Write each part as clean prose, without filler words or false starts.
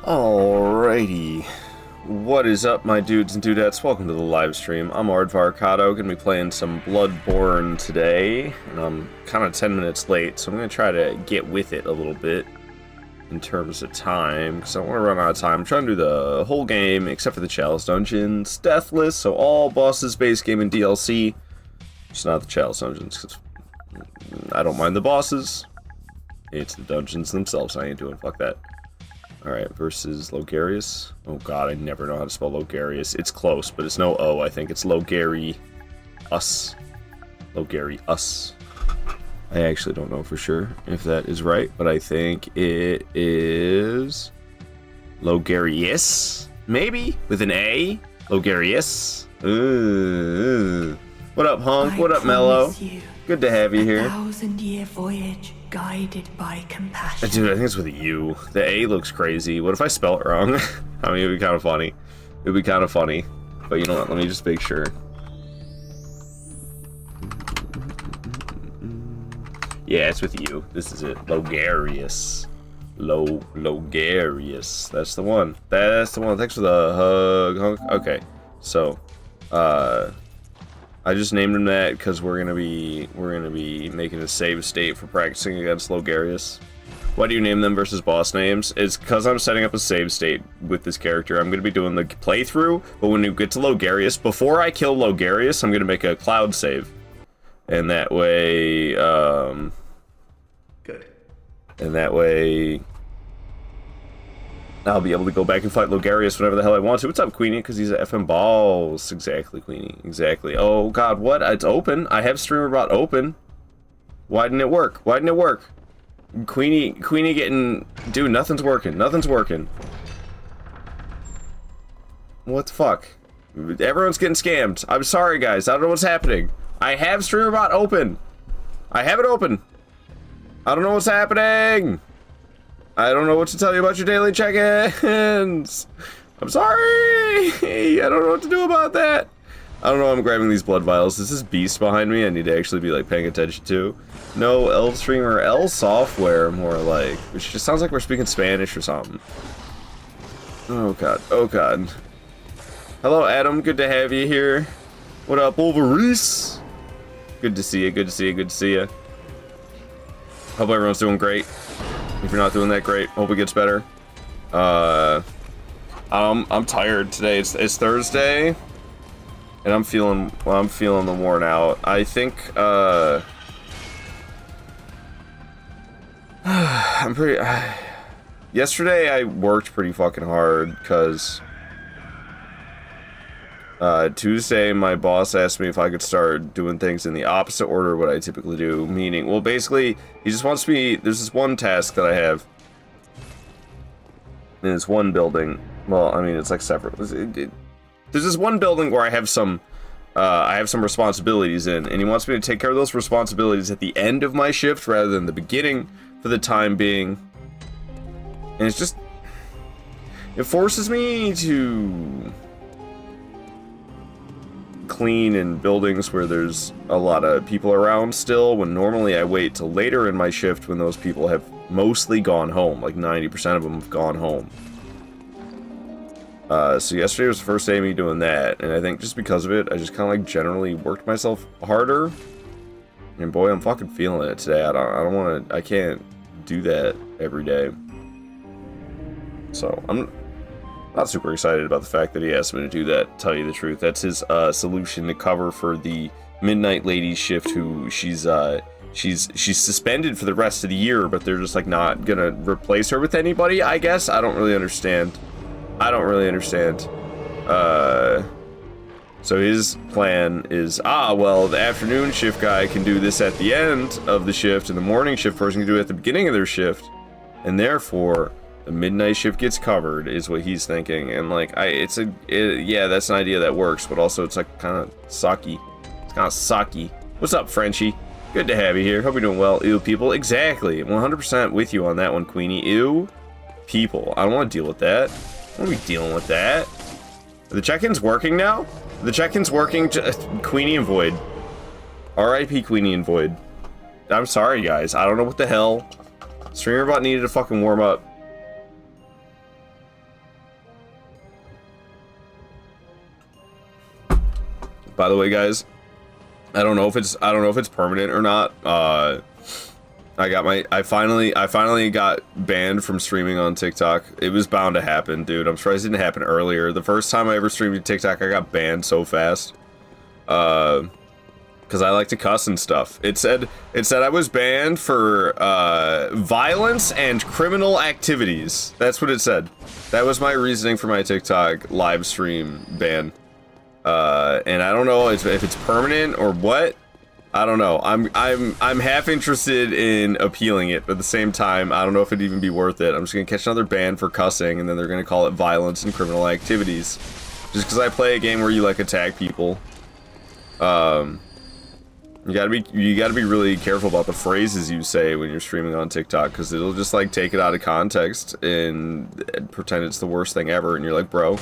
Alrighty. What is up, my dudes and dudettes? Welcome to the live stream. I'm Aardvarkado, gonna be playing some Bloodborne today, and I'm kind of 10 minutes late, so I'm gonna try to get with it a little bit in terms of time, because I don't want to run out of time. I'm trying to do the whole game, except for the Chalice Dungeons. Deathless, so all bosses, base game, and DLC. Just not the Chalice Dungeons, because I don't mind the bosses. It's the dungeons themselves I ain't doing. Fuck that. Alright, versus Logarius. Oh god, I never know how to spell Logarius. It's close, but it's no O, I think. It's Logari us. Logari us. I actually don't know for sure if that is right, but I think it is Logarius? Maybe? With an A? Logarius? What up, Hunk? What up, Mello? Good to have you here. 1,000-year voyage guided by compassion. Dude, I think it's with a U. The A looks crazy. What if I spell it wrong? I mean, it'd be kind of funny. It'd be kind of funny. But you know what? Let me just make sure. Yeah, it's with U. This is it. Logarius. Logarius. That's the one. That's the one. Thanks for the hug, Hunk. Okay. So, I just named him that because we're gonna be making a save state for practicing against Logarius. Why do you name them versus boss names? It's because I'm setting up a save state with this character. I'm gonna be doing the playthrough, but when you get to Logarius, before I kill Logarius, I'm gonna make a cloud save, and that way, Good. And that way, I'll be able to go back and fight Logarius whenever the hell I want to. What's up, Queenie? Because he's a effing balls. Exactly, Queenie. Exactly. Oh, God, what? It's open. I have StreamerBot open. Why didn't it work? Why didn't it work? Queenie getting... Dude, nothing's working. Nothing's working. What the fuck? Everyone's getting scammed. I'm sorry, guys. I don't know what's happening. I have StreamerBot open. I have it open. I don't know what's happening. I don't know what to tell you about your daily check-ins. I'm sorry. I don't know what to do about that. I don't know. I'm grabbing these blood vials. This is Beast behind me. I need to actually be like paying attention to. No, L streamer, L software, more like. Which just sounds like we're speaking Spanish or something. Oh god. Oh god. Hello, Adam. Good to have you here. What up, Wolverine? Good to see you. Good to see you. Good to see you. Hope everyone's doing great. If you're not doing that great, hope it gets better. I'm tired today. It's Thursday, and I'm feeling the worn out. I think I'm pretty. Yesterday I worked pretty fucking hard because Tuesday my boss asked me if I could start doing things in the opposite order of what I typically do, meaning, well, basically he just wants me, there's this one task that I have in this one building. Well, I mean, it's like separate. There's this one building where I have some responsibilities in, and he wants me to take care of those responsibilities at the end of my shift rather than the beginning for the time being. And it's just, it forces me to clean in buildings where there's a lot of people around still, when normally I wait till later in my shift when those people have mostly gone home. Like 90% of them have gone home. So yesterday was the first day of me doing that, and I think just because of it, I just kind of like generally worked myself harder. And boy, I'm fucking feeling it today. I can't do that every day. So I'm not super excited about the fact that he asked me to do that, to tell you the truth. That's his solution to cover for the Midnight Lady shift, who she's suspended for the rest of the year, but they're just like not gonna replace her with anybody, I guess. I don't really understand. So his plan is, well, the afternoon shift guy can do this at the end of the shift, and the morning shift person can do it at the beginning of their shift, and therefore the midnight shift gets covered, is what he's thinking. And like, yeah, that's an idea that works, but also it's like kind of sucky. It's kind of sucky. What's up, Frenchie? Good to have you here. Hope you're doing well. Ew, people. Exactly. 100% with you on that one, Queenie. Ew, people. I don't want to deal with that. I don't want to be dealing with that. Are the check-ins working now? Are the check-ins working? Queenie and Void. R.I.P. Queenie and Void. I'm sorry, guys. I don't know what the hell. StreamerBot needed to fucking warm up. By the way, guys, I don't know if it's permanent or not. I finally got banned from streaming on TikTok. It was bound to happen, dude. I'm surprised it didn't happen earlier. The first time I ever streamed to TikTok, I got banned so fast. Because I like to cuss and stuff. It said I was banned for violence and criminal activities. That's what it said. That was my reasoning for my TikTok live stream ban. And I don't know if it's permanent or what. I don't know. I'm half interested in appealing it, but at the same time, I don't know if it'd even be worth it. I'm just gonna catch another ban for cussing, and then they're gonna call it violence and criminal activities, just because I play a game where you like attack people. You gotta be really careful about the phrases you say when you're streaming on TikTok, because it'll just like take it out of context and pretend it's the worst thing ever, and you're like, bro,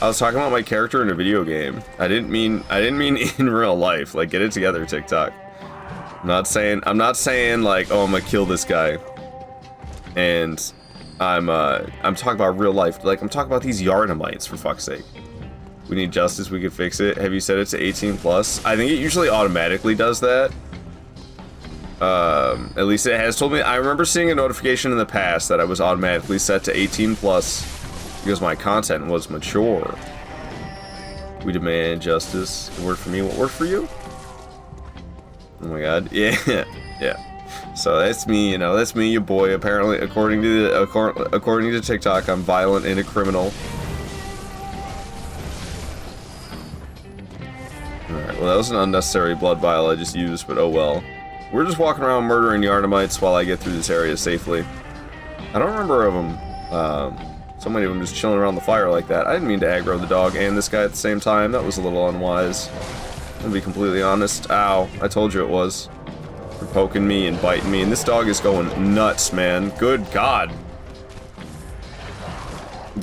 I was talking about my character in a video game. I didn't mean in real life. Like, get it together, TikTok. I'm not saying like, oh, I'm gonna kill this guy. And I'm talking about real life. Like, I'm talking about these Yardamites, for fuck's sake. We need justice, we could fix it. Have you set it to 18+? I think it usually automatically does that. At least it has told me. I remember seeing a notification in the past that I was automatically set to 18+. Because my content was mature. We demand justice. It worked for me. What worked for you? Oh my god. Yeah. Yeah. So that's me, you know. That's me, your boy. Apparently, according to TikTok, I'm violent and a criminal. Alright, well that was an unnecessary blood vial I just used, but oh well. We're just walking around murdering Yardamites while I get through this area safely. I don't remember of them, so many of them just chilling around the fire like that. I didn't mean to aggro the dog and this guy at the same time. That was a little unwise. I'm gonna be completely honest. Ow. I told you it was. They're poking me and biting me, and this dog is going nuts, man. Good God.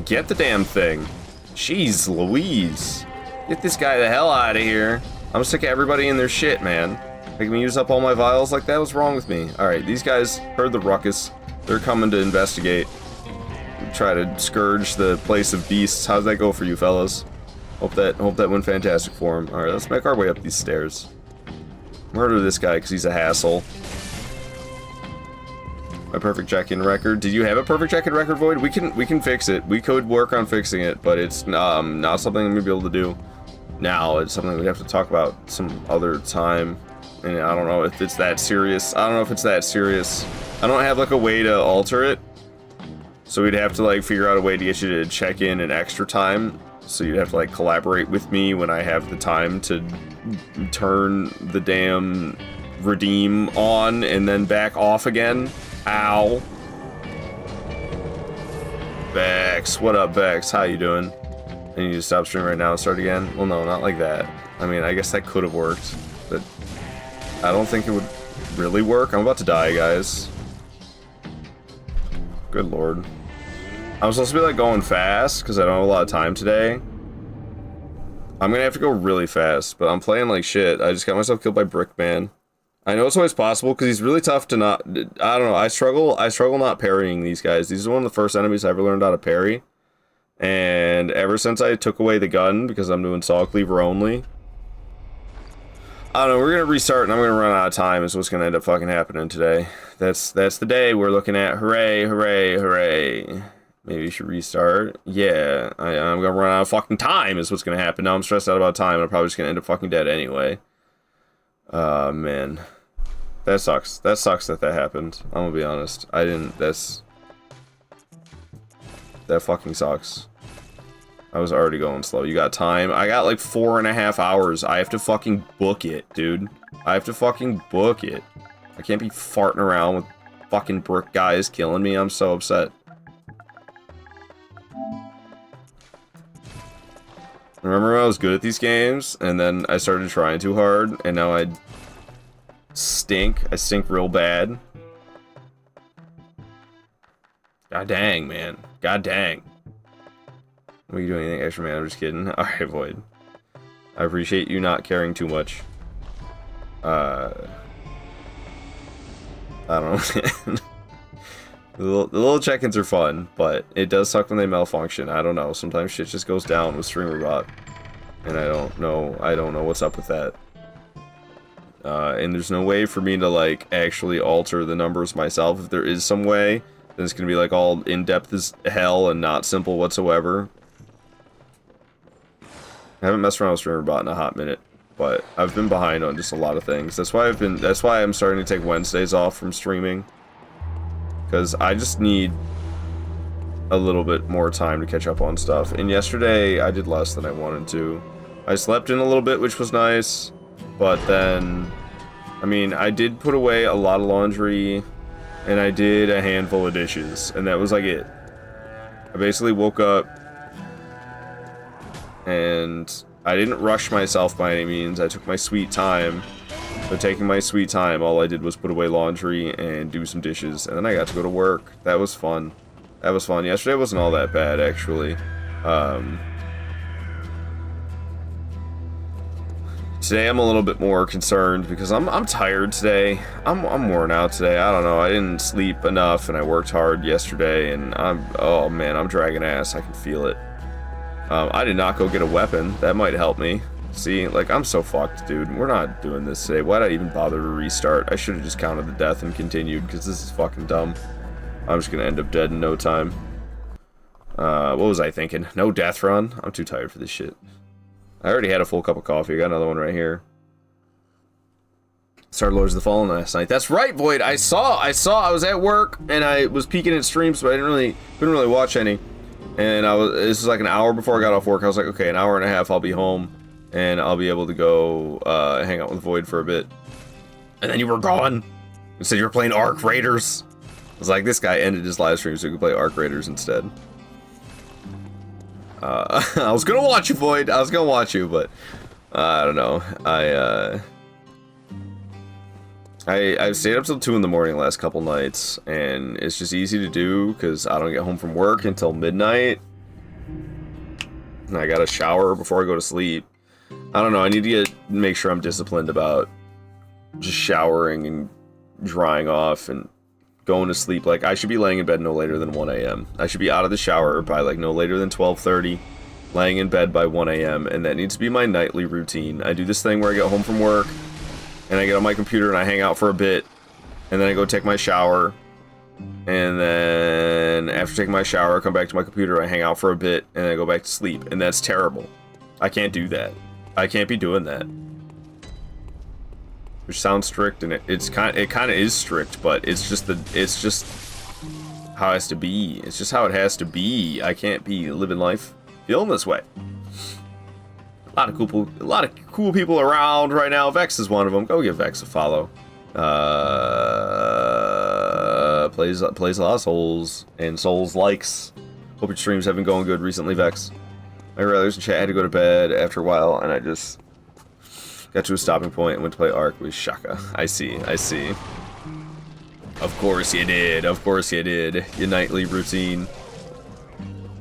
Get the damn thing. Jeez Louise. Get this guy the hell out of here. I'm sick of everybody in their shit, man. Making me use up all my vials like that? What's wrong with me? Alright, these guys heard the ruckus. They're coming to investigate. Try to scourge the place of beasts. How'd that go for you, fellas? Hope that went fantastic for him. Alright, let's make our way up these stairs. Murder this guy because he's a hassle. My perfect check-in record. Did you have a perfect check-in record, Void? We can fix it. We could work on fixing it, but it's not something I'm gonna be able to do now. It's something we'd have to talk about some other time. And I don't know if it's that serious. I don't don't have like a way to alter it. So we'd have to like figure out a way to get you to check in an extra time. So you'd have to like collaborate with me when I have the time to turn the damn redeem on and then back off again. Ow. Bex, what up, Bex? How you doing? I need to stop streaming right now and start again? Well, no, not like that. I mean, I guess that could have worked, but I don't think it would really work. I'm about to die, guys. Good lord. I'm supposed to be like going fast because I don't have a lot of time today. I'm gonna have to go really fast, but I'm playing like shit. I just got myself killed by Brickman. I know it's always possible because he's really tough to not. I don't know. I struggle not parrying these guys. These are one of the first enemies I ever learned how to parry. And ever since I took away the gun because I'm doing Saw Cleaver only, I don't know. We're gonna restart and I'm gonna run out of time. Is what's gonna end up fucking happening today. That's the day we're looking at. Hooray! Hooray! Hooray! Maybe you should restart. Yeah, I'm gonna run out of fucking time. Is what's gonna happen. Now I'm stressed out about time. I'm probably just gonna end up fucking dead anyway. Man. That sucks. That sucks that happened. I'm gonna be honest. That fucking sucks. I was already going slow. You got time? I got like 4.5 hours. I have to fucking book it, dude. I have to fucking book it. I can't be farting around with fucking brick guys killing me. I'm so upset. Remember when I was good at these games, and then I started trying too hard, and now I stink. I stink real bad. God dang, man. God dang. What are you doing? Anything extra, man? I'm just kidding. Alright, Void. I appreciate you not caring too much. I don't know, man. The little check-ins are fun, but it does suck when they malfunction. I don't know. Sometimes shit just goes down with StreamerBot. and I don't know what's up with that. And there's no way for me to, like, actually alter the numbers myself. If there is some way, then it's gonna be, like, all in-depth as hell and not simple whatsoever. I haven't messed around with StreamerBot in a hot minute, but I've been behind on just a lot of things. That's why I'm starting to take Wednesdays off from streaming. Because I just need a little bit more time to catch up on stuff. And yesterday, I did less than I wanted to. I slept in a little bit, which was nice. But then, I mean, I did put away a lot of laundry. And I did a handful of dishes. And that was like it. I basically woke up. And I didn't rush myself by any means. I took my sweet time. But taking my sweet time, all I did was put away laundry and do some dishes. And then I got to go to work. That was fun. That was fun. Yesterday wasn't all that bad, actually. Today I'm a little bit more concerned because I'm tired today. I'm worn out today. I don't know. I didn't sleep enough and I worked hard yesterday and oh man, I'm dragging ass. I can feel it. I did not go get a weapon. That might help me. See, like, I'm so fucked, dude. We're not doing this today. Why'd I even bother to restart? I should have just counted the death and continued, because this is fucking dumb. I'm just gonna end up dead in no time. What was I thinking? No death run? I'm too tired for this shit. I already had a full cup of coffee. I got another one right here. Started Lords of the Fallen last night. That's right, Void. I was at work, and I was peeking at streams, but I couldn't really watch any. And this was like an hour before I got off work. I was like, okay, an hour and a half, I'll be home. And I'll be able to go hang out with Void for a bit. And then you were gone. You said you were playing Arc Raiders. I was like, this guy ended his live stream so we could play Arc Raiders instead. I was gonna watch you, Void. I was gonna watch you, but I don't know. I've stayed up till 2 in the morning last couple nights, and it's just easy to do because I don't get home from work until midnight. And I gotta shower before I go to sleep. I don't know, I need to make sure I'm disciplined about just showering and drying off and going to sleep. Like, I should be laying in bed no later than 1 a.m. I should be out of the shower by, like, no later than 12:30, laying in bed by 1 a.m., and that needs to be my nightly routine. I do this thing where I get home from work, and I get on my computer and I hang out for a bit, and then I go take my shower, and then after taking my shower, I come back to my computer, I hang out for a bit, and then I go back to sleep, and that's terrible. I can't do that. I can't be doing that. Which sounds strict, and it kind of is strict, but it's just how it has to be. It's just how it has to be. I can't be living life feeling this way. A lot of cool people around right now. Vex is one of them. Go give Vex a follow. Plays a lot of Souls and Souls likes. Hope your streams have been going good recently, Vex. My brothers in chat had to go to bed after a while, and I just got to a stopping point and went to play Ark with Shaka. I see. Of course you did. Of course you did. Your nightly routine.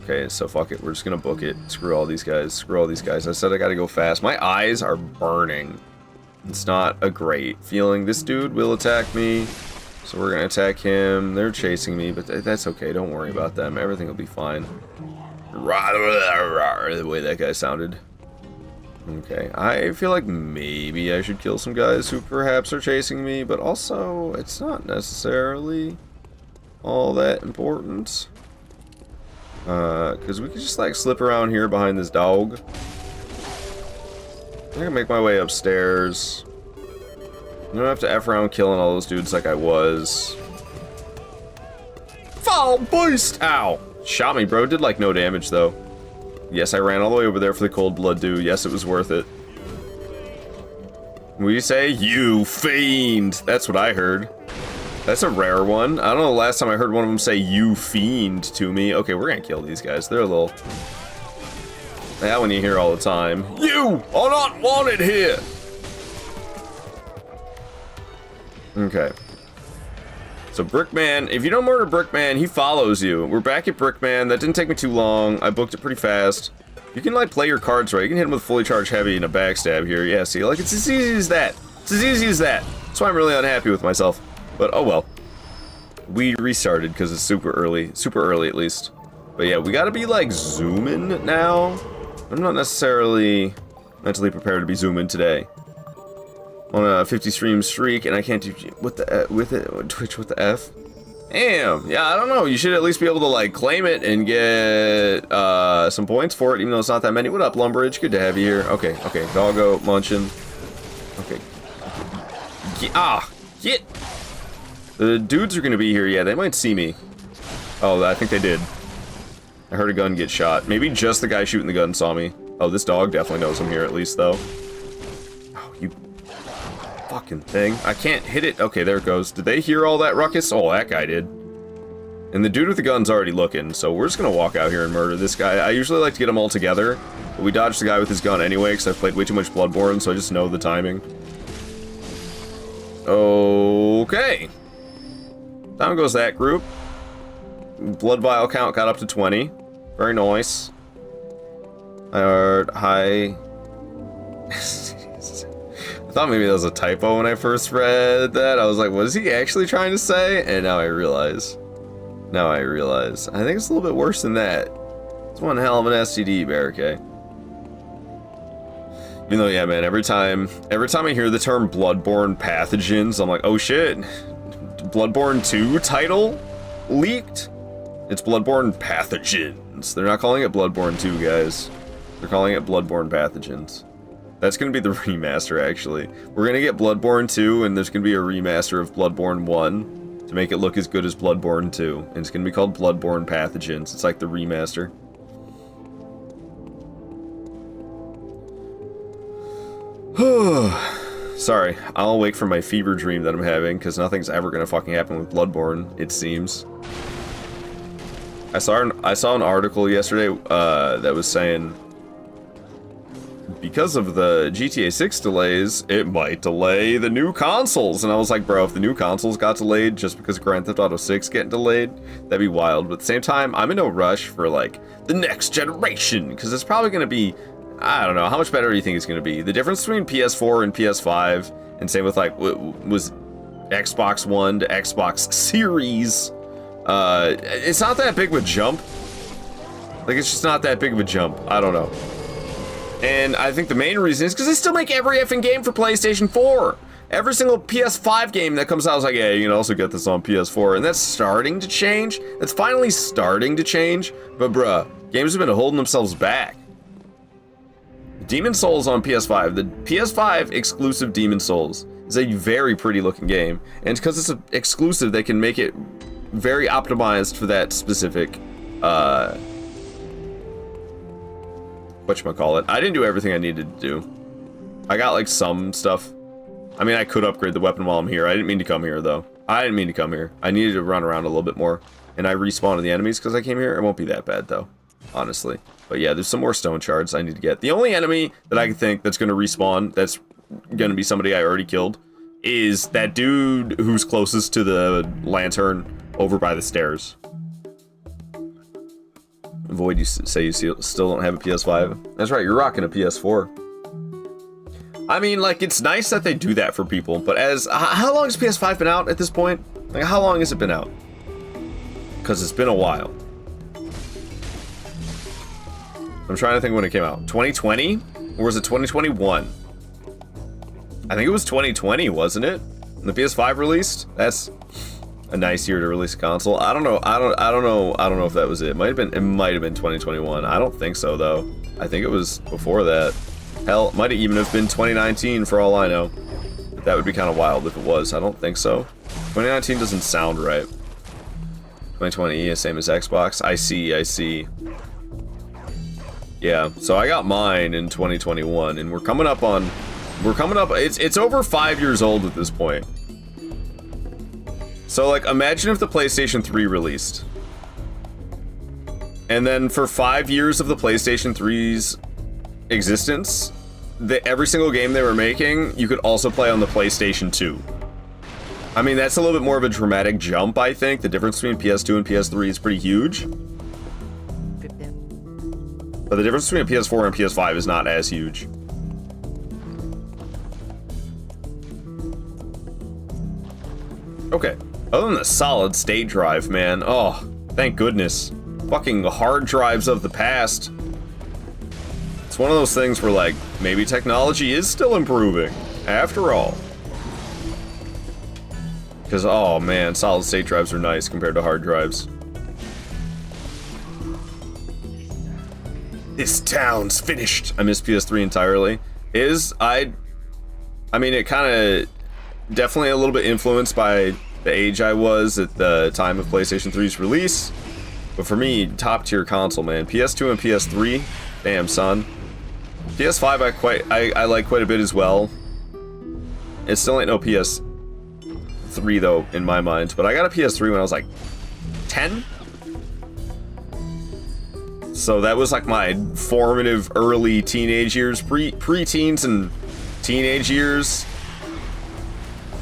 Okay, so fuck it. We're just gonna book it. Screw all these guys. Screw all these guys. I said I gotta go fast. My eyes are burning. It's not a great feeling. This dude will attack me, so we're gonna attack him. They're chasing me, but that's okay. Don't worry about them. Everything will be fine. The way that guy sounded. Okay, I feel like maybe I should kill some guys who perhaps are chasing me, but also it's not necessarily all that important. Because we could just like slip around here behind this dog. I can make my way upstairs. I don't have to F around killing all those dudes like I was. Foul Beast! Ow! Shot me, bro. Did like no damage though. Yes, I ran all the way over there for the cold blood dew. Yes, it was worth it. We say, you fiend. That's what I heard. That's a rare one. I don't know the last time I heard one of them say, you fiend to me. Okay, we're gonna kill these guys. They're a little... That one you hear all the time. You are not wanted here. Okay. So Brickman, if you don't murder Brickman, he follows you. We're back at Brickman. That didn't take me too long. I booked it pretty fast. You can like play your cards right. You can hit him with fully charged heavy and a backstab here. Yeah, see, like it's as easy as that. It's as easy as that. That's why I'm really unhappy with myself. But oh well. We restarted because it's super early at least. But yeah, we gotta be like zooming now. I'm not necessarily Mentally prepared to be zooming today. On a 50 stream streak, and I can't do what the with it Twitch with the F. Damn, yeah, I don't know. You should at least be able to like claim it and get some points for it, even though it's not that many. What up, Lumbridge? Good to have you here. Okay, okay, doggo munching. Okay, get. The dudes are gonna be here. Yeah, they might see me. Oh, I think they did. I heard a gun get shot. Maybe just the guy shooting the gun saw me. Oh, this dog definitely knows I'm here at least, though. Oh, you fucking thing. I can't hit it. Okay, there it goes. Did they hear all that ruckus? Oh, that guy did. And the dude with the gun's already looking, so we're just gonna walk out here and murder this guy. I usually like to get them all together, but we dodged the guy with his gun anyway, because I've played way too much Bloodborne, so I just know the timing. Okay. Down goes that group. Blood vial count got up to 20. Very nice. I heard hi. I thought maybe that was a typo when I first read that. I was like, what is he actually trying to say? And now I realize. I think it's a little bit worse than that. It's one hell of an STD, Barricade. Even though, yeah, man, every time I hear the term Bloodborne pathogens, I'm like, oh shit. Bloodborne 2 title leaked? It's Bloodborne pathogens. They're not calling it Bloodborne 2, guys. They're calling it Bloodborne pathogens. That's gonna be the remaster, actually. We're gonna get Bloodborne 2, and there's gonna be a remaster of Bloodborne 1 to make it look as good as Bloodborne 2. And it's gonna be called Bloodborne pathogens. It's like the remaster. Sorry, I'll wake from my fever dream that I'm having, because nothing's ever gonna fucking happen with Bloodborne, it seems. I saw an article yesterday that was saying because of the GTA 6 delays, it might delay the new consoles. And I was like, bro, if the new consoles got delayed just because Grand Theft Auto 6 getting delayed, that'd be wild. But at the same time, I'm in no rush for like the next generation, because it's probably gonna be, I don't know, how much better do you think it's gonna be? The difference between PS4 and PS5, and same with like was Xbox One to Xbox Series. It's not that big of a jump. Like, it's just not that big of a jump. I don't know. And I think the main reason is because they still make every effing game for PlayStation 4. Every single PS5 game that comes out is like, yeah, you can also get this on PS4. And that's starting to change. That's finally starting to change. But bruh, games have been holding themselves back. Demon Souls on PS5. The PS5 exclusive Demon Souls is a very pretty looking game. And because it's exclusive, they can make it very optimized for that specific, whatchamacallit. I didn't do everything I needed to do. I got, like, some stuff. I mean, I could upgrade the weapon while I'm here. I didn't mean to come here, though. I didn't mean to come here. I needed to run around a little bit more. And I respawned the enemies because I came here. It won't be that bad, though, honestly. But yeah, there's some more stone shards I need to get. The only enemy that I can think that's going to respawn, that's going to be somebody I already killed, is that dude who's closest to the lantern over by the stairs. Void, you say you still don't have a PS5? That's right, you're rocking a PS4. I mean, like, it's nice that they do that for people, but how long has PS5 been out at this point? Like, how long has it been out? Because it's been a while. I'm trying to think when it came out. 2020? Or was it 2021? I think it was 2020, wasn't it? When the PS5 released? That's a nice year to release a console. I don't know. I don't know if that was it. It might have been 2021. I don't think so though. I think it was before that. Hell, it might have even have been 2019 for all I know. But that would be kind of wild if it was. I don't think so. 2019 doesn't sound right. 2020 is same as Xbox. I see. Yeah, so I got mine in 2021 and we're coming up, it's over 5 years old at this point. So, like, imagine if the PlayStation 3 released. And then for 5 years of the PlayStation 3's existence, every single game they were making, you could also play on the PlayStation 2. I mean, that's a little bit more of a dramatic jump, I think. The difference between PS2 and PS3 is pretty huge. But the difference between a PS4 and PS5 is not as huge. Okay. Other than the solid state drive, man. Oh, thank goodness. Fucking hard drives of the past. It's one of those things where, like, maybe technology is still improving, after all. Because, oh man, solid-state drives are nice compared to hard drives. This town's finished. I miss PS3 entirely. I mean, it kind of definitely a little bit influenced by the age I was at the time of PlayStation 3's release. But for me, top tier console, man. PS2 and PS3, damn son. PS5 I like quite a bit as well. It still ain't no PS3 though in my mind. But I got a PS3 when I was like 10. So that was like my formative early teenage years, pre-teens and teenage years.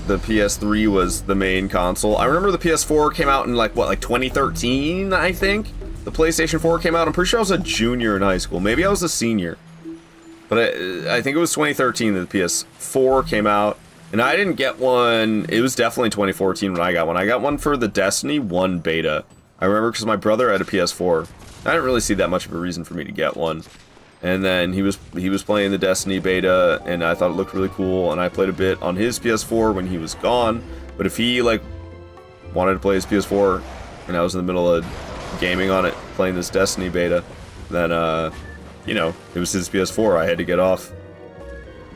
The PS3 was the main console. I remember the PS4 came out in like 2013, I think. The PlayStation 4 came out. I'm pretty sure I was a junior in high school. Maybe I was a senior. But I think it was 2013 that the PS4 came out. And I didn't get one. It was definitely 2014 when I got one. I got one for the Destiny 1 beta. I remember because my brother had a PS4. I didn't really see that much of a reason for me to get one. And then he was playing the Destiny beta, and I thought it looked really cool, and I played a bit on his PS4 when he was gone. But if he, like, wanted to play his PS4, and I was in the middle of gaming on it, playing this Destiny beta, then, you know, it was his PS4, I had to get off.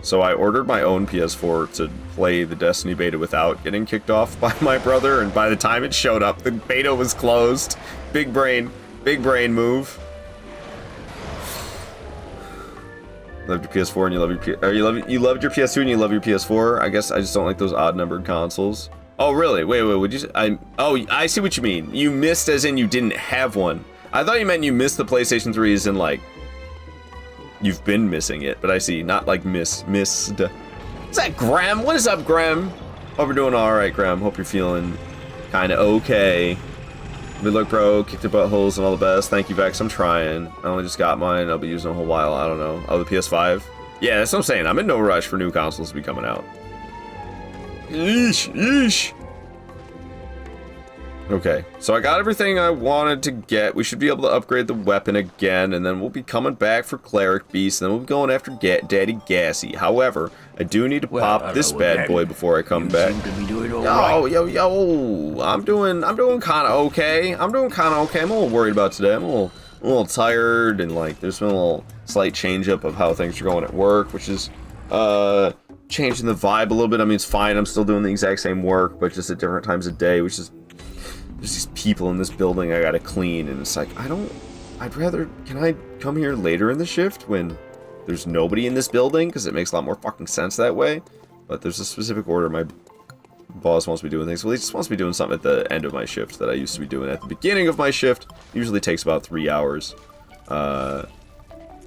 So I ordered my own PS4 to play the Destiny beta without getting kicked off by my brother, and by the time it showed up, the beta was closed. Big brain move. Loved your PS4 and you love your you loved your PS2 and you love your PS4. I guess I just don't like those odd numbered consoles. Oh really? Wait, would you? I see what you mean. You missed as in you didn't have one. I thought you meant you missed the PlayStation 3 as in like you've been missing it. But I see, not like missed. Is that Graham? What is up, Graham? Hope you're doing all right, Graham. Hope you're feeling kind of okay. Good luck, bro. Kicked the buttholes and all the best. Thank you, Vex. I'm trying. I only just got mine. I'll be using it a whole while. I don't know. Oh, the PS5? Yeah, that's what I'm saying. I'm in no rush for new consoles to be coming out. Yeesh. Okay, so I got everything I wanted to get. We should be able to upgrade the weapon again, and then we'll be coming back for Cleric Beast, and then we'll be going after Daddy Gassy. However, I do need to pop this bad boy before I come back. Yo, I'm doing kind of okay. I'm a little worried about today. I'm a little tired, and like there's been a little slight change up of how things are going at work, which is changing the vibe a little bit. I mean, it's fine. I'm still doing the exact same work, but just at different times of day, which is. There's these people in this building I gotta clean, and it's like, can I come here later in the shift when there's nobody in this building? Because it makes a lot more fucking sense that way. But there's a specific order my boss wants me doing things. Well, he just wants me doing something at the end of my shift that I used to be doing at the beginning of my shift. Usually takes about 3 hours. Now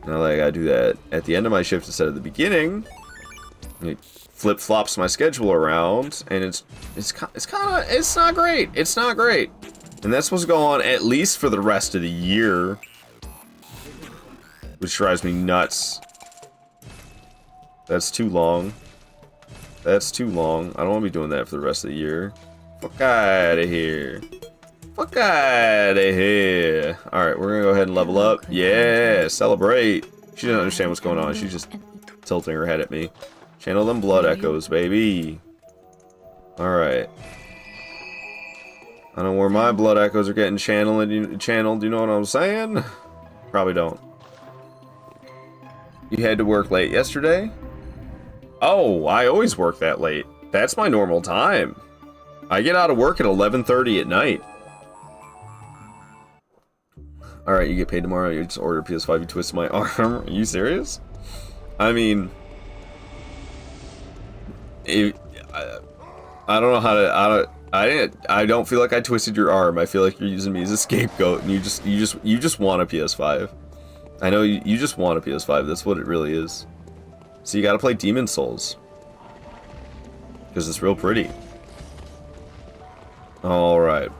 I gotta do that at the end of my shift instead of the beginning. It flip-flops my schedule around, and it's not great. It's not great. And that's supposed to go on at least for the rest of the year, which drives me nuts. That's too long. I don't want to be doing that for the rest of the year. Fuck out of here. Alright, we're gonna go ahead and level up. Yeah, celebrate. She doesn't understand what's going on. She's just tilting her head at me. Channel them blood echoes, baby. Alright. I don't know where my blood echoes are getting channeled. You know what I'm saying? Probably don't. You had to work late yesterday? Oh, I always work that late. That's my normal time. I get out of work at 11:30 at night. Alright, you get paid tomorrow. You just order PS5, you twist my arm. Are you serious? I mean... I don't know how to. I don't feel like I twisted your arm. I feel like you're using me as a scapegoat, and you just want a PS5. I know you just want a PS5. That's what it really is. So you got to play Demon Souls because it's real pretty. All right.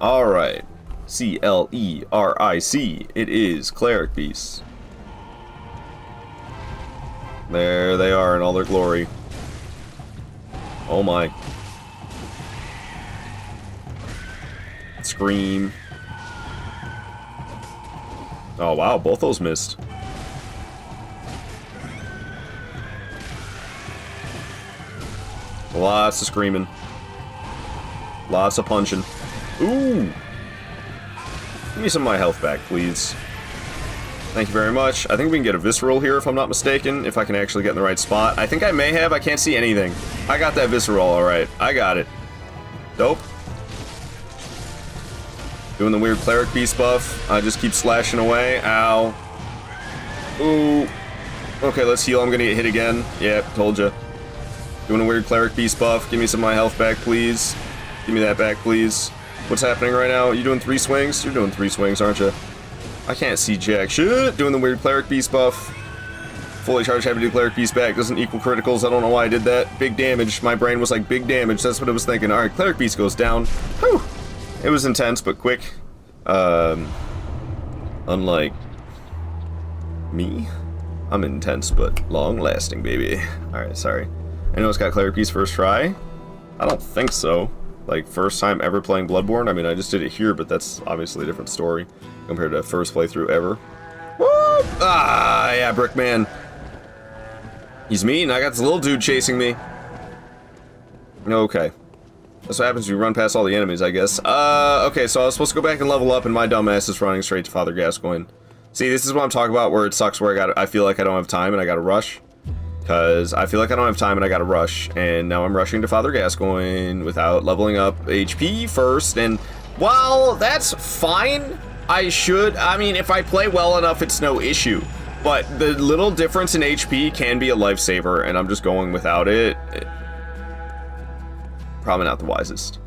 CLERIC. It is Cleric Beasts. There they are in all their glory. Oh my. Scream. Oh wow, both those missed. Lots of screaming. Lots of punching. Ooh! Give me some of my health back, please. Thank you very much. I think we can get a visceral here, if I'm not mistaken, if I can actually get in the right spot. I think I may have. I can't see anything. I got that visceral, alright. I got it. Dope. Doing the weird cleric beast buff. I just keep slashing away. Ow. Ooh. Okay, let's heal. I'm gonna get hit again. Yep, told ya. Doing a weird cleric beast buff. Give me some of my health back, please. Give me that back, please. What's happening right now? You doing 3 swings? You're doing 3 swings, aren't you? I can't see jack shit. Doing the weird cleric beast buff. Fully charged, having to do cleric beast back. Doesn't equal criticals. I don't know why I did that. Big damage. My brain was like, big damage. That's what I was thinking. Alright, cleric beast goes down. Whew. It was intense, but quick. Unlike me, I'm intense, but long-lasting, baby. Alright, sorry. I know it's got cleric beast first try. I don't think so. Like, first time ever playing Bloodborne. I mean, I just did it here, but that's obviously a different story compared to first playthrough ever. Woo! Ah, yeah, Brickman. He's mean. I got this little dude chasing me. Okay. That's what happens when you run past all the enemies, I guess. Okay, so I was supposed to go back and level up, and my dumbass is running straight to Father Gascoigne. See, this is what I'm talking about, where it sucks, where I feel like I don't have time, and I gotta rush. Because I feel like I don't have time, and I gotta rush. And now I'm rushing to Father Gascoigne without leveling up HP first, and while that's fine, I mean, if I play well enough, it's no issue. But the little difference in HP can be a lifesaver, and I'm just going without it. Probably not the wisest.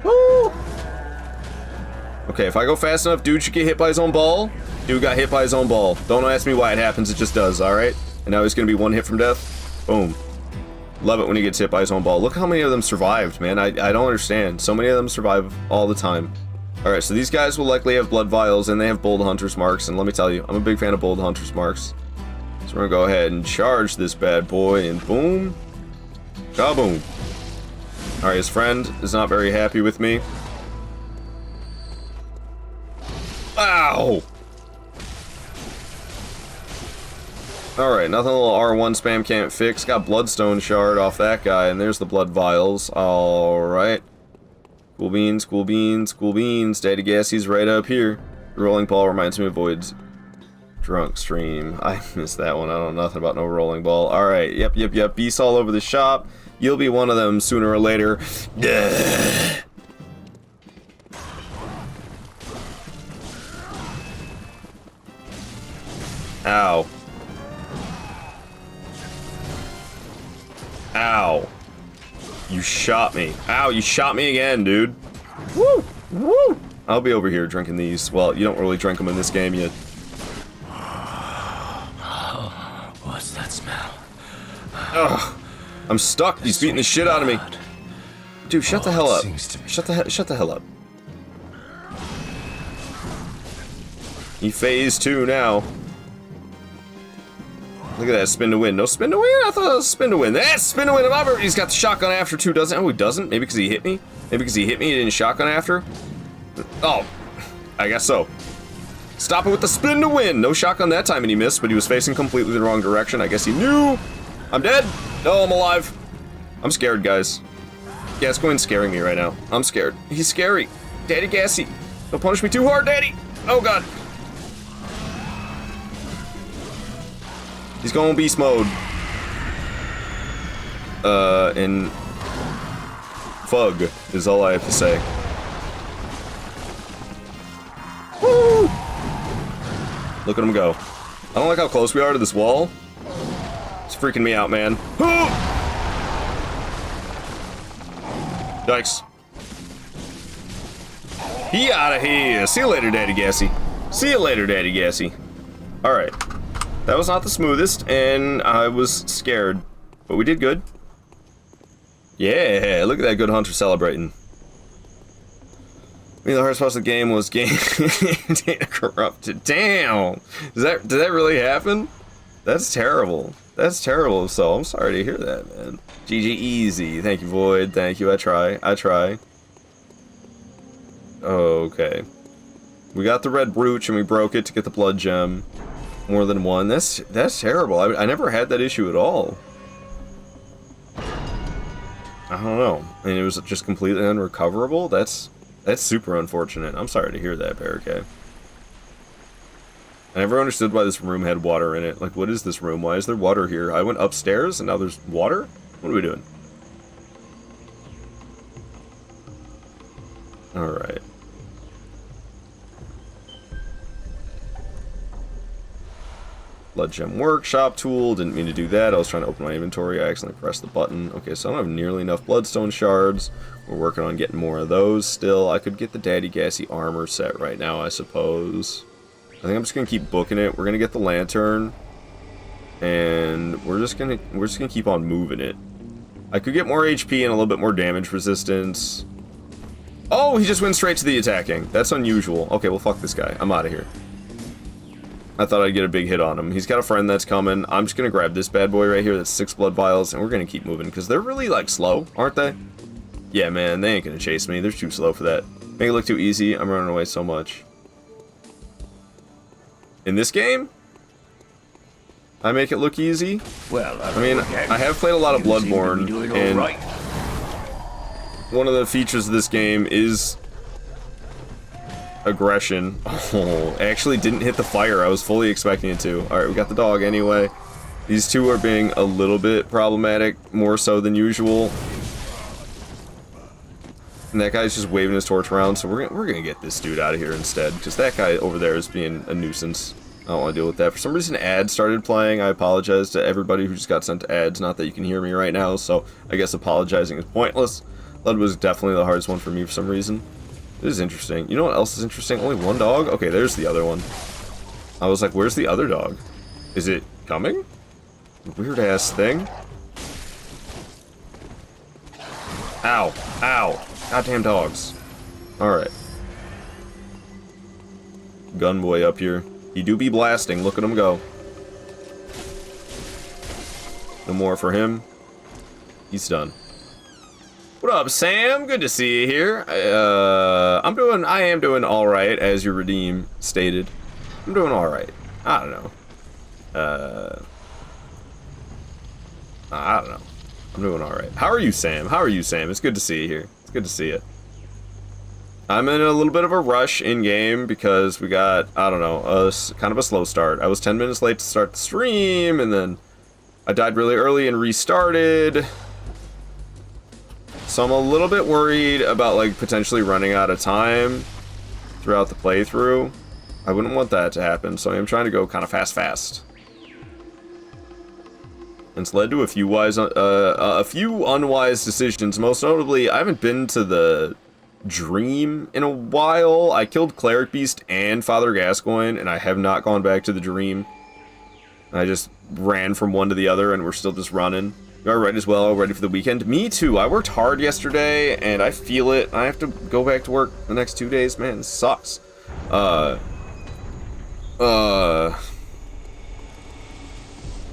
Woo! Okay, if I go fast enough, dude should get hit by his own ball. Dude got hit by his own ball. Don't ask me why it happens, it just does, alright? And now he's gonna be 1 hit from death. Boom. Love it when he gets hit by his own ball. Look how many of them survived, man. I don't understand. So many of them survive all the time. Alright, so these guys will likely have blood vials, and they have bold hunter's marks, and let me tell you, I'm a big fan of bold hunter's marks. So we're gonna go ahead and charge this bad boy, and boom. Kaboom. Alright, his friend is not very happy with me. Ow! Alright, nothing a little R1 spam can't fix. Got Bloodstone Shard off that guy, and there's the blood vials. Alright. Cool beans, cool beans, cool beans. Daddy Gassie's right up here. The rolling ball reminds me of Void's drunk stream. I missed that one. I don't know nothing about no rolling ball. Alright, yep. Beasts all over the shop. You'll be one of them sooner or later. Ow. Ow. You shot me. Ow, you shot me again, dude. Woo! Woo! I'll be over here drinking these. Well, you don't really drink them in this game yet. What's that smell? Ugh. I'm stuck. He's beating the shit out of me. Dude, shut the hell up. Shut the hell up. He phase 2 now. Look at that, spin to win. No spin to win? I thought it was spin to win. That's spin to win. He's got the shotgun after too, doesn't he? Oh, he doesn't? Maybe because he hit me? Maybe because he hit me, he didn't shotgun after? Oh, I guess so. Stop it with the spin to win. No shotgun that time and he missed, but he was facing completely the wrong direction. I guess he knew. I'm dead. No, I'm alive. I'm scared, guys. Gascoigne's scaring me right now. I'm scared. He's scary. Daddy Gassie. Don't punish me too hard, Daddy. Oh, God. He's going beast mode. And fug is all I have to say. Woo! Look at him go. I don't like how close we are to this wall. It's freaking me out, man. Yikes. He out of here. See you later, Daddy Gassie. See you later, Daddy Gassie. Alright. That was not the smoothest, and I was scared. But we did good. Yeah, look at that good hunter celebrating. I mean, the hardest part of the game was game data corrupted. Damn! Did that really happen? That's terrible. That's terrible, so I'm sorry to hear that, man. GG easy. Thank you, Void. Thank you, I try. Okay. We got the red brooch and we broke it to get the blood gem. More than one. That's terrible. I never had that issue at all. don't know. And it was just completely unrecoverable? That's super unfortunate. I'm sorry to hear that, Barricade. I never understood why this room had water in it. Like, what is this room? Why is there water here? I went upstairs and now there's water? What are we doing? Alright. Blood Gem Workshop tool. Didn't mean to do that. I was trying to open my inventory. I accidentally pressed the button. Okay, so I don't have nearly enough Bloodstone shards. We're working on getting more of those still. I could get the Daddy Gassy armor set right now, I suppose. I think I'm just gonna keep booking it. We're gonna get the lantern, and we're just gonna keep on moving it. I could get more HP and a little bit more damage resistance. Oh, he just went straight to the attacking. That's unusual. Okay, well, fuck this guy. I'm out of here. I thought I'd get a big hit on him. He's got a friend that's coming. I'm just gonna grab this bad boy right here. That's 6 blood vials, and we're gonna keep moving because they're really like slow, aren't they? Yeah, man, they ain't gonna chase me. They're too slow for that. Make it look too easy. I'm running away so much. In this game, I make it look easy. Well, I mean, I have played a lot of Bloodborne, and one of the features of this game is aggression. Oh, I actually didn't hit the fire. I was fully expecting it to. Alright, we got the dog anyway. These two are being a little bit problematic, more so than usual. And that guy's just waving his torch around, so we're gonna get this dude out of here instead, because that guy over there is being a nuisance. I don't want to deal with that. For some reason, ads started playing. I apologize to everybody who just got sent ads. Not that you can hear me right now, so I guess apologizing is pointless. Lead was definitely the hardest one for me for some reason. This is interesting. You know what else is interesting? Only one dog? Okay, there's the other one. I was like, where's the other dog? Is it coming? Weird-ass thing. Ow. Ow. Goddamn dogs. Alright. Gunboy up here. He do be blasting. Look at him go. No more for him. He's done. What up, Sam? Good to see you here. I am doing alright, as your redeem stated. I'm doing alright. I don't know. I don't know. I'm doing alright. How are you, Sam? How are you, Sam? It's good to see you here. It's good to see you. I'm in a little bit of a rush in-game because we got, I don't know, kind of a slow start. I was 10 minutes late to start the stream, and then I died really early and restarted. So I'm a little bit worried about, like, potentially running out of time throughout the playthrough. I wouldn't want that to happen, so I'm trying to go kind of fast. And it's led to a few unwise decisions. Most notably, I haven't been to the Dream in a while. I killed Cleric Beast and Father Gascoigne, and I have not gone back to the Dream. I just ran from one to the other, and we're still just running. You are right as well, ready for the weekend? Me too. I worked hard yesterday, and I feel it. I have to go back to work the next 2 days. Man, this sucks. My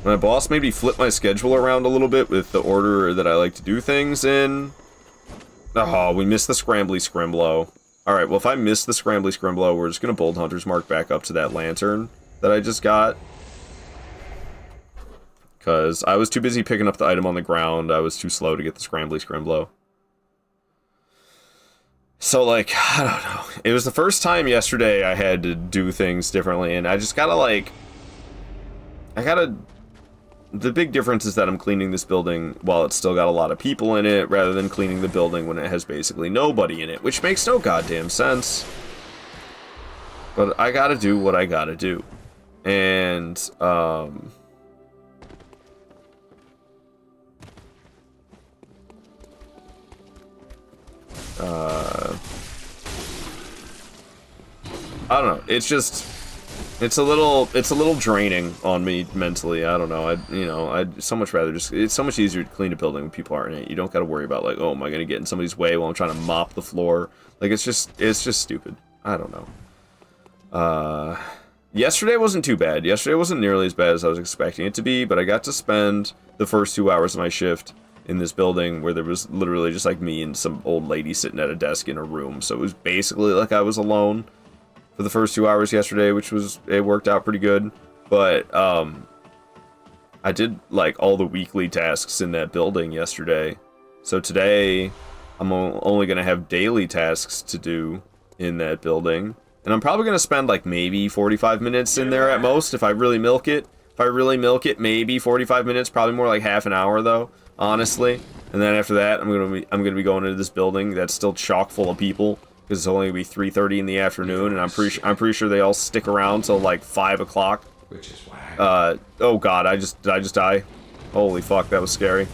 boss made me flip my schedule around a little bit with the order that I like to do things in. Oh, we missed the Scrambly Scrimblow. Alright, well, if I miss the Scrambly Scrimblow, we're just gonna Bold Hunter's Mark back up to that lantern that I just got. Because I was too busy picking up the item on the ground. I was too slow to get the Scrambly Scrimblow. So, like, I don't know. It was the first time yesterday I had to do things differently, and I just gotta, like... The big difference is that I'm cleaning this building while it's still got a lot of people in it, rather than cleaning the building when it has basically nobody in it, which makes no goddamn sense. But I gotta do what I gotta do. And, I don't know. It's just... It's a little draining on me mentally. I don't know. I'd so much rather just... It's so much easier to clean a building when people aren't in it. You don't gotta worry about, like, oh, am I gonna get in somebody's way while I'm trying to mop the floor? Like, it's just stupid. I don't know. Yesterday wasn't too bad. Yesterday wasn't nearly as bad as I was expecting it to be, but I got to spend the first 2 hours of my shift in this building where there was literally just, like, me and some old lady sitting at a desk in a room. So it was basically like I was alone for the first 2 hours yesterday, it worked out pretty good. But I did like all the weekly tasks in that building yesterday, So today, I'm only going to have daily tasks to do in that building. And I'm probably going to spend like maybe 45 minutes in there at most if I really milk it. If I really milk it, maybe 45 minutes, probably more like half an hour though, honestly. And then after that, I'm gonna be going into this building that's still chock full of people because it's only gonna be 3:30 in the afternoon, and I'm pretty sure they all stick around till like 5 o'clock. Which is why. Oh god, did I just die? Holy fuck, that was scary.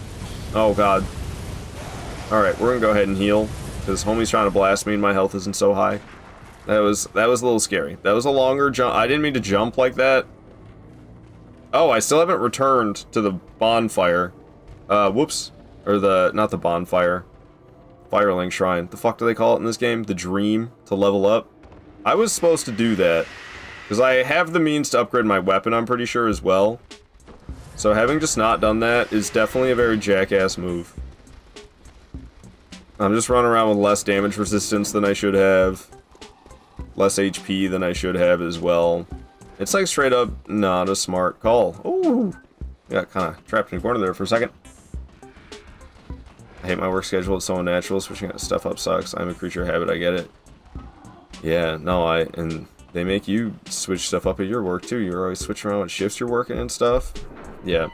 Oh god. All right, we're gonna go ahead and heal because homie's trying to blast me and my health isn't so high. That was a little scary. That was a longer jump. I didn't mean to jump like that. Oh, I still haven't returned to the bonfire. Whoops. Or not the bonfire. Firelink Shrine. The fuck do they call it in this game? The Dream to level up? I was supposed to do that. Because I have the means to upgrade my weapon, I'm pretty sure, as well. So having just not done that is definitely a very jackass move. I'm just running around with less damage resistance than I should have. Less HP than I should have as well. It's like straight up not a smart call. Ooh! Got kind of trapped in a corner there for a second. I hate my work schedule. It's so unnatural. Switching stuff up sucks. I'm a creature of habit. I get it. Yeah, no, and they make you switch stuff up at your work too. You're always switching around what shifts you're working and stuff. Yeah.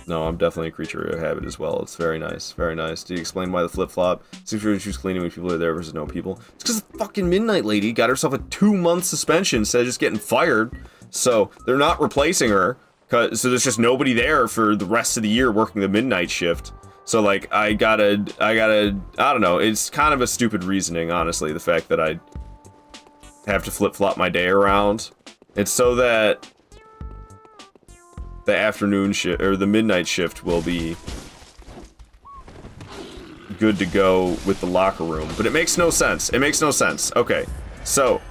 No, I'm definitely a creature of habit as well. It's very nice. Very nice. Do you explain why the flip-flop? Seems you choose cleaning when people are there versus no people. It's because the fucking Midnight Lady got herself a 2-month suspension instead of just getting fired. So, they're not replacing her. So there's just nobody there for the rest of the year working the midnight shift. So, like, I gotta, I don't know. It's kind of a stupid reasoning, honestly, the fact that I have to flip-flop my day around. It's so that the afternoon shift, or the midnight shift, will be good to go with the locker room. But it makes no sense. It makes no sense. Okay, so,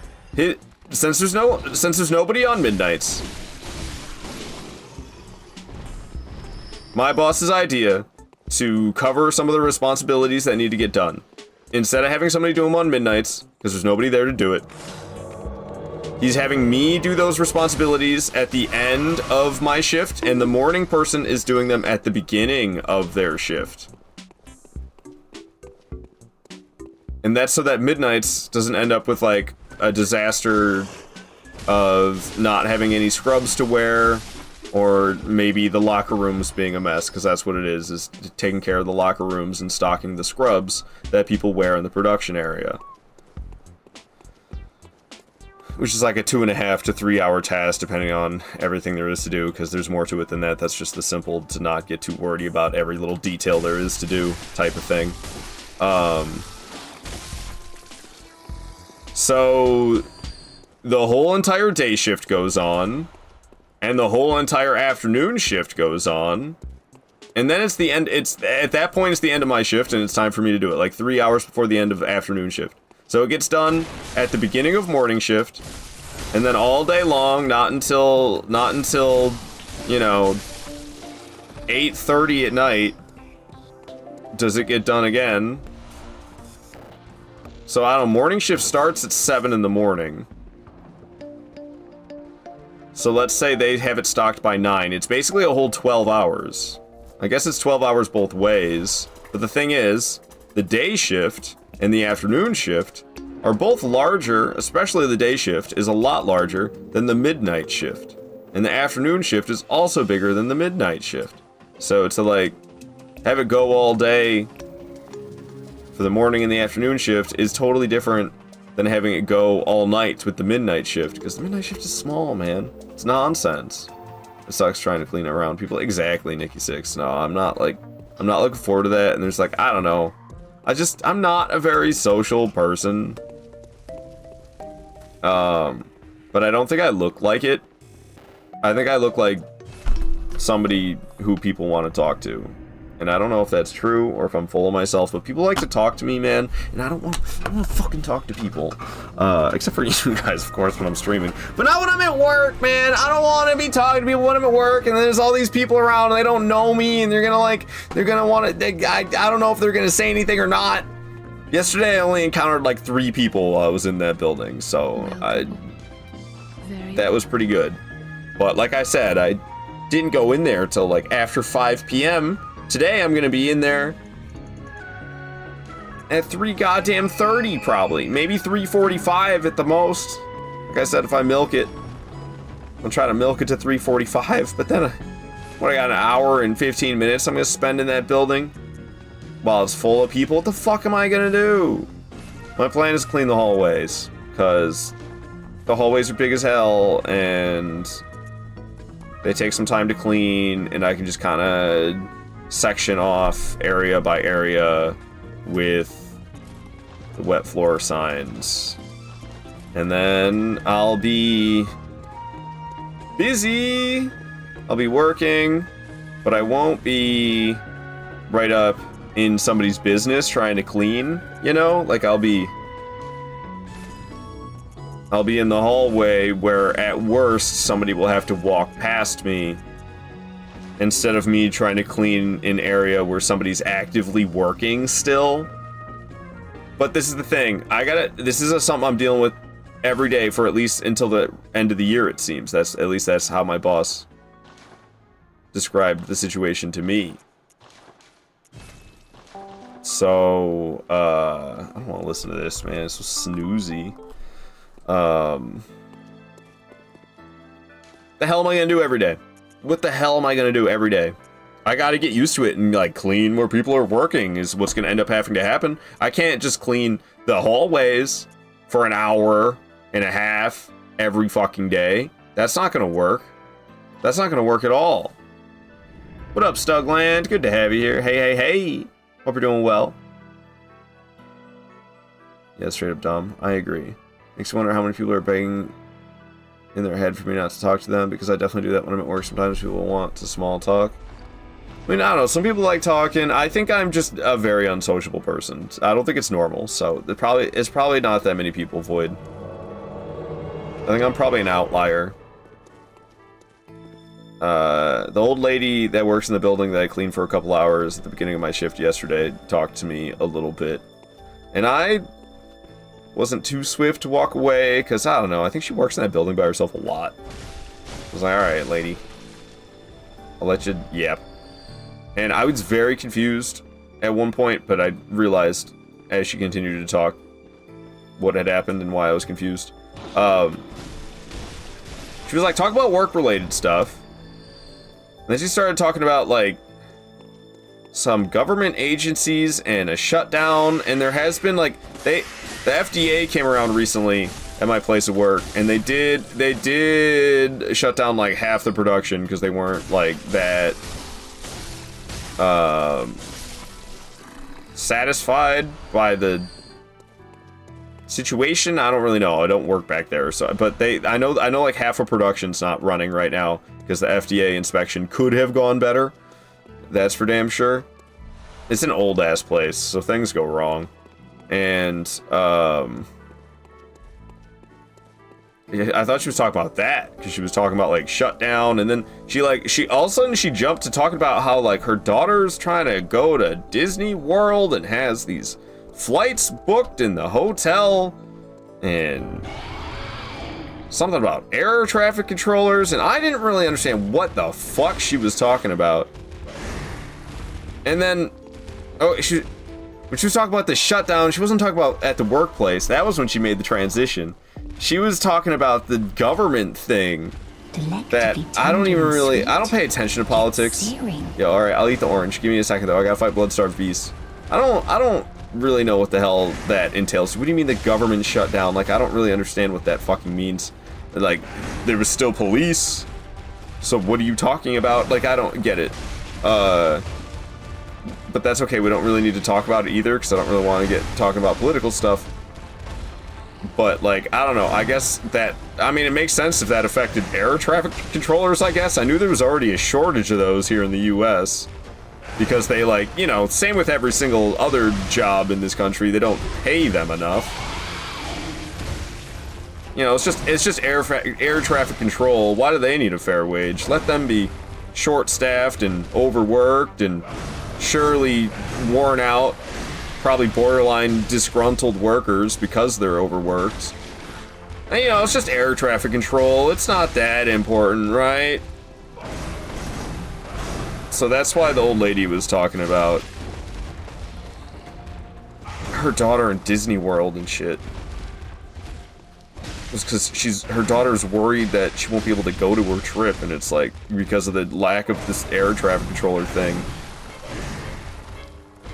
since there's nobody on midnights, my boss's idea to cover some of the responsibilities that need to get done, instead of having somebody do them on midnights, because there's nobody there to do it, he's having me do those responsibilities at the end of my shift, and the morning person is doing them at the beginning of their shift. And that's so that midnights doesn't end up with, like, a disaster of not having any scrubs to wear, or maybe the locker rooms being a mess, because that's what it is taking care of the locker rooms and stocking the scrubs that people wear in the production area. Which is like a 2.5 to 3 hour task, depending on everything there is to do, because there's more to it than that. That's just the simple to not get too wordy about every little detail there is to do type of thing. So the whole entire day shift goes on, and the whole entire afternoon shift goes on, and then it's the end. At that point, it's the end of my shift, and it's time for me to do it, like 3 hours before the end of afternoon shift. So it gets done at the beginning of morning shift, and then all day long, not until, you know, 8:30 at night, does it get done again. So I don't know, morning shift starts at 7 in the morning. So let's say they have it stocked by 9. It's basically a whole 12 hours. I guess it's 12 hours both ways. But the thing is, the day shift and the afternoon shift are both larger, especially the day shift is a lot larger than the midnight shift. And the afternoon shift is also bigger than the midnight shift. So to like have it go all day for the morning and the afternoon shift is totally different than having it go all night with the midnight shift, because the midnight shift is small, man. It's nonsense. It sucks trying to clean around people. Exactly, Nikki Six. No, I'm not looking forward to that. And there's like, I don't know. I'm not a very social person. But I don't think I look like it. I think I look like somebody who people want to talk to. And I don't know if that's true or if I'm full of myself, but people like to talk to me, man. And I don't want to fucking talk to people. Except for you guys, of course, when I'm streaming. But not when I'm at work, man. I don't want to be talking to people when I'm at work. And there's all these people around and they don't know me. And they're going to want to, I don't know if they're going to say anything or not. Yesterday, I only encountered like 3 people while I was in that building. So that was pretty good. But like I said, I didn't go in there till like after 5 p.m. Today I'm gonna be in there at 3 goddamn 30 probably. Maybe 3:45 at the most. Like I said, if I milk it, I'm trying to milk it to 3:45, but then when I got an hour and 15 minutes I'm gonna spend in that building while it's full of people, what the fuck am I gonna do? My plan is to clean the hallways, because the hallways are big as hell, and they take some time to clean, and I can just kind of section off area by area with the wet floor signs. And then I'll be busy. I'll be working, but I won't be right up in somebody's business trying to clean, you know? Like, I'll be in the hallway where, at worst, somebody will have to walk past me instead of me trying to clean an area where somebody's actively working still. But this is the thing. This is something I'm dealing with every day for at least until the end of the year, it seems. At least that's how my boss described the situation to me. So, I don't want to listen to this, man. It's so snoozy. The hell am I gonna do every day? What the hell am I gonna do every day? I gotta get used to it and, like, clean where people are working is what's gonna end up having to happen. I can't just clean the hallways for an hour and a half every fucking day. That's not gonna work. That's not gonna work at all. What up, Stugland? Good to have you here. Hey, hey, hey. Hope you're doing well. Yeah, straight up dumb. I agree. Makes you wonder how many people are begging in their head for me not to talk to them, because I definitely do that when I'm at work. Sometimes people want to small talk. I mean, I don't know. Some people like talking. I think I'm just a very unsociable person. I don't think it's normal, so it's probably not that many people, Void. I think I'm probably an outlier. The old lady that works in the building that I cleaned for a couple hours at the beginning of my shift yesterday talked to me a little bit. And I wasn't too swift to walk away, because, I don't know, I think she works in that building by herself a lot. I was like, alright, lady. I'll let you, yep. And I was very confused at one point, but I realized, as she continued to talk, what had happened and why I was confused. She was like, talk about work-related stuff. And then she started talking about, like, some government agencies and a shutdown, and there has been, like, the FDA came around recently at my place of work, and they did shut down, like, half the production because they weren't, like, that satisfied by the situation. I don't really know. I don't work back there, so but I know like half of production's not running right now because the FDA inspection could have gone better. That's for damn sure. It's an old ass place, so things go wrong. And I thought she was talking about that because she was talking about like shutdown, and then she all of a sudden she jumped to talking about how like her daughter's trying to go to Disney World and has these flights booked in the hotel, and something about air traffic controllers, and I didn't really understand what the fuck she was talking about. And then, when she was talking about the shutdown, she wasn't talking about at the workplace. That was when she made the transition. She was talking about the government thing that I don't pay attention to politics. Yeah, alright, I'll eat the orange. Give me a second though, I gotta fight blood-starved beasts. I don't really know what the hell that entails. What do you mean the government shut down? Like, I don't really understand what that fucking means. Like, there was still police. So what are you talking about? Like, I don't get it. But that's okay, we don't really need to talk about it either, because I don't really want to get talking about political stuff. But, like, I don't know, I guess that, I mean, it makes sense if that affected air traffic controllers, I guess. I knew there was already a shortage of those here in the US. Because they, like, you know, same with every single other job in this country, they don't pay them enough. You know, it's just air traffic control. Why do they need a fair wage? Let them be short-staffed and overworked and surely worn out, probably borderline disgruntled workers because they're overworked. And, you know, it's just air traffic control. It's not that important, right? So that's why the old lady was talking about her daughter in Disney World and shit. It's because her daughter's worried that she won't be able to go to her trip, and it's like because of the lack of this air traffic controller thing.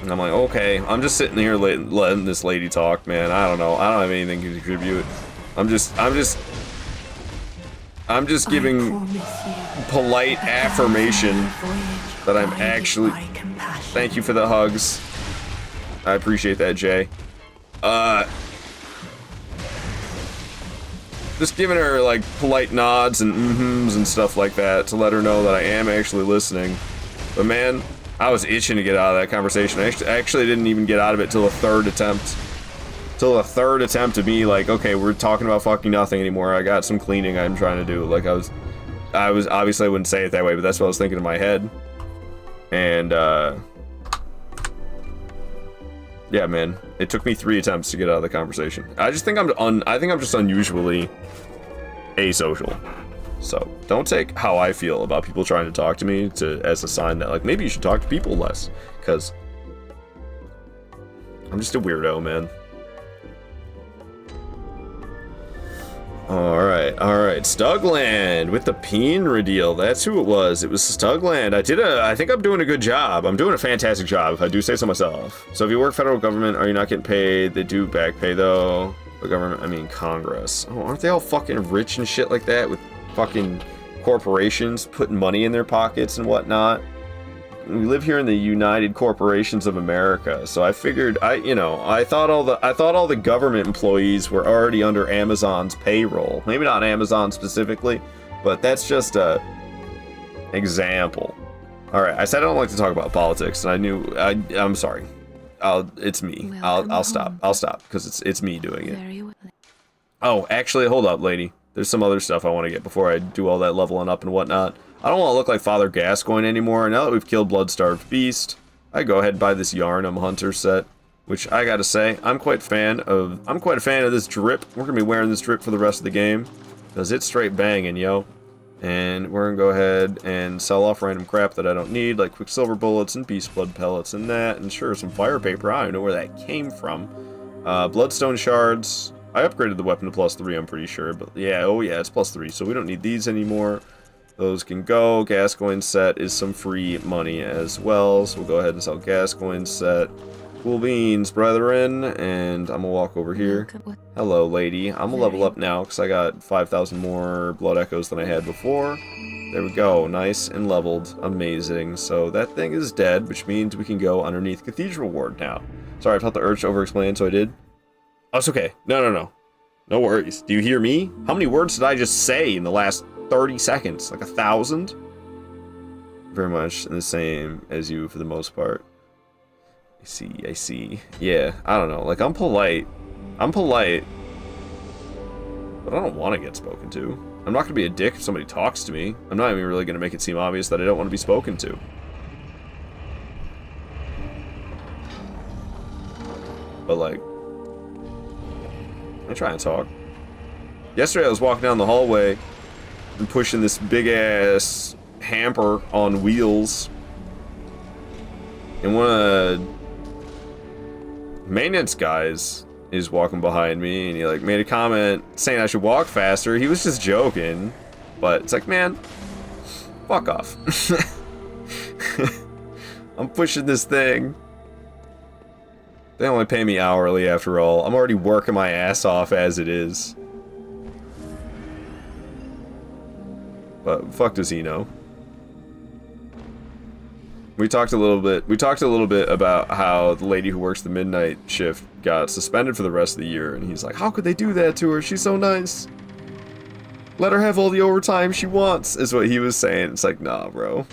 And I'm like, okay, I'm just sitting here letting this lady talk, man. I don't know. I don't have anything to contribute. I'm just giving polite affirmation that I'm actually. Thank you for the hugs. I appreciate that, Jay. Just giving her like polite nods and mm-hms and stuff like that to let her know that I am actually listening. But man, I was itching to get out of that conversation. I actually didn't even get out of it till the third attempt. Till the third attempt of me like, okay, we're talking about fucking nothing anymore. I got some cleaning I'm trying to do. Like I was obviously I wouldn't say it that way, but that's what I was thinking in my head. And yeah, man, it took me 3 attempts to get out of the conversation. I just think I'm just unusually asocial. So don't take how I feel about people trying to talk to me as a sign that like maybe you should talk to people less, because I'm just a weirdo, man. All right, Stugland with the peen reveal. That's who it was. It was Stugland. I think I'm doing a good job. I'm doing a fantastic job, if I do say so myself. So if you work federal government, are you not getting paid? They do back pay though. The government, I mean Congress. Oh, aren't they all fucking rich and shit like that with fucking corporations putting money in their pockets and whatnot? We live here in the United Corporations of America, so I figured I thought all the government employees were already under Amazon's payroll. Maybe not Amazon specifically, but that's just a example. All right, I said I don't like to talk about politics, and I'm sorry. It's me. I'll stop. I'll stop because it's me doing it. Oh, actually, hold up, lady. There's some other stuff I want to get before I do all that leveling up and whatnot. I don't want to look like Father Gascoigne anymore. Now that we've killed Bloodstarved Beast, I go ahead and buy this Yarnum Hunter set, which I gotta say, I'm quite a fan of this drip. We're gonna be wearing this drip for the rest of the game, because it's straight banging, yo. And we're gonna go ahead and sell off random crap that I don't need, like Quicksilver Bullets and Beast Blood Pellets and that, and sure, some Fire Paper. I don't know where that came from. Bloodstone Shards. I upgraded the weapon to +3, I'm pretty sure, but yeah, oh yeah, it's +3, so we don't need these anymore. Those can go. Gascoigne set is some free money as well, so we'll go ahead and sell Gascoigne set. Cool beans, brethren, and I'm gonna walk over here. Hello, lady. I'm gonna level up now, because I got 5,000 more Blood Echoes than I had before. There we go, nice and leveled, amazing. So that thing is dead, which means we can go underneath Cathedral Ward now. Sorry, I felt the urge to over-explain, so I did. Oh, it's okay. No No worries. Do you hear me? How many words did I just say in the last 30 seconds? Like 1,000? Very much the same as you for the most part. I see. Yeah, I don't know. Like, I'm polite, but I don't want to get spoken to. I'm not going to be a dick if somebody talks to me. I'm not even really going to make it seem obvious that I don't want to be spoken to. But, like, I try and talk. Yesterday I was walking down the hallway and pushing this big-ass hamper on wheels. And one of the maintenance guys is walking behind me, and he like made a comment saying I should walk faster. He was just joking, but it's like, man, fuck off. I'm pushing this thing. They only pay me hourly after all. I'm already working my ass off as it is. But fuck does he know? We talked a little bit about how the lady who works the midnight shift got suspended for the rest of the year, and he's like, how could they do that to her? She's so nice. Let her have all the overtime she wants, is what he was saying. It's like, nah, bro.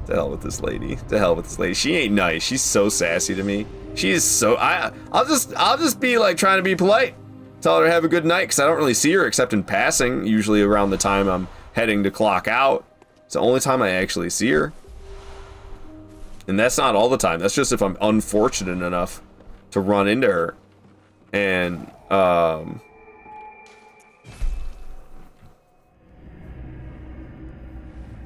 To hell with this lady. To hell with this lady. She ain't nice. She's so sassy to me. She is so... I'll just be like trying to be polite. Tell her to have a good night, because I don't really see her except in passing, usually around the time I'm heading to clock out. It's the only time I actually see her. And that's not all the time. That's just if I'm unfortunate enough to run into her. And,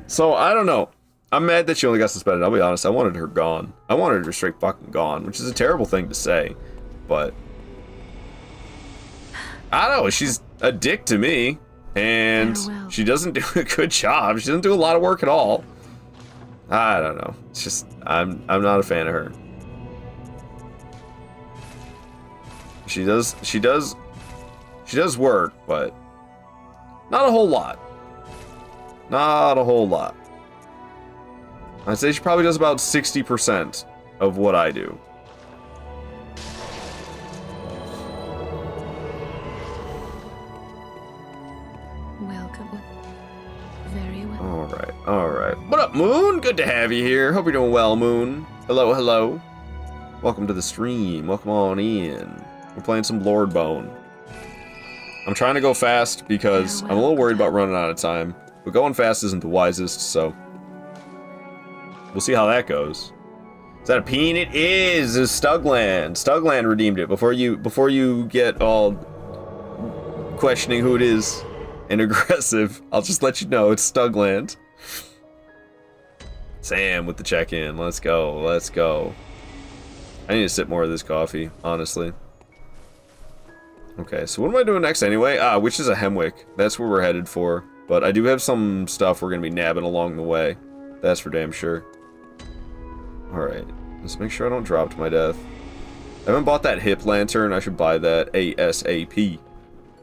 so, I don't know. I'm mad that she only got suspended. I'll be honest. I wanted her gone. I wanted her straight fucking gone, which is a terrible thing to say. but I don't know, she's a dick to me, and she doesn't do a good job. She doesn't do a lot of work at all. I don't know. It's just I'm not a fan of her. She does work, but not a whole lot. Not a whole lot. I'd say she probably does about 60% of what I do. Welcome. Very well. Alright, alright. What up, Moon? Good to have you here. Hope you're doing well, Moon. Hello, hello. Welcome to the stream. Welcome on in. We're playing some Bloodborne. I'm trying to go fast because I'm a little worried about running out of time. But going fast isn't the wisest, so we'll see how that goes. Is that a peen? It is! It's Stugland. Stugland redeemed it. Before you get all questioning who it is and aggressive, I'll just let you know it's Stugland. Sam with the check-in. Let's go. Let's go. I need to sip more of this coffee, honestly. Okay, so what am I doing next anyway? Which is a Hemwick. That's where we're headed for. But I do have some stuff we're going to be nabbing along the way. That's for damn sure. Alright, let's make sure I don't drop to my death. I haven't bought that hip lantern. I should buy that ASAP.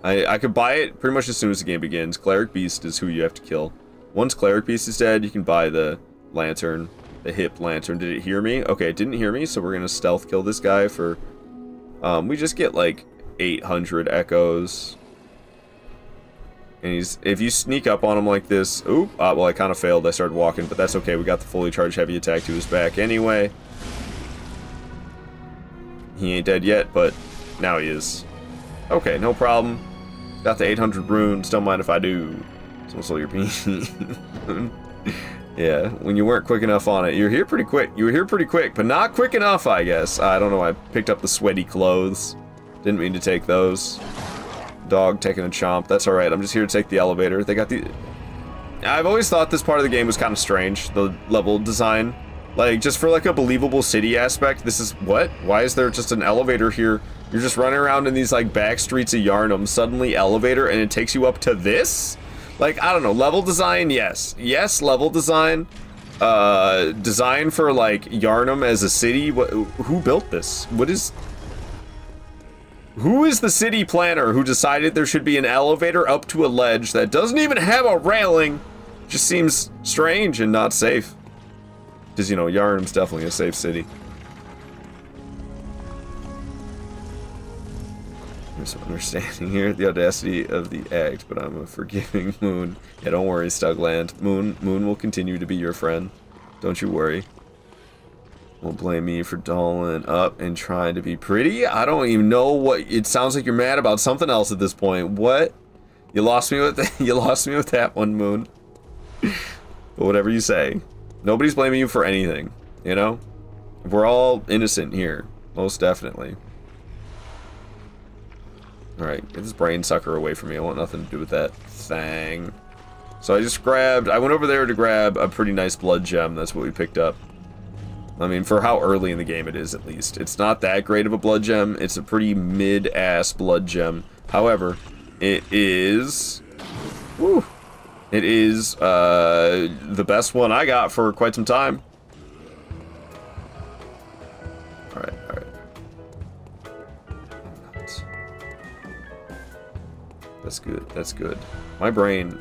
I could buy it pretty much as soon as the game begins. Cleric Beast is who you have to kill. Once Cleric Beast is dead, you can buy the lantern. The hip lantern. Did it hear me? Okay, it didn't hear me, so we're going to stealth kill this guy for... we just get like 800 echoes. And if you sneak up on him like this, well, I kind of failed. I started walking, but that's okay. We got the fully charged heavy attack to his back anyway. He ain't dead yet, but now he is. Okay, no problem. Got the 800 runes. Don't mind if I do. Someone stole your peen. Yeah, when you weren't quick enough on it. You're here pretty quick. You were here pretty quick, but not quick enough, I guess. I don't know. I picked up the sweaty clothes. Didn't mean to take those. Dog taking a chomp. That's alright. I'm just here to take the elevator. They got the... I've always thought this part of the game was kind of strange, the level design. Like, just for like a believable city aspect, this is... What? Why is there just an elevator here? You're just running around in these like back streets of Yarnum, suddenly elevator, and it takes you up to this? Like, I don't know. Level design, yes. Yes, level design. Design for like Yarnum as a city. Who built this? What is... Who is the city planner who decided there should be an elevator up to a ledge that doesn't even have a railing? Just seems strange and not safe. Because, you know, Yarnum's definitely a safe city. There's some understanding here. The audacity of the act, but I'm a forgiving Moon. Yeah, don't worry, Stugland. Moon will continue to be your friend. Don't you worry. Won't blame me for dolling up and trying to be pretty. I don't even know what... It sounds like you're mad about something else at this point. What? You lost me with you lost me with that one, Moon. But whatever you say. Nobody's blaming you for anything, you know? We're all innocent here. Most definitely. Alright, get this brain sucker away from me. I want nothing to do with that thing. So I went over there to grab a pretty nice blood gem. That's what we picked up. I mean, for how early in the game it is, at least. It's not that great of a blood gem. It's a pretty mid-ass blood gem. However, it is... Woo! It is, the best one I got for quite some time. Alright, alright. That's good, that's good. My brain,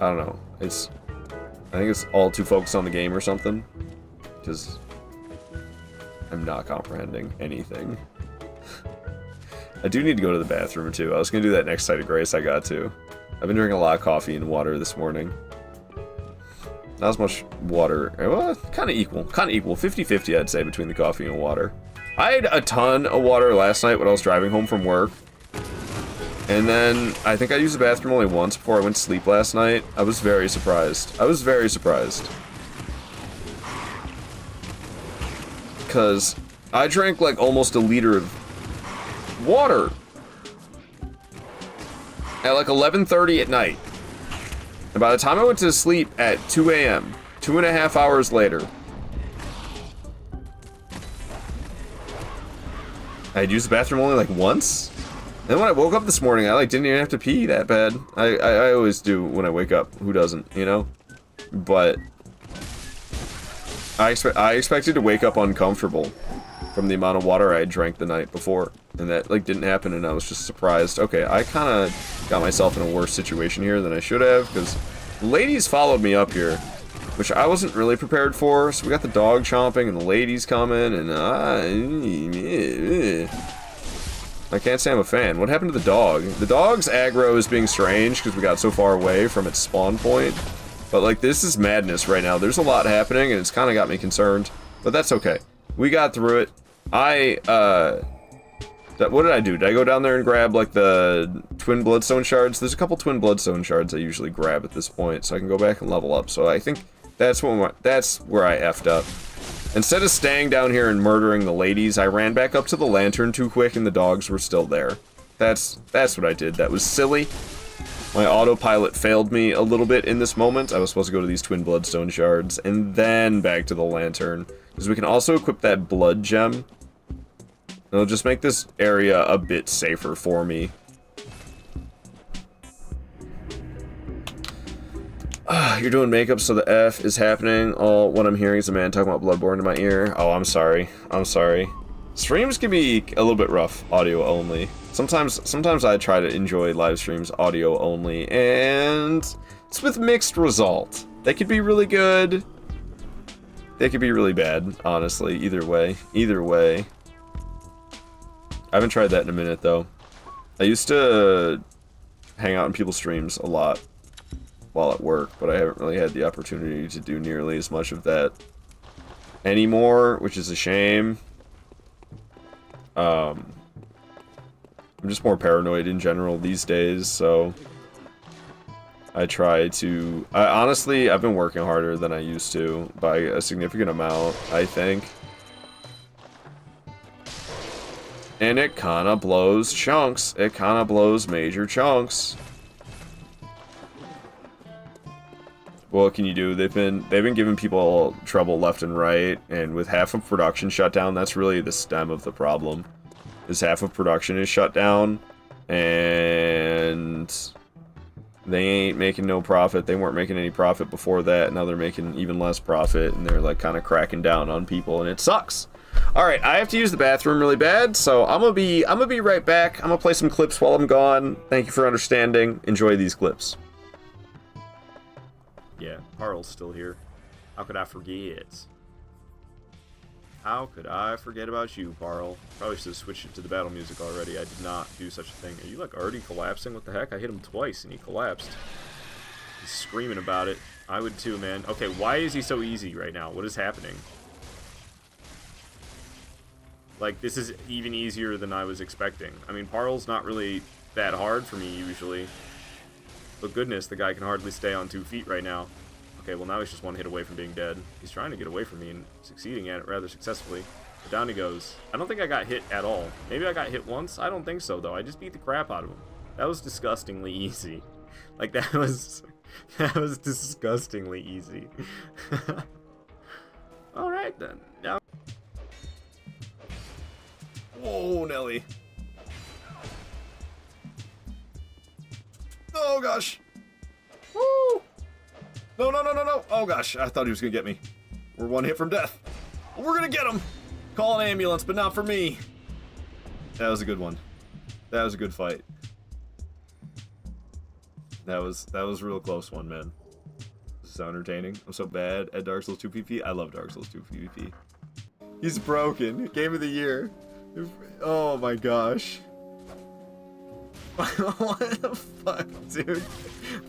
I don't know, I think it's all too focused on the game or something. Because I'm not comprehending anything. I do need to go to the bathroom too. I was going to do that next site of grace I got to. I've been drinking a lot of coffee and water this morning. Not as much water. Well, kind of equal. Kind of equal. 50-50 I'd say between the coffee and water. I had a ton of water last night when I was driving home from work. And then I think I used the bathroom only once before I went to sleep last night. I was very surprised. I was very surprised. Because I drank like almost a liter of water at like 11:30 at night. And by the time I went to sleep at 2 a.m., 2.5 hours later, I had used the bathroom only like once. And when I woke up this morning, I like didn't even have to pee that bad. I always do when I wake up. Who doesn't, you know? But I expected to wake up uncomfortable from the amount of water I had drank the night before, and that like didn't happen, and I was just surprised. Okay, I kind of got myself in a worse situation here than I should have, because ladies followed me up here, which I wasn't really prepared for. So we got the dog chomping and the ladies coming, and I can't say I'm a fan. What happened to the dog? The dog's aggro is being strange because we got so far away from its spawn point. But like, this is madness right now. There's a lot happening, and it's kind of got me concerned. But that's okay. We got through it. What did I do? Did I go down there and grab like the twin bloodstone shards? There's a couple twin bloodstone shards I usually grab at this point, so I can go back and level up. So I think that's where I effed up. Instead of staying down here and murdering the ladies, I ran back up to the lantern too quick, and the dogs were still there. That's what I did. That was silly. My autopilot failed me a little bit in this moment. I was supposed to go to these twin bloodstone shards and then back to the lantern, because we can also equip that blood gem. It'll just make this area a bit safer for me. You're doing makeup, so the F is happening. All what I'm hearing is a man talking about Bloodborne in my ear. Oh, I'm sorry. I'm sorry. Streams can be a little bit rough, audio only. Sometimes I try to enjoy live streams audio only, and it's with mixed result. They could be really good. They could be really bad, honestly. Either way. Either way. I haven't tried that in a minute, though. I used to hang out in people's streams a lot while at work, but I haven't really had the opportunity to do nearly as much of that anymore, which is a shame. I'm just more paranoid in general these days, so I try to... honestly, I've been working harder than I used to by a significant amount, I think. And it kinda blows chunks. It kinda blows major chunks. What can you do? They've been giving people trouble left and right, and with half of production shut down, that's really the stem of the problem. Is half of production is shut down, and they ain't making no profit. They weren't making any profit before that. Now they're making even less profit, and they're like kind of cracking down on people, and it sucks. All right, I have to use the bathroom really bad, so I'm gonna be right back. I'm gonna play some clips while I'm gone. Thank you for understanding. Enjoy these clips. Yeah, Carl's still here. How could I forget? How could I forget about you, Carl? Probably should have switched it to the battle music already. I did not do such a thing. Are you like already collapsing? What the heck? I hit him twice and he collapsed. He's screaming about it. I would too, man. Okay, why is he so easy right now? What is happening? Like, this is even easier than I was expecting. I mean, Parl's not really that hard for me usually. But goodness, the guy can hardly stay on 2 feet right now. Okay, well now he's just one hit away from being dead. He's trying to get away from me and succeeding at it rather successfully. But down he goes. I don't think I got hit at all. Maybe I got hit once? I don't think so, though. I just beat the crap out of him. That was disgustingly easy. Like, that was disgustingly easy. Alright, then. Now... Whoa, Nelly. Oh, gosh. Woo! No, no, no, no, no. Oh, gosh. I thought he was going to get me. We're one hit from death. We're going to get him. Call an ambulance, but not for me. That was a good one. That was a good fight. That was a real close one, man. This is so entertaining. I'm so bad at Dark Souls 2 PvP. I love Dark Souls 2 PvP. He's broken. Game of the year. Oh, my gosh. What the fuck, dude?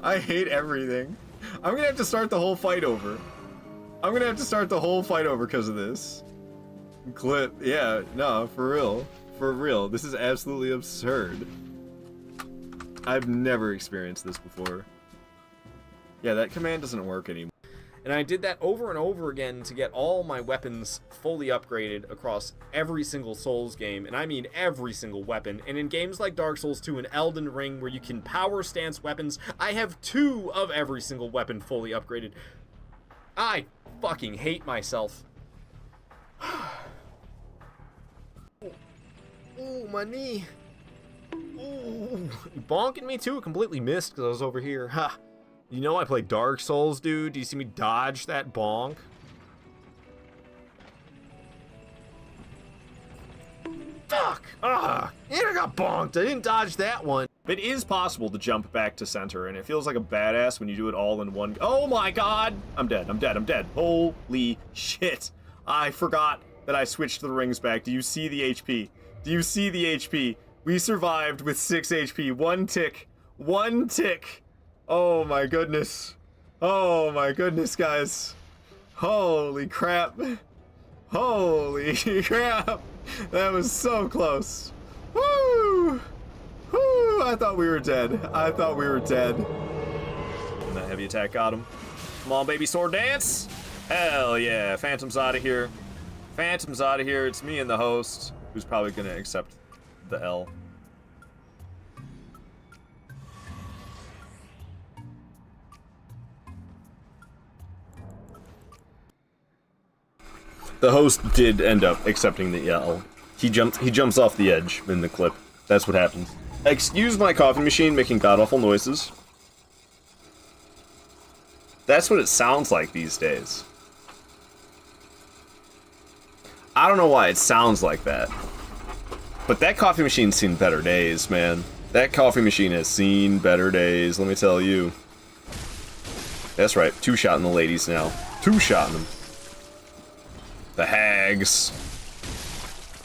I hate everything. I'm gonna have to start the whole fight over. I'm gonna have to start the whole fight over because of this. Clip. Yeah, no, for real. For real. This is absolutely absurd. I've never experienced this before. Yeah, that command doesn't work anymore. And I did that over and over again to get all my weapons fully upgraded across every single Souls game, and I mean every single weapon. And in games like Dark Souls 2 and Elden Ring, where you can power stance weapons, I have 2 of every single weapon fully upgraded. I fucking hate myself. Ooh, my knee. Ooh, bonking me too. Completely missed because I was over here. Ha. You know I play Dark Souls, dude. Do you see me dodge that bonk? Fuck! Ah! And I got bonked. I didn't dodge that one. It is possible to jump back to center, and it feels like a badass when you do it all in one. Oh my god! I'm dead. I'm dead. I'm dead. Holy shit! I forgot that I switched the rings back. Do you see the HP? Do you see the HP? We survived with 6 HP. One tick. One tick. Oh my goodness. Oh my goodness, guys. Holy crap. Holy crap. That was so close. Woo! Woo! I thought we were dead. I thought we were dead. And that heavy attack got him. Come on, baby, sword dance. Hell yeah. Phantom's out of here. Phantom's out of here. It's me and the host, who's probably going to accept the L. The host did end up accepting the L. He jumps off the edge in the clip. That's what happens. Excuse my coffee machine making god-awful noises. That's what it sounds like these days. I don't know why it sounds like that. But that coffee machine's seen better days, man. That coffee machine has seen better days, let me tell you. That's right, two-shotting the ladies now. Two-shotting them. The hags.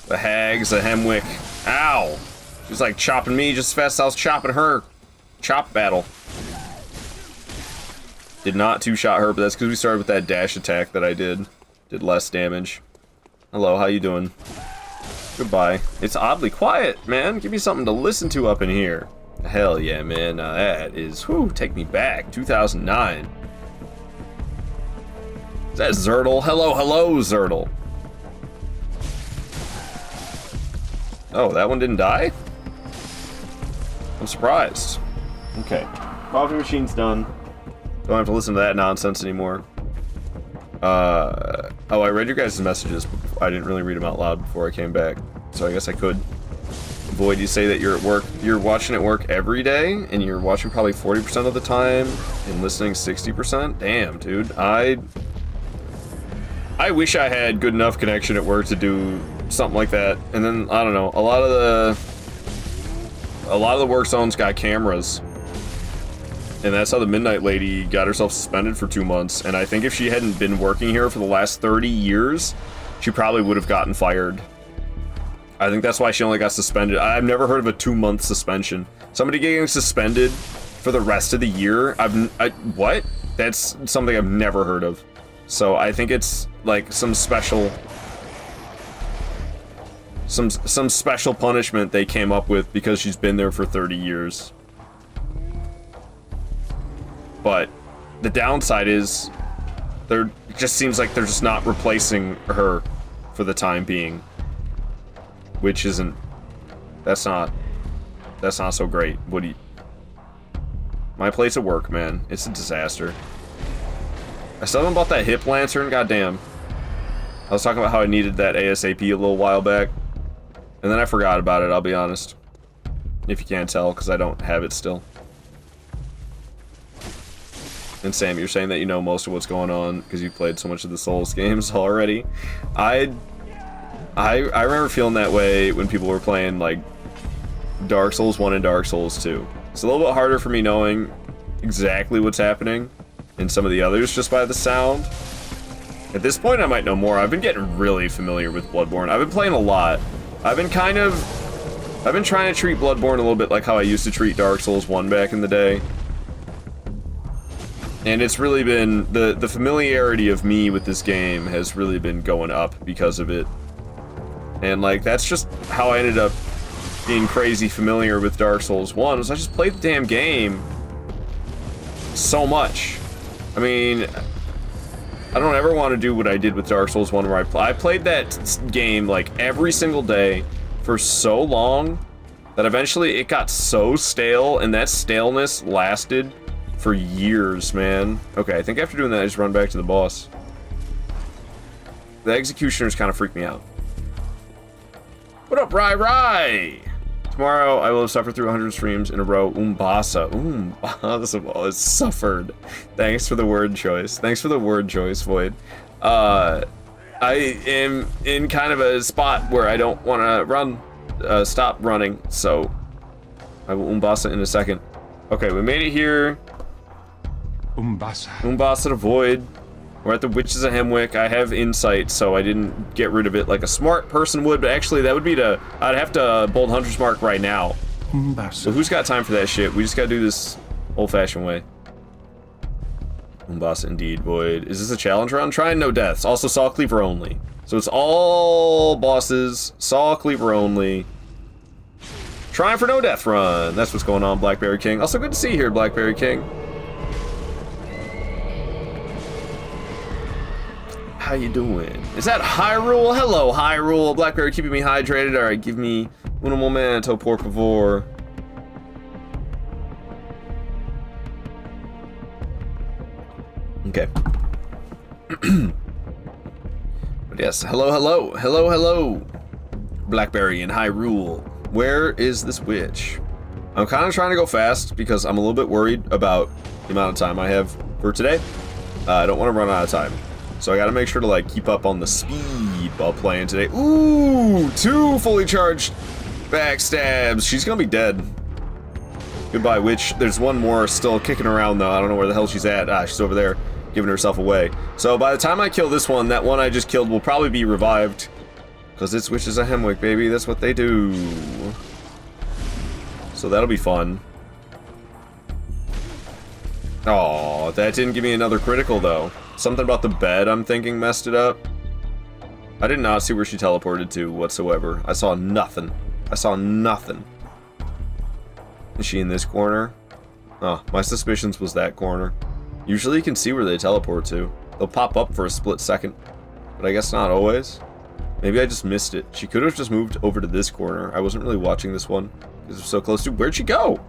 The hags, the Hemwick. Ow! She was like chopping me just as fast as I was chopping her. Chop battle. Did not two-shot her, but that's because we started with that dash attack that I did. Did less damage. Hello, how you doing? Goodbye. It's oddly quiet, man. Give me something to listen to up in here. Hell yeah, man. That is, whew, take me back. 2009. Is that Zertle? Hello, hello, Zertle. Oh, that one didn't die? I'm surprised. Okay. Coffee machine's done. Don't have to listen to that nonsense anymore. Oh, I read your guys' messages. I didn't really read them out loud before I came back, so I guess I could. Void, you say that you're at work. You're watching at work every day, and you're watching probably 40% of the time, and listening 60%? Damn, dude. I wish I had good enough connection at work to do something like that. And then, I don't know, a lot of the work zones got cameras. And that's how the Midnight Lady got herself suspended for 2 months. And I think if she hadn't been working here for the last 30 years, she probably would have gotten fired. I think that's why she only got suspended. I've never heard of a 2-month suspension. Somebody getting suspended for the rest of the year? What? That's something I've never heard of. So I think it's like some special punishment they came up with because she's been there for 30 years. But the downside is it just seems like they're just not replacing her for the time being, which isn't, that's not so great. My place at work, man, it's a disaster. I still haven't bought that hip lantern, goddamn. I was talking about how I needed that ASAP a little while back, and then I forgot about it, I'll be honest. If you can't tell, because I don't have it still. And Sam, you're saying that you know most of what's going on because you've played so much of the Souls games already. I remember feeling that way when people were playing, like, Dark Souls 1 and Dark Souls 2. It's a little bit harder for me knowing exactly what's happening in some of the others just by the sound. At this point, I might know more. I've been getting really familiar with Bloodborne. I've been playing a lot. I've been trying to treat Bloodborne a little bit like how I used to treat Dark Souls 1 back in the day. And it's really been, the familiarity of me with this game has really been going up because of it. And, like, that's just how I ended up being crazy familiar with Dark Souls 1, was I just played the damn game so much. I mean, I don't ever want to do what I did with Dark Souls 1, where I played that game, like, every single day for so long that eventually it got so stale, and that staleness lasted for years, man. Okay, I think after doing that, I just run back to the boss. The executioners kind of freak me out. What up, Rai? Tomorrow I will have suffered through 100 streams in a row. Umbasa. Umbasa has suffered. Thanks for the word choice. Void. I am in kind of a spot where I don't want to stop running, so I will Umbasa in a second. Okay, we made it here. Umbasa to Void. We're at the Witches of Hemwick. I have insight, so I didn't get rid of it like a smart person would, but actually that would be I'd have to bold Hunter's Mark right now. So who's got time for that shit? We just gotta do this old-fashioned way. Umbasa indeed, Void. Is this a challenge run? Trying no deaths. Also Saw Cleaver only. So it's all bosses, Saw Cleaver only. Trying for no death run. That's what's going on, Blackberry King. Also good to see you here, Blackberry King. How you doing? Is that Hyrule? Hello, Hyrule. Blackberry keeping me hydrated. All right, give me un momento, por favor. Okay. But yes, hello. Blackberry and Hyrule. Where is this witch? I'm kind of trying to go fast because I'm a little bit worried about the amount of time I have for today. I don't want to run out of time. So I gotta make sure to like keep up on the speed while playing today. Ooh, 2 fully charged backstabs. She's gonna be dead. Goodbye, witch. There's one more still kicking around though. I don't know where the hell she's at. Ah, she's over there, giving herself away. So by the time I kill this one, that one I just killed will probably be revived. Because it's Witches of Hemwick, baby. That's what they do. So that'll be fun. Oh, that didn't give me another critical though. Something about the bed, I'm thinking, messed it up. I did not see where she teleported to whatsoever. I saw nothing. Is she in this corner? Oh, my suspicions was that corner. Usually you can see where they teleport to. They'll pop up for a split second. But I guess not always. Maybe I just missed it. She could have just moved over to this corner. I wasn't really watching this one because it was so close to. Where'd she go?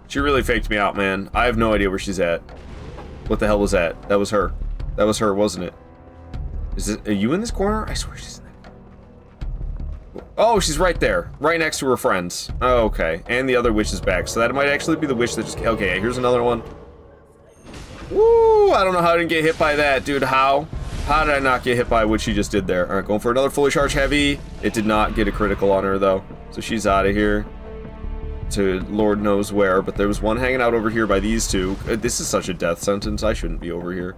She really faked me out, man. I have no idea where she's at. What the hell was that? That was her. That was her, wasn't it? Are you in this corner? I swear she's in there. Oh, she's right there. Right next to her friends. Oh, okay. And the other witch is back. So that might actually be the witch that just... Okay, here's another one. Woo! I don't know how I didn't get hit by that, dude. How? How did I not get hit by what she just did there? Alright, going for another fully charged heavy. It did not get a critical on her, though. So she's out of here. To Lord knows where, but there was one hanging out over here by these two. This is such a death sentence. I shouldn't be over here.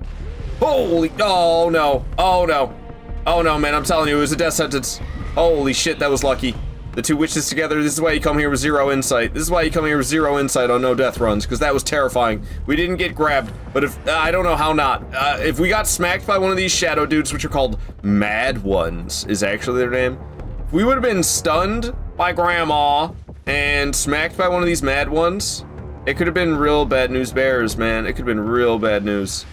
Holy... Oh, no. Oh, no. Oh, no, man. I'm telling you, it was a death sentence. Holy shit, that was lucky. The two witches together. This is why you come here with 0 insight. This is why you come here with 0 insight on no death runs, because that was terrifying. We didn't get grabbed, but if... I don't know how not. If we got smacked by one of these shadow dudes, which are called Mad Ones, is actually their name. If we would have been stunned by Grandma... and smacked by one of these mad ones, it could have been real bad news bears, man. It could have been real bad news.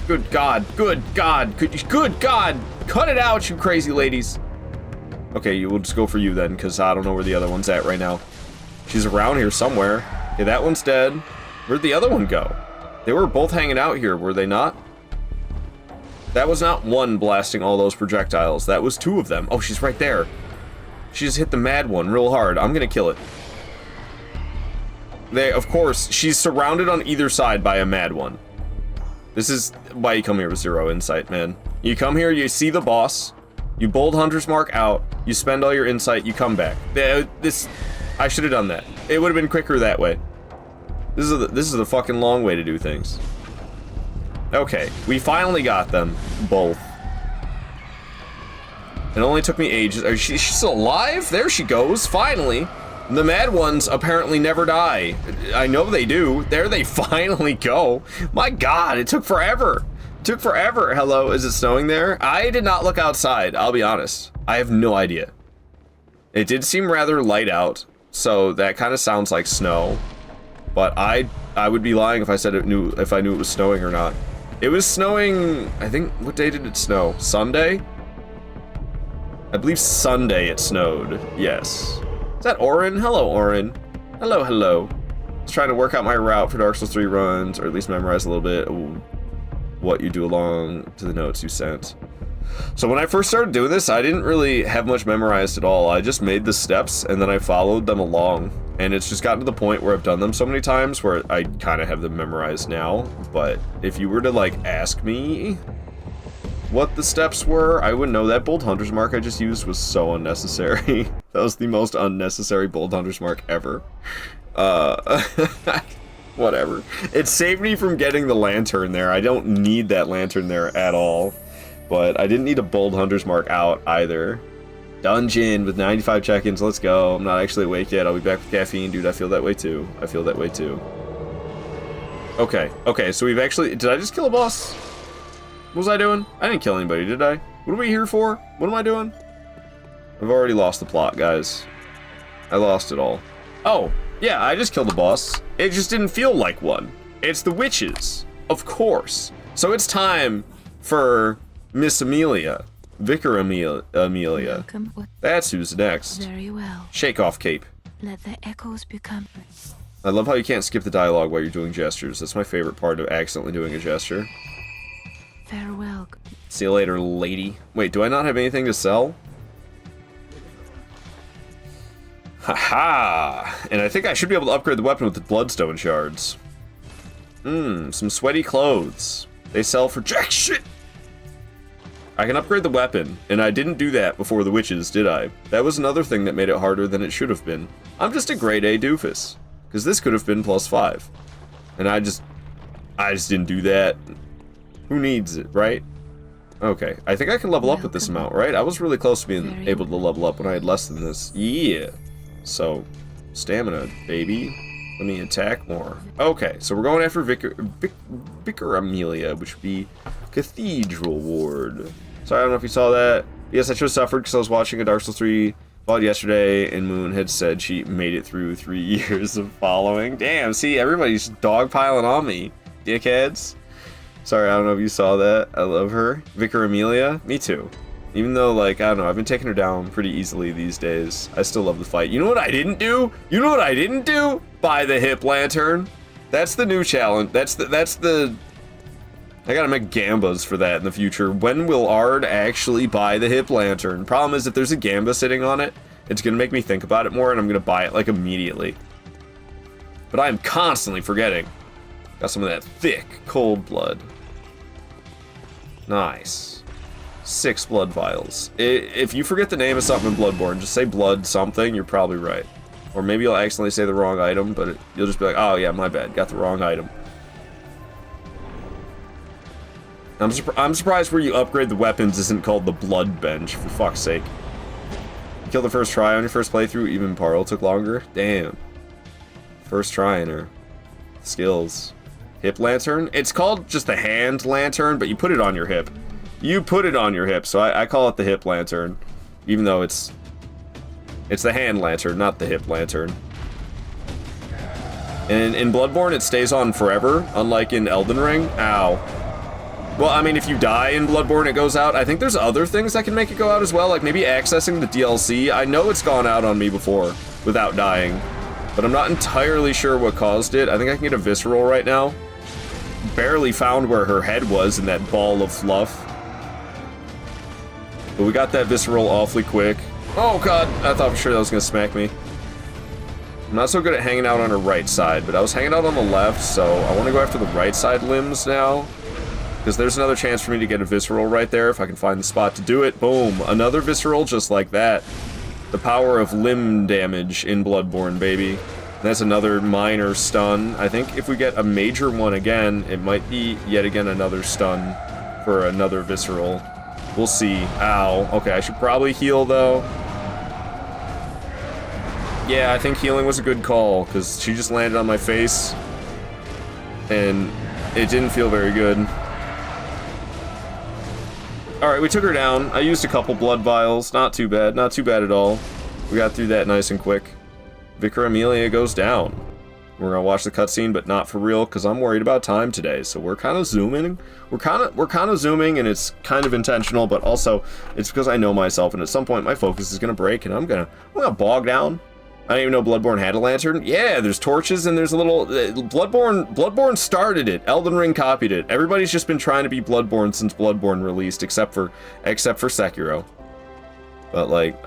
Good God, good God, good God, cut it out, you crazy ladies. Okay, we'll just go for you then, because I don't know where the other one's at right now. She's around here somewhere. Okay, that one's dead. Where'd the other one go? They were both hanging out here, were they not? That was not one blasting all those projectiles. That was 2 of them. Oh, she's right there. She just hit the mad one real hard. I'm gonna kill it. Of course, she's surrounded on either side by a mad one. This is why you come here with 0 insight, man. You come here, you see the boss, you bold Hunter's Mark out, you spend all your insight, you come back. I should have done that. It would have been quicker that way. This is the fucking long way to do things. Okay, we finally got them both. It only took me ages. She's still alive? There she goes, finally. The mad ones apparently never die. I know they do. There they finally go. My God, it took forever. It took forever. Hello, is it snowing there? I did not look outside, I'll be honest. I have no idea. It did seem rather light out, so that kind of sounds like snow. But I would be lying if I said if I knew it was snowing or not. It was snowing, I think, what day did it snow? Sunday? I believe Sunday it snowed, yes. Is that Orin? Hello, Orin. Hello, hello. I was trying to work out my route for Dark Souls 3 runs, or at least memorize a little bit of what you do along to the notes you sent. So when I first started doing this, I didn't really have much memorized at all. I just made the steps and then I followed them along. And it's just gotten to the point where I've done them so many times where I kind of have them memorized now. But if you were to, like, ask me what the steps were, I wouldn't know. That Bold Hunter's Mark I just used was so unnecessary. That was the most unnecessary Bold Hunter's Mark ever. Whatever. It saved me from getting the lantern there. I don't need that lantern there at all. But I didn't need a Bold Hunter's Mark out either. Dungeon with 95 check-ins. Let's go. I'm not actually awake yet. I'll be back with caffeine. Dude, I feel that way too. I feel that way too. Okay. Okay, so we've actually... Did I just kill a boss? What was I doing? I didn't kill anybody, did I? What are we here for? What am I doing? I've already lost the plot, guys. I lost it all. Oh, yeah, I just killed a boss. It just didn't feel like one. It's the witches. Of course. So it's time for Miss Amelia. Vicar Amelia. Welcome. That's who's next. Very well. Shake off cape. Let the echoes become. I love how you can't skip the dialogue while you're doing gestures. That's my favorite part of accidentally doing a gesture. Farewell. See you later, lady. Wait, do I not have anything to sell? Haha! And I think I should be able to upgrade the weapon with the bloodstone shards. Some sweaty clothes. They sell for jack shit! I can upgrade the weapon, and I didn't do that before the witches, did I? That was another thing that made it harder than it should have been. I'm just a grade A doofus. Because this could have been +5. And I just didn't do that. Who needs it, right? Okay, I think I can level up with this amount, right? I was really close to being able to level up when I had less than this. Yeah. So, stamina, baby. Let me attack more. Okay, so we're going after Vicar Amelia, which would be Cathedral Ward. Sorry, I don't know if you saw that. Yes, I just suffered because I was watching a Dark Souls 3 VOD yesterday, and Moon had said she made it through 3 years of following. Damn, see, everybody's dogpiling on me, dickheads. Sorry, I don't know if you saw that. I love her. Vicar Amelia? Me too. Even though, like, I don't know, I've been taking her down pretty easily these days. I still love the fight. You know what I didn't do? You know what I didn't do? Buy the hip lantern. That's the new challenge. That's the... I gotta make gambas for that in the future. When will Ard actually buy the hip lantern? Problem is, if there's a gamba sitting on it, it's gonna make me think about it more, and I'm gonna buy it, like, immediately. But I'm constantly forgetting. Got some of that thick, cold blood. Nice. 6 blood vials. If you forget the name of something in Bloodborne, just say blood something, you're probably right. Or maybe you'll accidentally say the wrong item, but you'll just be like, oh yeah, my bad, got the wrong item. I'm surprised where you upgrade the weapons isn't called the blood bench, for fuck's sake. You killed the first try on your first playthrough, even Parl took longer? Damn. First try in her. Skills. Hip lantern? It's called just the hand lantern, but you put it on your hip. You put it on your hip, so I call it the hip lantern. Even though it's the hand lantern, not the hip lantern. And in Bloodborne, it stays on forever, unlike in Elden Ring. Ow. Well, I mean, if you die in Bloodborne, it goes out. I think there's other things that can make it go out as well, like maybe accessing the DLC. I know it's gone out on me before without dying, but I'm not entirely sure what caused it. I think I can get a visceral right now. Barely found where her head was in that ball of fluff. But we got that visceral awfully quick. Oh god, I thought for sure that was gonna smack me. I'm not so good at hanging out on her right side, but I was hanging out on the left, so I want to go after the right side limbs now. Because there's another chance for me to get a visceral right there if I can find the spot to do it. Boom, another visceral just like that. The power of limb damage in Bloodborne, baby. That's another minor stun. I think if we get a major one again, it might be yet again another stun for another visceral. We'll see. Ow. Okay, I should probably heal, though. Yeah, I think healing was a good call, because she just landed on my face, and it didn't feel very good. Alright, we took her down. I used a couple blood vials. Not too bad. Not too bad at all. We got through that nice and quick. Vicar Amelia goes down. We're gonna watch the cutscene, but not for real, because I'm worried about time today. So we're kind of zooming. We're kind of zooming, and it's kind of intentional, but also it's because I know myself, and at some point my focus is gonna break, and I'm gonna bog down. I didn't even know Bloodborne had a lantern. Yeah, there's torches and there's a little... Bloodborne started it. Elden Ring copied it. Everybody's just been trying to be Bloodborne since Bloodborne released, except for Sekiro. But, like,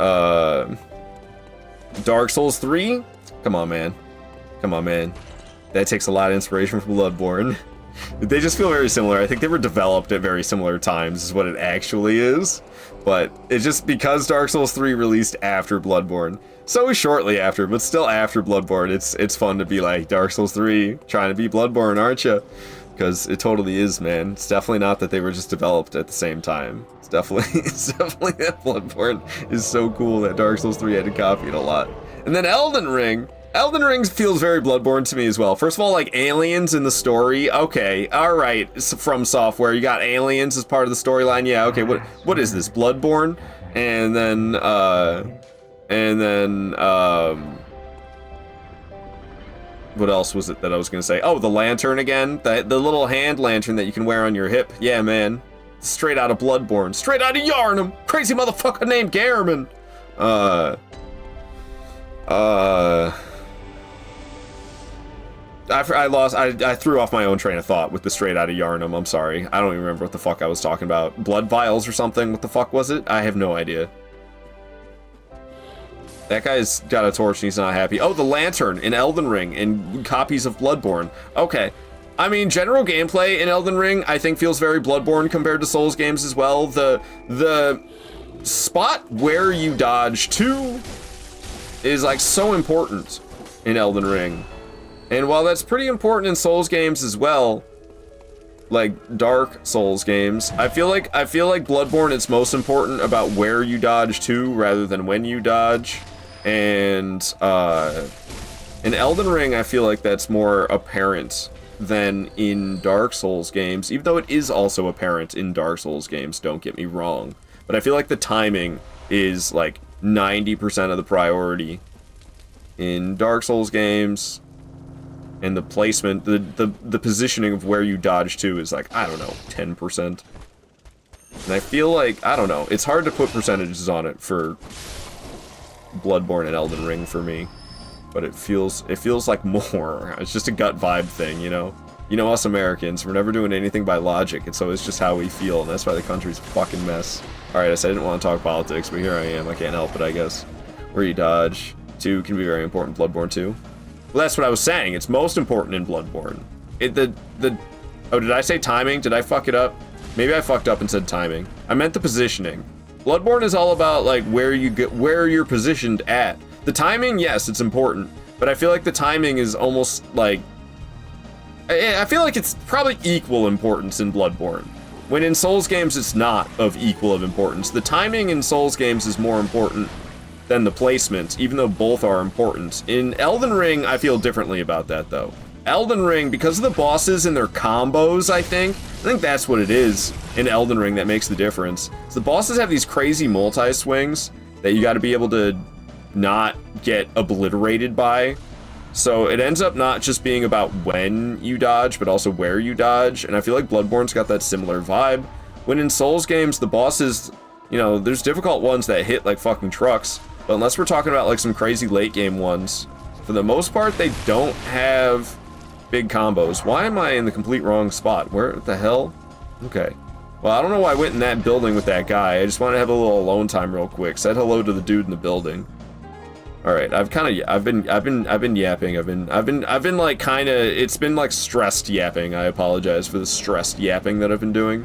Dark Souls 3? Come on, man. Come on, man. That takes a lot of inspiration from Bloodborne. They just feel very similar. I think they were developed at very similar times is what it actually is. But it's just because Dark Souls 3 released after Bloodborne. So shortly after, but still after Bloodborne, it's fun to be like, Dark Souls 3, trying to be Bloodborne, aren't you? Because it totally is, man. It's definitely not that they were just developed at the same time. It's definitely that Bloodborne is so cool that Dark Souls 3 had to copy it a lot. And then Elden Ring feels very Bloodborne to me as well. First of all, like, aliens in the story. Okay, alright, From Software, you got aliens as part of the storyline. Yeah, okay, what is this, Bloodborne? And then, what else was it that I was gonna say? Oh, the lantern again. The little hand lantern that you can wear on your hip. Yeah, man. Straight out of Bloodborne. Straight out of Yarnum. Crazy motherfucker named Garamond. I threw off my own train of thought with the straight out of Yarnum. I'm sorry. I don't even remember what the fuck I was talking about. Blood vials or something? What the fuck was it? I have no idea. That guy's got a torch and he's not happy. Oh, the lantern in Elden Ring and copies of Bloodborne. Okay. I mean, general gameplay in Elden Ring, I think, feels very Bloodborne compared to Souls games as well. The spot where you dodge to is, like, so important in Elden Ring. And while that's pretty important in Souls games as well, like Dark Souls games, I feel like Bloodborne, it's most important about where you dodge to rather than when you dodge. And in Elden Ring, I feel like that's more apparent than in Dark Souls games, even though it is also apparent in Dark Souls games, don't get me wrong. But I feel like the timing is like 90% of the priority in Dark Souls games, and the placement, the positioning of where you dodge to is like, I don't know, 10%. And I feel like, I don't know, it's hard to put percentages on it for Bloodborne and Elden Ring for me, but it feels like more. It's just a gut vibe thing, you know? You know, us Americans, we're never doing anything by logic. It's always just how we feel, and that's why the country's a fucking mess. Alright, I said I didn't want to talk politics, but here I am. I can't help it, I guess. Where you dodge to can be very important in Bloodborne too. Well, that's what I was saying. It's most important in Bloodborne. Oh, did I say timing? Did I fuck it up? Maybe I fucked up and said timing. I meant the positioning. Bloodborne is all about, like, where you're positioned at. The timing, yes, it's important, but I feel like the timing is almost, like... I feel like it's probably equal importance in Bloodborne, when in Souls games it's not of equal of importance. The timing in Souls games is more important than the placement, even though both are important. In Elden Ring, I feel differently about that, though. Elden Ring, because of the bosses and their combos, I think that's what it is in Elden Ring that makes the difference. So the bosses have these crazy multi-swings that you gotta be able to not get obliterated by. So it ends up not just being about when you dodge, but also where you dodge, and I feel like Bloodborne's got that similar vibe. When in Souls games, the bosses, you know, there's difficult ones that hit like fucking trucks, but unless we're talking about like some crazy late game ones, for the most part, they don't have big combos. Why am I in the complete wrong spot? Where the hell? Okay. Well, I don't know why I went in that building with that guy. I just want to have a little alone time real quick. Said hello to the dude in the building. All right, I've been yapping. I've been like kind of, it's been like stressed yapping. I apologize for the stressed yapping that I've been doing.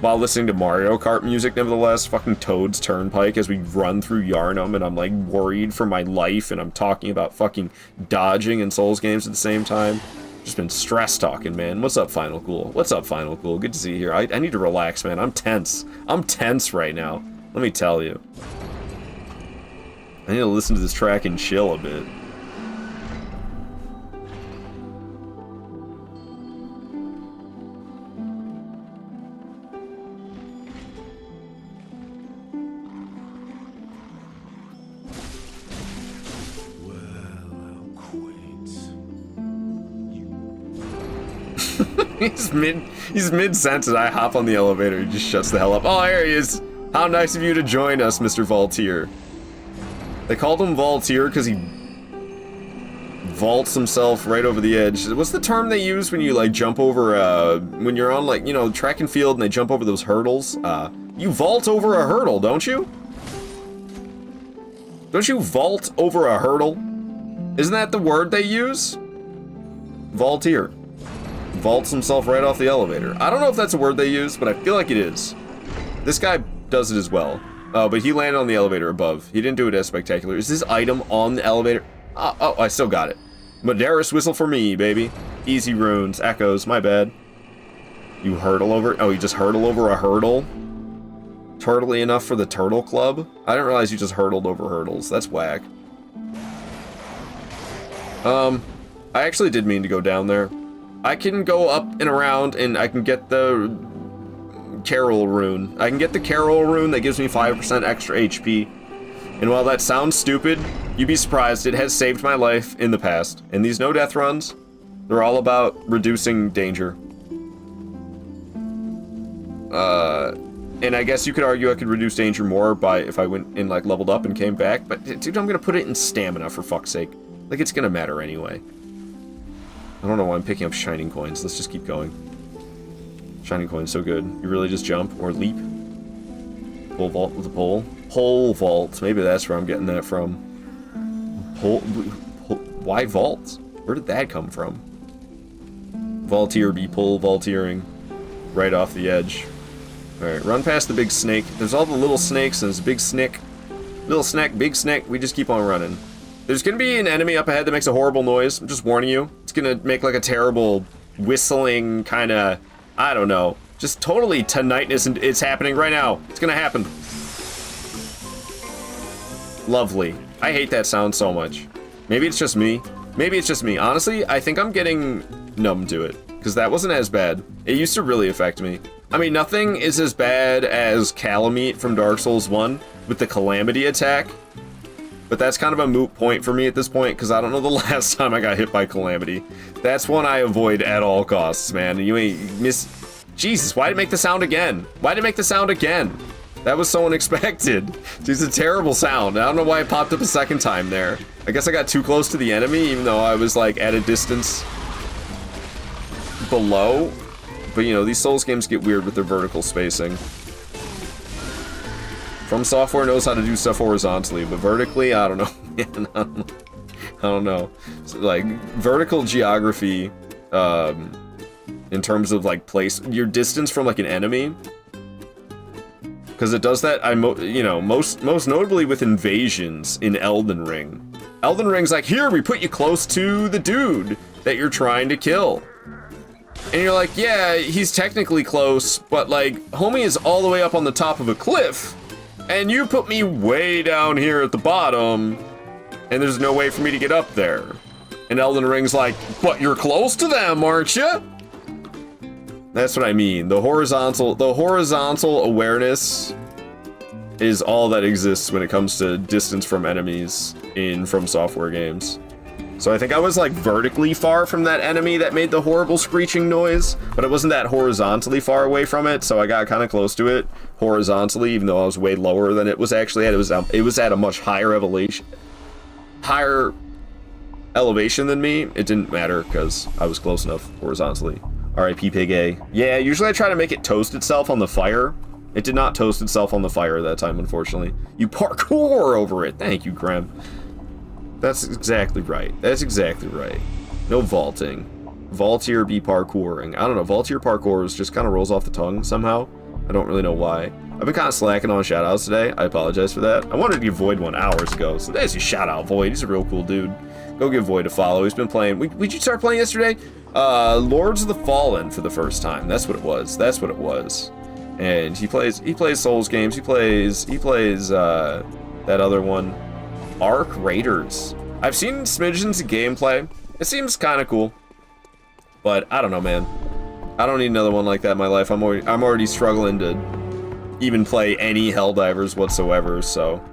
While listening to Mario Kart music, nevertheless, fucking Toad's Turnpike as we run through Yarnum, and I'm like worried for my life, and I'm talking about fucking dodging in Souls games at the same time. Just been stress talking, man. What's up, Final Cool? What's up, Final Cool? Good to see you here. I need to relax, man. I'm tense. I'm tense right now. Let me tell you. I need to listen to this track and chill a bit. He's mid-sentence. I hop on the elevator. He just shuts the hell up. Oh, there he is. How nice of you to join us, Mr. Voltier. They called him Vaultier because he vaults himself right over the edge. What's the term they use when you like jump over when you're on like, you know, track and field and they jump over those hurdles? You vault over a hurdle, don't you? Don't you vault over a hurdle? Isn't that the word they use? Vaultier. Vaults himself right off the elevator. I don't know if that's a word they use, but I feel like it is. This guy does it as well. But he landed on the elevator above. He didn't do it as spectacular. Is this item on the elevator? Oh, I still got it. Maderas whistle for me, baby. Easy runes. Echoes. My bad. You hurdle over... Oh, you just hurdle over a hurdle? Turtly enough for the turtle club? I didn't realize you just hurdled over hurdles. That's whack. I actually did mean to go down there. I can go up and around and I can get the Carol rune. I can get the Carol rune that gives me 5% extra HP. And while that sounds stupid, you'd be surprised, it has saved my life in the past. And these no-death runs, they're all about reducing danger. And I guess you could argue I could reduce danger more by if I went and like leveled up and came back, but dude, I'm gonna put it in stamina for fuck's sake. Like it's gonna matter anyway. I don't know why I'm picking up shining coins. Let's just keep going. Shining coins, so good. You really just jump or leap. Pole vault with a pole. Pole vault. Maybe that's where I'm getting that from. Why vault? Where did that come from? Vaultier be pole vaultiering. Right off the edge. Alright, run past the big snake. There's all the little snakes and there's a big snake. Little snake, big snake. We just keep on running. There's gonna be an enemy up ahead that makes a horrible noise. I'm just warning you. It's gonna make like a terrible whistling kinda, I don't know. Just totally tonightness, and it's happening right now. It's gonna happen. Lovely. I hate that sound so much. Maybe it's just me. Maybe it's just me. Honestly, I think I'm getting numb to it. Because that wasn't as bad. It used to really affect me. I mean, nothing is as bad as Calamite from Dark Souls 1 with the Calamity attack. But that's kind of a moot point for me at this point, because I don't know the last time I got hit by Calamity. That's one I avoid at all costs, man. You ain't miss... Jesus, why did it make the sound again? Why did it make the sound again? That was so unexpected. It's a terrible sound. I don't know why it popped up a second time there. I guess I got too close to the enemy, even though I was, like, at a distance below. But, you know, these Souls games get weird with their vertical spacing. From Software knows how to do stuff horizontally, but vertically, I don't know. Man, I don't know. So, like, vertical geography, in terms of, like, place, your distance from, like, an enemy, because it does that, you know, most notably with invasions in Elden Ring. Elden Ring's like, here, we put you close to the dude that you're trying to kill. And you're like, yeah, he's technically close, but, like, homie is all the way up on the top of a cliff, and you put me way down here at the bottom, and there's no way for me to get up there. And Elden Ring's like, but you're close to them, aren't you? That's what I mean. The horizontal awareness is all that exists when it comes to distance from enemies in From Software games. So I think I was like vertically far from that enemy that made the horrible screeching noise, but it wasn't that horizontally far away from it, so I got kind of close to it horizontally, even though I was way lower than it was actually at. It was at a much higher elevation than me. It didn't matter because I was close enough horizontally. R.I.P. Pig A. Yeah, usually I try to make it toast itself on the fire. It did not toast itself on the fire that time, unfortunately. You parkour over it. Thank you, Graham. That's exactly right. That's exactly right. No vaulting. Vaultier be parkouring. I don't know. Vaultier parkour just kind of rolls off the tongue somehow. I don't really know why. I've been kind of slacking on shoutouts today. I apologize for that. I wanted to give Void one hours ago, so there's your shout out, Void. He's a real cool dude. Go give Void a follow. He's been playing. Did you start playing yesterday? Lords of the Fallen for the first time. That's what it was. That's what it was. And he plays Souls games. He plays that other one, Arc Raiders. I've seen smidgens of gameplay. It seems kind of cool, but I don't know, man. I don't need another one like that in my life. I'm already struggling to even play any Helldivers whatsoever, so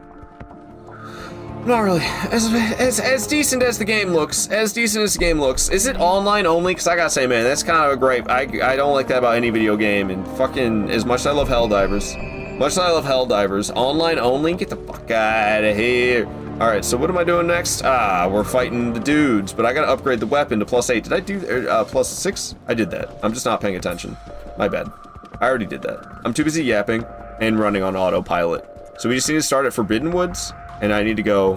not really. As decent as the game looks, is it online only? Because I gotta say, man, that's kind of a gripe. I don't like that about any video game, and fucking, as much as I love Helldivers, online only, get the fuck out of here. Alright, so what am I doing next? We're fighting the dudes, but I gotta upgrade the weapon to +8. Did I do +6? I did that. I'm just not paying attention. My bad. I already did that. I'm too busy yapping and running on autopilot. So we just need to start at Forbidden Woods, and I need to go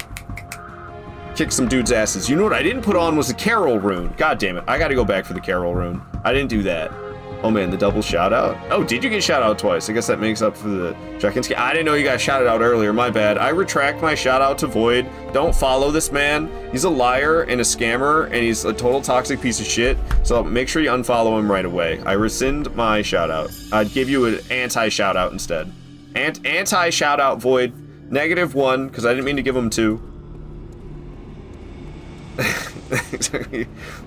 kick some dudes' asses. You know what I didn't put on was the Carol rune. God damn it. I gotta go back for the Carol rune. I didn't do that. Oh man, the double shout out. Oh, did you get shout out twice? I guess that makes up for the check-in. I didn't know you guys shouted out earlier. My bad. I retract my shout out to Void. Don't follow this man. He's a liar and a scammer, and he's a total toxic piece of shit. So make sure you unfollow him right away. I rescind my shout out. I'd give you an anti-shout out instead. Anti-shout out, Void. -1, because I didn't mean to give him 2.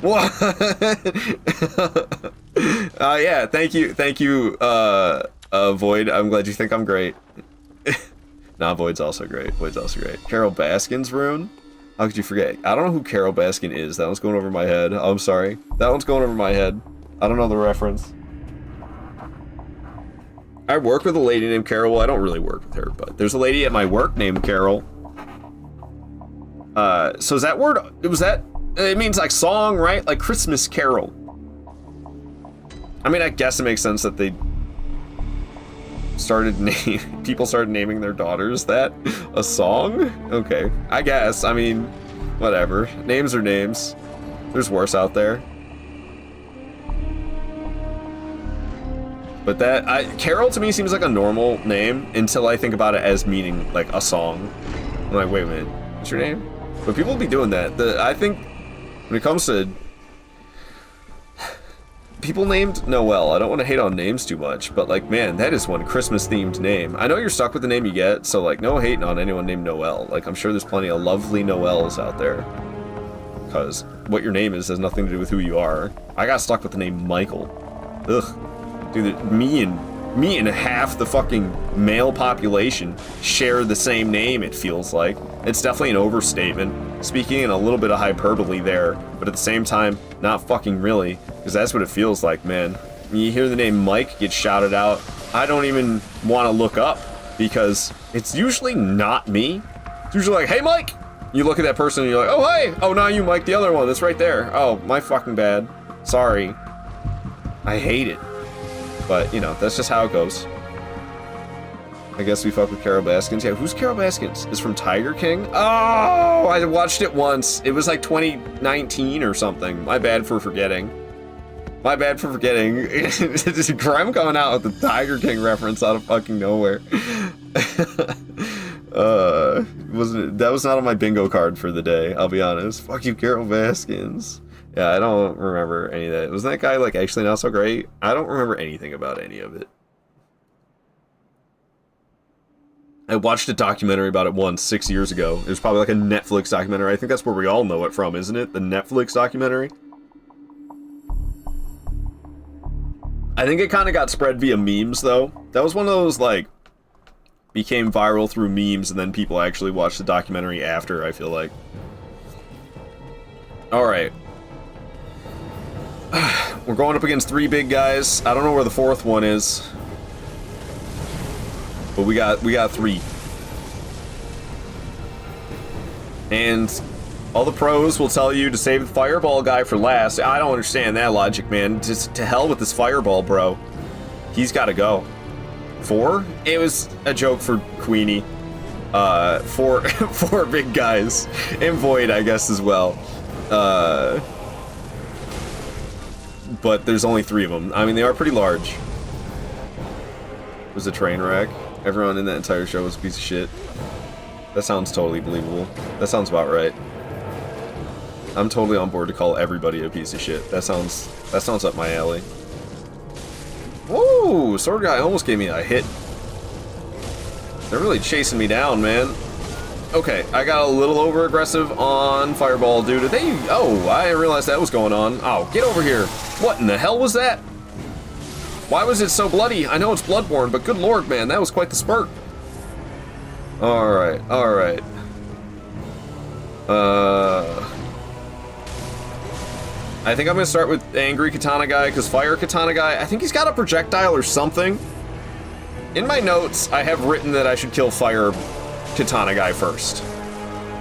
What? Yeah, thank you, Void. I'm glad you think I'm great. Nah, Void's also great. Carol Baskin's rune? How could you forget? I don't know who Carol Baskin is. That one's going over my head. Oh, I'm sorry. That one's going over my head. I don't know the reference. I work with a lady named Carol. Well, I don't really work with her, but there's a lady at my work named Carol. So is that word, it means like song, right? Like Christmas carol. I mean, I guess it makes sense that they people started naming their daughters that. A song? Okay, I guess. I mean, whatever. Names are names. There's worse out there. But Carol to me seems like a normal name until I think about it as meaning like a song. I'm like, wait a minute, what's your name? But people be doing that. I think when it comes to people named Noel, I don't want to hate on names too much, but like, man, that is one Christmas themed name. I know you're stuck with the name you get, so like, no hating on anyone named Noel. Like, I'm sure there's plenty of lovely Noels out there. Because what your name is has nothing to do with who you are. I got stuck with the name Michael. Ugh. Dude, me and half the fucking male population share the same name, it feels like. It's definitely an overstatement, speaking in a little bit of hyperbole there, but at the same time, not fucking really, because that's what it feels like, man. When you hear the name Mike get shouted out, I don't even want to look up, because it's usually not me. It's usually like, hey Mike! You look at that person and you're like, oh hey! Oh, not you Mike, the other one, that's right there. Oh, my fucking bad. Sorry. I hate it. But, you know, that's just how it goes. I guess we fuck with Carol Baskins. Yeah, who's Carol Baskins? Is from Tiger King? Oh, I watched it once. It was like 2019 or something. My bad for forgetting. Just Graham coming out with the Tiger King reference out of fucking nowhere. That was not on my bingo card for the day, I'll be honest. Fuck you, Carol Baskins. Yeah, I don't remember any of that. Wasn't that guy, like, actually not so great? I don't remember anything about any of it. I watched a documentary about it once, 6 years ago. It was probably like a Netflix documentary. I think that's where we all know it from, isn't it? The Netflix documentary? I think it kind of got spread via memes, though. That was one of those, like, became viral through memes, and then people actually watched the documentary after, I feel like. Alright. We're going up against 3 big guys. I don't know where the 4th one is. But we got 3. And all the pros will tell you to save the fireball guy for last. I don't understand that logic, man. Just to hell with this fireball, bro. He's got to go. 4? It was a joke for Queenie. 4 big guys. And Void, I guess, as well. But there's only 3 of them. I mean, they are pretty large. It was a train wreck. Everyone in that entire show was a piece of shit. That sounds totally believable. That sounds about right. I'm totally on board to call everybody a piece of shit. That sounds up my alley. Whoa! Sword guy almost gave me a hit. They're really chasing me down, man. Okay, I got a little over-aggressive on Fireball, dude. Oh, I didn't realize that was going on. Oh, get over here. What in the hell was that? Why was it so bloody? I know it's Bloodborne, but good lord, man, that was quite the spurt. Alright, alright. I think I'm gonna start with Angry Katana Guy, because Fire Katana Guy, I think he's got a projectile or something. In my notes, I have written that I should kill Fire Katana Guy first.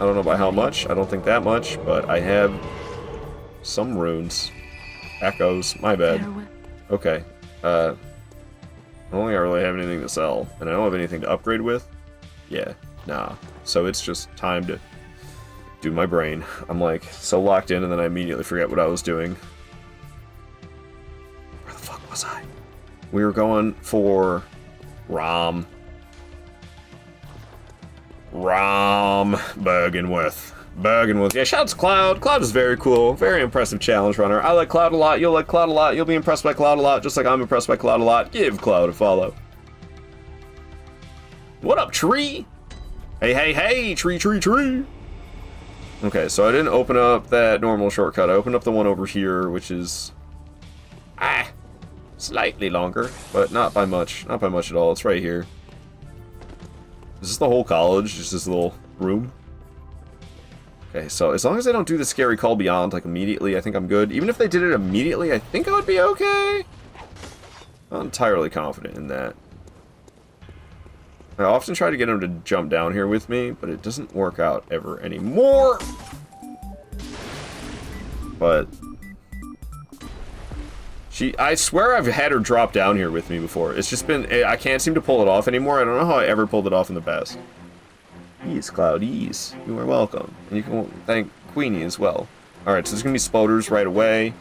I don't know by how much. I don't think that much, but I have some runes. Echoes. My bad. Farewell. Okay. I don't think I really have anything to sell, and I don't have anything to upgrade with. Yeah, nah. So it's just time to do my brain. I'm like so locked in, and then I immediately forget what I was doing. Where the fuck was I? We were going for Rom. Bergenworth. Yeah, shouts Cloud. Cloud is very cool. Very impressive challenge runner. I like Cloud a lot. You'll like Cloud a lot. You'll be impressed by Cloud a lot, just like I'm impressed by Cloud a lot. Give Cloud a follow. What up, Tree? Hey, Tree. Okay, so I didn't open up that normal shortcut. I opened up the one over here, which is... slightly longer, but not by much. Not by much at all. It's right here. Is this the whole college? Just this little room? Okay, so as long as I don't do the scary call beyond, like, immediately, I think I'm good. Even if they did it immediately, I think I would be okay. Not entirely confident in that. I often try to get him to jump down here with me, but it doesn't work out ever anymore. But... I swear I've had her drop down here with me before. It's just been... I can't seem to pull it off anymore. I don't know how I ever pulled it off in the past. Ease, Cloud, ease. You are welcome. And you can thank Queenie as well. Alright, so there's gonna be spoders right away.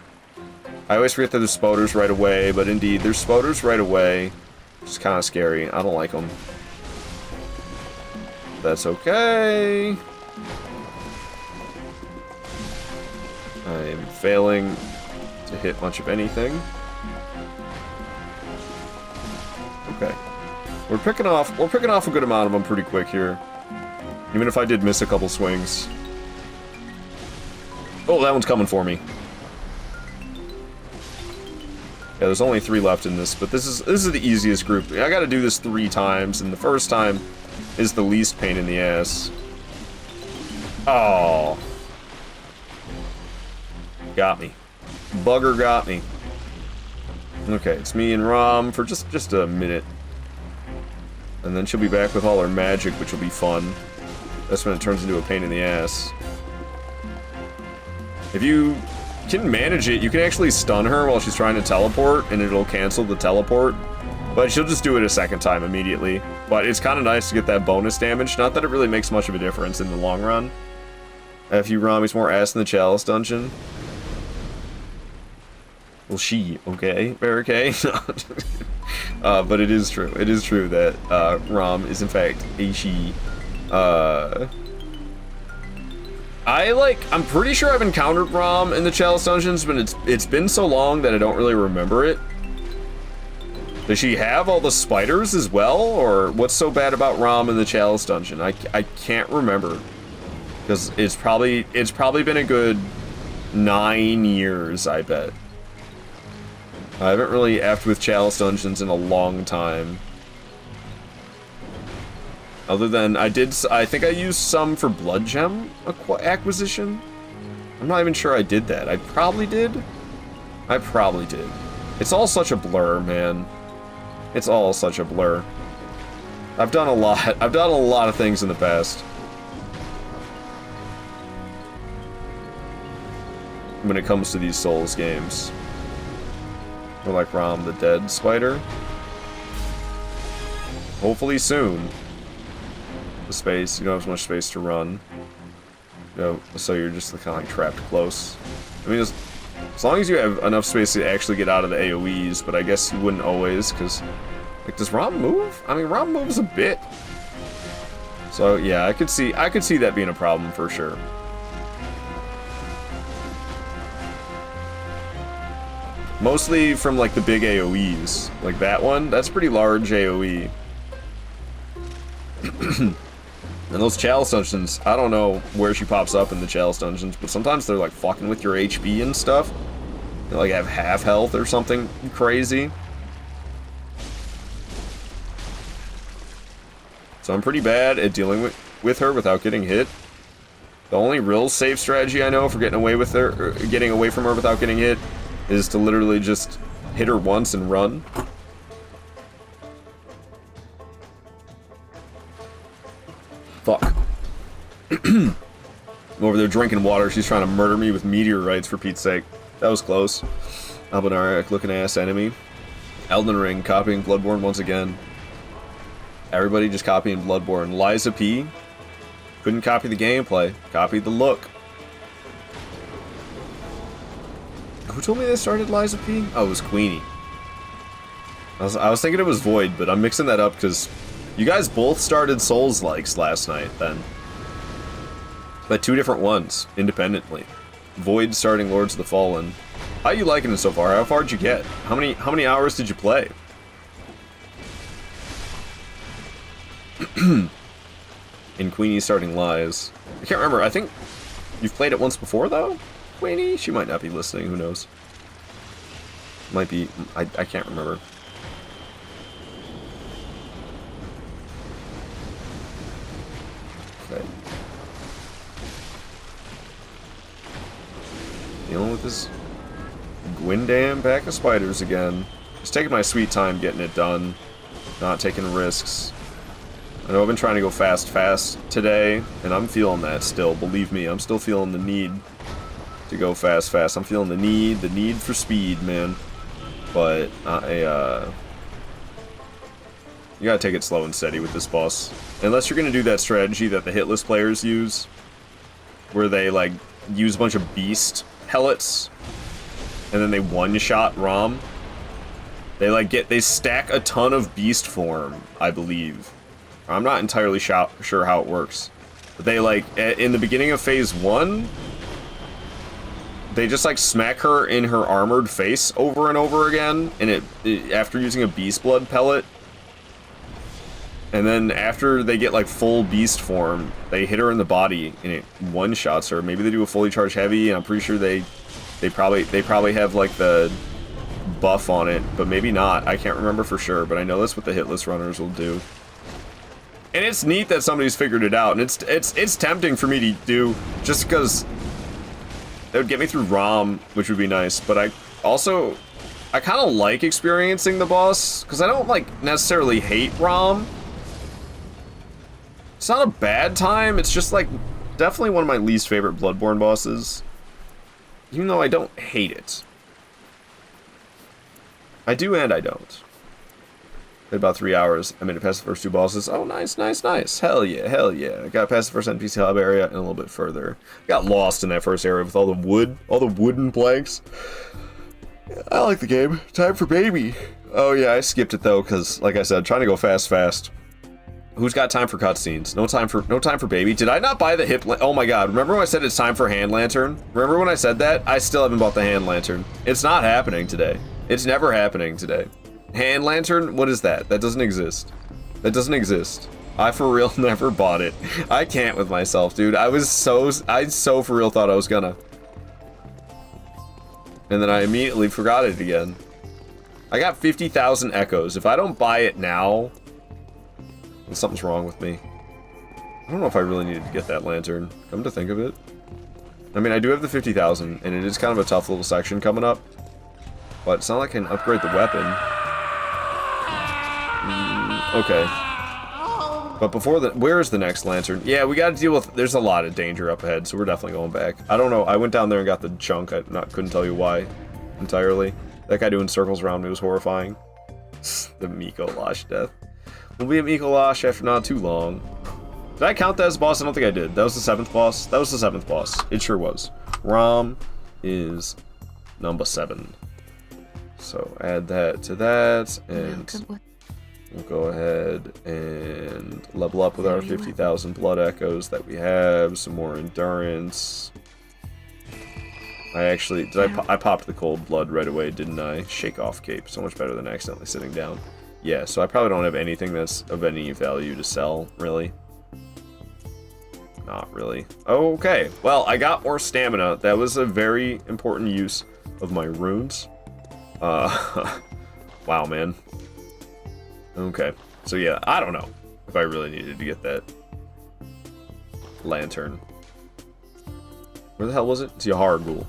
I always forget that there's spoders right away, but indeed, there's spoders right away. Which is kind of scary. I don't like them. That's okay. I am failing to hit much of anything. Okay. We're picking off a good amount of them pretty quick here. Even if I did miss a couple swings. Oh, that one's coming for me. Yeah, there's only 3 left in this, but this is the easiest group. I gotta do this 3 times, and the first time is the least pain in the ass. Oh. Got me. Bugger got me. Okay, it's me and Rom for just a minute. And then she'll be back with all her magic, which will be fun. That's when it turns into a pain in the ass. If you can manage it, you can actually stun her while she's trying to teleport, and it'll cancel the teleport. But she'll just do it a second time immediately. But it's kind of nice to get that bonus damage. Not that it really makes much of a difference in the long run. F.U. Rami's more ass in the Chalice dungeon. Well, she, okay, Barricade. But it is true. It is true that Rom is in fact a she. I'm pretty sure I've encountered Rom in the Chalice dungeons, but it's been so long that I don't really remember it. Does she have all the spiders as well, or what's so bad about Rom in the Chalice dungeon? I can't remember, because it's probably been a good 9 years, I bet. I haven't really effed with Chalice dungeons in a long time. Other than, I think I used some for Blood Gem acquisition? I'm not even sure I did that. I probably did. It's all such a blur, man. It's all such a blur. I've done a lot of things in the past. When it comes to these Souls games. Or like Rom the Dead Spider. Hopefully soon. The space, you don't have as much space to run. You know, so you're just kind of like trapped close. I mean, as long as you have enough space to actually get out of the AoEs, but I guess you wouldn't always, because, like, does Rom move? I mean, Rom moves a bit. So yeah, I could see that being a problem for sure. Mostly from like the big AoEs. Like that one, that's pretty large AoE. And those Chalice dungeons, I don't know where she pops up in the Chalice dungeons, but sometimes they're like fucking with your HP and stuff. They like have half health or something crazy. So I'm pretty bad at dealing with her without getting hit. The only real safe strategy I know for getting away with her, or getting away from her without getting hit, is to literally just hit her once and run. Fuck. I'm over there drinking water. She's trying to murder me with meteorites, for Pete's sake. That was close. Albinarak looking ass enemy. Elden Ring copying Bloodborne once again. Everybody just copying Bloodborne. Liza P. Couldn't copy the gameplay. Copied the look. Who told me they started Liza P? Oh, it was Queenie. I was thinking it was Void, but I'm mixing that up because you guys both started Souls-likes last night then. But 2 different ones, independently. Void starting Lords of the Fallen. How you liking it so far? How far did you get? How many hours did you play? And Queenie starting Lies. I can't remember. I think you've played it once before, though? Queenie? She might not be listening. Who knows? Might be. I can't remember. Okay. Dealing with this Gwindam pack of spiders again. Just taking my sweet time getting it done. Not taking risks. I know I've been trying to go fast today, and I'm feeling that still. Believe me, I'm still feeling the need to go fast. I'm feeling the need for speed, man. But you gotta take it slow and steady with this boss. Unless you're gonna do that strategy that the hitless players use, where they like use a bunch of beast pellets, and then they one-shot Rom. They stack a ton of beast form, I believe. I'm not entirely sure how it works. But they, like, in the beginning of phase 1, they just, like, smack her in her armored face over and over again, and after using a beast blood pellet. And then after they get, like, full beast form, they hit her in the body, and it one-shots her. Maybe they do a fully charged heavy, and I'm pretty sure they probably have, like, the buff on it, but maybe not. I can't remember for sure, but I know that's what the hitless runners will do. And it's neat that somebody's figured it out, and it's tempting for me to do, just because it would get me through ROM, which would be nice, but I kind of like experiencing the boss, because I don't, like, necessarily hate ROM. It's not a bad time, it's just, like, definitely one of my least favorite Bloodborne bosses, even though I don't hate it. I do and I don't. About 3 hours. I made it past the first 2 bosses. Oh, nice. Hell yeah. I got past the first NPC hub area and a little bit further. Got lost in that first area with all the wooden planks. I like the game. Time for baby. Oh yeah, I skipped it though, because like I said, trying to go fast. Who's got time for cutscenes? No time for baby. Did I not buy the hip? Oh my god! Remember when I said it's time for hand lantern? Remember when I said that? I still haven't bought the hand lantern. It's not happening today. It's never happening today. Hand lantern? What is that? That doesn't exist. That doesn't exist. I for real never bought it. I can't with myself, dude. I so for real thought I was gonna. And then I immediately forgot it again. I got 50,000 echoes. If I don't buy it now, then something's wrong with me. I don't know if I really needed to get that lantern. Come to think of it. I mean, I do have the 50,000, and it is kind of a tough little section coming up. But it's not like I can upgrade the weapon. Okay. But before where is the next lantern? Yeah, we gotta deal with, there's a lot of danger up ahead, so we're definitely going back. I don't know, I went down there and got the chunk, couldn't tell you why entirely. That guy doing circles around me was horrifying. The Miko Lash death. We'll be at Miko Lash after not too long. Did I count that as a boss? I don't think I did. That was the 7th boss? That was the 7th boss. It sure was. Rom is number 7. So add that to that, and we'll go ahead and level up with our 50,000 blood echoes that we have. Some more endurance. I popped the cold blood right away, didn't I? Shake off cape. So much better than accidentally sitting down. Yeah, so I probably don't have anything that's of any value to sell, really. Not really. Okay, well, I got more stamina. That was a very important use of my runes. Wow, man. Okay, so yeah, I don't know if I really needed to get that lantern. Where the hell was it? It's Yahar'gul.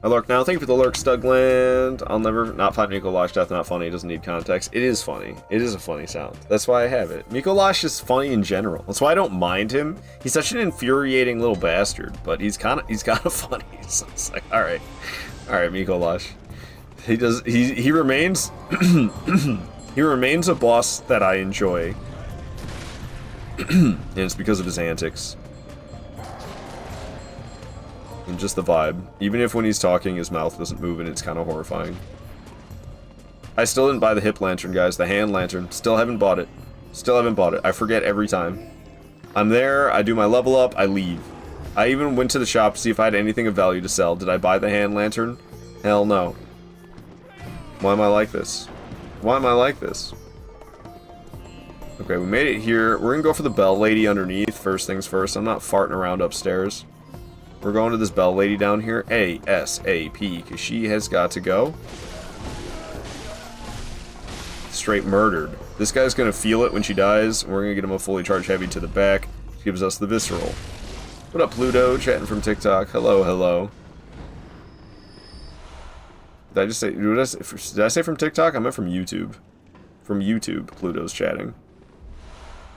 I lurk now. Thank you for the lurk, Stugland. I'll never not find Mikolash Death not funny. It doesn't need context. It is funny. It is a funny sound. That's why I have it. Mikolash is funny in general. That's why I don't mind him. He's such an infuriating little bastard, but he's kind of funny. So it's like, all right, Mikolash. He remains he remains a boss that I enjoy, and it's because of his antics. And just the vibe. Even if when he's talking, his mouth doesn't move and it's kind of horrifying. I still didn't buy the hip lantern, guys. The hand lantern. Still haven't bought it. Still haven't bought it. I forget every time. I'm there, I do my level up, I leave. I even went to the shop to see if I had anything of value to sell. Did I buy the hand lantern? Hell no. Why am I like this? Why am I like this? Okay, we made it here. We're gonna go for the bell lady underneath. First things first. I'm not farting around upstairs. We're going to this bell lady down here, ASAP, because she has got to go. Straight murdered. This guy's going to feel it when she dies. We're going to get him a fully charged heavy to the back. Which gives us the visceral. What up, Pluto? Chatting from TikTok. Hello, hello. Did I just say... Did I say from TikTok? I meant from YouTube. From YouTube, Pluto's chatting.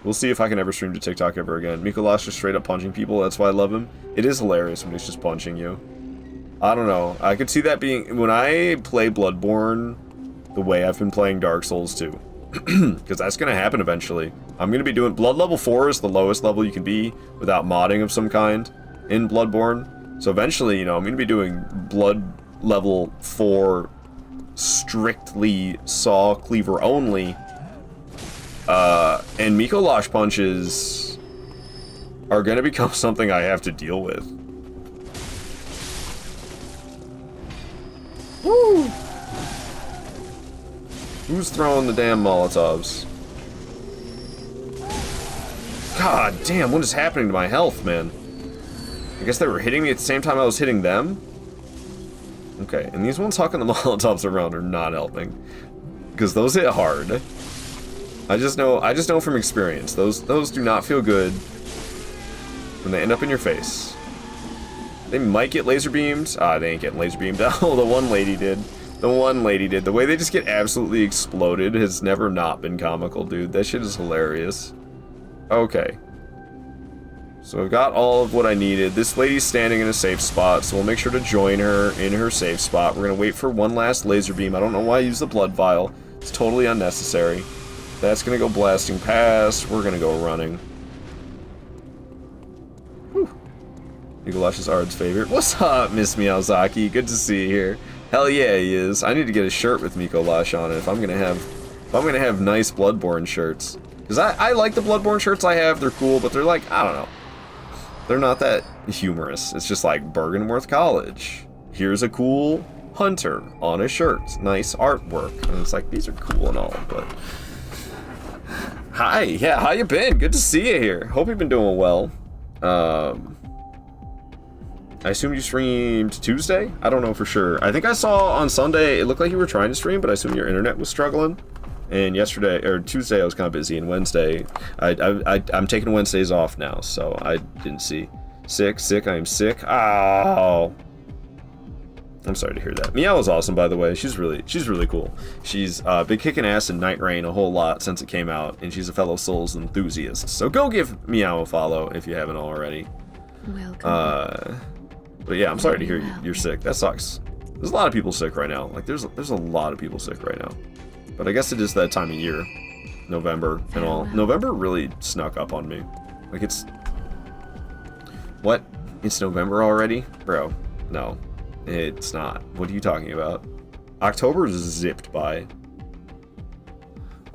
We'll see if I can ever stream to TikTok ever again. Mikolash just straight up punching people. That's why I love him. It is hilarious when he's just punching you. I don't know. I could see that being... When I play Bloodborne, the way I've been playing Dark Souls 2. Because that's going to happen eventually. I'm going to be doing... Blood level 4 is the lowest level you can be without modding of some kind in Bloodborne. So eventually, you know, I'm going to be doing Blood level 4 strictly Saw Cleaver only. And Mikolash punches are gonna become something I have to deal with. Woo! Who's throwing the damn Molotovs? God damn, what is happening to my health, man? I guess they were hitting me at the same time I was hitting them? Okay, and these ones hucking the Molotovs around are not helping. Because those hit hard. I just know from experience. Those do not feel good when they end up in your face. They might get laser beamed. Ah, they ain't getting laser beamed. Oh, the one lady did. The one lady did. The way they just get absolutely exploded has never not been comical, dude. That shit is hilarious. Okay. So I've got all of what I needed. This lady's standing in a safe spot, so we'll make sure to join her in her safe spot. We're gonna wait for one last laser beam. I don't know why I used the blood vial. It's totally unnecessary. That's gonna go blasting past. We're gonna go running. Whew. Mikolash is Ard's favorite. What's up, Miss Miyazaki? Good to see you here. Hell yeah, he is. I need to get a shirt with Mikolash on it if I'm gonna have nice Bloodborne shirts. Because I like the Bloodborne shirts I have. They're cool, but they're like, I don't know. They're not that humorous. It's just like Bergenworth College. Here's a cool hunter on a shirt. Nice artwork. And it's like, these are cool and all, but... Hi, yeah, how you been? Good to see you here. Hope you've been doing well. I assume you streamed Tuesday? I don't know for sure. I think I saw on Sunday, it looked like you were trying to stream, but I assume your internet was struggling. And yesterday, or Tuesday, I was kind of busy, and Wednesday, I'm taking Wednesdays off now, so I didn't see. Sick, I am sick. Oh. I'm sorry to hear that. Meow is awesome, by the way. She's really cool. She's been kicking ass in Night Rain a whole lot since it came out, and she's a fellow Souls enthusiast. So go give Meow a follow if you haven't already. Welcome. But yeah, I'm sorry to hear you're sick. That sucks. There's a lot of people sick right now. Like there's a lot of people sick right now. But I guess it is that time of year, November and all. November really snuck up on me. Like it's what? It's November already, bro? No. It's not. What are you talking about? October zipped by.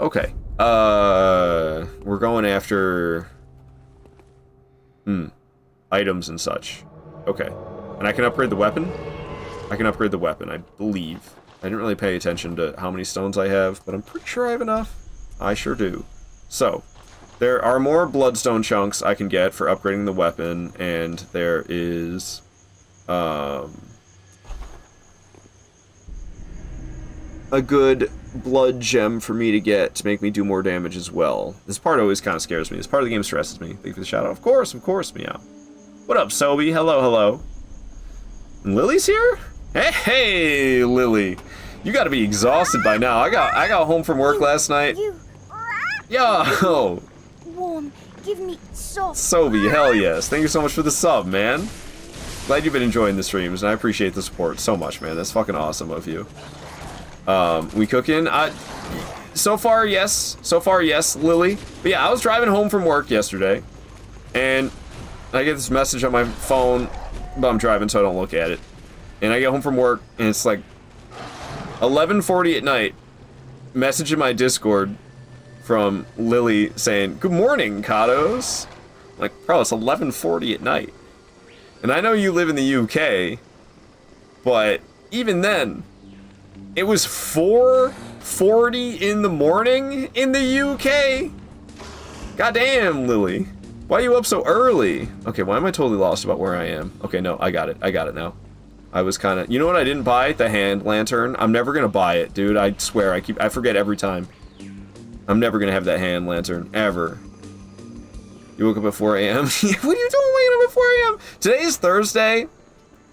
Okay. We're going after... items and such. Okay. And I can upgrade the weapon? I can upgrade the weapon, I believe. I didn't really pay attention to how many stones I have, but I'm pretty sure I have enough. I sure do. So, there are more bloodstone chunks I can get for upgrading the weapon, and there is... a good blood gem for me to get to make me do more damage as well. This part always kind of scares me. This part of the game stresses me. Thank you for the shout out. Of course, Meow. What up, Sobi? Hello. And Lily's here? Hey, Lily. You gotta be exhausted by now. I got home from work last night. Yo! Warm, give me soft. Sobe, hell yes. Thank you so much for the sub, man. Glad you've been enjoying the streams, and I appreciate the support so much, man. That's fucking awesome of you. We cooking? So far, yes. So far, yes, Lily. But yeah, I was driving home from work yesterday, and I get this message on my phone, but I'm driving, so I don't look at it. And I get home from work, and it's like 11:40 at night. Message in my Discord from Lily saying, "Good morning, Katos." I'm like, bro, it's 11:40 at night. And I know you live in the UK, but even then, it was 4:40 in the morning in the UK. Goddamn, Lily. Why are you up so early? Okay, why am I totally lost about where I am? Okay, no, I got it. I got it now. I was kind of... You know what I didn't buy? The hand lantern. I'm never going to buy it, dude. I swear. I forget every time. I'm never going to have that hand lantern. Ever. You woke up at 4 a.m.? What are you doing waking up at 4 a.m.? Today is Thursday.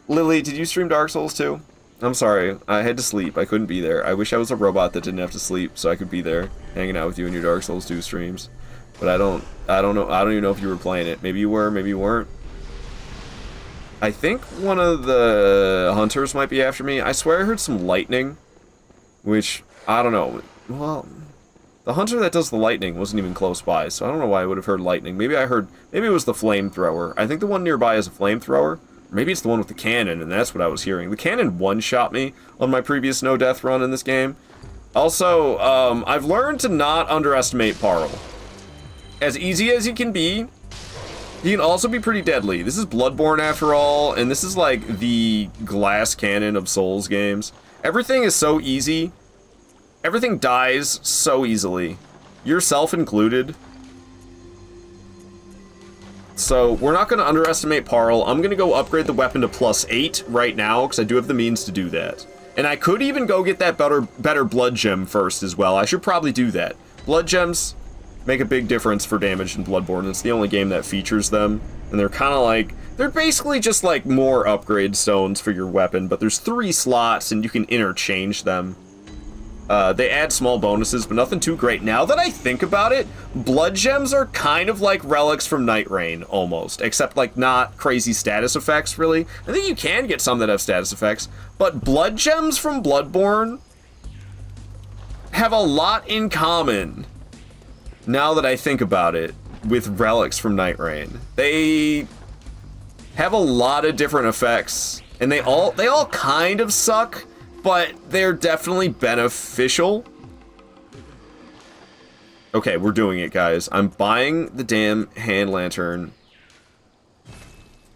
Lily, did you stream Dark Souls too? I'm sorry. I had to sleep. I couldn't be there. I wish I was a robot that didn't have to sleep so I could be there hanging out with you in your Dark Souls 2 streams. But I don't know. I don't even know if you were playing it. Maybe you were, maybe you weren't. I think one of the hunters might be after me. I swear I heard some lightning, which, I don't know. Well, the hunter that does the lightning wasn't even close by, so I don't know why I would have heard lightning. Maybe it was the flamethrower. I think the one nearby is a flamethrower. Or maybe it's the one with the cannon, and that's what I was hearing. The cannon one-shot me on my previous no-death run in this game. Also, I've learned to not underestimate Parl. As easy as he can be, he can also be pretty deadly. This is Bloodborne after all, and this is like the glass cannon of Souls games. Everything is so easy. Everything dies so easily. Yourself included. So, we're not going to underestimate Parl. I'm going to go upgrade the weapon to +8 right now, because I do have the means to do that. And I could even go get that better blood gem first as well. I should probably do that. Blood gems make a big difference for damage in Bloodborne. It's the only game that features them. And they're kind of like... They're basically just like more upgrade stones for your weapon, but there's 3 slots and you can interchange them. They add small bonuses, but nothing too great. Now that I think about it, blood gems are kind of like relics from Night Rain, almost. Except, like, not crazy status effects, really. I think you can get some that have status effects. But blood gems from Bloodborne have a lot in common, now that I think about it, with relics from Night Rain. They have a lot of different effects, and they all kind of suck, but they're definitely beneficial. Okay, we're doing it, guys. I'm buying the damn hand lantern.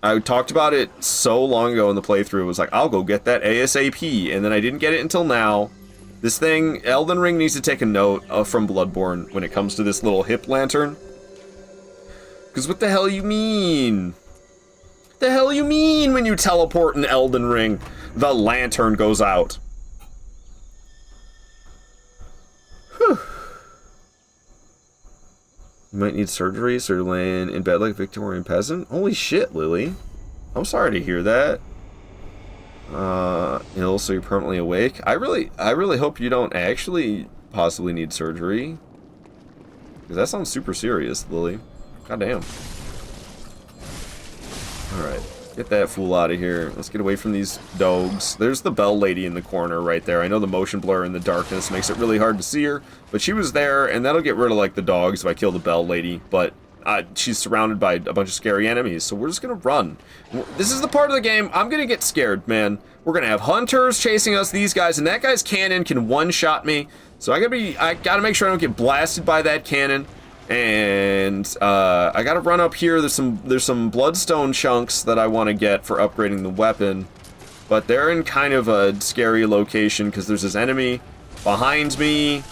I talked about it so long ago in the playthrough. It was like, I'll go get that ASAP, and then I didn't get it until now. This thing, Elden Ring needs to take a note from Bloodborne when it comes to this little hip lantern. Because what the hell you mean? What the hell you mean when you teleport in Elden Ring? The lantern goes out. Whew. You might need surgery, so you're laying in bed like a Victorian peasant? Holy shit, Lily. I'm sorry to hear that. Ill, so you're permanently awake. I really hope you don't actually possibly need surgery. Because that sounds super serious, Lily. Goddamn. Alright. Get that fool out of here. Let's get away from these dogs. There's the bell lady in the corner right there. I know the motion blur in the darkness makes it really hard to see her, but she was there, and that'll get rid of, like, the dogs if I kill the bell lady, but she's surrounded by a bunch of scary enemies, so we're just gonna run. This is the part of the game I'm gonna get scared, man. We're gonna have hunters chasing us, these guys, and that guy's cannon can one-shot me, so I gotta make sure I don't get blasted by that cannon. And I gotta run up here. There's some bloodstone chunks that I want to get for upgrading the weapon, but they're in kind of a scary location because there's this enemy behind me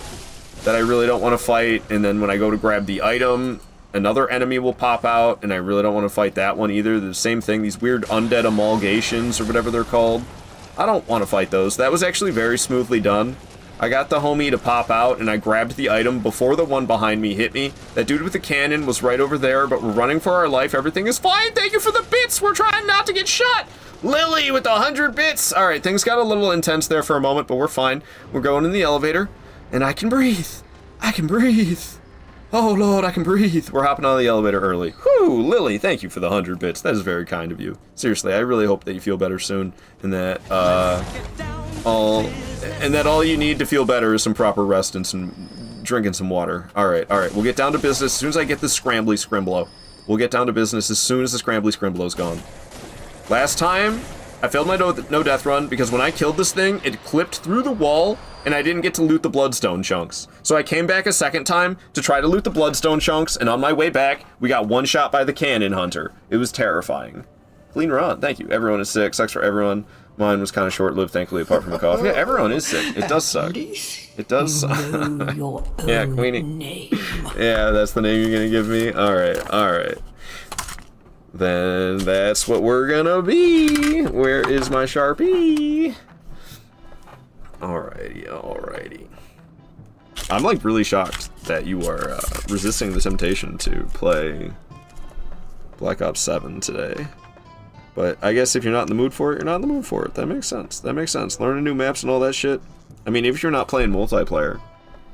that I really don't want to fight, and then when I go to grab the item, another enemy will pop out, and I really don't want to fight that one either. The same thing, these weird undead amalgamations or whatever they're called. I don't want to fight those. That was actually very smoothly done. I got the homie to pop out, and I grabbed the item before the one behind me hit me. That dude with the cannon was right over there, but we're running for our life. Everything is fine. Thank you for the bits. We're trying not to get shot. Lily with 100 bits! Alright, things got a little intense there for a moment, but we're fine. We're going in the elevator, and I can breathe. I can breathe. Oh, Lord, I can breathe. We're hopping on the elevator early. Whew, Lily, thank you for the 100 bits. That is very kind of you. Seriously, I really hope that you feel better soon, and that, all you need to feel better is some proper rest and some drinking some water. Alright, we'll get down to business as soon as I get this Scrambly Scrimblow. We'll get down to business as soon as the Scrambly Scrimblow's gone. Last time, I failed my no death run because when I killed this thing, it clipped through the wall and I didn't get to loot the bloodstone chunks. So I came back a second time to try to loot the bloodstone chunks, and on my way back, we got one shot by the cannon hunter. It was terrifying. Clean run, thank you. Everyone is sick, sucks for everyone. Mine was kind of short-lived, thankfully, apart from a cough. Yeah, everyone is sick. It does suck. It does suck. Yeah, Queenie. Yeah, that's the name you're gonna give me? Alright. Then that's what we're gonna be. Where is my Sharpie? Alrighty. I'm like really shocked that you are resisting the temptation to play Black Ops 7 today. But I guess if you're not in the mood for it, you're not in the mood for it. That makes sense. Learning new maps and all that shit. I mean, if you're not playing multiplayer,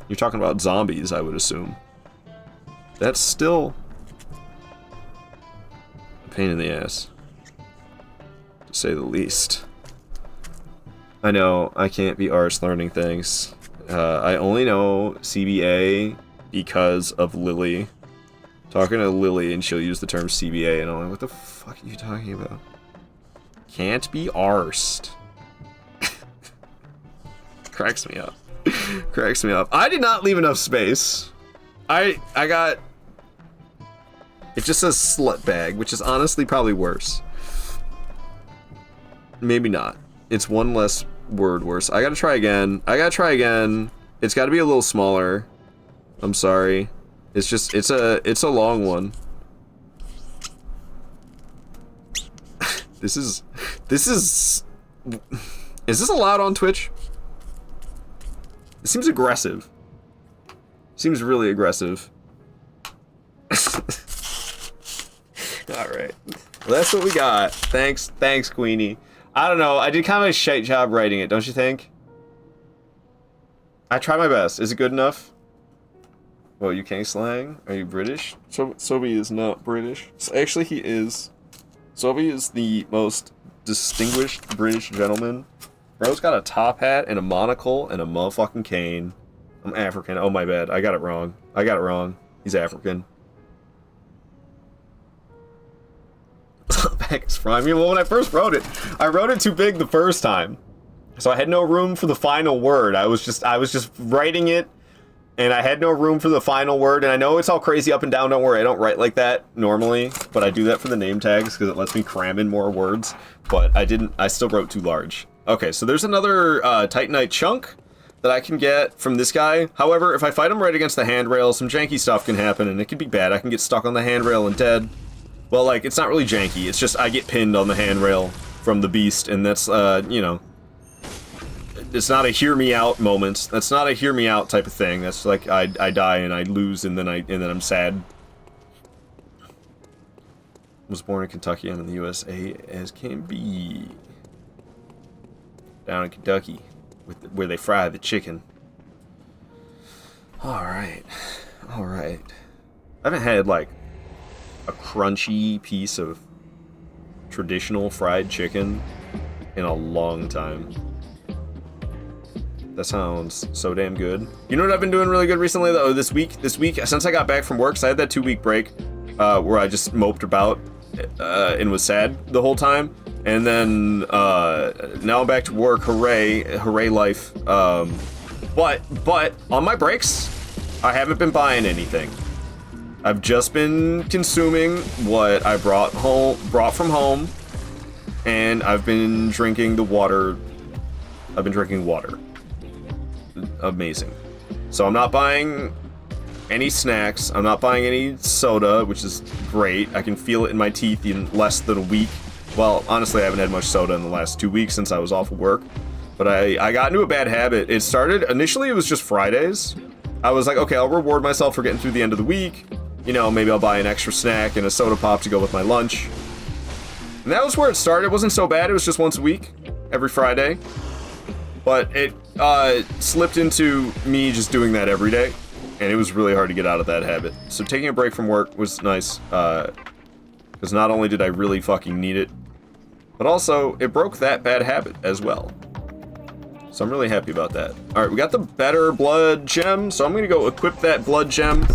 you're talking about zombies, I would assume. That's still a pain in the ass, to say the least. I know, I can't be arsed learning things. I only know CBA because of Lily. Talking to Lily and she'll use the term CBA and I'm like, what the fuck are you talking about? Can't be arsed. Cracks me up. I did not leave enough space. I got... It just says slut bag, which is honestly probably worse. Maybe not. It's one less word worse. I gotta try again. It's gotta be a little smaller. I'm sorry. It's a long one. Is this allowed on Twitch? It seems aggressive. Seems really aggressive. Alright. Well, that's what we got. Thanks, Queenie. I don't know, I did kind of a shite job writing it, don't you think? I try my best. Is it good enough? Well, UK slang? Are you British? Sobi is not British. Actually, he is. Sobi is the most distinguished British gentleman. Bro's got a top hat and a monocle and a motherfucking cane. I'm African. Oh, my bad. I got it wrong. He's African. Back is from me. Well, when I first wrote it, I wrote it too big the first time. So I had no room for the final word. I was just writing it, and I had no room for the final word. And I know it's all crazy up and down. Don't worry, I don't write like that normally, but I do that for the name tags because it lets me cram in more words. But I still wrote too large. Okay, so there's another Titanite chunk that I can get from this guy. However, if I fight him right against the handrail, some janky stuff can happen, and it can be bad. I can get stuck on the handrail and dead. Well, like, it's not really janky. It's just I get pinned on the handrail from the beast, and that's, you know... It's not a hear me out moment. That's not a hear me out type of thing. That's like I die and I lose and then I'm sad. Was born in Kentucky and in the USA as can be. Down in Kentucky, where they fry the chicken. All right. I haven't had like a crunchy piece of traditional fried chicken in a long time. That sounds so damn good. You know what I've been doing really good recently though? This week, since I got back from work, so I had that 2-week break where I just moped about and was sad the whole time. And then now I'm back to work. Hooray life. But on my breaks, I haven't been buying anything. I've just been consuming what I brought from home, and I've been drinking the water. I've been drinking water. Amazing. So I'm not buying any snacks. I'm not buying any soda, which is great. I can feel it in my teeth in less than a week. Well, honestly, I haven't had much soda in the last 2 weeks since I was off of work. But I got into a bad habit. It started, initially it was just Fridays. I was like, okay, I'll reward myself for getting through the end of the week. You know, maybe I'll buy an extra snack and a soda pop to go with my lunch. And that was where it started. It wasn't so bad. It was just once a week, every Friday. But it slipped into me just doing that every day. And it was really hard to get out of that habit. So taking a break from work was nice. Because not only did I really fucking need it, but also it broke that bad habit as well. So I'm really happy about that. Alright, we got the better blood gem. So I'm going to go equip that blood gem.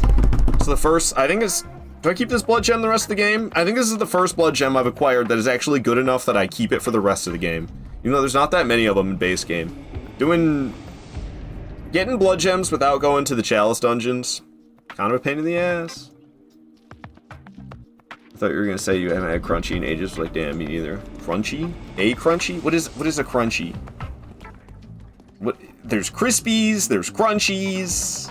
So the first, I think is... Do I keep this blood gem the rest of the game? I think this is the first blood gem I've acquired that is actually good enough that I keep it for the rest of the game. Even though there's not that many of them in base game. Getting blood gems without going to the chalice dungeons, kind of a pain in the ass. I thought you were gonna say you haven't had crunchy in ages. Like, damn, me neither. Crunchy? A crunchy? What is a crunchy? What? There's crispies. There's crunchies.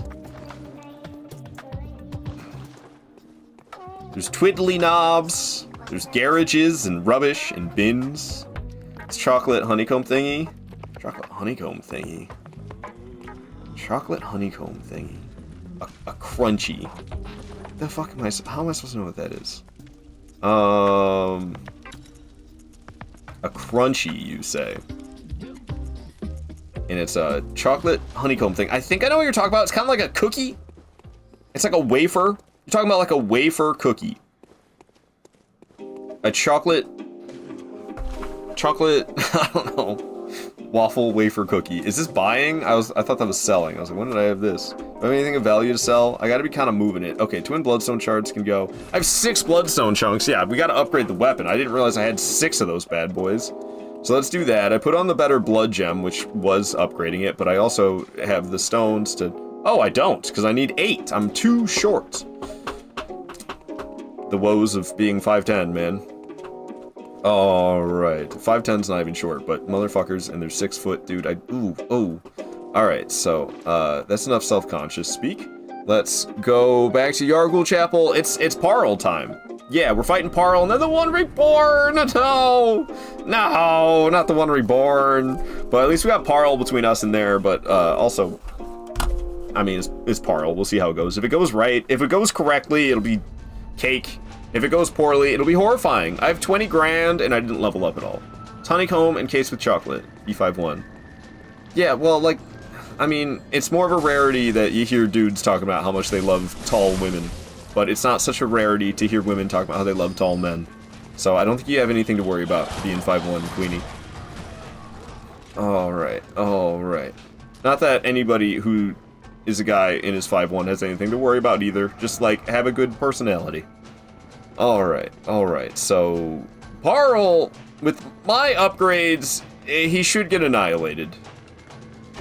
There's twiddly knobs. There's garages and rubbish and bins. It's chocolate honeycomb thingy. Chocolate honeycomb thingy. Chocolate honeycomb thingy. A crunchy. The fuck am I? How am I supposed to know what that is? A crunchy, you say? And it's a chocolate honeycomb thing. I think I know what you're talking about. It's kind of like a cookie. It's like a wafer. You're talking about like a wafer cookie. A chocolate, I don't know, waffle wafer cookie. Is this buying? I thought that was selling. I was like, when did I have this? Do I have anything of value to sell? I gotta be kind of moving it. Okay, twin bloodstone shards can go. I have 6 bloodstone chunks. Yeah, we gotta upgrade the weapon. I didn't realize I had 6 of those bad boys. So let's do that. I put on the better blood gem, which was upgrading it, but I also have the stones to... Oh, I don't, because I need 8. I'm too short. The woes of being 5'10", man. Alright. 5'10's not even short, but motherfuckers, and they're 6 foot, dude. Alright, so, that's enough self-conscious speak. Let's go back to Yargul Chapel. It's Parl time. Yeah, we're fighting Parl, and they're the one reborn! No! No, not the one reborn. But at least we got Parl between us and there, but, also... I mean, it's Parl. We'll see how it goes. If it goes right, if it goes correctly, it'll be cake. If it goes poorly, it'll be horrifying. I have 20 grand, and I didn't level up at all. It's honeycomb encased with chocolate. E51. Yeah, well, like, I mean, it's more of a rarity that you hear dudes talking about how much they love tall women. But it's not such a rarity to hear women talk about how they love tall men. So I don't think you have anything to worry about being 5'1", Queenie. Alright, alright. Not that anybody who is a guy in his 5'1" has anything to worry about either. Just, like, have a good personality. Alright, so... Parl, with my upgrades, he should get annihilated.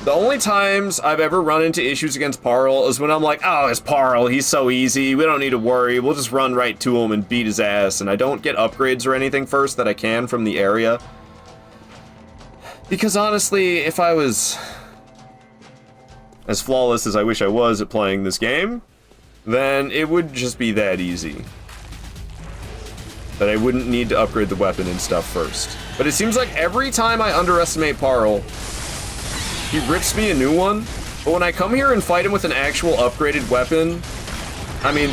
The only times I've ever run into issues against Parl is when I'm like, oh, it's Parl, he's so easy, we don't need to worry, we'll just run right to him and beat his ass, and I don't get upgrades or anything first that I can from the area. Because honestly, if I was as flawless as I wish I was at playing this game, then it would just be that easy. That I wouldn't need to upgrade the weapon and stuff first. But it seems like every time I underestimate Parl, he rips me a new one. But when I come here and fight him with an actual upgraded weapon, I mean,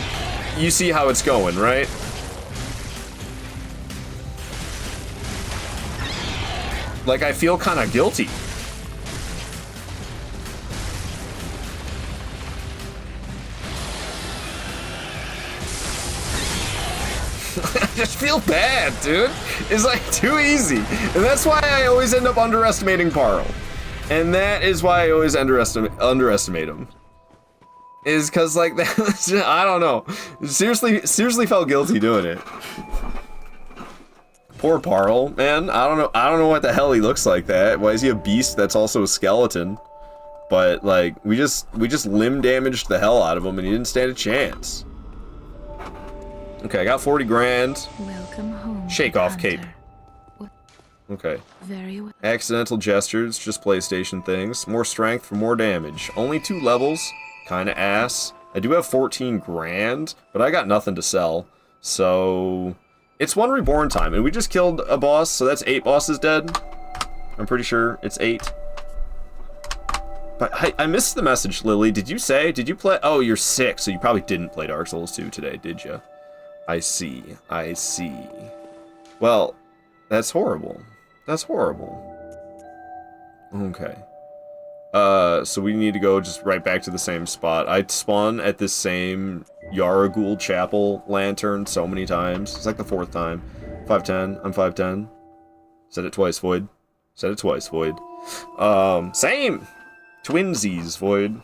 you see how it's going, right? Like, I feel kind of guilty. I just feel bad, dude. It's like too easy. And that's why I always end up underestimating Parl. And that is why I always underestimate him. Is because, like, that, I don't know. Seriously felt guilty doing it. Poor Parl, man. I don't know what the hell he looks like that. Why is he a beast that's also a skeleton? But, like, we just limb damaged the hell out of him and he didn't stand a chance. Okay, I got 40 grand. Welcome home. Shake off cape. Okay. Very well. Accidental gestures, just PlayStation things. More strength for more damage. Only 2 levels. Kinda ass. I do have 14 grand, but I got nothing to sell. So... It's one reborn time, and we just killed a boss, so that's 8 bosses dead. I'm pretty sure it's 8. But I missed the message, Lily. Did you play? Oh, you're 6, so you probably didn't play Dark Souls 2 today, did you? I see. Well, That's horrible. That's horrible. Okay. So we need to go just right back to the same spot. I spawn at this same Yaragul Chapel lantern so many times. It's like the 4th time. 510. I'm 510. Said it twice, Void. Said it twice, Void. Same! Twinsies, Void.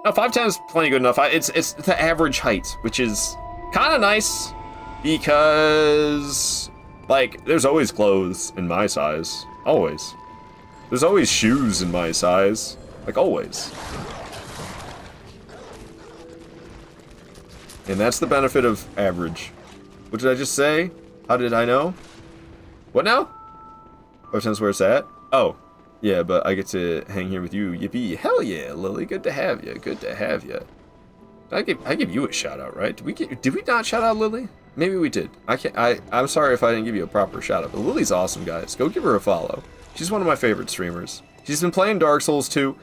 No, 510 is plenty good enough. It's the average height, which is kind of nice because, like, there's always clothes in my size. Always. There's always shoes in my size. Like, always. And that's the benefit of average. What did I just say? How did I know? What now? 510's where it's at? Oh. Yeah, but I get to hang here with you. Yippee. Hell yeah, Lily. Good to have you. Good to have you. I give you a shout out, right? Did we not shout out Lily? Maybe we did. I'm sorry if I didn't give you a proper shout out, but Lily's awesome, guys. Go give her a follow. She's one of my favorite streamers. She's been playing Dark Souls 2.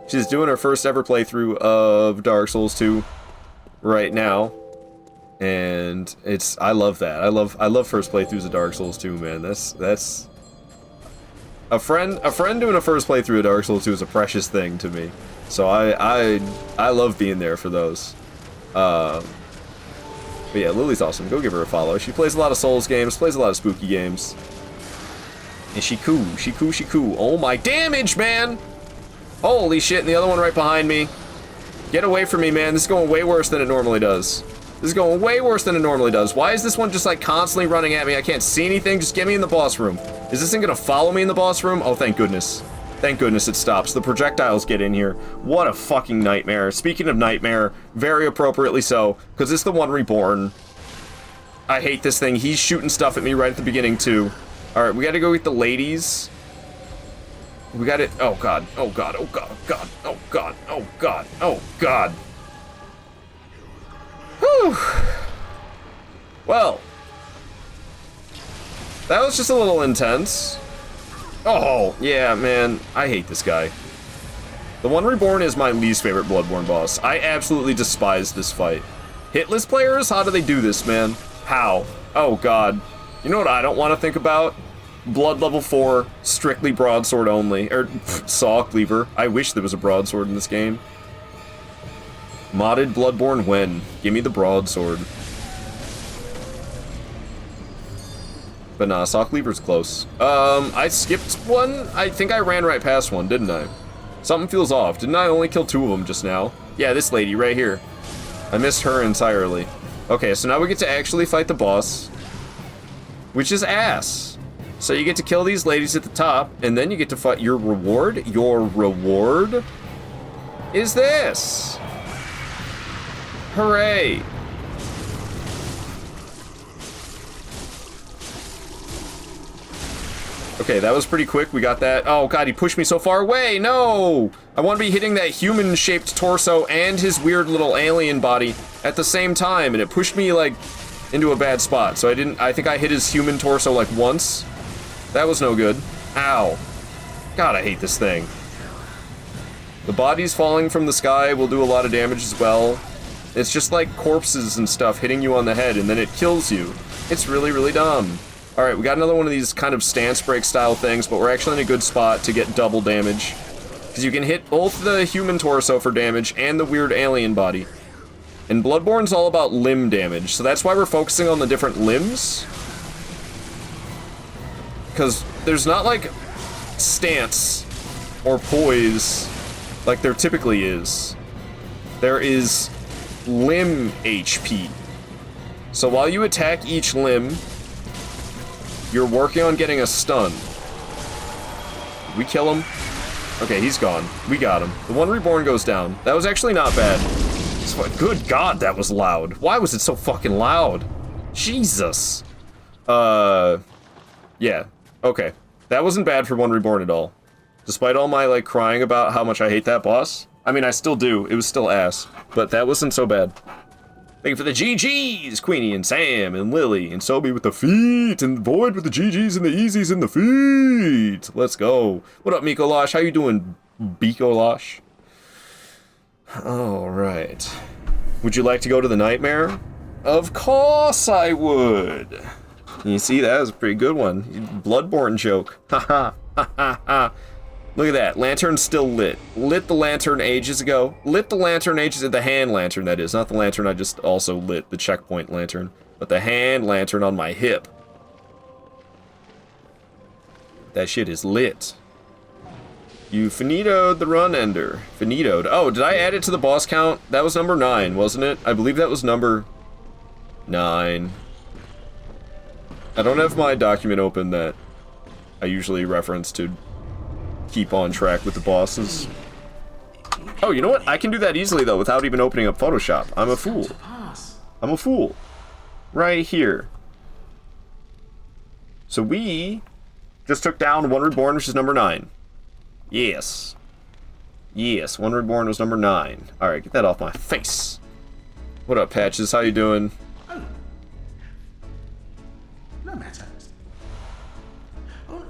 She's doing her first ever playthrough of Dark Souls 2 right now. And I love that. I love first playthroughs of Dark Souls 2, man. That's a friend doing a first playthrough of Dark Souls 2 is a precious thing to me. So I love being there for those. But yeah, Lily's awesome. Go give her a follow. She plays a lot of Souls games, plays a lot of spooky games. And she cool. She cool. Oh my damage, man! Holy shit, and the other one right behind me. Get away from me, man. This is going way worse than it normally does. This is going way worse than it normally does. Why is this one just like constantly running at me? I can't see anything. Just get me in the boss room. Is this thing gonna follow me in the boss room? Oh, thank goodness. Thank goodness it stops. The projectiles get in here. What a fucking nightmare. Speaking of nightmare, very appropriately so, because it's the one reborn. I hate this thing. He's shooting stuff at me right at the beginning, too. Alright, we gotta go get the ladies. We gotta... Oh, God. Oh, God. Oh, God. Oh, God. Oh, God. Oh, God. Oh, God. Whew. Well. That was just a little intense. Oh, yeah, man. I hate this guy. The One Reborn is my least favorite Bloodborne boss. I absolutely despise this fight. Hitless players? How do they do this, man? How? Oh, God. You know what I don't want to think about? Blood level 4, strictly broadsword only. Or, saw, cleaver. I wish there was a broadsword in this game. Modded Bloodborne when? Give me the broadsword. But nah, saw cleaver's close. I skipped one? I think I ran right past one, didn't I? Something feels off. Didn't I only kill 2 of them just now? Yeah, this lady right here. I missed her entirely. Okay, so now we get to actually fight the boss. Which is ass. So you get to kill these ladies at the top, and then you get to fight your reward. Your reward is this. Hooray. Okay, that was pretty quick. We got that. Oh, God, he pushed me so far away. No! I want to be hitting that human-shaped torso and his weird little alien body at the same time, and it pushed me, like, into a bad spot. So I think I hit his human torso, like, once. That was no good. Ow. God, I hate this thing. The bodies falling from the sky will do a lot of damage as well. It's just like corpses and stuff hitting you on the head, and then it kills you. It's really, really dumb. Alright, we got another one of these kind of stance break style things, but we're actually in a good spot to get double damage. Because you can hit both the human torso for damage and the weird alien body. And Bloodborne's all about limb damage, so that's why we're focusing on the different limbs. Because there's not, like, stance or poise like there typically is. There is limb HP. So while you attack each limb, you're working on getting a stun. Did we kill him? Okay, he's gone. We got him. The One Reborn goes down. That was actually not bad. Good God, that was loud. Why was it so fucking loud? Jesus. Yeah. Okay. That wasn't bad for One Reborn at all. Despite all my, like, crying about how much I hate that boss. I mean, I still do. It was still ass. But that wasn't so bad. Thank you for the GGs, Queenie and Sam and Lily and Sobi with the feet and Void with the GGs and the easies and the feet. Let's go. What up, Mikolash? How you doing, Bikolash? All right. Would you like to go to the nightmare? Of course I would. You see, that was a pretty good one. Bloodborne joke. Ha ha. Look at that. Lantern's still lit. Lit the lantern ages ago. Lit the lantern ages... The hand lantern, that is. Not the lantern I just also lit. The checkpoint lantern. But the hand lantern on my hip. That shit is lit. You finitoed the run ender. Finitoed. Oh, did I add it to the boss count? That was number 9, wasn't it? I believe that was number 9. I don't have my document open that I usually reference to keep on track with the bosses. Oh, you know what? I can do that easily, though, without even opening up Photoshop. I'm a fool. I'm a fool. Right here. So we just took down One Reborn, which is number 9. Yes. Yes, One Reborn was number 9. Alright, get that off my face. What up, Patches? How you doing? No matter.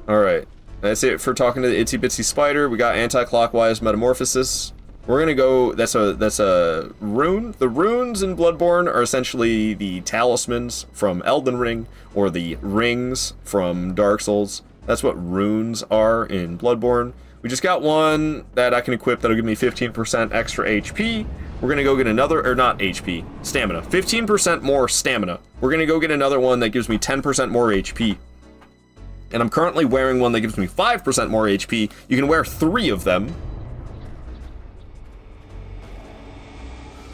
Alright. That's it for talking to the Itsy Bitsy Spider. We got anti-clockwise metamorphosis. We're gonna go... That's a rune. The runes in Bloodborne are essentially the talismans from Elden Ring, or the rings from Dark Souls. That's what runes are in Bloodborne. We just got one that I can equip that'll give me 15% extra HP. We're gonna go get another, or not HP, stamina. 15% more stamina. We're gonna go get another one that gives me 10% more HP. And I'm currently wearing one that gives me 5% more HP. You can wear 3 of them.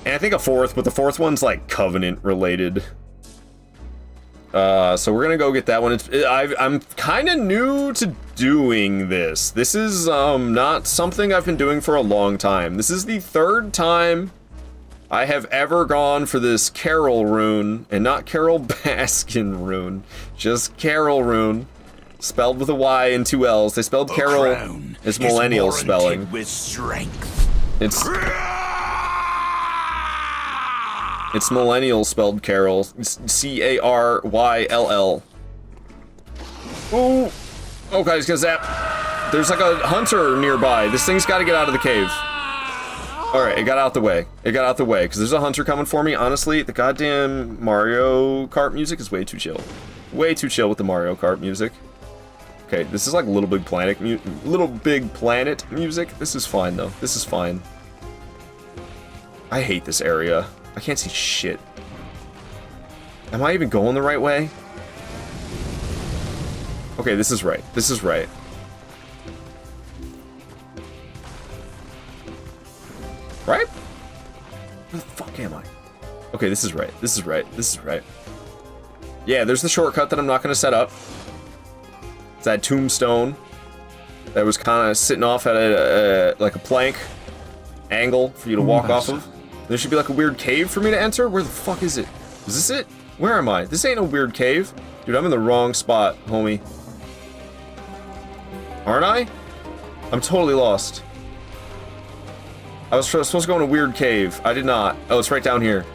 And I think a 4th, but the 4th one's like Covenant related. So we're gonna go get that one. I'm kind of new to doing this. This is not something I've been doing for a long time. This is the 3rd time I have ever gone for this Carol rune, and not Carol Baskin rune, just Carol rune, spelled with a Y and 2 L's. They spelled Carol as millennial spelling. With strength. It's millennial spelled Carol. It's C-A-R-Y-L-L. Ooh. Oh, guys, gonna zap. There's like a hunter nearby. This thing's got to get out of the cave. All right, it got out the way. It got out the way, because there's a hunter coming for me. Honestly, the goddamn Mario Kart music is way too chill. Way too chill with the Mario Kart music. Okay, this is like Little Big Planet music. This is fine, though. This is fine. I hate this area. I can't see shit. Am I even going the right way? Okay, this is right. This is right. Right? Where the fuck am I? Okay, this is right. This is right. This is right. Yeah, there's the shortcut that I'm not going to set up. It's that tombstone that was kind of sitting off at like a plank angle for you to walk off of. There should be like a weird cave for me to enter. Where the fuck is it? Is this it? Where am I? This ain't no weird cave. Dude, I'm in the wrong spot, homie. Aren't I? I'm totally lost. I was supposed to go in a weird cave. I did not. Oh, it's right down here.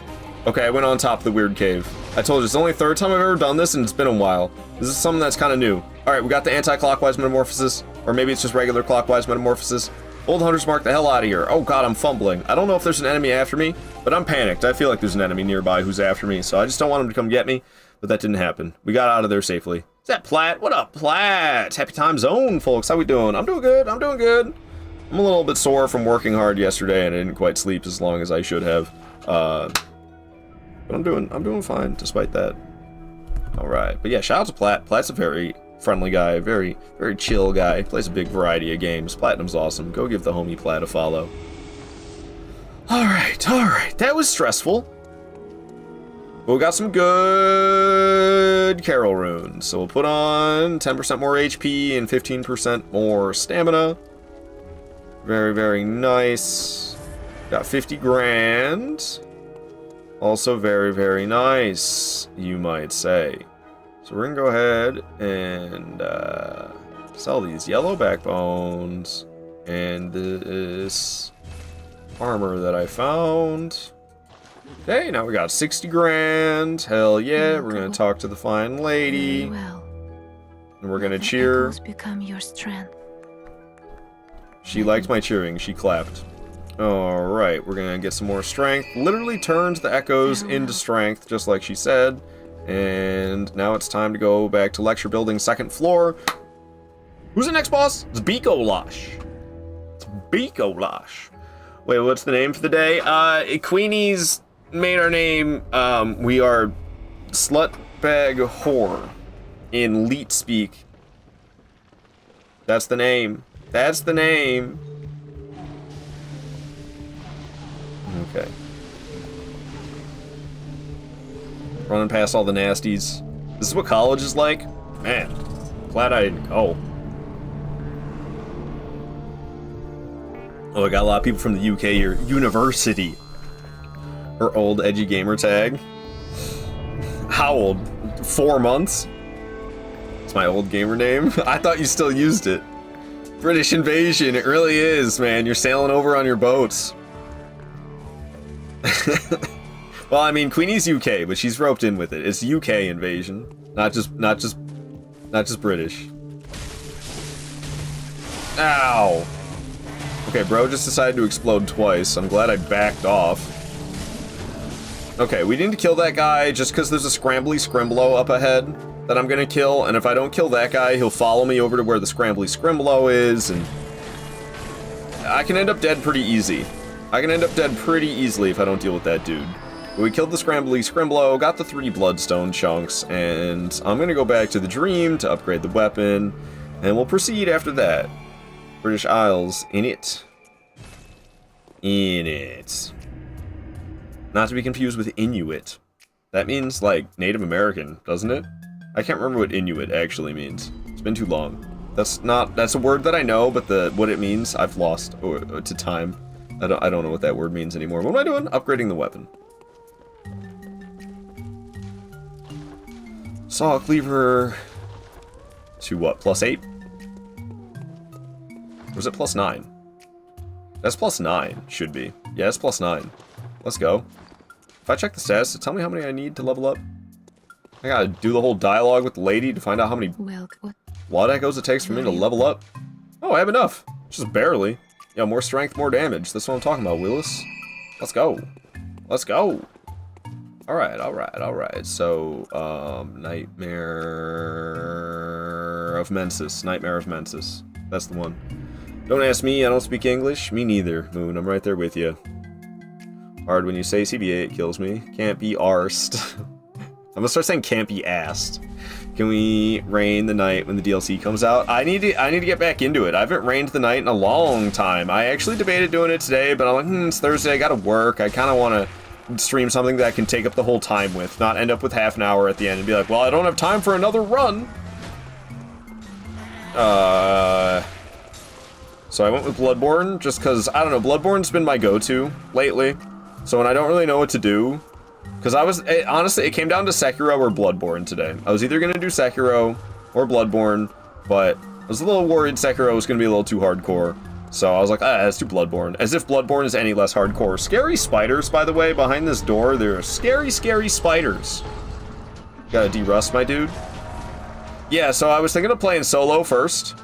Okay, I went on top of the weird cave. I told you, it's the only 3rd time I've ever done this, and it's been a while. This is something that's kind of new. Alright, we got the anti-clockwise metamorphosis. Or maybe it's just regular clockwise metamorphosis. Old Hunter's Mark the hell out of here. Oh god, I'm fumbling. I don't know if there's an enemy after me, but I'm panicked. I feel like there's an enemy nearby who's after me, so I just don't want him to come get me. But that didn't happen. We got out of there safely. Is that Platt? What up, Platt? Happy time zone, folks. How we doing? I'm doing good. I'm doing good. I'm a little bit sore from working hard yesterday, and I didn't quite sleep as long as I should have. But I'm doing fine despite that. All right, but yeah, shout out to Platt. Platt's a very friendly guy, very chill guy. Plays a big variety of games. Platinum's awesome. Go give the homie Platt a follow. All right. That was stressful. But we got some good Carol runes. So we'll put on 10% more HP and 15% more stamina. Very nice. Got 50 grand. Also very nice, you might say. So we're gonna go ahead and sell these yellow backbones and this armor that I found. Okay, now we got 60 grand. Hell yeah, we're gonna talk to the fine lady. Well, and we're gonna cheer. Become your strength. She liked my cheering, she clapped. Alright, we're gonna get some more strength. Literally turns the echoes into strength, just like she said. And now it's time to go back to lecture building, second floor. Who's the next boss? It's Bikolash. It's Bikolash. Wait, what's the name for the day? Queenie's made our name. We are Slutbag Whore in Leet speak. That's the name. That's the name. Okay. Running past all the nasties. This is what college is like? Man, glad I didn't go. Oh, I got a lot of people from the UK here. University. Her old edgy gamer tag. How old? 4 months? It's my old gamer name. I thought you still used it. British invasion, it really is, man. You're sailing over on your boats. Well, I mean, Queenie's UK, but she's roped in with it. It's UK invasion, not just British. Ow. Okay, bro just decided to explode twice. I'm glad I backed off. Okay, we need to kill that guy just because there's a scrambly scrimblow up ahead that I'm gonna kill, and if I don't kill that guy, he'll follow me over to where the scrambly scrimblow is, and I can end up dead pretty easy. I can end up dead pretty easily if I don't deal with that dude. But we killed the scrambly scrimblow, got the 3 bloodstone chunks, and I'm gonna go back to the dream to upgrade the weapon, and we'll proceed after that. British Isles, in it. In it. Not to be confused with Inuit. That means, like, Native American, doesn't it? I can't remember what Inuit actually means. It's been too long. That's a word that I know, but what it means, I've lost to time. I don't know what that word means anymore. What am I doing? Upgrading the weapon. Saw Cleaver to what? +8? Or was it +9? That's +9, should be. Yeah, it's +9. Let's go. If I check the status, tell me how many I need to level up. I gotta do the whole dialogue with the lady to find out how many blood echoes it takes for me to level up. Oh, I have enough. Just barely. Yeah, more strength, more damage. That's what I'm talking about, Willis. Let's go. Let's go. Alright, alright, alright. So, Nightmare of Mensis. Nightmare of Mensis. That's the one. Don't ask me, I don't speak English. Me neither, Moon. I'm right there with you. Hard when you say CBA, it kills me. Can't be arsed. I'm gonna start saying can't be asked. Can we rain the night when the DLC comes out? I need to get back into it. I haven't rained the night in a long time. I actually debated doing it today, but I'm like, it's Thursday, I gotta work. I kinda wanna stream something that I can take up the whole time with, not end up with half an hour at the end and be like, well, I don't have time for another run. So I went with Bloodborne, just because, I don't know, Bloodborne's been my go-to lately. So when I don't really know what to do, because honestly, it came down to Sekiro or Bloodborne today. I was either going to do Sekiro or Bloodborne, but I was a little worried Sekiro was going to be a little too hardcore. So I was like, let's do Bloodborne. As if Bloodborne is any less hardcore. Scary spiders, by the way, behind this door. There are scary, scary spiders. Gotta de-rust, my dude. Yeah, so I was thinking of playing solo first.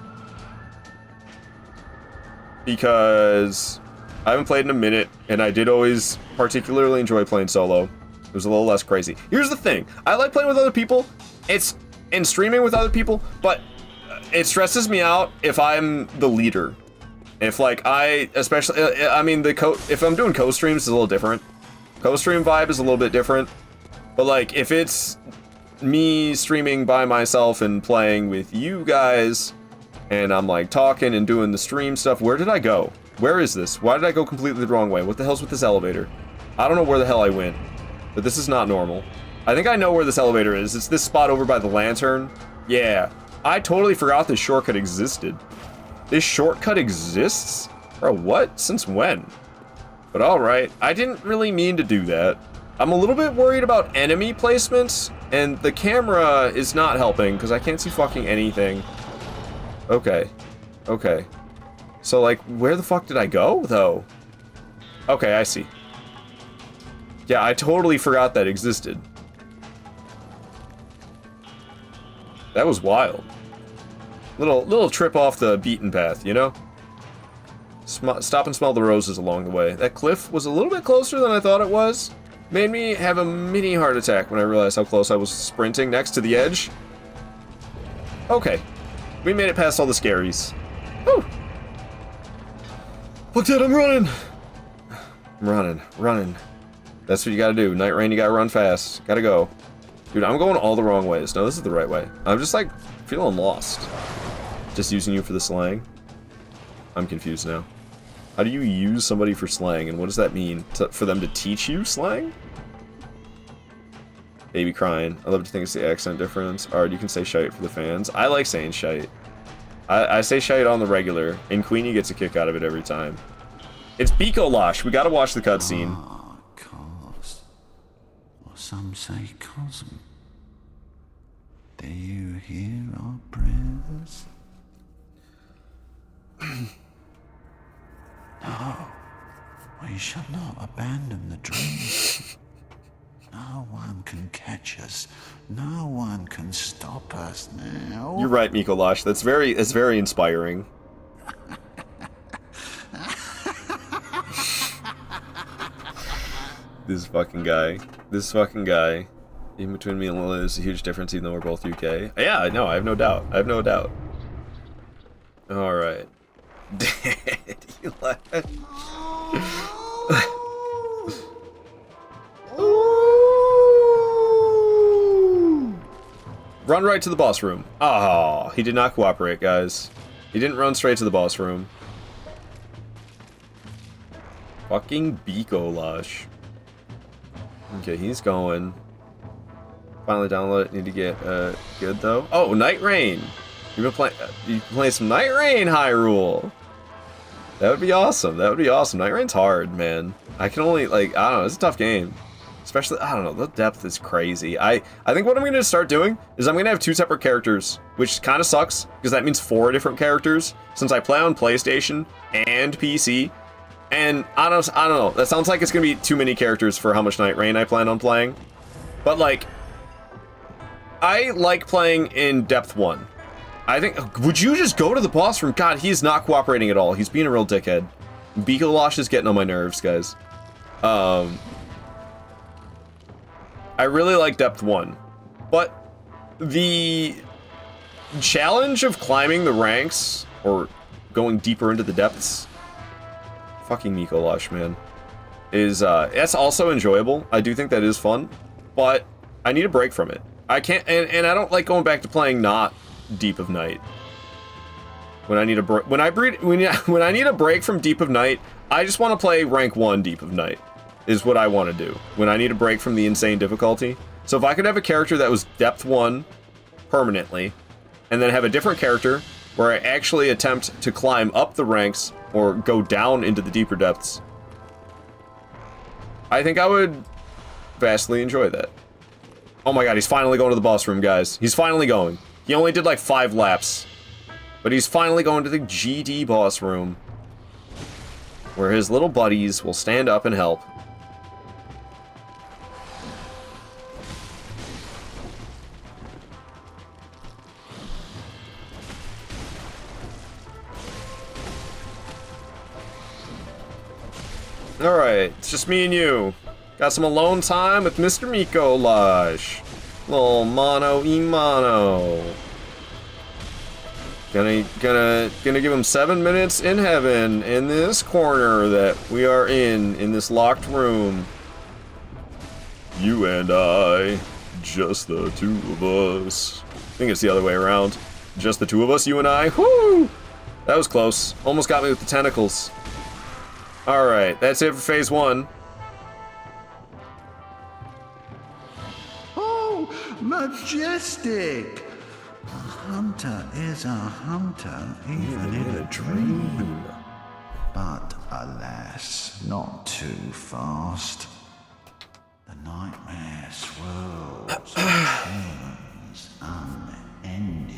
Because I haven't played in a minute, and I did always particularly enjoy playing solo. It was a little less crazy. Here's the thing. I like playing with other people. And streaming with other people, but it stresses me out if I'm the leader. If, like, if I'm doing co-streams, it's a little different. Co-stream vibe is a little bit different. But, like, if it's me streaming by myself and playing with you guys, and I'm, like, talking and doing the stream stuff, where did I go? Where is this? Why did I go completely the wrong way? What the hell's with this elevator? I don't know where the hell I went, but this is not normal. I think I know where this elevator is. It's this spot over by the lantern. Yeah. I totally forgot this shortcut existed. This shortcut exists? Bro, what? Since when? But alright. I didn't really mean to do that. I'm a little bit worried about enemy placements, and the camera is not helping, because I can't see fucking anything. Okay. Okay. So, like, where the fuck did I go, though? Okay, I see. Yeah, I totally forgot that existed. That was wild. Little trip off the beaten path, you know? Stop and smell the roses along the way. That cliff was a little bit closer than I thought it was. Made me have a mini heart attack when I realized how close I was sprinting next to the edge. Okay. We made it past all the scaries. Woo! Look, Dad, I'm running! I'm running. That's what you gotta do. Night Rain, you gotta run fast. Gotta go. Dude, I'm going all the wrong ways. No, this is the right way. I'm just, like, feeling lost. Just using you for the slang. I'm confused now. How do you use somebody for slang, and what does that mean? For them to teach you slang? Baby crying. I love to think it's the accent difference. Alright, you can say shite for the fans. I like saying shite. I say shite on the regular, and Queenie gets a kick out of it every time. It's Bikolash. We gotta watch the cutscene. Ah, cause. Or some say cosm. Do you hear our prayers? No, we shall not abandon the dream. No one can catch us. No one can stop us now. You're right, Mikolash. That's very inspiring. This fucking guy. Even between me and Lily, there's a huge difference, even though we're both UK. Yeah, no, I have no doubt. Alright. You laugh. Run right to the boss room. Oh, he did not cooperate, guys. He didn't run straight to the boss room. Fucking Bikolash. Okay, he's going. Finally download it. Need to get good though. Oh, Night Rain. You've been playing some Night Rain, Hyrule. That would be awesome. Night Rain's hard, man. I can only, like, I don't know, it's a tough game. Especially, I don't know, the depth is crazy. I think what I'm going to start doing is I'm going to have 2 separate characters, which kind of sucks, because that means 4 different characters, since I play on PlayStation and PC. And I don't know, that sounds like it's going to be too many characters for how much Night Rain I plan on playing. But, like, I like playing in Depth 1. I think, would you just go to the boss room? God, he's not cooperating at all. He's being a real dickhead. Bikolash is getting on my nerves, guys. I really like Depth 1. But the challenge of climbing the ranks, or going deeper into the depths, fucking Bikolash, man, is, that's also enjoyable. I do think that is fun, but I need a break from it. I can't, and I don't like going back to playing not Deep of Night. When I need a break, when I need a break from Deep of Night, I just want to play rank 1 Deep of Night, is what I want to do. When I need a break from the insane difficulty. So if I could have a character that was Depth 1 permanently, and then have a different character where I actually attempt to climb up the ranks or go down into the deeper depths, I think I would vastly enjoy that. Oh my god, he's finally going to the boss room, guys. He's finally going. He only did like 5 laps. But he's finally going to the GD boss room, where his little buddies will stand up and help. Alright, it's just me and you. Got some alone time with Mr. Mikolash. Little mano-y-mano. Gonna give him 7 minutes in heaven in this corner that we are in this locked room. You and I, just the 2 of us. I think it's the other way around. Just the 2 of us, you and I. Whoo! That was close. Almost got me with the tentacles. Alright, that's it for phase 1. Oh, majestic! A hunter is a hunter, even in a dream. But alas, not too fast. The nightmare swirls and turns unending.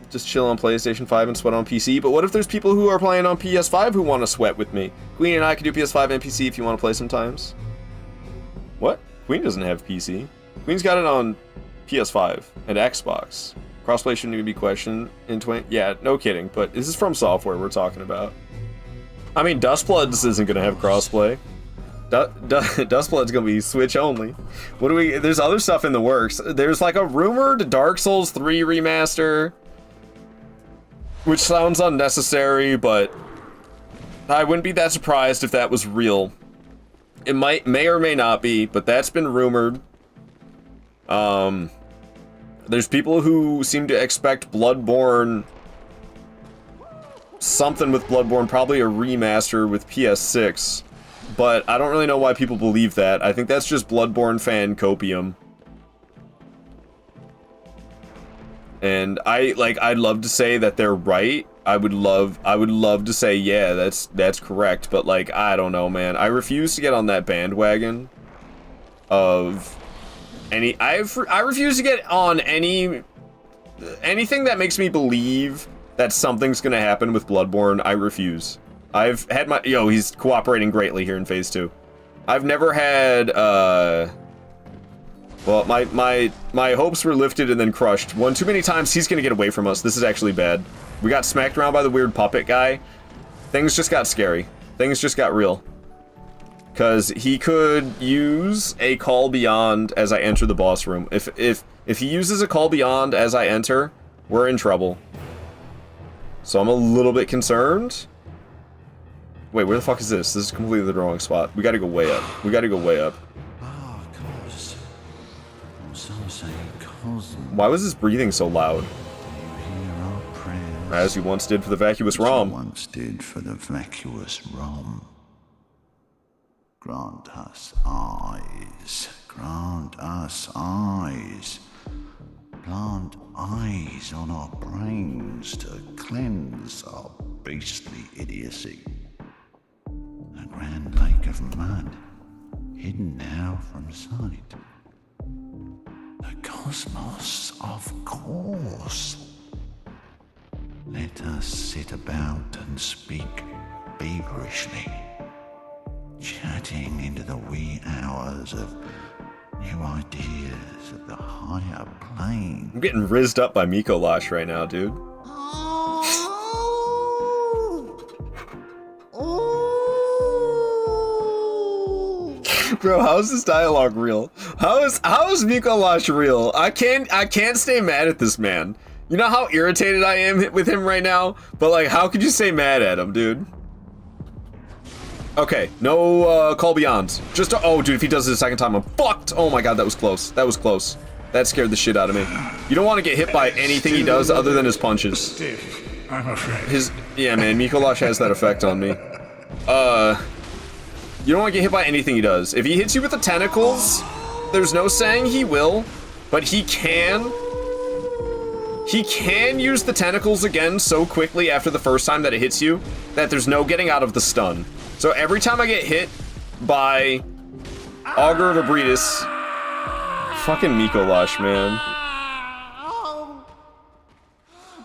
Just chill on PlayStation 5 and sweat on PC, but what if there's people who are playing on PS5 who want to sweat with me? Queen and I can do PS5 and PC if you want to play sometimes. What? Queen doesn't have PC. Queen's got it on PS5 and Xbox. Crossplay shouldn't even be questioned in 20... Yeah, no kidding, but this is From Software we're talking about. I mean, Dustbloods isn't going to have crossplay. Dustblood's gonna be Switch only. What do we? There's other stuff in the works. There's like a rumored Dark Souls 3 remaster, which sounds unnecessary, but I wouldn't be that surprised if that was real. It may or may not be, but that's been rumored. There's people who seem to expect Bloodborne, something with Bloodborne, probably a remaster with PS6. But I don't really know why people believe that. I think that's just Bloodborne fan copium. And I'd love to say that they're right. I would love to say, yeah, that's correct, but like, I don't know, man. I refuse to get on that bandwagon of I refuse to get on anything that makes me believe that something's gonna happen with Bloodborne. I refuse. I've had my... Yo, he's cooperating greatly here in Phase 2. I've never had, well, my hopes were lifted and then crushed. One too many times, he's gonna get away from us. This is actually bad. We got smacked around by the weird puppet guy. Things just got scary. Things just got real. Because he could use a Call Beyond as I enter the boss room. If he uses a Call Beyond as I enter, we're in trouble. So I'm a little bit concerned. Wait, where the fuck is this? This is completely the wrong spot. We gotta go way up. We gotta go way up. Ah, cause some say cosm. Why was his breathing so loud? You hear our prayers. As you once did for the vacuous ROM. Once did for the vacuous ROM. Grant us eyes. Grant us eyes. Plant eyes on our brains to cleanse our beastly idiocy. A grand lake of mud, hidden now from sight. The cosmos, of course. Let us sit about and speak feverishly, chatting into the wee hours of new ideas of the higher plane. I'm getting rizzed up by Mikolash right now, dude. Bro, how is this dialogue real? How is Mikolash real? I can't stay mad at this man. You know how irritated I am with him right now? But like, how could you stay mad at him, dude? Okay, no Call Beyond. Just oh, dude, if he does it a second time, I'm fucked. Oh my god, that was close. That was close. That scared the shit out of me. You don't want to get hit by anything he does other than his punches. I'm afraid. Yeah, man, Mikolash has that effect on me. You don't want to get hit by anything he does. If he hits you with the tentacles, there's no saying he will, but he can use the tentacles again so quickly after the first time that it hits you that there's no getting out of the stun. So every time I get hit by Augur of Abritus, fucking Mikolash, man. Oh,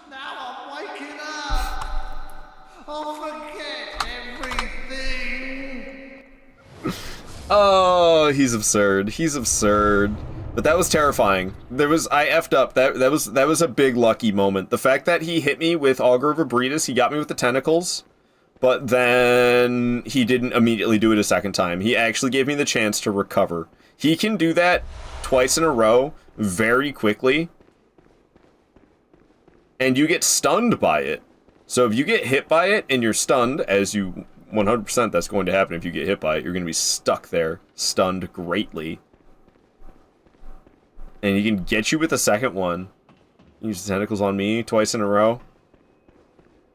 now I'm waking up. I'll forget everything. Oh, he's absurd. He's absurd. But that was terrifying. I effed up. That was a big lucky moment. The fact that he hit me with Augur of Abritus, he got me with the tentacles, but then he didn't immediately do it a second time. He actually gave me the chance to recover. He can do that twice in a row very quickly, and you get stunned by it. So if you get hit by it and you're stunned, as you 100% that's going to happen if you get hit by it, you're going to be stuck there, stunned greatly. And he can get you with the second one. Use the tentacles on me twice in a row.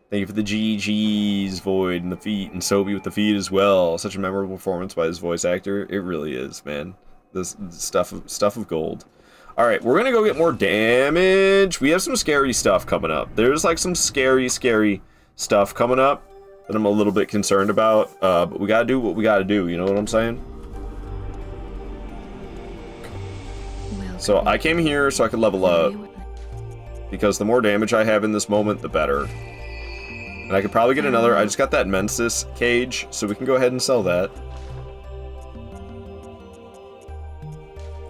Thank you for the GGs, Void, and the feet, and Sobi with the feet as well. Such a memorable performance by this voice actor. It really is, man. This stuff of gold. Alright, we're gonna go get more damage. We have some scary stuff coming up. There's like some scary stuff coming up that I'm a little bit concerned about. But we gotta do what we gotta do, you know what I'm saying? So I came here so I could level up, because the more damage I have in this moment, the better. And I could probably get another. I just got that Mensis cage, so we can go ahead and sell that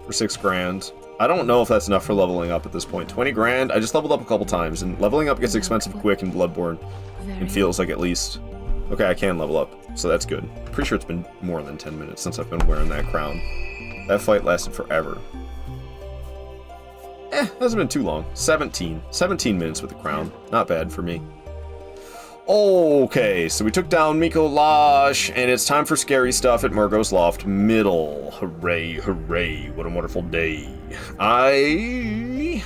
for 6 grand. I don't know if that's enough for leveling up at this point. 20 grand. I just leveled up a couple times, and leveling up gets expensive quick in Bloodborne. It feels like, at least. Okay, I can level up, so that's good. Pretty sure it's been more than 10 minutes since I've been wearing that crown. That fight lasted forever. Hasn't been too long. 17 minutes with the crown. Not bad for me. Okay, so we took down Miko Lash, and it's time for scary stuff at Murgo's Loft Middle. Hooray, hooray, what a wonderful day. I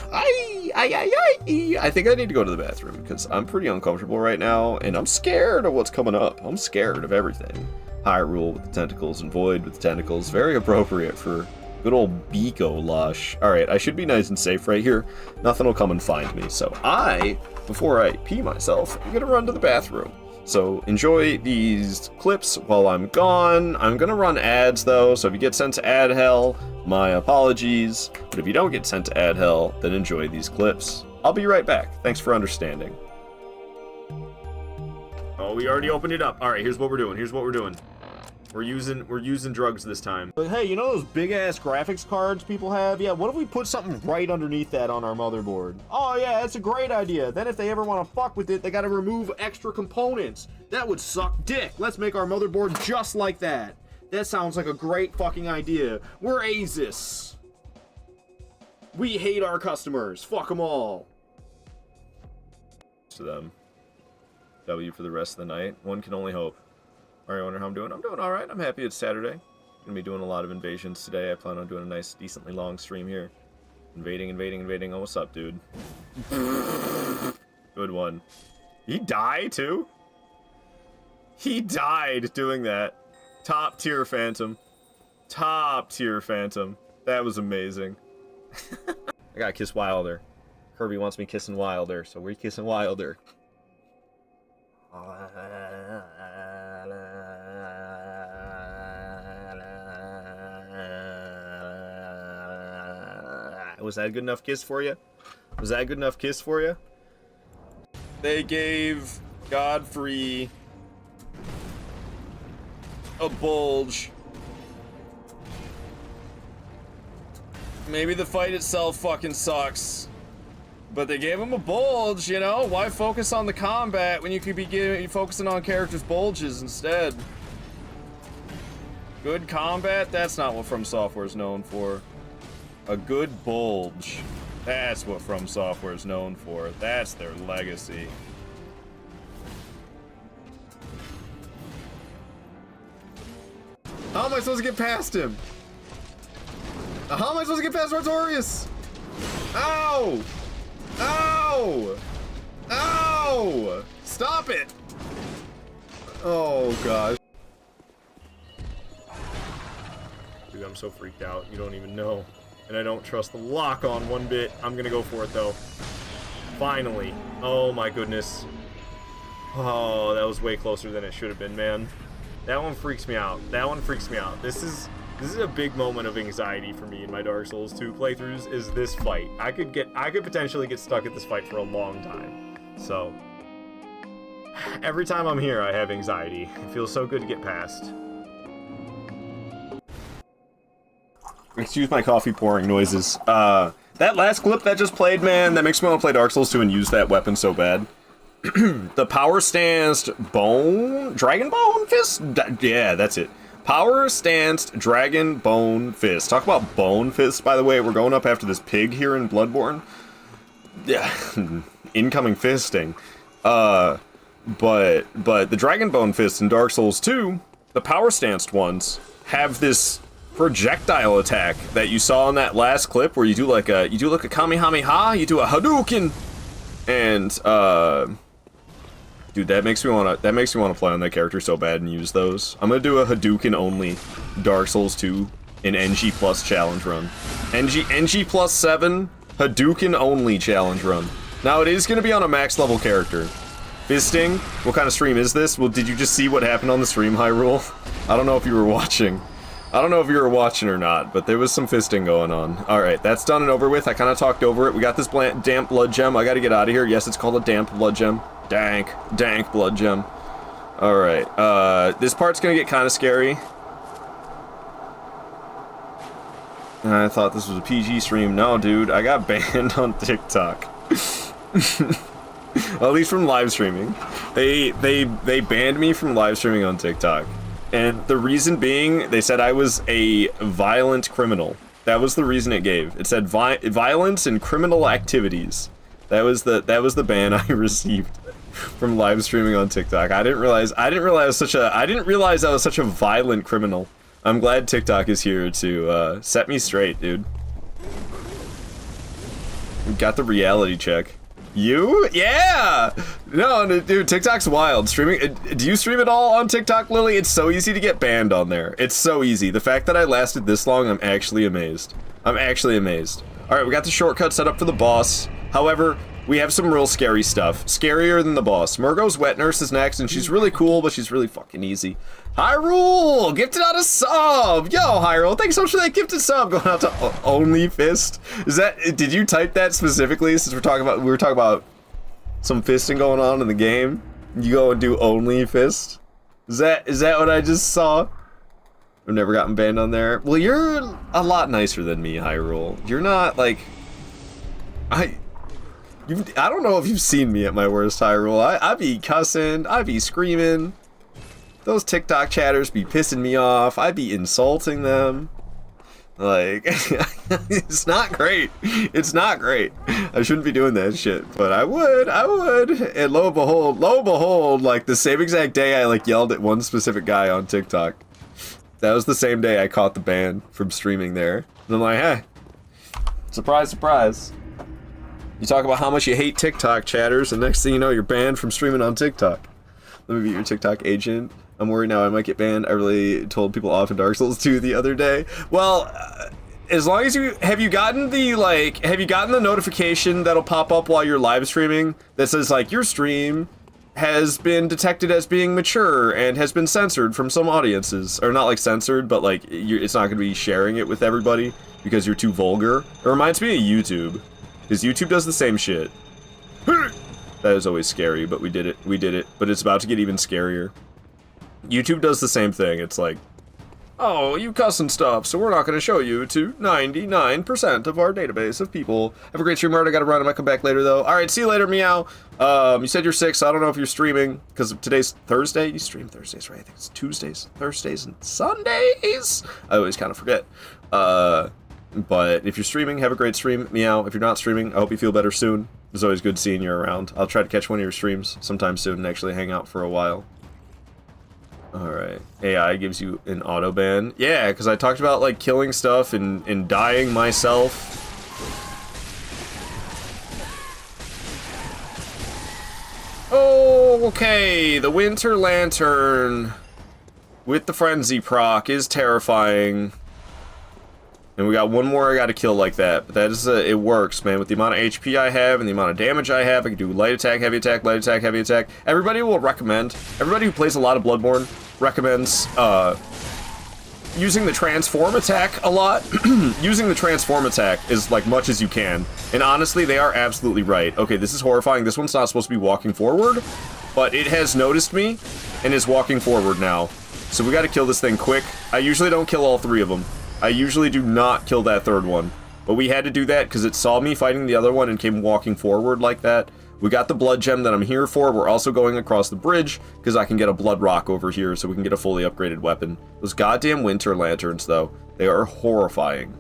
think I need to go to the bathroom, because I'm pretty uncomfortable right now, and I'm scared of what's coming up. I'm scared of everything. Hyrule with the tentacles and Void with the tentacles. Very appropriate for good old Miko Lush. Alright, I should be nice and safe right here. Nothing will come and find me, so before I pee myself, I'm gonna run to the bathroom. So enjoy these clips while I'm gone. I'm gonna run ads though, so if you get sent to ad hell, my apologies. But if you don't get sent to ad hell, then enjoy these clips. I'll be right back. Thanks for understanding. Oh, we already opened it up. Alright, here's what we're doing. We're using drugs this time. But hey, you know those big ass graphics cards people have? Yeah, what if we put something right underneath that on our motherboard? Oh yeah, that's a great idea. Then if they ever want to fuck with it, they gotta remove extra components. That would suck dick. Let's make our motherboard just like that. That sounds like a great fucking idea. We're Asus. We hate our customers. Fuck them all. To them. W for the rest of the night. One can only hope. Alright, I wonder how I'm doing. I'm doing alright. I'm happy it's Saturday. Gonna be doing a lot of invasions today. I plan on doing a nice, decently long stream here. Invading. Oh, what's up, dude? Good one. He died, too? He died doing that. Top tier Phantom. Top tier Phantom. That was amazing. I gotta kiss Wilder. Kirby wants me kissing Wilder, so we're kissing Wilder. Was that a good enough kiss for you? Was that a good enough kiss for you? They gave Godfrey a bulge. Maybe the fight itself fucking sucks, but they gave him a bulge, you know? Why focus on the combat when you could be focusing on characters' bulges instead? Good combat? That's not what From Software is known for. A good bulge. That's what From Software is known for. That's their legacy. How am I supposed to get past him? How am I supposed to get past Artorias? Ow! Ow! Ow! Stop it! Oh, gosh. Dude, I'm so freaked out. You don't even know. And I don't trust the lock-on one bit. I'm gonna go for it, though. Finally. Oh, my goodness. Oh, that was way closer than it should have been, man. That one freaks me out. That one freaks me out. This is a big moment of anxiety for me in my Dark Souls 2 playthroughs, is this fight. I could potentially get stuck at this fight for a long time. So, every time I'm here, I have anxiety. It feels so good to get past. Excuse my coffee pouring noises. That last clip that just played, man, that makes me want to play Dark Souls 2 and use that weapon so bad. The power stance dragon bone fist? Yeah, that's it. Power stanced dragon bone fist. Talk about bone fist, by the way. We're going up after this pig here in Bloodborne. Yeah, incoming fisting. But the dragon bone fist in Dark Souls 2, the power stanced ones, have this projectile attack that you saw in that last clip where you do like a Kamehameha, you do a Hadouken, and dude, that makes me wanna play on that character so bad and use those. I'm gonna do a Hadouken only Dark Souls 2 in NG plus challenge run. NG plus 7 Hadouken only challenge run. Now it is gonna be on a max level character. Fisting? What kind of stream is this? Well, did you just see what happened on the stream, Hyrule? I don't know if you were watching. Or not, but there was some fisting going on. Alright, that's done and over with. I kind of talked over it. We got this damp blood gem. I gotta get out of here. Yes, it's called a damp blood gem. Dank blood gem. Alright, this part's gonna get kind of scary. I thought this was a PG stream. No, dude, I got banned on TikTok. At least from live streaming. They banned me from live streaming on TikTok. And the reason being, they said I was a violent criminal. That was the reason it gave. It said violence and criminal activities. That was the ban I received from live streaming on TikTok. I didn't realize I was such a violent criminal. I'm glad TikTok is here to set me straight, dude. Got the reality check. You? Yeah! No, dude, TikTok's wild. Streaming, do you stream at all on TikTok, Lily? It's so easy to get banned on there. It's so easy. The fact that I lasted this long, I'm actually amazed. I'm actually amazed. Alright, we got the shortcut set up for the boss. However, we have some real scary stuff. Scarier than the boss. Murgo's Wet Nurse is next, and she's really cool, but she's really fucking easy. Hyrule! Gifted out a sub! Yo, Hyrule, thanks so much for that gifted sub! Going out to Only Fist. Is that, did you type that specifically since we were talking about some fisting going on in the game? You go and do Only Fist? Is that what I just saw? I've never gotten banned on there. Well, you're a lot nicer than me, Hyrule. You're not, like... I don't know if you've seen me at my worst, Hyrule. I be cussing, I be screaming. Those TikTok chatters be pissing me off. I be insulting them. Like, it's not great. It's not great. I shouldn't be doing that shit, but I would. And lo and behold, like the same exact day I like yelled at one specific guy on TikTok. That was the same day I caught the ban from streaming there. And I'm like, hey, surprise, surprise. You talk about how much you hate TikTok chatters, and next thing you know, you're banned from streaming on TikTok. Let me be your TikTok agent. I'm worried now I might get banned. I really told people off in Dark Souls 2 the other day. Well, as long as have you gotten the notification that'll pop up while you're live streaming that says like your stream has been detected as being mature and has been censored from some audiences, or not like censored, but like it's not going to be sharing it with everybody because you're too vulgar. It reminds me of YouTube, because YouTube does the same shit. That is always scary, but we did it, but it's about to get even scarier. YouTube does the same thing. It's like, oh, you cuss and stuff, so we're not going to show you to 99% of our database of people. Have a great stream, Art. I got to run. I might come back later, though. All right, see you later, Meow. You said you're sick, so I don't know if you're streaming, because today's Thursday. You stream Thursdays, right? I think it's Tuesdays, Thursdays, and Sundays. I always kind of forget. But if you're streaming, have a great stream, Meow. If you're not streaming, I hope you feel better soon. It's always good seeing you around. I'll try to catch one of your streams sometime soon and actually hang out for a while. Alright. AI gives you an auto ban. Yeah, because I talked about like killing stuff and dying myself. Oh, okay. The Winter Lantern with the Frenzy proc is terrifying. And we got one more I gotta kill like that. But that is, it works, man. With the amount of HP I have and the amount of damage I have, I can do light attack, heavy attack, light attack, heavy attack. Everybody who plays a lot of Bloodborne recommends, using the transform attack a lot. Using the transform attack as, like, much as you can. And honestly, they are absolutely right. Okay, this is horrifying. This one's not supposed to be walking forward, but it has noticed me and is walking forward now. So we gotta kill this thing quick. I usually don't kill all three of them. I usually do not kill that third one, but we had to do that because it saw me fighting the other one and came walking forward like that. We got the blood gem that I'm here for. We're also going across the bridge because I can get a blood rock over here so we can get a fully upgraded weapon. Those goddamn winter lanterns, though, they are horrifying.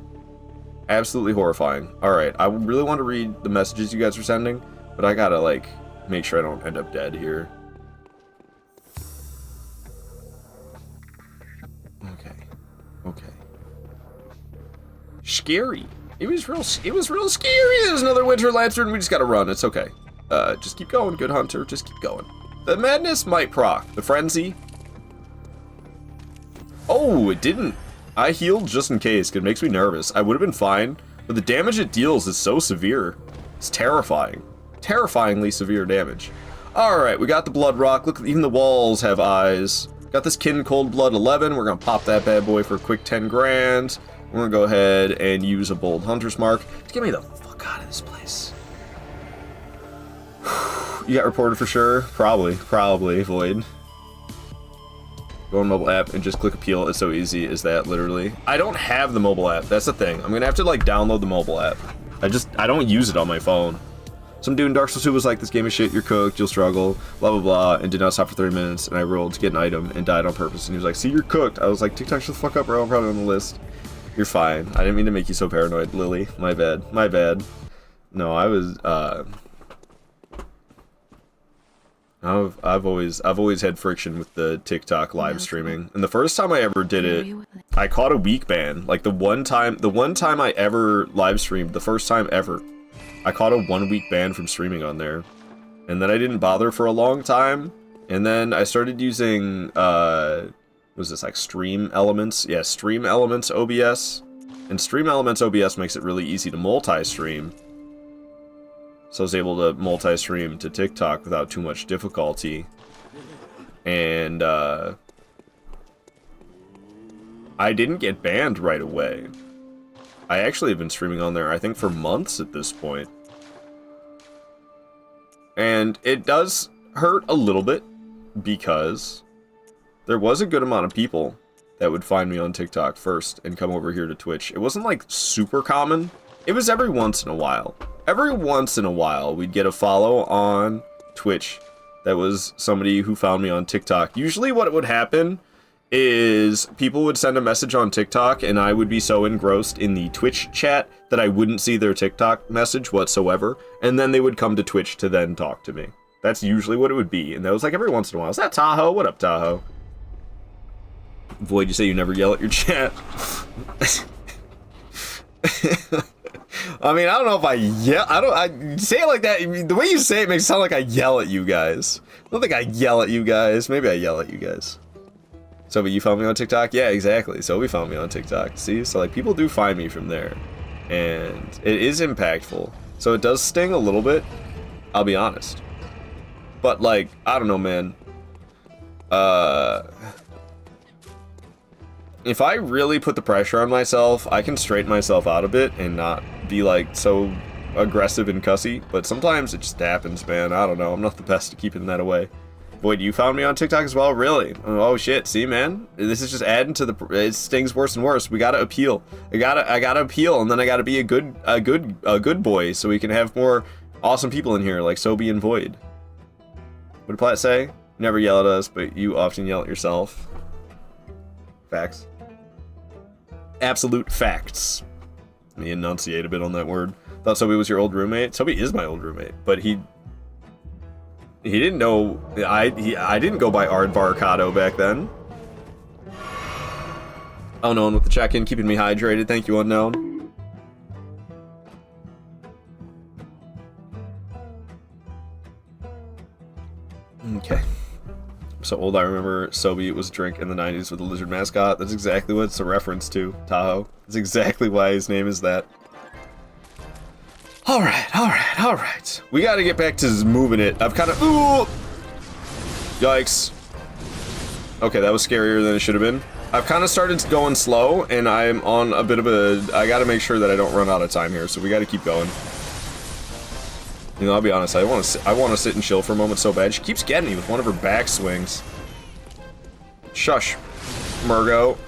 Absolutely horrifying. Alright, I really want to read the messages you guys are sending, but I gotta, like, make sure I don't end up dead here. Okay. Scary. It was real scary. There's another winter lantern. We just gotta run. It's okay. Just keep going, good hunter. Just keep going. The madness might proc. The frenzy. Oh, it didn't. I healed just in case, 'cause it makes me nervous. I would have been fine, but the damage it deals is so severe. It's terrifying. Terrifyingly severe damage. Alright, we got the blood rock. Look, even the walls have eyes. Got this Kin Cold Blood 11. We're gonna pop that bad boy for a quick 10 grand. We're gonna go ahead and use a bold hunter's mark to get me the fuck out of this place. You got reported for sure? Probably, Void. Go on mobile app and just click appeal. It's so easy as that, literally. I don't have the mobile app. That's the thing. I'm gonna have to like download the mobile app. I don't use it on my phone. Some dude in Dark Souls 2 was like, this game is shit, you're cooked, you'll struggle, blah blah blah, and did not stop for 30 minutes, and I rolled to get an item and died on purpose. And he was like, see, you're cooked. I was like, TikTok, shut the fuck up, bro, I'm probably on the list. You're fine. I didn't mean to make you so paranoid, Lily. My bad. My bad. No, I was, I've always had friction with the TikTok live streaming. And the first time I ever did it, I caught a week ban. Like the one time I ever live streamed, the first time ever, I caught a 1 week ban from streaming on there. And then I didn't bother for a long time. And then I started using, was this like Stream Elements? Yeah, Stream Elements OBS. And Stream Elements OBS makes it really easy to multi-stream. So I was able to multi-stream to TikTok without too much difficulty. And, I didn't get banned right away. I actually have been streaming on there, I think, for months at this point. And it does hurt a little bit, because there was a good amount of people that would find me on TikTok first and come over here to Twitch. It wasn't, like, super common. It was every once in a while. Every once in a while, we'd get a follow on Twitch that was somebody who found me on TikTok. Usually what would happen is people would send a message on TikTok, and I would be so engrossed in the Twitch chat that I wouldn't see their TikTok message whatsoever, and then they would come to Twitch to then talk to me. That's usually what it would be, and that was like every once in a while. Is that Tahoe? What up, Tahoe? Void, you say you never yell at your chat? I mean, I don't know if I yell. I say it like that. The way you say it makes it sound like I yell at you guys. I don't think I yell at you guys. Maybe I yell at you guys. So, but you found me on TikTok? Yeah, exactly. So we found me on TikTok. See? So, like, people do find me from there. And it is impactful. So it does sting a little bit. I'll be honest. But, like, I don't know, man. If I really put the pressure on myself, I can straighten myself out a bit and not be, like, so aggressive and cussy. But sometimes it just happens, man. I don't know. I'm not the best at keeping that away. Void, you found me on TikTok as well? Really? Oh, shit. See, man? This is just adding to the... It stings worse and worse. We gotta appeal. I gotta appeal, and then I gotta be a good boy so we can have more awesome people in here, like Sobi and Void. What did Platt say? You never yell at us, but you often yell at yourself. Facts. Absolute facts. Let me enunciate a bit on that word. Thought Sobi was your old roommate. Sobi is my old roommate, but he didn't know. I didn't go by Aardvarkado back then. Unknown with the check-in, keeping me hydrated. Thank you, Unknown. Okay. So old, I remember Sobi was a drink in the 90s with a lizard mascot. That's exactly what it's a reference to, Tahoe. That's exactly why his name is that. Alright. We gotta get back to moving it. I've kind of... Ooh! Yikes. Okay, that was scarier than it should have been. I've kind of started going slow, and I'm on a bit of a... I gotta make sure that I don't run out of time here, so we gotta keep going. You know, I'll be honest, I want to sit and chill for a moment so bad. She keeps getting me with one of her back swings. Shush, Murgo.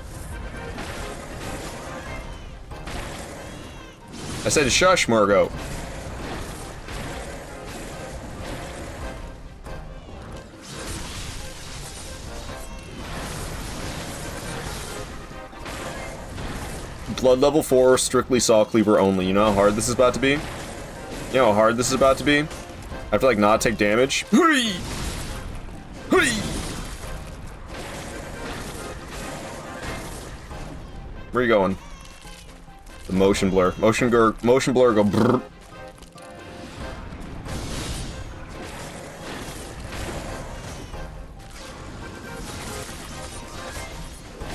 I said shush, Murgo. Blood level 4, strictly saw Cleaver only. You know how hard this is about to be? You know how hard this is about to be? I have to, like, not take damage. Hurry! Hurry! Where are you going? The motion blur. Motion blur go brrr.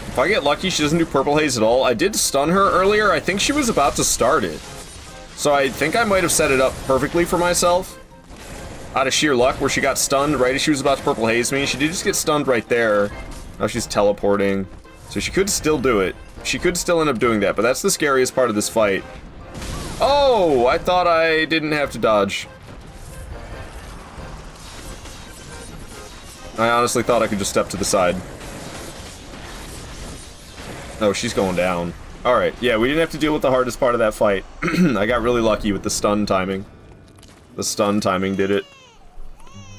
If I get lucky, she doesn't do purple haze at all. I did stun her earlier. I think she was about to start it. So I think I might have set it up perfectly for myself. Out of sheer luck, where she got stunned right as she was about to purple haze me. She did just get stunned right there. Now she's teleporting. So she could still do it. She could still end up doing that, but that's the scariest part of this fight. Oh, I thought I didn't have to dodge. I honestly thought I could just step to the side. Oh, she's going down. Alright, yeah, we didn't have to deal with the hardest part of that fight. I got really lucky with the stun timing. The stun timing did it.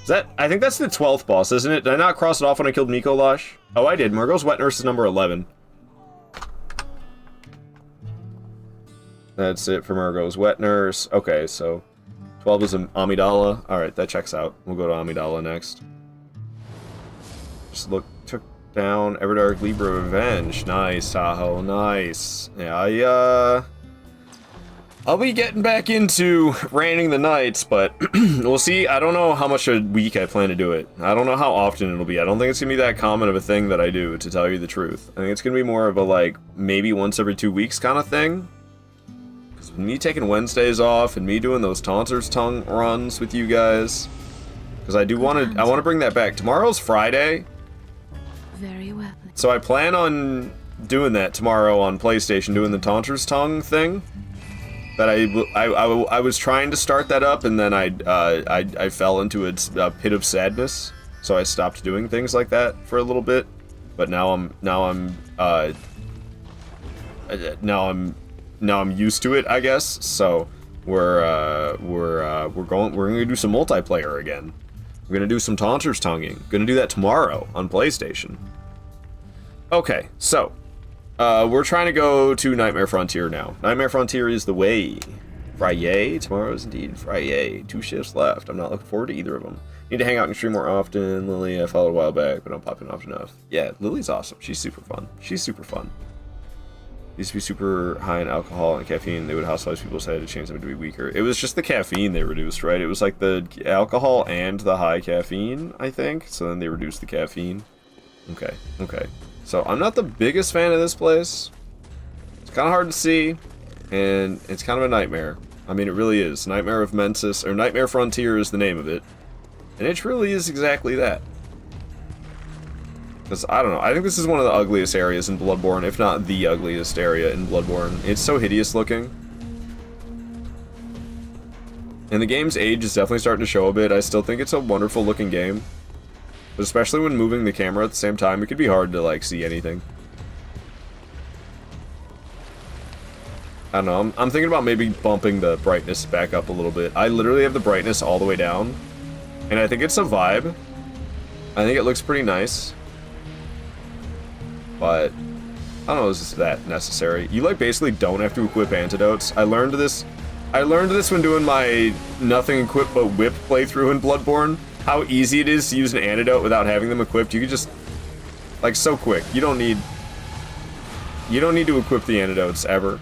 Is that... I think that's the 12th boss, isn't it? Did I not cross it off when I killed Mikolash? Oh, I did. Murgo's Wet Nurse is number 11. That's it for Murgo's Wet Nurse. Okay, so 12 is Amidala. Alright, that checks out. We'll go to Amidala next. Just took down Everdark Libra Revenge. Nice, Tahoe. Nice. Yeah, I'll be getting back into raining the nights, but we'll see. I don't know how much a week I plan to do it. I don't know how often it'll be. I don't think it's gonna be that common of a thing that I do, to tell you the truth. I think it's gonna be more of a, like, maybe once every 2 weeks kind of thing. Because me taking Wednesdays off and me doing those Taunter's Tongue runs with you guys, because I want to bring that back. Tomorrow's Friday. Very well. So I plan on doing that tomorrow on PlayStation, doing the Taunter's Tongue thing. That I was trying to start that up, and then I fell into a pit of sadness, so I stopped doing things like that for a little bit. But now I'm used to it, I guess. So we're gonna do some multiplayer again. We're gonna do some Taunter's Tonguing. Gonna do that tomorrow on PlayStation. Okay, so we're trying to go to Nightmare Frontier now. Nightmare Frontier is the way. Friday. Tomorrow is indeed Friday. 2 shifts left. I'm not looking forward to either of them. Need to hang out and stream more often. Lily, I followed a while back, but don't pop in often enough. Yeah, Lily's awesome. She's super fun. She's super fun. Used to be super high in alcohol and caffeine. They would hospitalize people, so I had to change them to be weaker. It was just the caffeine they reduced, right? It was like the alcohol and the high caffeine, I think. So then they reduced the caffeine. Okay, okay. So I'm not the biggest fan of this place. It's kind of hard to see, and it's kind of a nightmare. I mean, it really is. Nightmare of Mensis, or Nightmare Frontier is the name of it. And it truly is exactly that. Because, I don't know, I think this is one of the ugliest areas in Bloodborne, if not the ugliest area in Bloodborne. It's so hideous looking. And the game's age is definitely starting to show a bit. I still think it's a wonderful looking game. But especially when moving the camera at the same time, it could be hard to, like, see anything. I don't know, I'm thinking about maybe bumping the brightness back up a little bit. I literally have the brightness all the way down. And I think it's a vibe. I think it looks pretty nice. But I don't know, is that necessary? You, like, basically don't have to equip antidotes. I learned this when doing my nothing equipped but whip playthrough in Bloodborne. How easy it is to use an antidote without having them equipped. You can just, like, so quick. You don't need to equip the antidotes ever.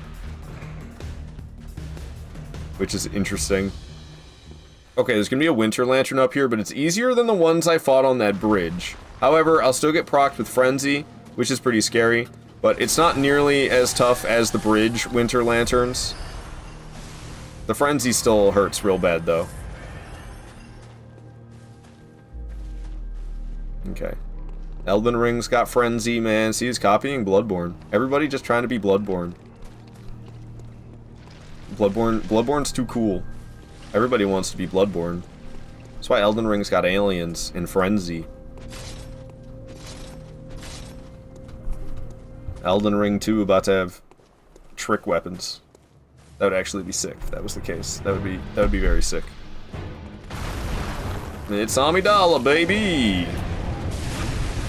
Which is interesting. Okay, there's gonna be a winter lantern up here, but it's easier than the ones I fought on that bridge. However, I'll still get procced with Frenzy, which is pretty scary, but it's not nearly as tough as the bridge winter lanterns. The Frenzy still hurts real bad, though. Okay. Elden Ring's got Frenzy, man. See, he's copying Bloodborne. Everybody just trying to be Bloodborne. Bloodborne's too cool. Everybody wants to be Bloodborne. That's why Elden Ring's got aliens and Frenzy. Elden Ring 2 about to have trick weapons. That would actually be sick if that was the case. That would be very sick. It's Amidala, baby!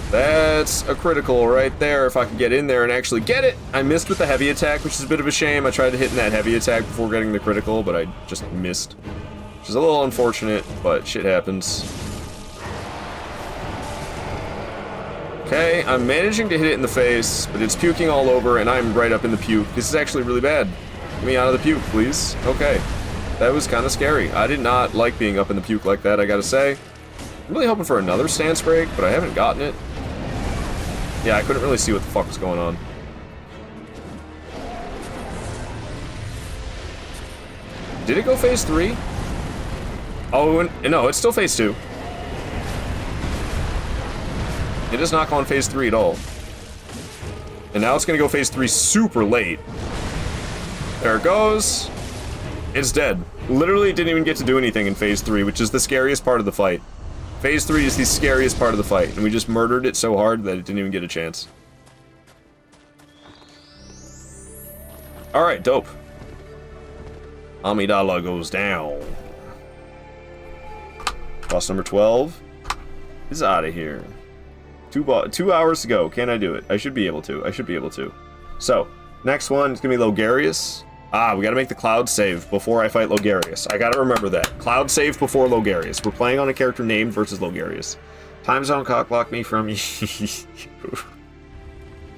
That's a critical right there, if I could get in there and actually get it! I missed with the heavy attack, which is a bit of a shame. I tried to hit in that heavy attack before getting the critical, but I just missed. Which is a little unfortunate, but shit happens. Okay, I'm managing to hit it in the face, but it's puking all over, and I'm right up in the puke. This is actually really bad. Get me out of the puke, please. Okay. That was kind of scary. I did not like being up in the puke like that, I gotta say. I'm really hoping for another stance break, but I haven't gotten it. Yeah, I couldn't really see what the fuck was going on. Did it go phase 3? Oh, no, it's still phase 2. It is not going phase 3 at all. And now it's gonna go phase 3 super late. There it goes. It's dead. Literally didn't even get to do anything in phase 3, which is the scariest part of the fight. Phase 3 is the scariest part of the fight, and we just murdered it so hard that it didn't even get a chance. Alright, dope. Amidala goes down. Boss number 12 is out of here. 2 hours to go. Can I do it? I should be able to. I should be able to. So, next one is going to be Logarius. We got to make the cloud save before I fight Logarius. I got to remember that. Cloud save before Logarius. We're playing on a character named versus Logarius. Time zone cockblock me from you.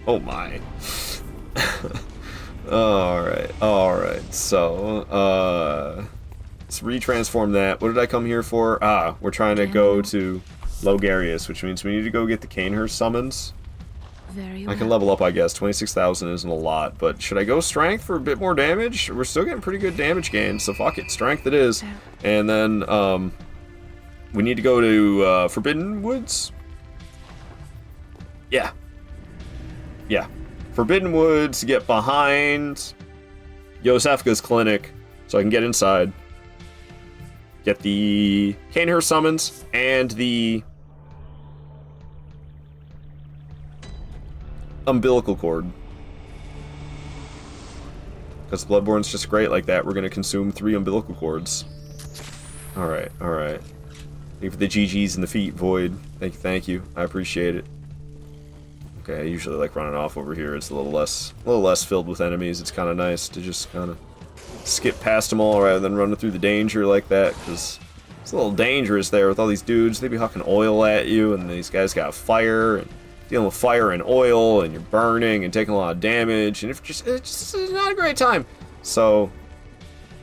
Oh my. Alright. So, let's retransform that. What did I come here for? We're trying to go to Logarius, which means we need to go get the Canehurst summons. Very I can well. level up, I guess. 26,000 isn't a lot, but should I go strength for a bit more damage? We're still getting pretty good damage gain, so fuck it. Strength it is. And then, we need to go to, Forbidden Woods? Yeah. Forbidden Woods to get behind Yosefka's clinic, so I can get inside. Get the Canehurst summons, and the umbilical cord. Because Bloodborne's just great like that. We're going to consume 3 umbilical cords. Alright. Thank you for the GGs and the feet, Void. Thank you. I appreciate it. Okay, I usually like running off over here. It's a little less filled with enemies. It's kind of nice to just kind of skip past them all rather than running through the danger like that, because it's a little dangerous there with all these dudes. They be hucking oil at you, and these guys got fire, and dealing with fire and oil, and you're burning and taking a lot of damage, and it's just not a great time. So,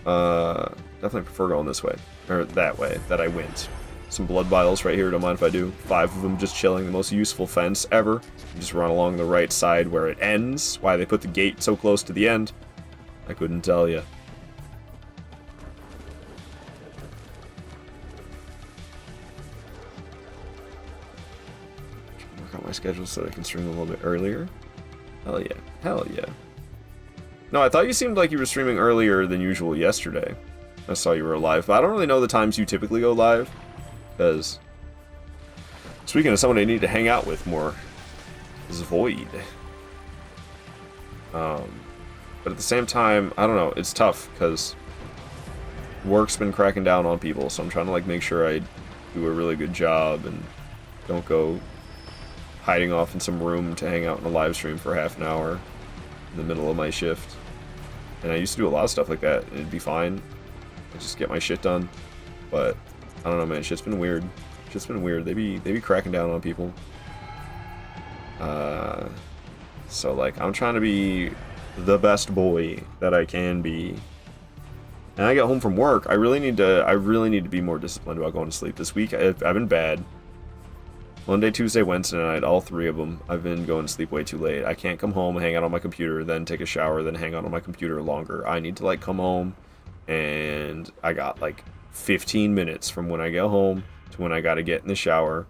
definitely prefer going this way, or that way, that I went. Some blood vials right here, don't mind if I do. 5 of them just chilling, the most useful fence ever. You just run along the right side where it ends. Why they put the gate so close to the end, I couldn't tell you. Work out my schedule so that I can stream a little bit earlier. Hell yeah. No, I thought you seemed like you were streaming earlier than usual yesterday. I saw you were live, but I don't really know the times you typically go live. Because, speaking of someone I need to hang out with more, is Void. But at the same time, I don't know, it's tough, because work's been cracking down on people, so I'm trying to like make sure I do a really good job and don't go hiding off in some room to hang out in a live stream for half an hour in the middle of my shift. And I used to do a lot of stuff like that, and it'd be fine. I'd just get my shit done. But I don't know, man. Shit's been weird. They be cracking down on people. So like, I'm trying to be the best boy that I can be. And I get home from work. I really need to be more disciplined about going to sleep this week. I've been bad. Monday, Tuesday, Wednesday night, all 3 of them, I've been going to sleep way too late. I can't come home, hang out on my computer, then take a shower, then hang out on my computer longer. I need to like come home, and I got like 15 minutes from when I get home to when I gotta get in the shower,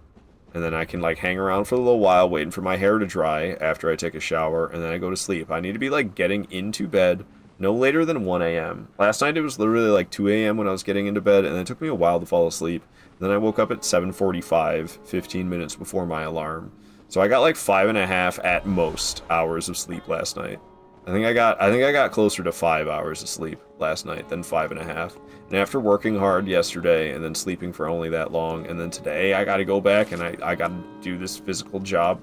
and then I can like hang around for a little while waiting for my hair to dry after I take a shower, and then I go to sleep. I need to be like getting into bed no later than 1 a.m. Last night it was literally like 2 a.m. when I was getting into bed, and it took me a while to fall asleep. Then I woke up at 7:45, 15 minutes before my alarm. So I got like 5.5 at most hours of sleep last night. I think I got closer to 5 hours of sleep last night than 5.5. And after working hard yesterday and then sleeping for only that long, and then today I gotta go back and I gotta do this physical job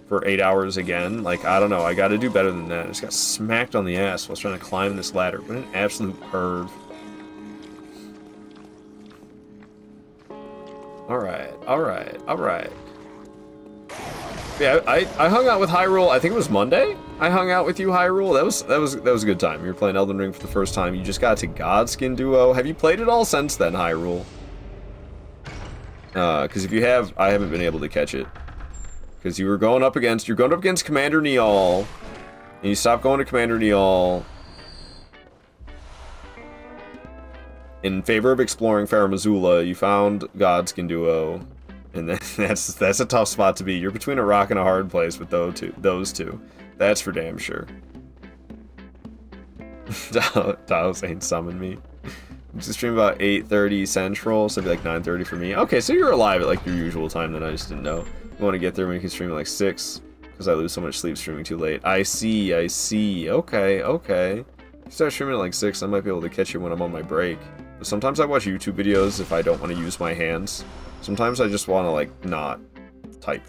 for 8 hours again. Like, I don't know, I gotta do better than that. I just got smacked on the ass while I was trying to climb this ladder. What an absolute perv. Alright. Yeah, I hung out with Hyrule, I think it was Monday? I hung out with you, Hyrule. That was a good time. You were playing Elden Ring for the first time. You just got to Godskin Duo. Have you played it all since then, Hyrule? Because if you have, I haven't been able to catch it. Because you're going up against Commander Niall, and you stopped going to Commander Niall in favor of exploring Farum Azula. You found Godskin Duo. And that's a tough spot to be. You're between a rock and a hard place with those two. That's for damn sure. Dials ain't summon me. I'm just stream about 8:30 Central, so it'd be like 9:30 for me. Okay, so you're alive at like your usual time, then I just didn't know. You want to get there when you can stream at like 6, because I lose so much sleep streaming too late. I see. Okay. Start streaming at like 6, I might be able to catch you when I'm on my break. Sometimes I watch YouTube videos if I don't want to use my hands. Sometimes I just want to, like, not type.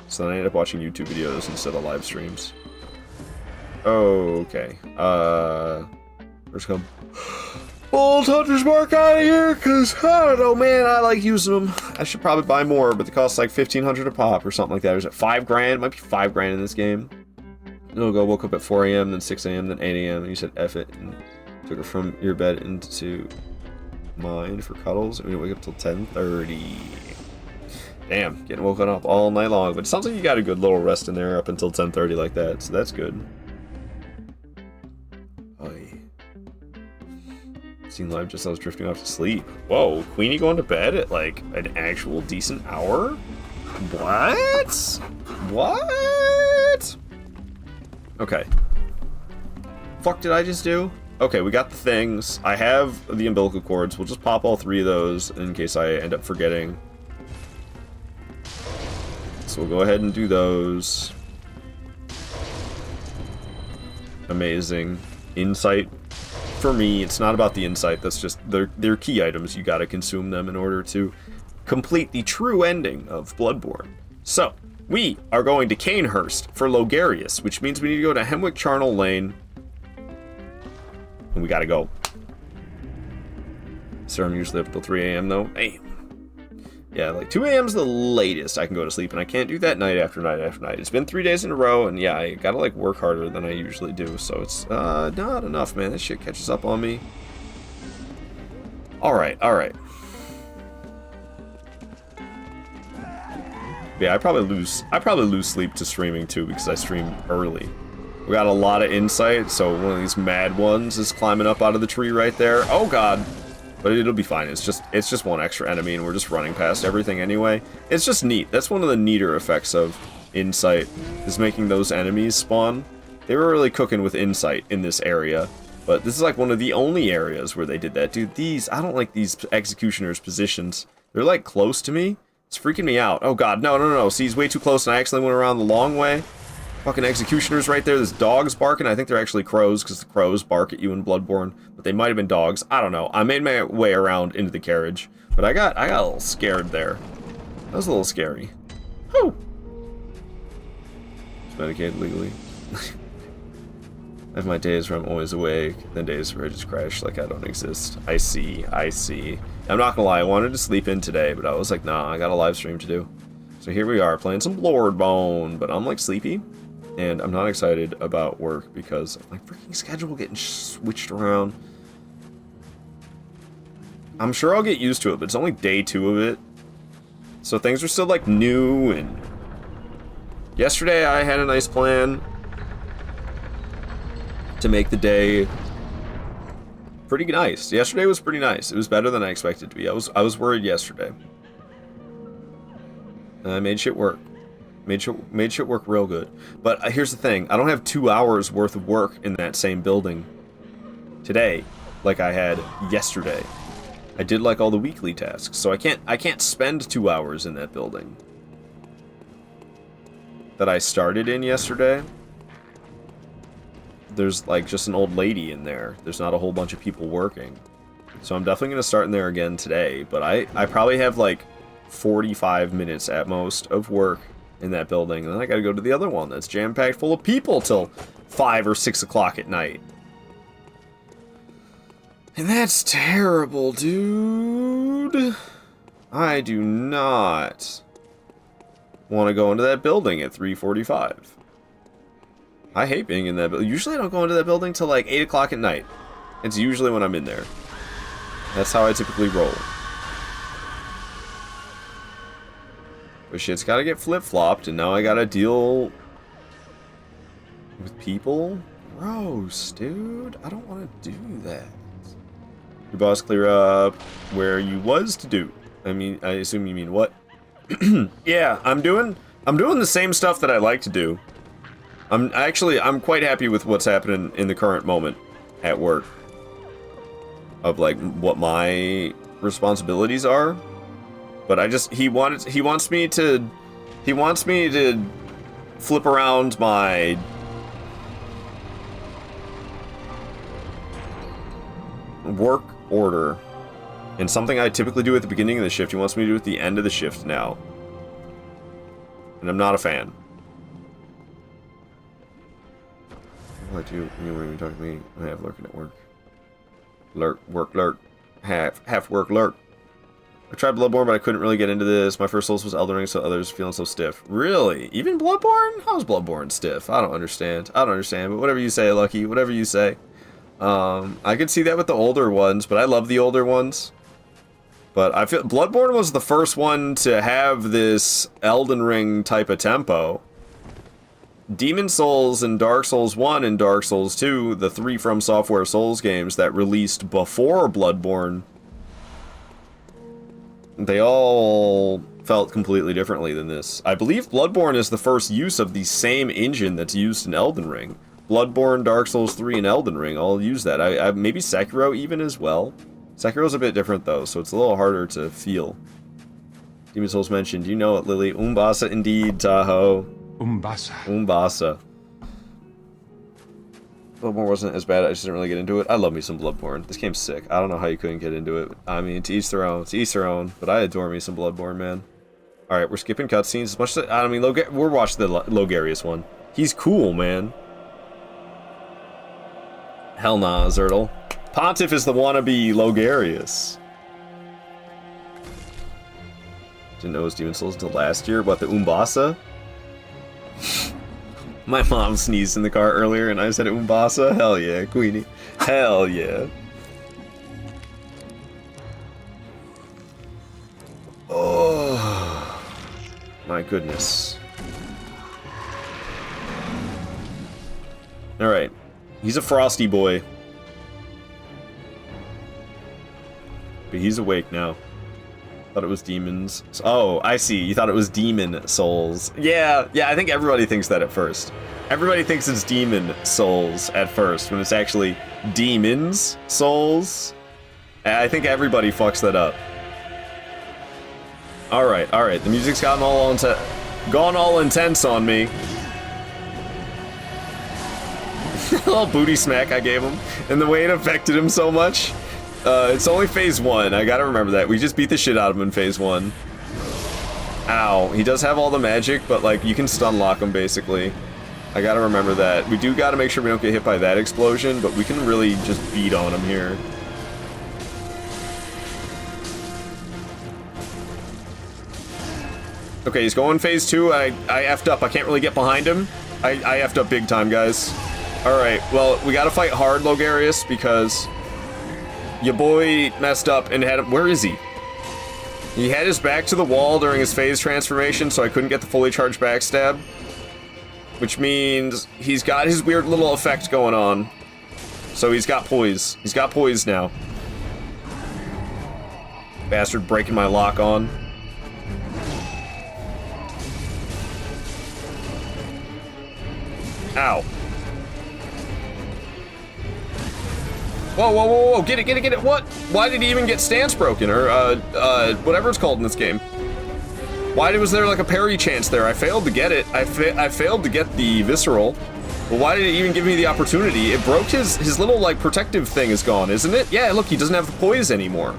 So then I end up watching YouTube videos instead of live streams. Okay. First come. Old Hunter's Mark out of here, because, I don't know, man, I like using them. I should probably buy more, but they cost like $1,500 a pop or something like that. Or is it $5 grand? It might be $5 grand in this game. It'll go, woke up at 4 a.m., then 6 a.m., then 8 a.m., and you said F it, and took her from your bed into mine for cuddles, and we didn't wake up till 10:30. Damn, getting woken up all night long, but it sounds like you got a good little rest in there up until 10:30 like that, so that's good. Oy. Seen live just as I was drifting off to sleep. Whoa, Queenie going to bed at like an actual decent hour? What? What? Okay. Fuck did I just do? Okay, we got the things. I have the umbilical cords. We'll just pop all 3 of those in case I end up forgetting. So we'll go ahead and do those. Amazing. Insight. For me, it's not about the insight. That's just, they're key items. You gotta consume them in order to complete the true ending of Bloodborne. So, we are going to Canehurst for Logarius, which means we need to go to Hemwick Charnel Lane. And we gotta go. So I'm usually up till 3 a.m. though. Hey. Yeah, like 2 a.m. is the latest I can go to sleep, and I can't do that night after night after night. It's been 3 days in a row, and yeah, I gotta like work harder than I usually do, so it's not enough, man. This shit catches up on me. Alright, alright. Yeah, I probably lose sleep to streaming too, because I stream early. We got a lot of insight, so one of these mad ones is climbing up out of the tree right there. Oh god. But it'll be fine. It's just one extra enemy, and we're just running past everything anyway. It's just neat. That's one of the neater effects of insight, is making those enemies spawn. They were really cooking with insight in this area, but this is like one of the only areas where they did that. Dude, I don't like these executioners' positions. They're like close to me. It's freaking me out. Oh god, no. See, he's way too close, and I accidentally went around the long way. Fucking executioners right there. There's dogs barking. I think they're actually crows, because the crows bark at you in Bloodborne. But they might have been dogs. I don't know. I made my way around into the carriage. But I got a little scared there. That was a little scary. Whew. It's medicated legally. I have my days where I'm always awake, then days where I just crash like I don't exist. I see. I'm not gonna lie, I wanted to sleep in today, but I was like, nah, I got a live stream to do. So here we are, playing some Bloodborne, but I'm like sleepy. And I'm not excited about work because my freaking schedule getting switched around. I'm sure I'll get used to it, but it's only day 2 of it. So things are still like new, and yesterday I had a nice plan to make the day pretty nice. Yesterday was pretty nice. It was better than I expected it to be. I was worried yesterday. And I made shit work. Made shit work real good. But here's the thing. I don't have 2 hours worth of work in that same building today like I had yesterday. I did like all the weekly tasks, so I can't spend 2 hours in that building that I started in yesterday. There's like just an old lady in there. There's not a whole bunch of people working. So I'm definitely going to start in there again today, but I probably have like 45 minutes at most of work in that building, and then I gotta go to the other one that's jam-packed full of people till 5 or 6 o'clock at night. And that's terrible, dude. I do not want to go into that building at 3:45. I hate being in that building. Usually I don't go into that building till like 8 o'clock at night. It's usually when I'm in there. That's how I typically roll. But shit's gotta get flip-flopped, and now I gotta deal with people? Gross, dude. I don't want to do that. Your boss clear up where you was to do. I mean, I assume you mean what? Yeah, I'm doing the same stuff that I like to do. I'm quite happy with what's happening in the current moment at work. Of like what my responsibilities are. But he wants me to flip around my work order. And something I typically do at the beginning of the shift, he wants me to do at the end of the shift now. And I'm not a fan. What do you when you talk to me? I have lurking at work. Lurk. Half work, lurk. I tried Bloodborne, but I couldn't really get into this. My first Souls was Elden Ring, so others feeling so stiff. Really? Even Bloodborne? How's Bloodborne stiff? I don't understand. But whatever you say, Lucky. Whatever you say. I could see that with the older ones, but I love the older ones. But I feel Bloodborne was the first one to have this Elden Ring type of tempo. Demon Souls and Dark Souls 1 and Dark Souls 2, the 3 From Software Souls games that released before Bloodborne, they all felt completely differently than this. I believe Bloodborne is the first use of the same engine that's used in Elden Ring. Bloodborne, Dark Souls 3, and Elden Ring all use that. I maybe Sekiro even as well. Sekiro's a bit different though, so it's a little harder to feel. Demon Souls mentioned, you know it, Lily. Umbasa indeed, Tahoe. Umbasa. Bloodborne wasn't as bad, I just didn't really get into it. I love me some Bloodborne. This game's sick. I don't know how you couldn't get into it. I mean, to each their own. To each their own. But I adore me some Bloodborne, man. Alright, we're skipping cutscenes as much as... I mean, we're watching the Logarius one. He's cool, man. Hell nah, Zertle. Pontiff is the wannabe Logarius. Didn't know it was Demon Souls until last year. What, the Umbasa? My mom sneezed in the car earlier and I said Umbasa? Hell yeah, Queenie. Hell yeah. Oh, my goodness. Alright. He's a frosty boy. But he's awake now. Thought it was demons. Oh, I see. You thought it was Demon Souls. Yeah, I think everybody thinks that at first. Everybody thinks it's Demon Souls at first, when it's actually Demons Souls. I think everybody fucks that up. Alright. The music's gone all intense on me. A little booty smack I gave him, and the way it affected him so much. It's only phase 1, I gotta remember that. We just beat the shit out of him in phase 1. Ow. He does have all the magic, but like, you can stun lock him basically. I gotta remember that. We do gotta make sure we don't get hit by that explosion, but we can really just beat on him here. Okay, he's going phase 2. I effed up. I can't really get behind him. I effed up big time, guys. Alright, well, we gotta fight hard, Logarius, because your boy messed up and had him. Where is he? He had his back to the wall during his phase transformation, so I couldn't get the fully charged backstab. Which means he's got his weird little effect going on. So he's got poise. He's got poise now. Bastard breaking my lock on. Ow. Whoa, get it, what? Why did he even get stance broken, or, whatever it's called in this game? Why was there, like, a parry chance there? I failed to get it. I failed to get the visceral. Well, why did it even give me the opportunity? It broke his little, like, protective thing is gone, isn't it? Yeah, look, he doesn't have the poise anymore.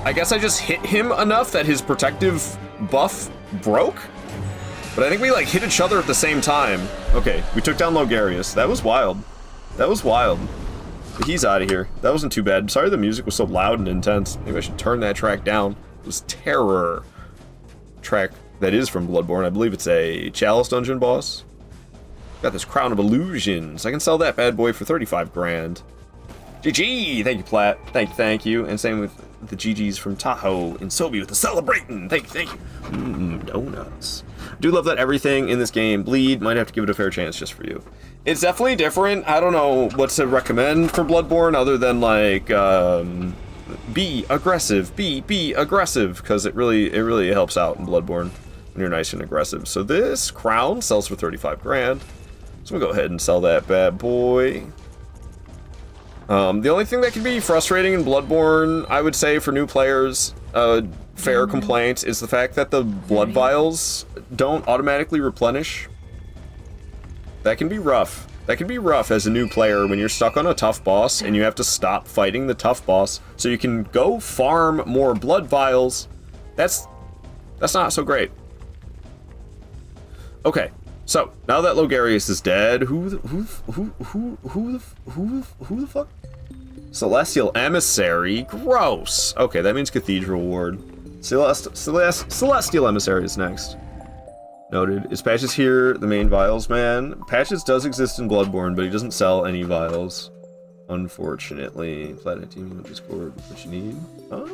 I guess I just hit him enough that his protective buff broke? But I think we, like, hit each other at the same time. Okay, we took down Logarius. That was wild. That was wild. But he's out of here. That wasn't too bad. Sorry the music was so loud and intense. Maybe I should turn that track down. It was Terror. Track that is from Bloodborne. I believe it's a Chalice dungeon boss. Got this Crown of Illusions. I can sell that bad boy for 35 grand. GG! Thank you, Platt. Thank you. And same with the GGs from Tahoe and Sobi with the celebrating. Thank you. Donuts. I do love that everything in this game bleed. Might have to give it a fair chance just for you. It's definitely different. I don't know what to recommend for Bloodborne other than like be aggressive. Be aggressive, because it really helps out in Bloodborne when you're nice and aggressive. So this crown sells for 35 grand. So we'll go ahead and sell that bad boy. The only thing that can be frustrating in Bloodborne, I would say, for new players, fair complaint, is the fact that the blood vials don't automatically replenish. That can be rough. That can be rough as a new player when you're stuck on a tough boss and you have to stop fighting the tough boss so you can go farm more blood vials. That's not so great. Okay, so now that Logarius is dead, who the fuck? Celestial Emissary? Gross. Okay, that means Cathedral Ward. Celestial Emissary is next. Noted. Is Patches here the main vials man? Patches does exist in Bloodborne, but he doesn't sell any vials. Unfortunately. Platinum Discord, what you need? Huh?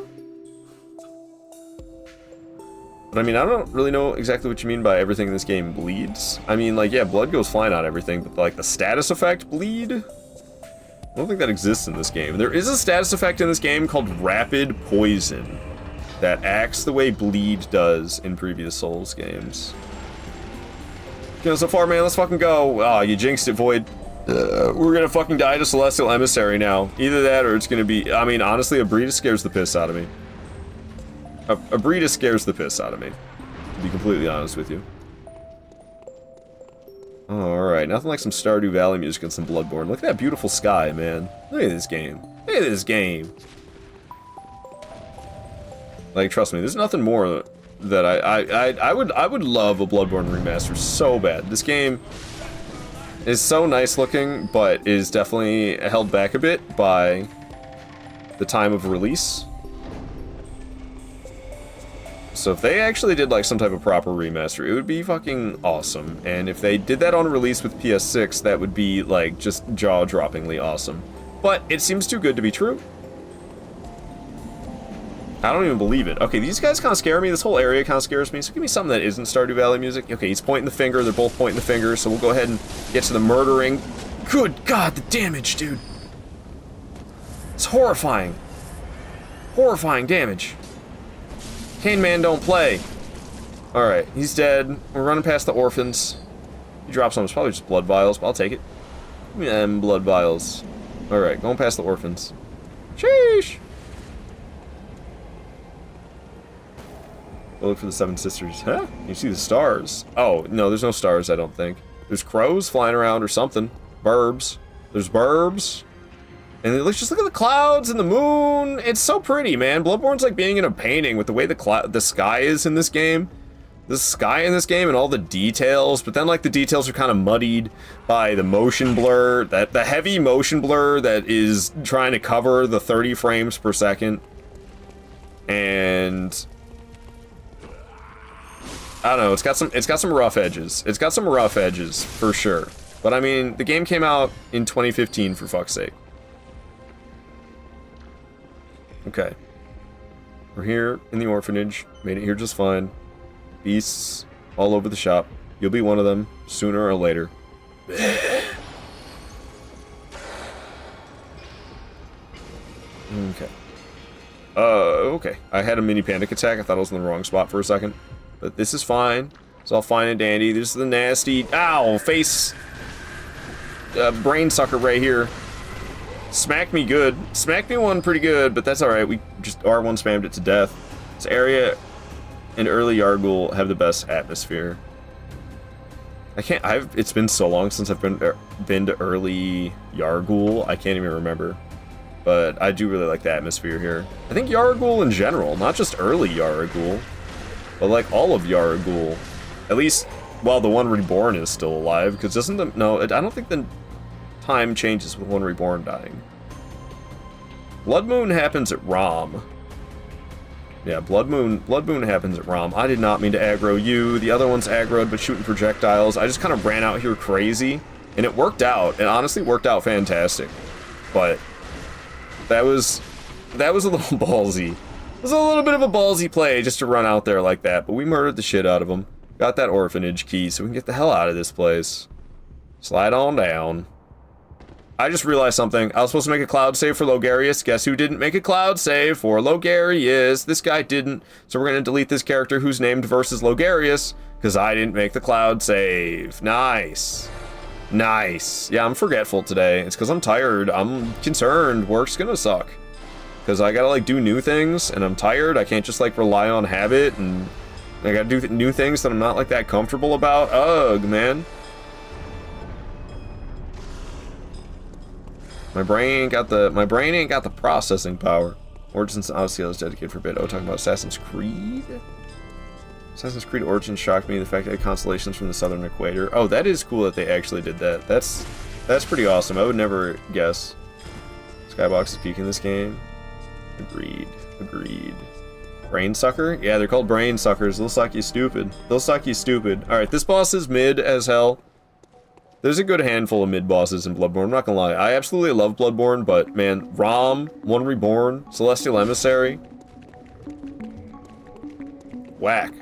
But I mean, I don't really know exactly what you mean by everything in this game bleeds. I mean, like, yeah, blood goes flying on everything, but like the status effect bleed? I don't think that exists in this game. There is a status effect in this game called Rapid Poison that acts the way bleed does in previous Souls games. You know, so far, man, let's fucking go. Ah, you jinxed it, Void. We're gonna fucking die to Celestial Emissary now. Either that or it's gonna be... I mean, honestly, Abrita scares the piss out of me. Abrita scares the piss out of me, to be completely honest with you. Alright, nothing like some Stardew Valley music and some Bloodborne. Look at that beautiful sky, man. Look at this game. Look at this game. Like, trust me, there's nothing more that I would love a Bloodborne remaster so bad. This game is so nice looking, but is definitely held back a bit by the time of release. So if they actually did like some type of proper remaster, it would be fucking awesome. And if they did that on release with PS6, that would be like just jaw-droppingly awesome. But it seems too good to be true. I don't even believe it. Okay, these guys kind of scare me. This whole area kind of scares me. So give me something that isn't Stardew Valley music. Okay, he's pointing the finger. They're both pointing the finger. So we'll go ahead and get to the murdering. Good God, the damage, dude. It's horrifying. Horrifying damage. Cane Man don't play. Alright, he's dead. We're running past the orphans. He drops some. It's probably just blood vials, but I'll take it. Give me them blood vials. Alright, going past the orphans. Sheesh! Go look for the Seven Sisters. Huh? You see the stars. Oh, no, there's no stars, I don't think. There's crows flying around or something. Burbs. There's burbs. And just look at the clouds and the moon. It's so pretty, man. Bloodborne's like being in a painting with the way the sky is in this game. The sky in this game and all the details, but then like the details are kind of muddied by the motion blur, the heavy motion blur that is trying to cover the 30 frames per second. And I don't know, it's got some rough edges. It's got some rough edges for sure. But I mean, the game came out in 2015 for fuck's sake. Okay. We're here in the orphanage. Made it here just fine. Beasts all over the shop. You'll be one of them sooner or later. Okay. Okay. I had a mini panic attack. I thought I was in the wrong spot for a second. But this is fine. It's all fine and dandy. This is the nasty... Ow! Face... brain sucker right here. Smacked me good. Smacked me one pretty good, but that's alright. We just R1 spammed it to death. This area and early Yargul have the best atmosphere. It's been so long since I've been to early Yargul, I can't even remember. But I do really like the atmosphere here. I think Yargul in general, not just early Yargul, but like all of Yargul. At least while the One Reborn is still alive, because doesn't the... No, I don't think the time changes with One Reborn dying. Blood Moon happens at Rom. Yeah, Blood Moon happens at Rom. I did not mean to aggro you. The other one's aggroed, but shooting projectiles. I just kind of ran out here crazy, and it worked out. It honestly worked out fantastic. But that was a little ballsy. It was a little bit of a ballsy play just to run out there like that, but we murdered the shit out of them. Got that orphanage key, so we can get the hell out of this place. Slide on down. I just realized something. I was supposed to make a cloud save for Logarius. Guess who didn't make a cloud save for Logarius? This guy didn't. So we're going to delete this character who's named versus Logarius, because I didn't make the cloud save. Nice. Nice. Yeah, I'm forgetful today. It's because I'm tired. I'm concerned. Work's going to suck. Because I got to, like, do new things, and I'm tired. I can't just, like, rely on habit, and I got to do new things that I'm not, like, that comfortable about. Ugh, man. My brain ain't got the processing power. Origins Odyssey I was dedicated for a bit. Oh, talking about Assassin's Creed? Assassin's Creed Origins shocked me. The fact that it had constellations from the southern equator. Oh, that is cool that they actually did that. That's pretty awesome. I would never guess. Skybox is peak in this game. Agreed. Agreed. Brain sucker? Yeah, they're called brain suckers. They'll suck you stupid. They'll suck you stupid. Alright, this boss is mid as hell. There's a good handful of mid bosses in Bloodborne, I'm not gonna lie. I absolutely love Bloodborne, but man, Rom, One Reborn, Celestial Emissary. Whack.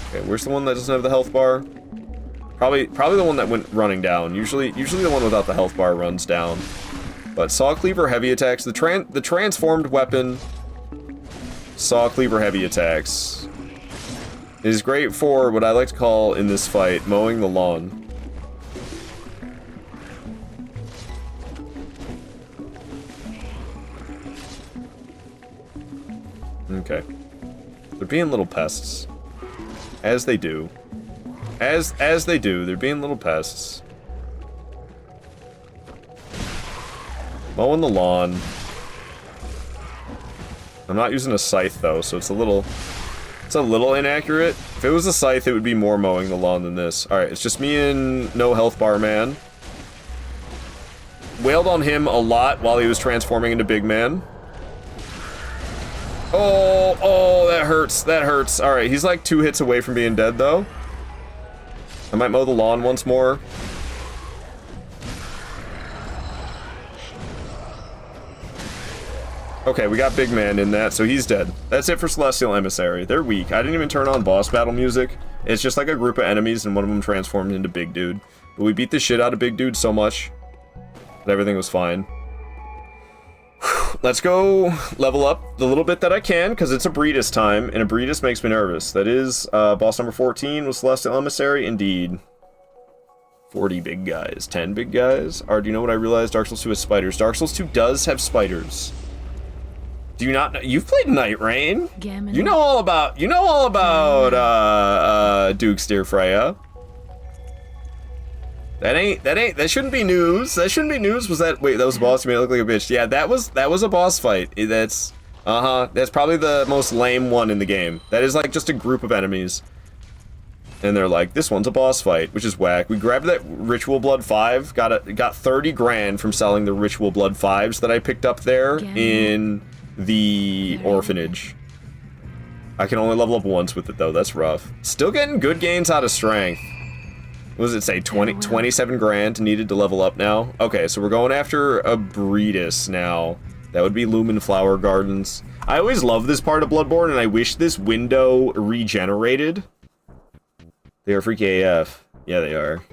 Okay, where's the one that doesn't have the health bar? Probably the one that went running down. Usually the one without the health bar runs down. But Saw Cleaver heavy attacks. The transformed weapon Saw Cleaver heavy attacks is great for what I like to call in this fight mowing the lawn. Okay. They're being little pests. As they do. As they do, they're being little pests. Mowing the lawn. I'm not using a scythe though, so it's a little inaccurate. If it was a scythe, it would be more mowing the lawn than this. Alright, it's just me and no health bar man. Wailed on him a lot while he was transforming into Big Man. Oh, that hurts, that hurts. Alright, he's like 2 hits away from being dead though. I might mow the lawn once more. Okay, we got Big Man in that, so he's dead. That's it for Celestial Emissary. They're weak. I didn't even turn on boss battle music. It's just like a group of enemies and one of them transformed into Big Dude. But we beat the shit out of Big Dude so much that everything was fine. Let's go level up the little bit that I can, because it's a Breedis time, and a Breedis makes me nervous. That is boss number 14 with Celestial Emissary, indeed. 40 big guys, 10 big guys. Or do you know what I realized? Dark Souls 2 has spiders. Dark Souls 2 does have spiders. Do you not know? You've played Night Rain. You know all about Duke's Dear Freya. That shouldn't be news. That shouldn't be news. Was that, wait, that was a boss, you made it look like a bitch. Yeah, that was a boss fight. That's probably the most lame one in the game. That is like just a group of enemies. And they're like, this one's a boss fight, which is whack. We grabbed that Ritual Blood 5, got 30 grand from selling the Ritual Blood 5s that I picked up there in the orphanage. I can only level up once with it though, that's rough. Still getting good gains out of strength. What does it say, 27 grand needed to level up now? Okay, so we're going after a Breedis now. That would be Lumen Flower Gardens. I always love this part of Bloodborne, and I wish this window regenerated. They are freaky AF. Yeah, they are.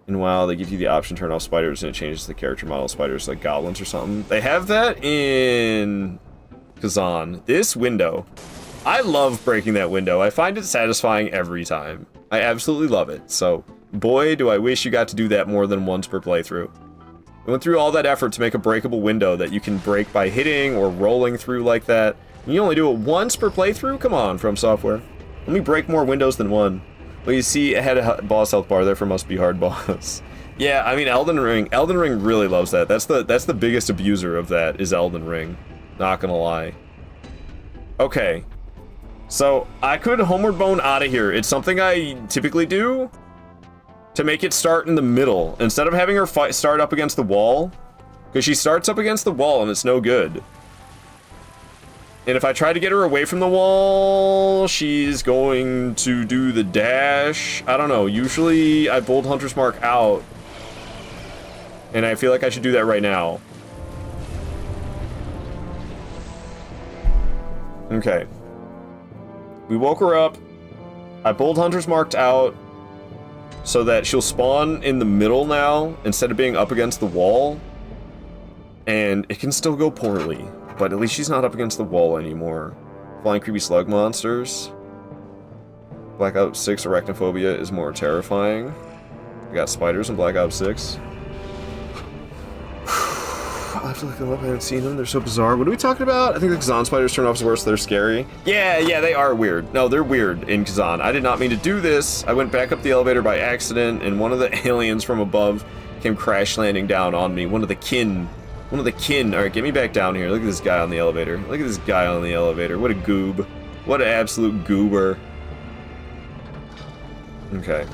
And wow, they give you the option to turn off spiders, and it changes the character model spiders like goblins or something. They have that in Kazan. This window. I love breaking that window. I find it satisfying every time. I absolutely love it. So, boy, do I wish you got to do that more than once per playthrough. I went through all that effort to make a breakable window that you can break by hitting or rolling through like that. And you only do it once per playthrough? Come on, From Software. Let me break more windows than one. Well, you see, it had a boss health bar, therefore must be hard boss. Yeah, I mean, Elden Ring really loves that. That's the biggest abuser of that, is Elden Ring. Not gonna lie. Okay. So, I could Homeward Bone out of here. It's something I typically do to make it start in the middle, instead of having her start up against the wall, because she starts up against the wall and it's no good. And if I try to get her away from the wall, she's going to do the dash. I don't know. Usually, I bold Hunter's Mark out. And I feel like I should do that right now. Okay. We woke her up. I bold Hunter's Marked out so that she'll spawn in the middle now instead of being up against the wall. And it can still go poorly. But at least she's not up against the wall anymore. Flying creepy slug monsters. Black Ops 6 Arachnophobia is more terrifying. We got spiders in Black Ops 6. I have to look them up. I haven't seen them. They're so bizarre. What are we talking about? I think the Kazan spiders turn off as worse. They're scary. Yeah, they are weird. No, they're weird in Kazan. I did not mean to do this. I went back up the elevator by accident, and one of the aliens from above came crash landing down on me. One of the kin. All right, get me back down here. Look at this guy on the elevator. What a goob. What an absolute goober. Okay.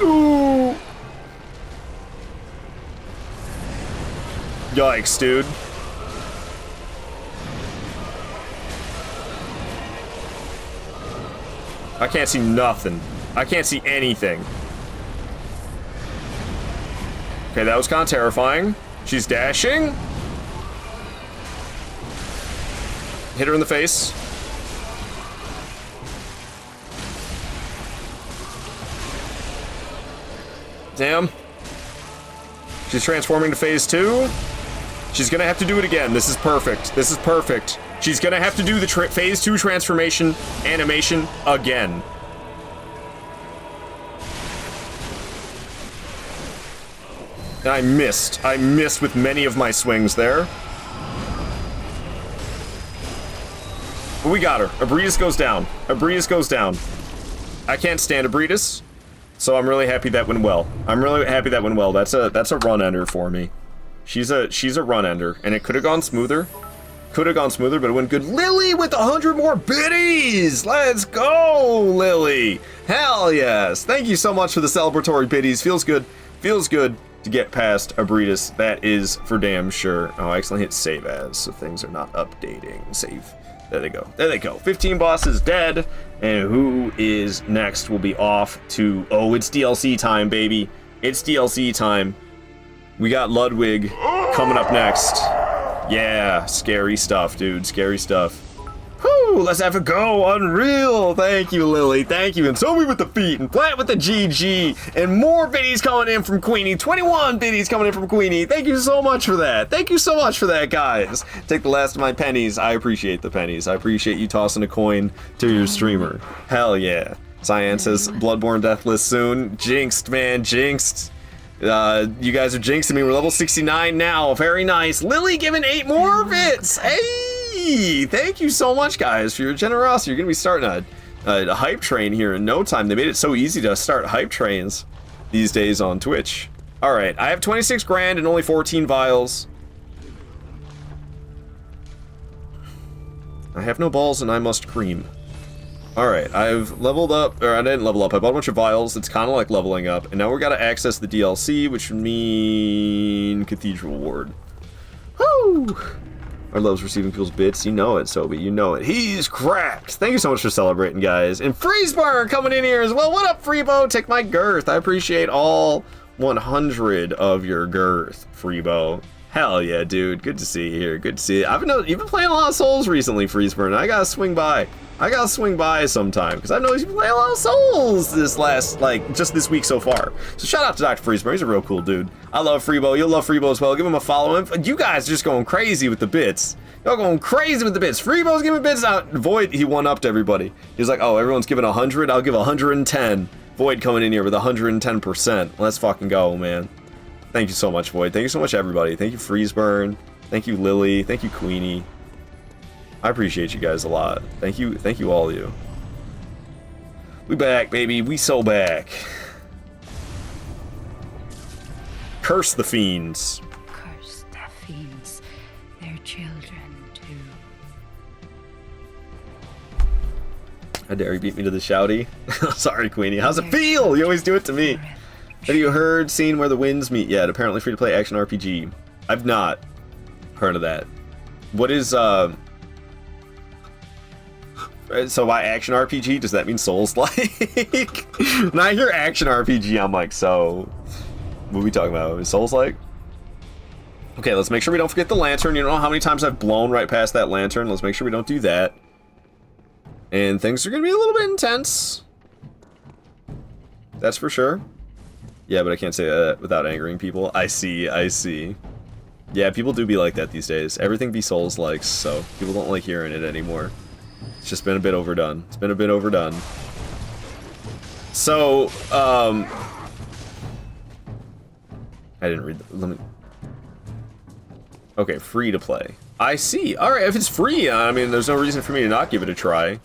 Ooh. Yikes, dude. I can't see nothing. I can't see anything. Okay, that was kind of terrifying. She's dashing. Hit her in the face. Damn. She's transforming to phase 2. She's gonna have to do it again. This is perfect. She's gonna have to do the phase 2 transformation animation again. And I missed with many of my swings there. But we got her. Abritus goes down. I can't stand Abritus. So I'm really happy that went well. That's a run ender for me. She's a run ender, and it could have gone smoother. But it went good. Lily with 100 more biddies! Let's go, Lily! Hell yes! Thank you so much for the celebratory biddies. Feels good to get past Abritus. That is for damn sure. Oh, I accidentally hit save as, so things are not updating. Save. There they go. 15 bosses dead. And who is next will be off to... Oh, it's DLC time, baby. It's DLC time. We got Ludwig coming up next. Yeah, scary stuff, dude. Scary stuff. Whew, let's have a go. Unreal. Thank you, Lily. Thank you. And Sophie with the feet. And Flat with the GG. And more biddies coming in from Queenie. 21 biddies coming in from Queenie. Thank you so much for that. Guys. Take the last of my pennies. I appreciate the pennies. I appreciate you tossing a coin to your streamer. Hell yeah. Cyan says Bloodborne Deathless soon. Jinxed, man. Jinxed. You guys are jinxing me. We're level 69 now. Very nice. Lily giving 8 more bits. Hey, thank you so much, guys, for your generosity. You're going to be starting a hype train here in no time. They made it so easy to start hype trains these days on Twitch. All right, I have 26 grand and only 14 vials. I have no balls and I must cream. Alright, I've leveled up, or I didn't level up, I bought a bunch of vials, it's kind of like leveling up, and now we gotta access the DLC, which would mean Cathedral Ward. Woo! Our love's receiving people's bits, you know it, Sobe, you know it. He's cracked! Thank you so much for celebrating, guys. And Freezeburn coming in here as well, what up, Freebo? Take my girth, I appreciate all 100 of your girth, Freebo. Hell yeah, dude, good to see you here, good to see you. You've been playing a lot of Souls recently, Freezeburn, I gotta swing by. Sometime, because I know he's been playing a lot of Souls this just this week so far. So shout out to Dr. Freezeburn, he's a real cool dude. I love Freebo, you'll love Freebo as well, give him a follow. You guys are just going crazy with the bits. Y'all going crazy with the bits. Freebo's giving bits out. Void, he one-upped everybody. He was like, oh, everyone's giving 100, I'll give 110. Void coming in here with 110%. Let's fucking go, man. Thank you so much, Void. Thank you so much, everybody. Thank you, Freezeburn. Thank you, Lily. Thank you, Queenie. I appreciate you guys a lot. Thank you all of you. We back, baby. We so back. Curse the fiends. Curse the fiends, their children too. How dare you beat me to the shouty? Sorry, Queenie. How's it feel? You always do it to me. Have you seen Where the Winds Meet yet? Apparently free to play action RPG. I've not heard of that. What is, so by action RPG, does that mean Souls-like? When I hear action RPG, I'm like, so What are we talking about? Is Souls-like? Okay, let's make sure we don't forget the lantern. You know how many times I've blown right past that lantern? Let's make sure we don't do that. And things are gonna be a little bit intense. That's for sure. Yeah, but I can't say that without angering people. I see, I see. Yeah, people do be like that these days. Everything be Souls-like, so people don't like hearing it anymore. It's just been a bit overdone. It's been a bit overdone. So, I didn't read the, let me... Okay, free to play. I see. Alright, if it's free, I mean, there's no reason for me to not give it a try.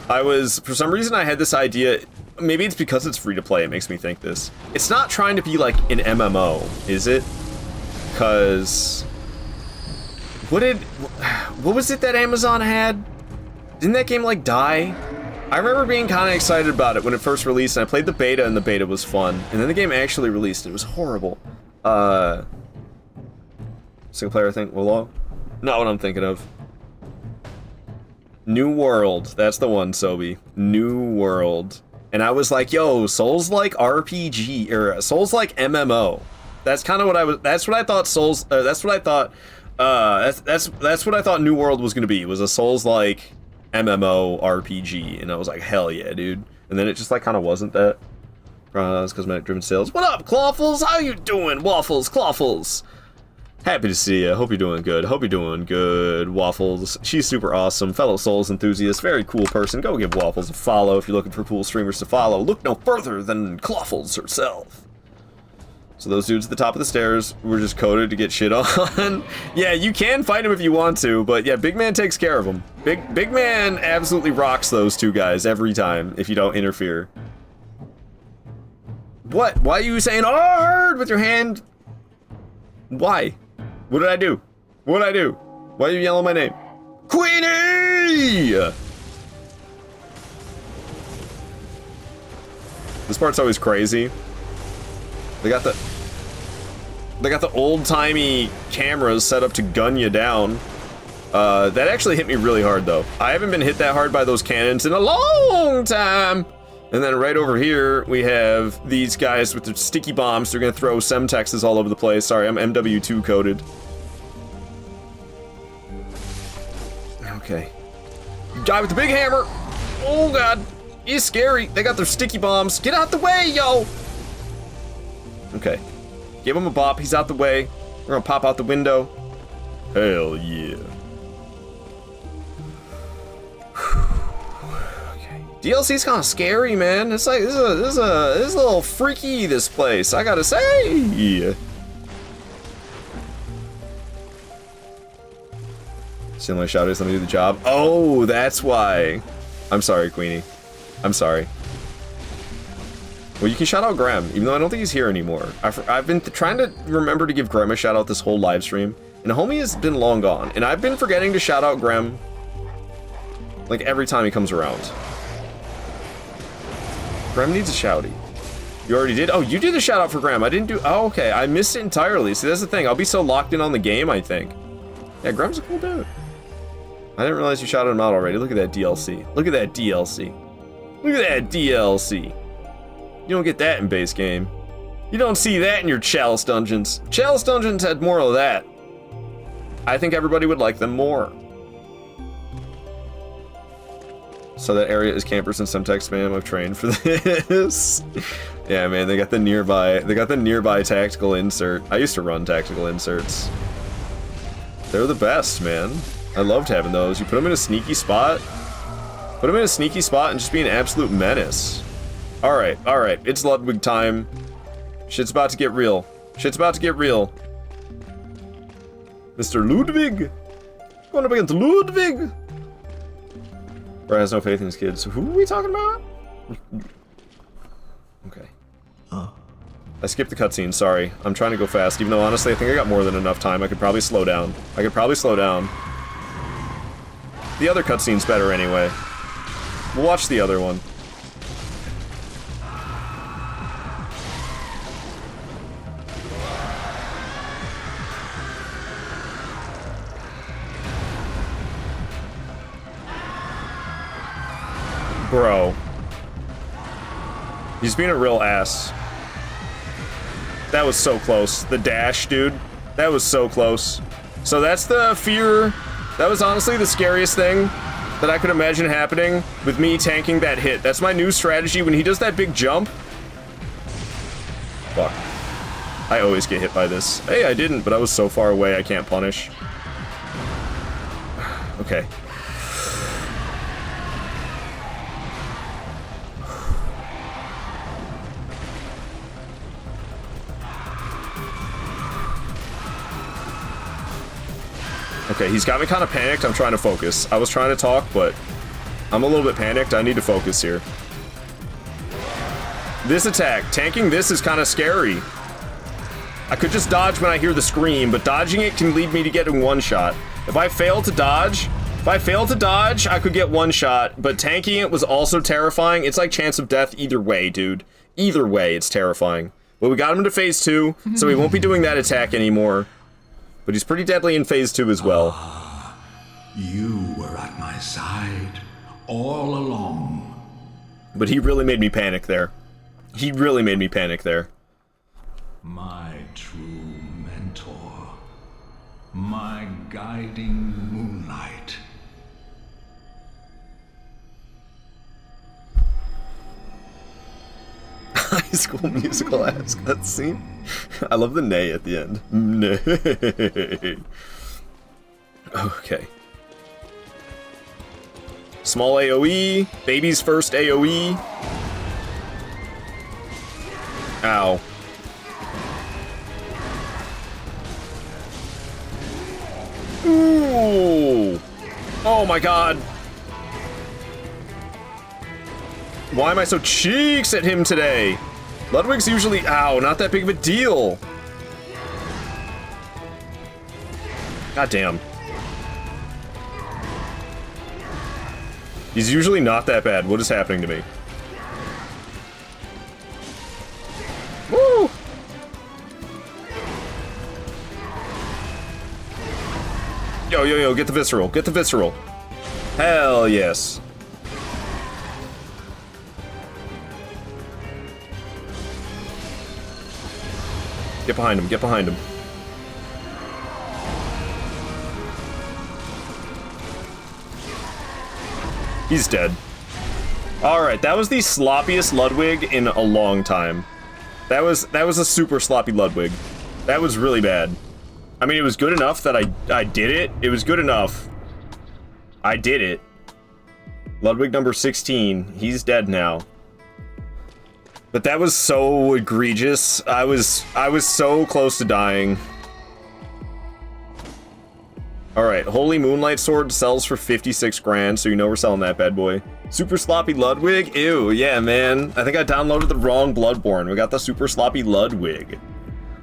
For some reason I had this idea, maybe it's because it's free to play, it makes me think this. It's not trying to be like an MMO, is it? Because... What was it that Amazon had? Didn't that game like die? I remember being kind of excited about it when it first released, and I played the beta, and the beta was fun. And then the game actually released, and it was horrible. Single player thing? Willow? Not what I'm thinking of. New World. That's the one, Sobi. New World. And I was like, yo, Souls-like RPG, or Souls-like MMO. That's kind of what I was, that's what I thought Souls, that's what I thought, that's what I thought New World was going to be, was a Souls-like MMO RPG, and I was like, hell yeah, dude. And then it just like kind of wasn't that. It's cosmetic-driven sales. What up, Clawfuls? How you doing, Waffles, Clawfuls? Happy to see you. Hope you're doing good. Hope you're doing good, Waffles. She's super awesome. Fellow Souls enthusiast. Very cool person. Go give Waffles a follow if you're looking for cool streamers to follow. Look no further than Clawfuls herself. So those dudes at the top of the stairs were just coded to get shit on. Yeah, you can fight him if you want to, but yeah, Big Man takes care of them. Big Man absolutely rocks those two guys every time if you don't interfere. What? Why are you saying hard with your hand? Why? What did I do? What did I do? Why are you yelling my name? Queenie! This part's always crazy. They got the old-timey cameras set up to gun you down. That actually hit me really hard, though. I haven't been hit that hard by those cannons in a long time. And then right over here, we have these guys with their sticky bombs. They're gonna throw semtexes all over the place. Sorry, I'm MW2 coded. Okay. Guy with the big hammer. Oh god, he's scary. They got their sticky bombs. Get out the way, yo! Okay. Give him a bop. He's out the way. We're gonna pop out the window. Hell yeah. DLC's kind of scary, man. It's like, this is a little freaky, this place, I gotta say. Similar shoutouts, let me do the job. Oh, that's why. I'm sorry, Queenie. I'm sorry. Well, you can shout out Graham, even though I don't think he's here anymore. I've been trying to remember to give Graham a shout out this whole live stream, and homie has been long gone, and I've been forgetting to shout out Graham like every time he comes around. Graham needs a shouty. You already did? Oh, you did a shout out for Graham. I didn't do. Oh, okay. I missed it entirely. See, that's the thing. I'll be so locked in on the game, I think. Yeah, Graham's a cool dude. I didn't realize you shouted him out already. Look at that DLC. Look at that DLC. Look at that DLC. You don't get that in base game. You don't see that in your Chalice Dungeons. Chalice Dungeons had more of that. I think everybody would like them more. So that area is campers and semtex spam. I've trained for this. Yeah, man, they got the nearby tactical insert. I used to run tactical inserts. They're the best, man. I loved having those. You put them in a sneaky spot. Put them in a sneaky spot and just be an absolute menace. Alright, alright. It's Ludwig time. Shit's about to get real. Shit's about to get real. Mr. Ludwig? Going up against Ludwig? Brad has no faith in his kids. So who are we talking about? Okay. I skipped the cutscene, sorry. I'm trying to go fast, even though honestly I think I got more than enough time. I could probably slow down. The other cutscene's better anyway. We'll watch the other one. Bro. He's being a real ass. That was so close. The dash, dude. That was so close. So that's the fear. That was honestly the scariest thing that I could imagine happening with me tanking that hit. That's my new strategy. When he does that big jump. Fuck. I always get hit by this. Hey, I didn't, but I was so far away I can't punish. Okay. Okay, he's got me kind of panicked. I'm trying to focus. I was trying to talk, but I'm a little bit panicked. I need to focus here. This attack, tanking this is kind of scary. I could just dodge when I hear the scream, but dodging it can lead me to getting one shot. If I fail to dodge, I could get one shot, but tanking it was also terrifying. It's like chance of death either way, dude. Either way, it's terrifying. But we got him to phase 2, so he won't be doing that attack anymore. But he's pretty deadly in phase 2 as well. You were at my side all along. But he really made me panic there. He really made me panic there. My true mentor. My guiding moonlight. High School Musical ass cutscene. I love the nay at the end. Nay. Okay. Small AoE. Baby's first AoE. Ow. Ooh. Oh my god. Why am I so cheeks at him today? Ludwig's usually, ow, not that big of a deal. God damn. He's usually not that bad. What is happening to me? Woo! Yo, yo, yo, get the visceral. Get the visceral. Hell yes. Get behind him, get behind him. He's dead. Alright, that was the sloppiest Ludwig in a long time. That was a super sloppy Ludwig. That was really bad. I mean, it was good enough that I did it. It was good enough. I did it. Ludwig number 16. He's dead now. But that was so egregious. I was so close to dying. Alright, Holy Moonlight Sword sells for 56 grand, so you know we're selling that bad boy. Super Sloppy Ludwig? Ew, yeah, man. I think I downloaded the wrong Bloodborne. We got the Super Sloppy Ludwig.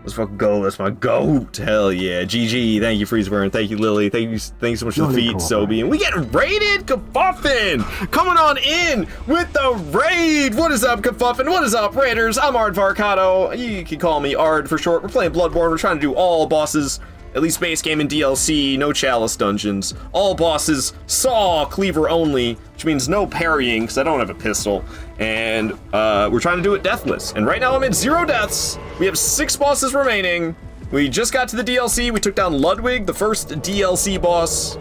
Let's fucking go. That's my goat. Hell yeah. GG. Thank you, Freezeburn. Thank you, Lily. Thank you so much for the feed, Sobi. And we get raided, Kafuffin! Coming on in with the raid! What is up, Kafuffin? What is up, Raiders? I'm Ard Varcado. You can call me Ard for short. We're playing Bloodborne. We're trying to do all bosses. At least base game and DLC, no chalice dungeons. All bosses, saw Cleaver only, which means no parrying, because I don't have a pistol. And we're trying to do it deathless. And right now I'm at 0 deaths. We have 6 bosses remaining. We just got to the DLC. We took down Ludwig, the first DLC boss.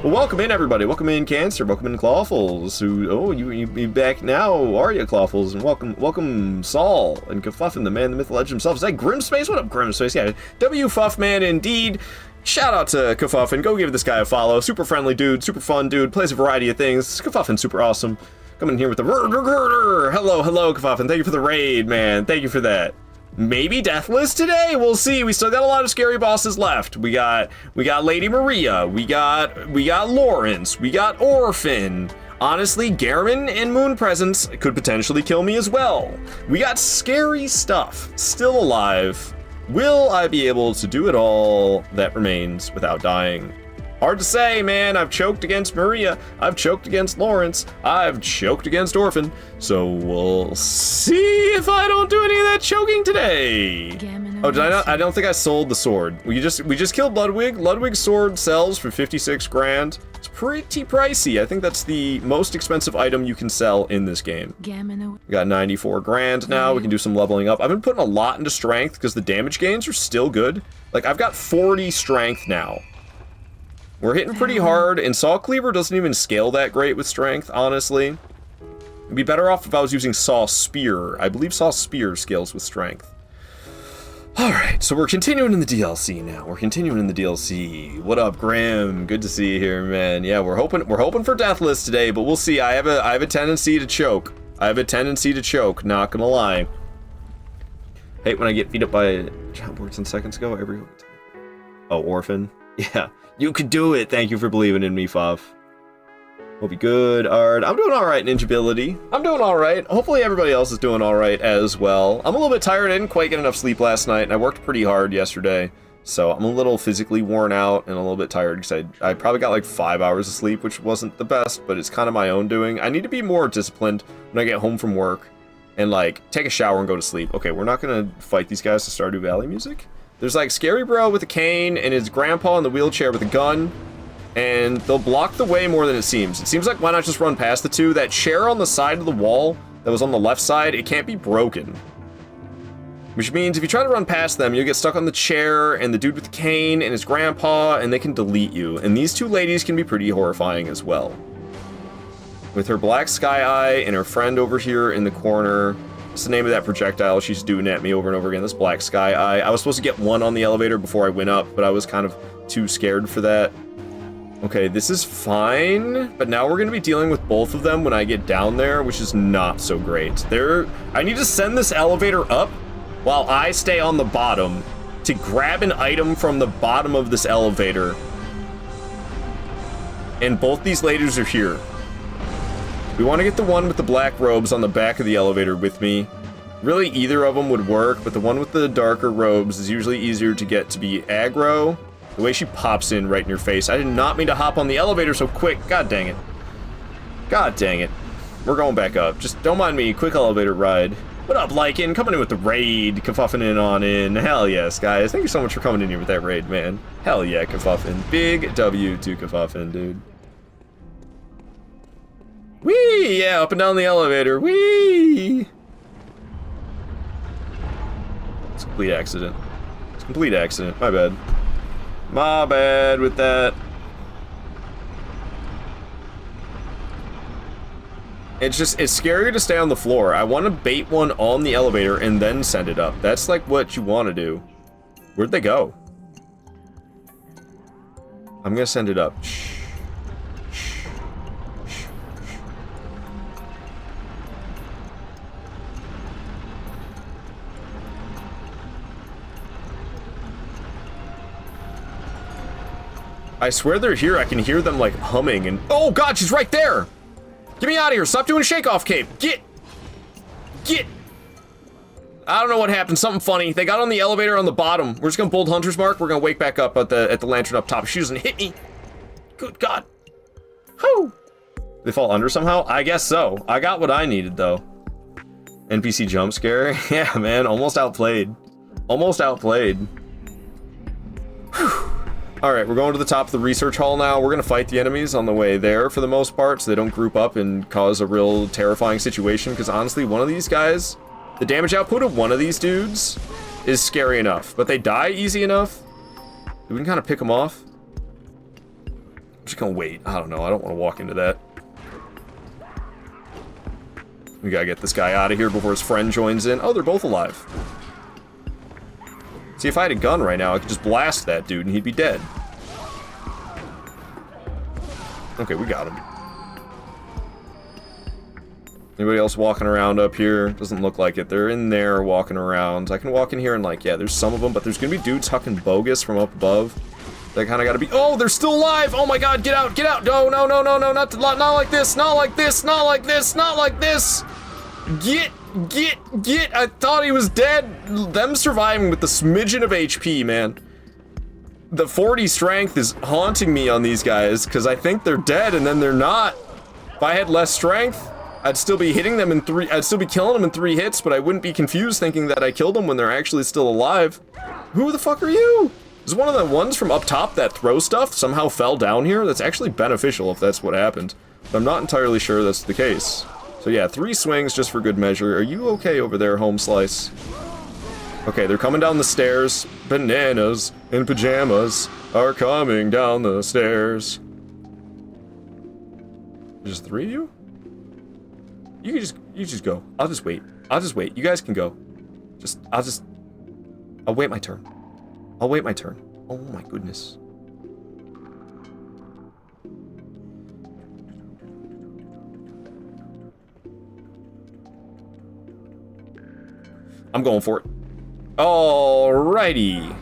Well, welcome in, everybody. Welcome in, Cancer. Welcome in, Clawfuls. You back now, are you, Clawfuls? And welcome, Saul and Kafuffin, the man, the myth, legend himself. Is that Grimspace? What up, Grimspace? Yeah, WFuffman indeed. Shout out to Kafuffin. Go give this guy a follow. Super friendly dude, super fun dude. Plays a variety of things. Kafuffin's super awesome. Coming in here with the hello, Kafuffin. Thank you for the raid, man. Thank you for that. Maybe Deathless today. We'll see. We still got a lot of scary bosses left. We got Lady Maria. We got Lawrence. We got Orphan. Honestly, Gehrman and Moon Presence could potentially kill me as well. We got scary stuff still alive. Will I be able to do it all that remains without dying? Hard to say, man. I've choked against Maria. I've choked against Lawrence. I've choked against Orphan. So we'll see if I don't do any of that choking today. Oh, did I not? I don't think I sold the sword. We just killed Ludwig. Ludwig's sword sells for 56 grand. It's pretty pricey. I think that's the most expensive item you can sell in this game. We got 94 grand now. We can do some leveling up. I've been putting a lot into strength because the damage gains are still good. Like, I've got 40 strength now. We're hitting pretty hard, and Saw Cleaver doesn't even scale that great with strength, honestly. It'd be better off if I was using Saw Spear. I believe Saw Spear scales with strength. Alright, so we're continuing in the DLC now. We're continuing in the DLC. What up, Grim? Good to see you here, man. Yeah, we're hoping for Deathless today, but we'll see. I have a tendency to choke. Not gonna lie. Hate when I get beat up by John Bortson seconds ago. Oh, Orphan. Yeah. You can do it. Thank you for believing in me, Fav. We'll be good. Alright, I'm doing alright, Ninjability. I'm doing alright. Hopefully everybody else is doing alright as well. I'm a little bit tired. I didn't quite get enough sleep last night, and I worked pretty hard yesterday. So I'm a little physically worn out and a little bit tired because I probably got like 5 hours of sleep, which wasn't the best, but it's kind of my own doing. I need to be more disciplined when I get home from work and like take a shower and go to sleep. Okay, we're not going to fight these guys to Stardew Valley music. There's like Scary Bro with a cane and his grandpa in the wheelchair with a gun. And they'll block the way more than it seems. It seems like why not just run past the two? That chair on the side of the wall that was on the left side, it can't be broken. Which means if you try to run past them, you'll get stuck on the chair and the dude with the cane and his grandpa, and they can delete you. And these two ladies can be pretty horrifying as well. With her black sky eye and her friend over here in the corner. What's the name of that projectile she's doing at me over and over again? This black sky eye. I was supposed to get one on the elevator before I went up, but I was kind of too scared for that. Okay, this is fine, but now we're going to be dealing with both of them when I get down there, which is not so great. I need to send this elevator up while I stay on the bottom to grab an item from the bottom of this elevator. And both these ladies are here. We want to get the one with the black robes on the back of the elevator with me. Really, either of them would work, but the one with the darker robes is usually easier to get to be aggro. The way she pops in right in your face. I did not mean to hop on the elevator so quick. God dang it. God dang it. We're going back up. Just don't mind me. Quick elevator ride. What up, Lycan? Coming in with the raid. Kafuffin in on in. Hell yes, guys. Thank you so much for coming in here with that raid, man. Hell yeah, Kafuffin. Big W to Kafuffin, dude. Whee! Yeah, up and down the elevator. Whee! It's a complete accident. It's a complete accident. My bad. My bad with that. It's scarier to stay on the floor. I want to bait one on the elevator and then send it up. That's like what you want to do. Where'd they go? I'm gonna send it up. Shh. Shh. Shh. I swear they're here. I can hear them like humming and oh god, she's right there. Get me out of here. Stop doing shake-off cape. Get. I don't know what happened. Something funny. They got on the elevator on the bottom. We're just gonna bold Hunter's Mark. We're gonna wake back up at the lantern up top. She doesn't hit me. Good god. Whoo. They fall under somehow? I guess so. I got what I needed though. NPC jump scare. Yeah, man. Almost outplayed. Almost outplayed. Whew. Alright, we're going to the top of the research hall now. We're going to fight the enemies on the way there for the most part, so they don't group up and cause a real terrifying situation, because honestly, one of these guys, the damage output of one of these dudes is scary enough, but they die easy enough. We can kind of pick them off. I'm just going to wait. I don't know. I don't want to walk into that. We got to get this guy out of here before his friend joins in. Oh, they're both alive. See, if I had a gun right now, I could just blast that dude and he'd be dead. Okay, we got him. Anybody else walking around up here? Doesn't look like it. They're in there walking around. I can walk in here and like, yeah, there's some of them, but there's gonna be dudes hucking bogus from up above. They kind of gotta be, oh, they're still alive! Oh my god, get out, get out! No, no, no, no, no, not like this, not like this, not like this, not like this! Get! I thought he was dead. Them surviving with the smidgen of HP, man. The 40 strength is haunting me on these guys, because I think they're dead, and then they're not. If I had less strength, I'd still be hitting them in I'd still be killing them in 3 hits, but I wouldn't be confused thinking that I killed them when they're actually still alive. Who the fuck are you? Is one of the ones from up top that throw stuff somehow fell down here? That's actually beneficial if that's what happened. But I'm not entirely sure that's the case. So yeah, 3 swings just for good measure. Are you okay over there, Home Slice? Okay, they're coming down the stairs. Bananas in pajamas are coming down the stairs. There's 3 of you? You just go. I'll just wait. You guys can go. I'll wait my turn. I'll wait my turn. Oh my goodness. I'm going for it. Alrighty.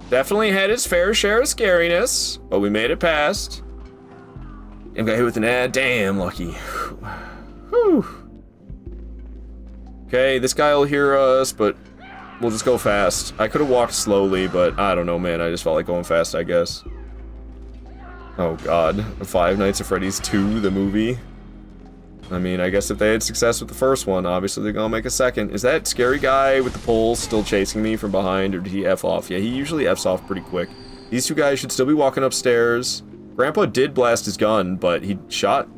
Definitely had its fair share of scariness, but we made it past. And got hit with an ad. Damn lucky. Whew. Okay, this guy will hear us, but we'll just go fast. I could have walked slowly, but I don't know, man. I just felt like going fast, I guess. Oh god. Five Nights at Freddy's 2, the movie. I mean, I guess if they had success with the first one, obviously they're gonna make a second. Is that scary guy with the poles still chasing me from behind, or did he F off? Yeah, he usually Fs off pretty quick. These 2 guys should still be walking upstairs. Grandpa did blast his gun, but he shot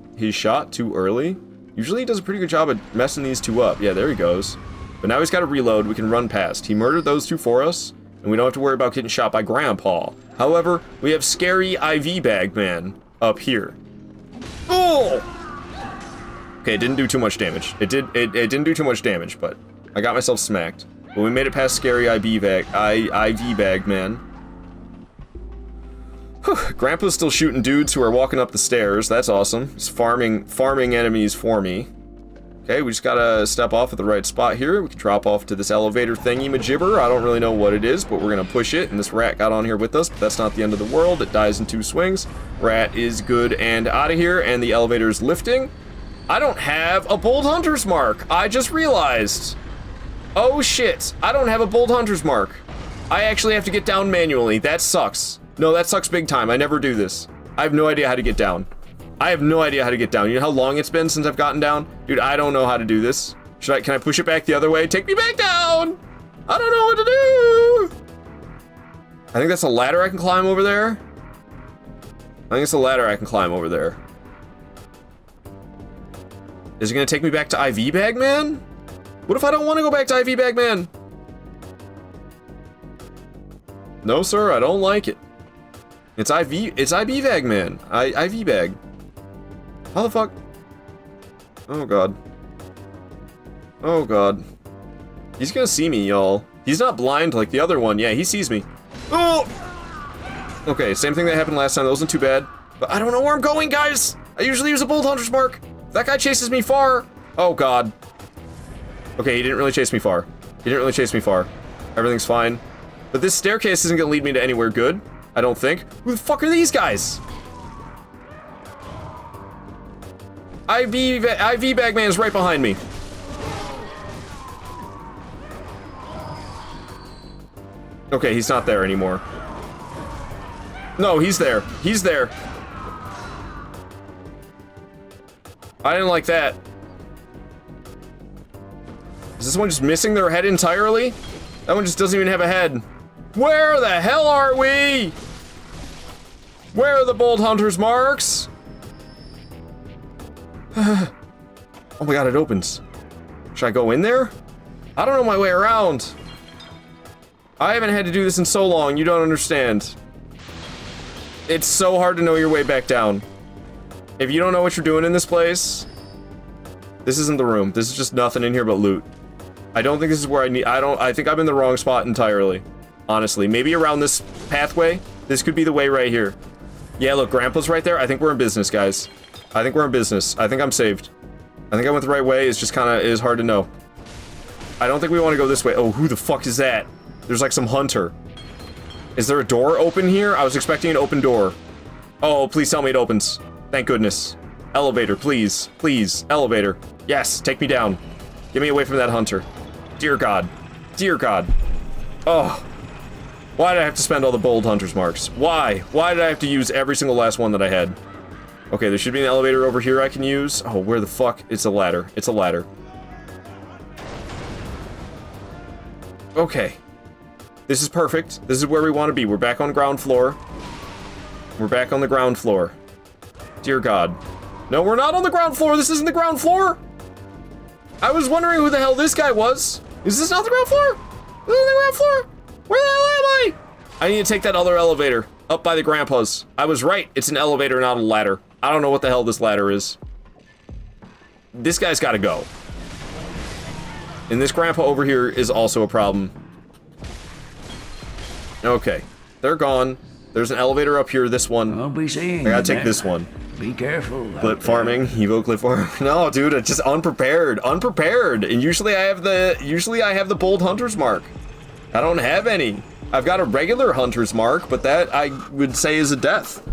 too early. Usually he does a pretty good job at messing these 2 up. Yeah, there he goes. But now he's got to reload. We can run past. He murdered those 2 for us, and we don't have to worry about getting shot by Grandpa. However, we have scary IV bag man up here. Oh! Okay, it didn't do too much damage. It didn't do too much damage, but I got myself smacked. But we made it past scary IV bag man. Whew. Grandpa's still shooting dudes who are walking up the stairs. That's awesome. He's farming enemies for me. Okay, we just gotta step off at the right spot here. We can drop off to this elevator thingy-majibber. I don't really know what it is, but we're gonna push it. And this rat got on here with us, but that's not the end of the world. It dies in 2 swings. Rat is good and out of here, and the elevator's lifting. I don't have a Bold Hunter's Mark. I just realized. Oh shit, I don't have a Bold Hunter's Mark. I actually have to get down manually. That sucks. No, that sucks big time. I never do this. I have no idea how to get down. I have no idea how to get down. You know how long it's been since I've gotten down? Dude, I don't know how to do this. Can I push it back the other way? Take me back down! I don't know what to do! I think that's a ladder I can climb over there. I think it's a ladder I can climb over there. Is it gonna take me back to IV Bag Man? What if I don't want to go back to IV Bag Man? No, sir, I don't like it. It's IV Bag Man. IV Bag. How the fuck? Oh god. Oh god. He's gonna see me, y'all. He's not blind like the other one. Yeah, he sees me. Oh! Okay, same thing that happened last time. That wasn't too bad. But I don't know where I'm going, guys! I usually use a Bold Hunter's Mark. That guy chases me far. Oh god. Okay, he didn't really chase me far. Everything's fine. But this staircase isn't gonna lead me to anywhere good. I don't think. Who the fuck are these guys? IV Bag Man is right behind me. Okay, he's not there anymore. No, he's there. He's there. I didn't like that. Is this one just missing their head entirely? That one just doesn't even have a head. Where the hell are we? Where are the Bold Hunter's Marks? Oh my god, it opens. Should I go in there? I don't know my way around. I haven't had to do this in so long, you don't understand. It's so hard to know your way back down. If you don't know what you're doing in this place, this isn't the room. This is just nothing in here but loot. I don't think this is where I think I'm in the wrong spot entirely. Honestly, maybe around this pathway. This could be the way right here. Yeah, look, Grandpa's right there. I think we're in business, guys. I think we're in business. I think I'm saved. I think I went the right way. It's just kind of is hard to know. I don't think we want to go this way. Oh, who the fuck is that? There's like some hunter. Is there a door open here? I was expecting an open door. Oh, please tell me it opens. Thank goodness. Elevator, please. Please. Elevator. Yes, take me down. Get me away from that hunter. Dear God. Dear God. Oh. Why did I have to spend all the Bold Hunter's Marks? Why? Why did I have to use every single last one that I had? Okay, there should be an elevator over here I can use. Oh, where the fuck? It's a ladder. It's a ladder. Okay. This is perfect. This is where we want to be. We're back on ground floor. We're back on the ground floor. Dear God. No, we're not on the ground floor. This isn't the ground floor. I was wondering who the hell this guy was. Is this not the ground floor? This is the ground floor? Where the hell am I? I need to take that other elevator up by the grandpa's. I was right. It's an elevator, not a ladder. I don't know what the hell this ladder is. This guy's got to go. And this grandpa over here is also a problem. Okay. They're gone. There's an elevator up here. This one. I'll be seeing I gotta you, take this one. Be careful. Clip farming, Evo clip farming. No, dude, it's just unprepared. And usually I have the bold hunter's mark. I don't have any. I've got a regular hunter's mark, but that I would say is a death.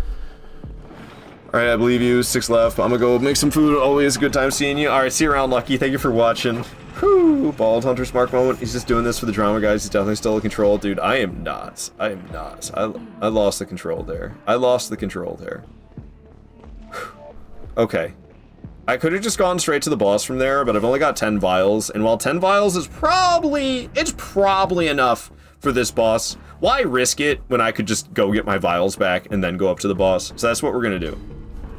All right, I believe you. 6 left. I'm gonna go make some food. Always a good time seeing you. All right, see you around, Lucky. Thank you for watching. Whew, bald hunter's mark moment. He's just doing this for the drama, guys. He's definitely still in control, dude. I am not. I lost the control there. Okay. I could have just gone straight to the boss from there, but I've only got 10 vials, and while 10 vials is probably enough for this boss, why risk it when I could just go get my vials back and then go up to the boss? So that's what we're gonna do.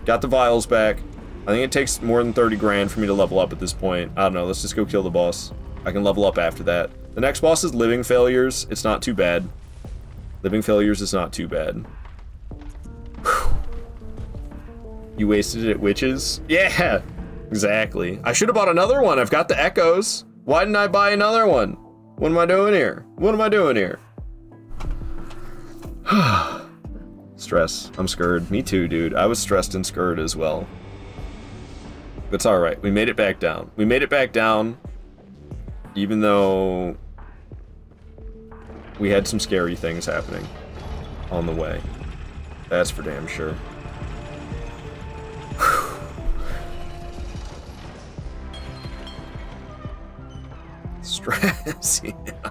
Got the vials back. I think it takes more than 30 grand for me to level up at this point. I don't know, let's just go kill the boss. I can level up after that. The next boss is Living Failures. It's not too bad. Living Failures is not too bad. Whew. You wasted it at witches? Yeah, exactly. I should have bought another one. I've got the echoes. Why didn't I buy another one? What am I doing here? Stress. I'm scared. Me too, dude. I was stressed and scared as well. But it's alright. We made it back down. Even though we had some scary things happening on the way. That's for damn sure. Stress, yeah.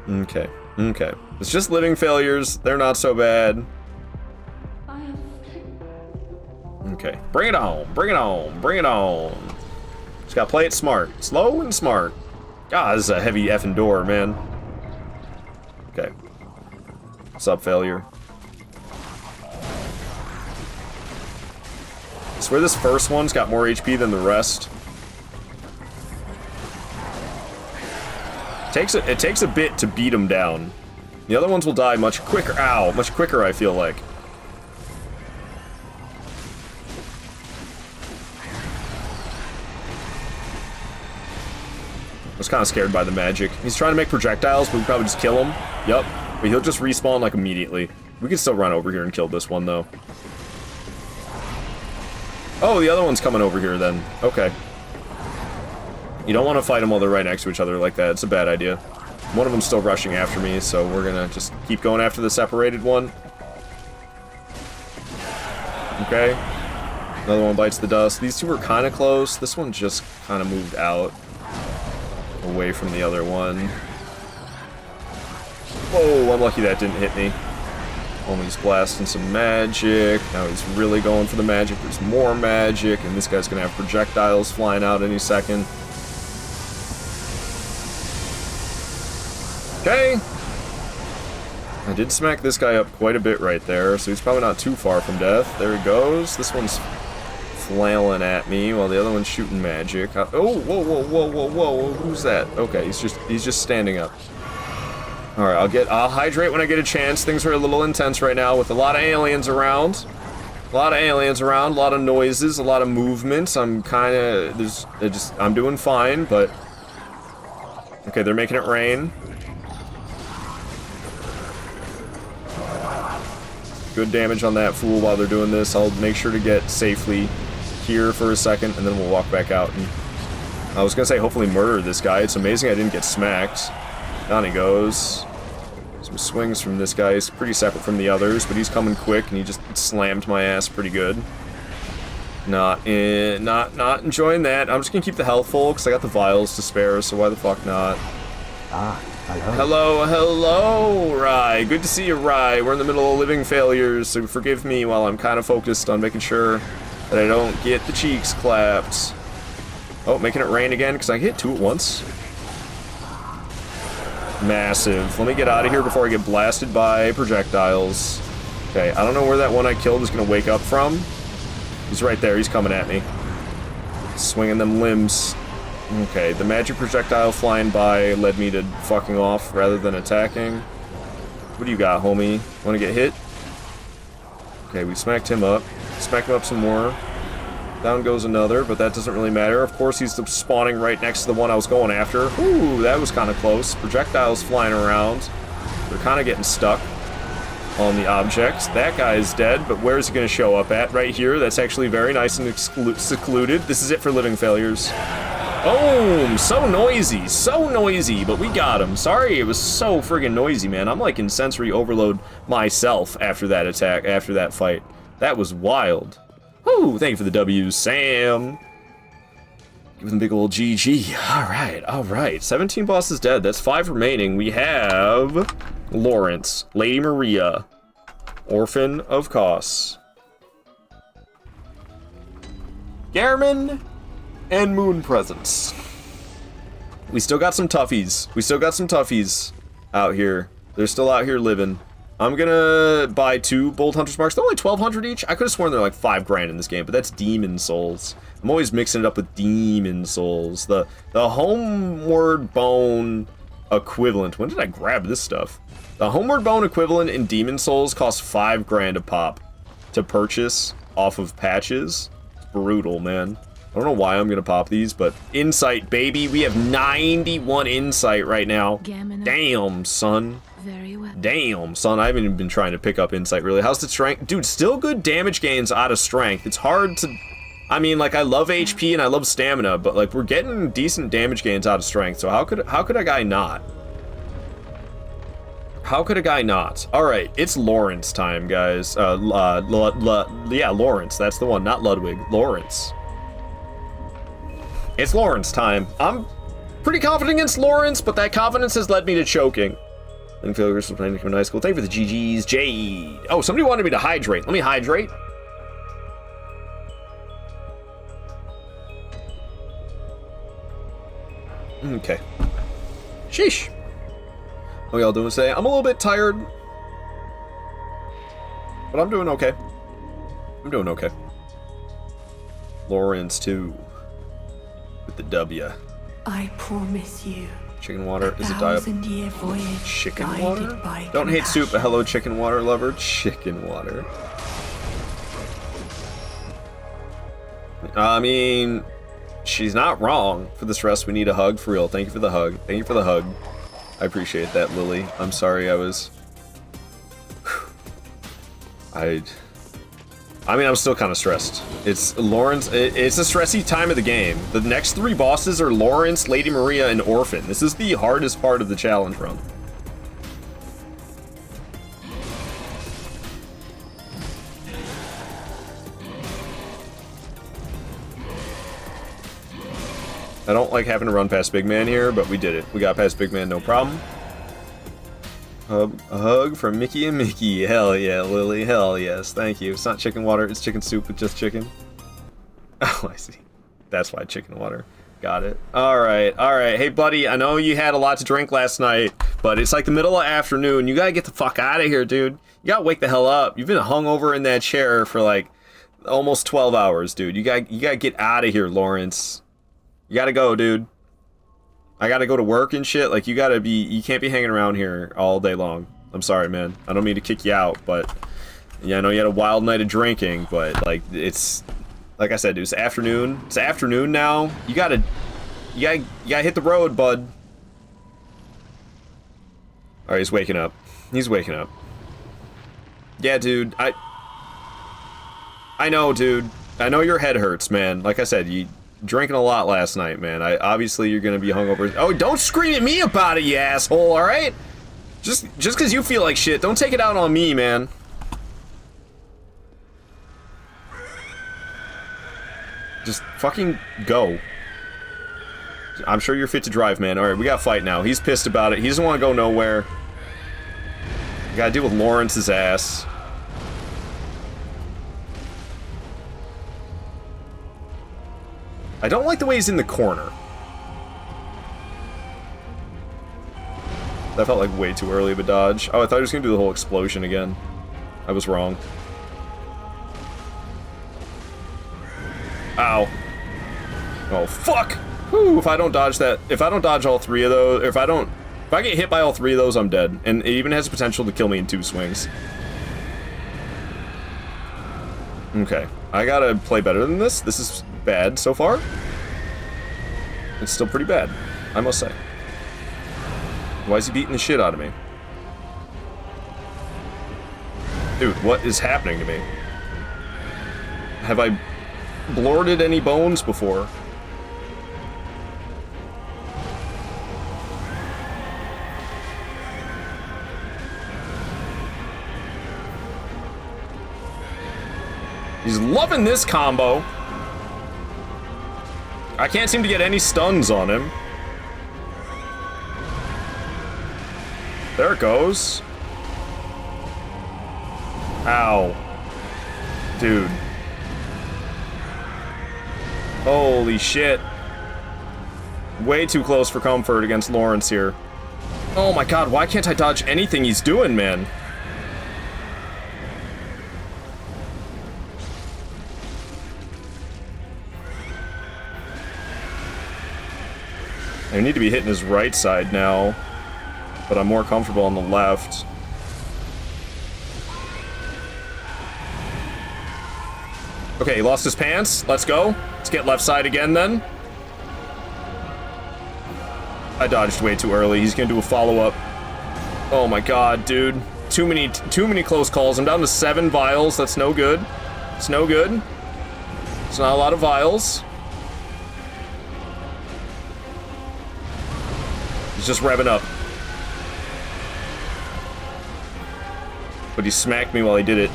Okay. It's just living failures. They're not so bad. Okay. Bring it on. Just gotta play it smart. Slow and smart. God, this is a heavy effing door, man. Okay. What's up, failure? I swear this first one's got more HP than the rest. It takes a bit to beat them down. The other ones will die much quicker. Ow, much quicker, I feel like. I was kind of scared by the magic. He's trying to make projectiles, but we probably just kill him. Yup. But he'll just respawn like immediately. We can still run over here and kill this one though. Oh, the other one's coming over here then. Okay. You don't want to fight them while they're right next to each other like that. It's a bad idea. One of them's still rushing after me, so we're gonna just keep going after the separated one. Okay. Another one bites the dust. These two were kind of close. This one just kind of moved out. Away from the other one. Whoa, I'm lucky that didn't hit me. He's blasting some magic. Now he's really going for the magic. There's more magic, and this guy's gonna have projectiles flying out any second. Okay. I did smack this guy up quite a bit right there, so he's probably not too far from death. There he goes. This one's flailing at me while the other one's shooting magic. Oh, whoa. Who's that? Okay, he's just standing up. Alright, I'll hydrate when I get a chance. Things are a little intense right now with a lot of aliens around. A lot of noises, a lot of movements. I'm doing fine, but... Okay, they're making it rain. Good damage on that fool while they're doing this. I'll make sure to get safely here for a second, and then we'll walk back out. And I was gonna say, hopefully murder this guy. It's amazing I didn't get smacked. Down he goes. Some swings from this guy. He's pretty separate from the others, but he's coming quick, and he just slammed my ass pretty good. Not enjoying that. I'm just gonna keep the health full, because I got the vials to spare, so why the fuck not? Hello, Rye. Good to see you, Rye. We're in the middle of living failures, so forgive me while I'm kind of focused on making sure that I don't get the cheeks clapped. Oh, making it rain again, because I hit 2 at once. Massive. Let me get out of here before I get blasted by projectiles. Okay, I don't know where that one I killed is gonna wake up from. He's right there, he's coming at me. Swinging them limbs. Okay, the magic projectile flying by led me to fucking off rather than attacking. What do you got, homie? Wanna get hit? Okay, we smacked him up. Smacked him up some more. Down goes another, but that doesn't really matter. Of course, he's spawning right next to the one I was going after. Ooh, that was kind of close. Projectiles flying around. They're kind of getting stuck on the objects. That guy is dead, but where's he going to show up at? Right here. That's actually very nice and secluded. This is it for living failures. Boom! So noisy, but we got him. Sorry, it was so friggin' noisy, man. I'm like in sensory overload myself after that attack, after that fight. That was wild. Woo! Thank you for the W's, Sam. Give them big old GG. All right. 17 bosses dead. That's 5 remaining. We have Lawrence, Lady Maria, Orphan of Kos, Gehrman, and Moon Presence. We still got some toughies. Out here. They're still out here living. I'm gonna buy 2 Bold Hunter's Marks. They're only 1,200 each. I could have sworn they're like 5 grand in this game, but that's Demon Souls. I'm always mixing it up with Demon Souls. The Homeward Bone equivalent. When did I grab this stuff? The Homeward Bone equivalent in Demon Souls costs 5 grand a pop to purchase off of patches. It's brutal, man. I don't know why I'm gonna pop these, but insight, baby. We have 91 insight right now. Damn, son. Very well. Damn, son, I haven't even been trying to pick up insight, really. How's the strength? Dude, still good damage gains out of strength. It's hard to... I mean, like, I love HP and I love stamina, but, like, we're getting decent damage gains out of strength, so how could a guy not? How could a guy not? Alright, it's Lawrence time, guys. Yeah, Lawrence, that's the one, not Ludwig. Lawrence. It's Lawrence time. I'm pretty confident against Lawrence, but that confidence has led me to choking. And failures from playing to come to high school. Thank you for the GG's, Jade. Oh, somebody wanted me to hydrate. Let me hydrate. Okay. Sheesh. How y'all doing today? I'm a little bit tired, but I'm doing okay. Lawrence 2 with the W. I promise you. Chicken water is a diet. Chicken water? Don't hate soup, but hello, chicken water lover. Chicken water. I mean, she's not wrong. For this rest, we need a hug. For real. Thank you for the hug. Thank you for the hug. I appreciate that, Lily. I'm sorry I was... I mean, I'm still kind of stressed. It's Lawrence. It's a stressy time of the game. The next 3 bosses are Lawrence, Lady Maria, and Orphan. This is the hardest part of the challenge run. I don't like having to run past Big Man here, but we did it. We got past Big Man, no problem. A hug from Mickey and Mickey. Hell yeah, Lily. Hell yes. Thank you. It's not chicken water. It's chicken soup with just chicken. Oh, I see. That's why chicken water. Got it. All right. Hey, buddy. I know you had a lot to drink last night, but it's like the middle of afternoon. You gotta get the fuck out of here, dude. You gotta wake the hell up. You've been hung over in that chair for like almost 12 hours, dude. You gotta get out of here, Lawrence. You gotta go, dude. I gotta go to work and shit. Like, you can't be hanging around here all day long. I'm sorry, man. I don't mean to kick you out, but yeah, I know you had a wild night of drinking, but like, it's, like I said, dude, it's afternoon. It's afternoon now. You gotta hit the road, bud. Alright, he's waking up. He's waking up. Yeah, dude, I know, dude. I know your head hurts, man. Like I said, you drinking a lot last night, man. Obviously you're gonna be hungover. Oh, don't scream at me about it, you asshole, alright? Just because you feel like shit, don't take it out on me, man. Just fucking go. I'm sure you're fit to drive, man. Alright, we gotta fight now. He's pissed about it. He doesn't want to go nowhere. You gotta deal with Lawrence's ass. I don't like the way he's in the corner. That felt like way too early of a dodge. Oh, I thought he was gonna do the whole explosion again. I was wrong. Ow. Oh, fuck! Whew, if I don't dodge that, if I don't dodge all three of those, if I get hit by all three of those, I'm dead. And it even has the potential to kill me in 2 swings. Okay, I gotta play better than this. This is bad so far. It's still pretty bad, I must say. Why is he beating the shit out of me? Dude, what is happening to me? Have I blorted any bones before? He's loving this combo. I can't seem to get any stuns on him. There it goes. Ow. Dude. Holy shit. Way too close for comfort against Lawrence here. Oh my god, why can't I dodge anything he's doing, man? I need to be hitting his right side now, but I'm more comfortable on the left. Okay, he lost his pants. Let's go. Let's get left side again then. I dodged way too early. He's gonna do a follow-up. Oh my god, dude. Too many close calls. I'm down to 7 vials. That's no good. It's no good. It's not a lot of vials. He's just revving up. But he smacked me while he did it.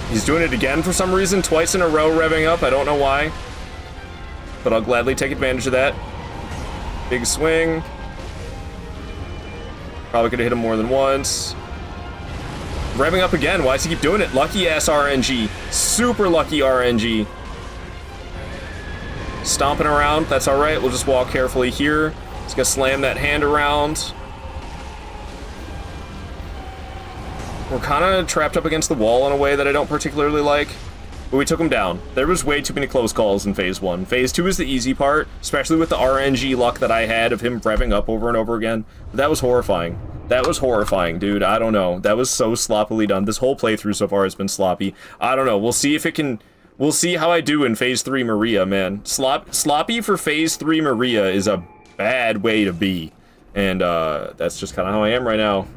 He's doing it again for some reason, twice in a row revving up. I don't know why. But I'll gladly take advantage of that. Big swing. Probably could have hit him more than once. Revving up again. Why does he keep doing it? Lucky ass RNG. Super lucky RNG. Stomping around. That's alright. We'll just walk carefully here. He's gonna slam that hand around. We're kind of trapped up against the wall in a way that I don't particularly like. But we took him down. There was way too many close calls in Phase 1. Phase 2 is the easy part, especially with the RNG luck that I had of him revving up over and over again. That was horrifying. That was horrifying, dude. I don't know. That was so sloppily done. This whole playthrough so far has been sloppy. I don't know. We'll see if it can... We'll see how I do in Phase 3 Maria, man. Sloppy for Phase 3 Maria is a bad way to be. And, that's just kind of how I am right now.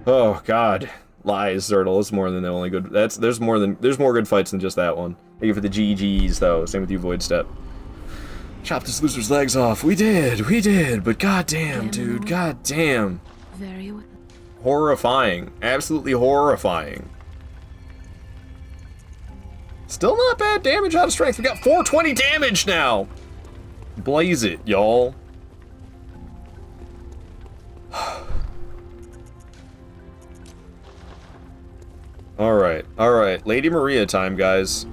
Oh, God. Lies, Zertle. It's more than the only good... There's more good fights than just that one. Thank you for the GGs, though. Same with you, Void Step. Chop this loser's legs off. We did. But goddamn, dude. Goddamn. Very well. Horrifying. Absolutely horrifying. Still not bad damage out of strength. We got 420 damage now. Blaze it, y'all. Alright. Lady Maria time, guys.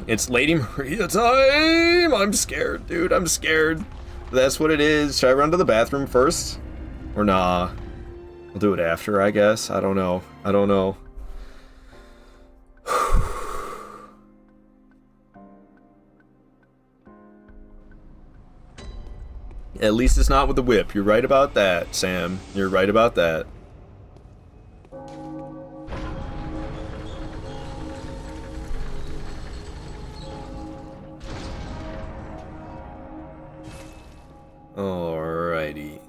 It's Lady Maria time! I'm scared, dude. I'm scared. That's what it is. Should I run to the bathroom first? Or nah? I'll do it after, I guess. I don't know. At least it's not with the whip. You're right about that, Sam. You're right about that. Alrighty.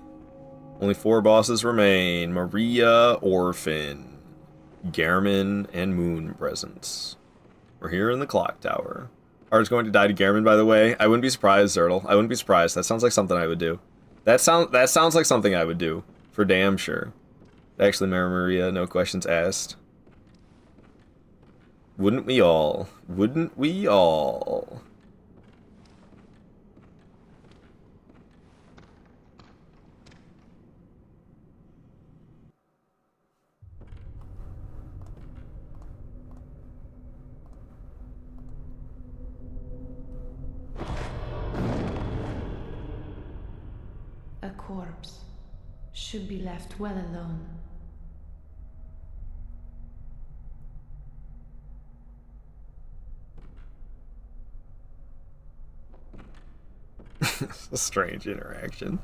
Only 4 bosses remain. Maria, Orphan, Gehrman, and Moon Presence. We're here in the clock tower. Art's going to die to Gehrman, by the way. I wouldn't be surprised, Zertle. I wouldn't be surprised. That sounds like something I would do. That sounds like something I would do. For damn sure. Actually, Maria, no questions asked. Wouldn't we all? Wouldn't we all? A corpse should be left well alone. It's a strange interaction.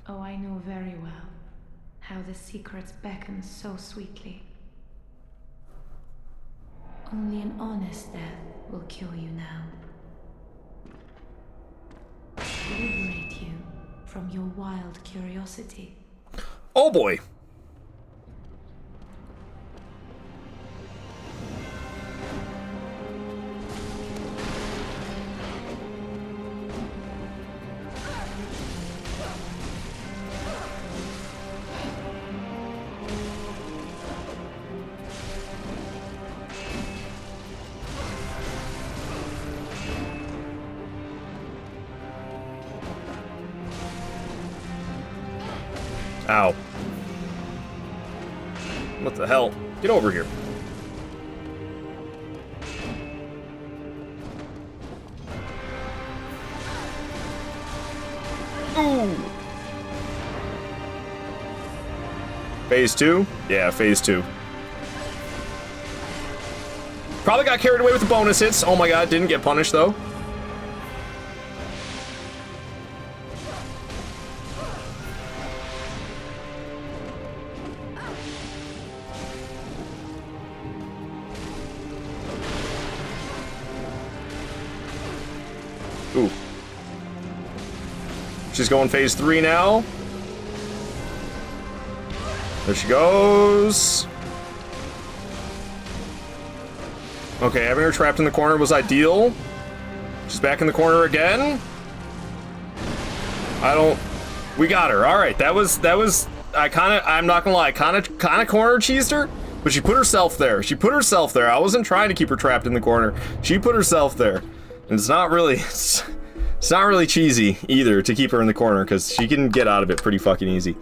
Oh, I know very well how the secrets beckon so sweetly. Only an honest death will kill you now. Liberate you from your wild curiosity. Oh boy. Ow. What the hell? Get over here. Ooh. Phase 2? Yeah, phase 2. Probably got carried away with the bonus hits. Oh my god, didn't get punished though. Ooh. She's going phase 3 now. There she goes. Okay, having her trapped in the corner was ideal. She's back in the corner again. We got her. All right, that was. I'm not gonna lie, kind of corner cheesed her, but she put herself there. I wasn't trying to keep her trapped in the corner. She put herself there. And it's not really cheesy either to keep her in the corner, because she can get out of it pretty fucking easy.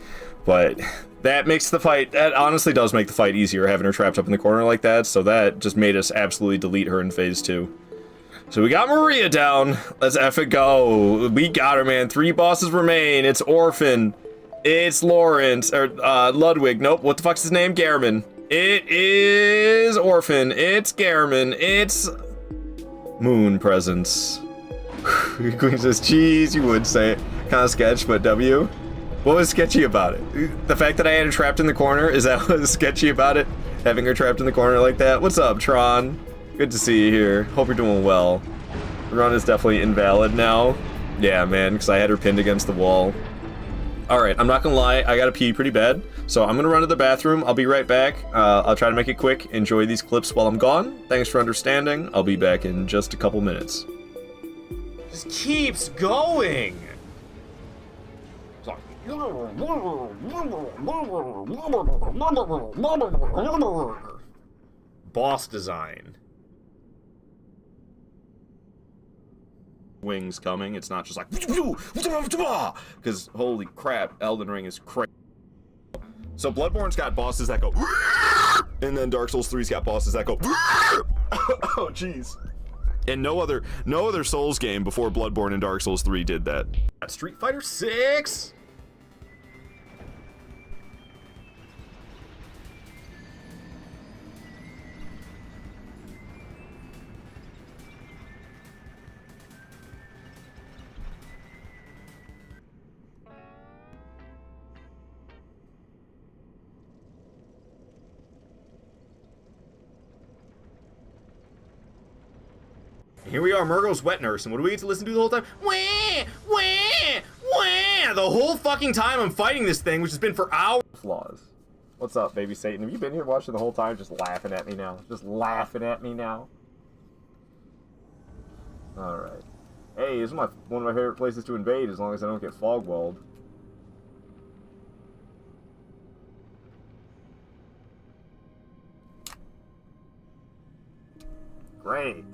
But that honestly does make the fight easier, having her trapped up in the corner like that, so that just made us absolutely delete her in phase 2. So we got Maria down. Let's F it go. We got her, man. 3 bosses remain. It's Orphan. It's Lawrence, or Ludwig. Nope, what the fuck's his name? Gehrman. It is Orphan. It's Gehrman. It's Moon Presence. Queen says, cheese, you would say it. Kind of sketch, but W. What was sketchy about it? The fact that I had her trapped in the corner, is that what was sketchy about it? Having her trapped in the corner like that? What's up, Tron? Good to see you here. Hope you're doing well. Run is definitely invalid now. Yeah, man, because I had her pinned against the wall. Alright, I'm not gonna lie, I gotta pee pretty bad. So I'm gonna run to the bathroom. I'll be right back. I'll try to make it quick. Enjoy these clips while I'm gone. Thanks for understanding. I'll be back in just a couple minutes. Just keeps going. Boss design. Wings coming. It's not just like, because holy crap, Elden Ring is crazy. So Bloodborne's got bosses that go, and then Dark Souls 3's got bosses that go, oh jeez. And no other Souls game before Bloodborne and Dark Souls 3 did that. Street Fighter 6. Here we are, Murgo's wet nurse, and what do we get to listen to the whole time? Wah, wah, wah! The whole fucking time I'm fighting this thing, which has been for hours. Flaws. What's up, baby Satan? Have you been here watching the whole time, just laughing at me now? Just laughing at me now? Alright. Hey, this is one of my favorite places to invade, as long as I don't get fog walled. Great.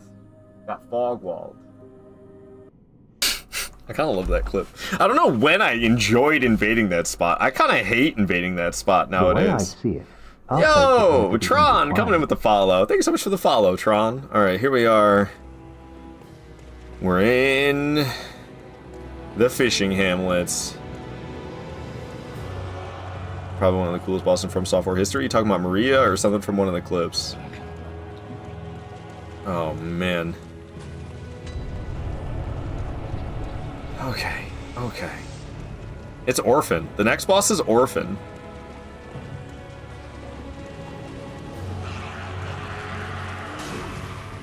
Got fog walled. I kind of love that clip. I don't know when I enjoyed invading that spot. I kind of hate invading that spot nowadays. The way I see it, Yo, Tron, coming in with the follow. Thank you so much for the follow, Tron. All right, here we are. We're in the fishing hamlets. Probably one of the coolest bosses in From Software history. You talking about Maria or something from one of the clips? Oh, man. Okay, okay. It's Orphan. The next boss is Orphan.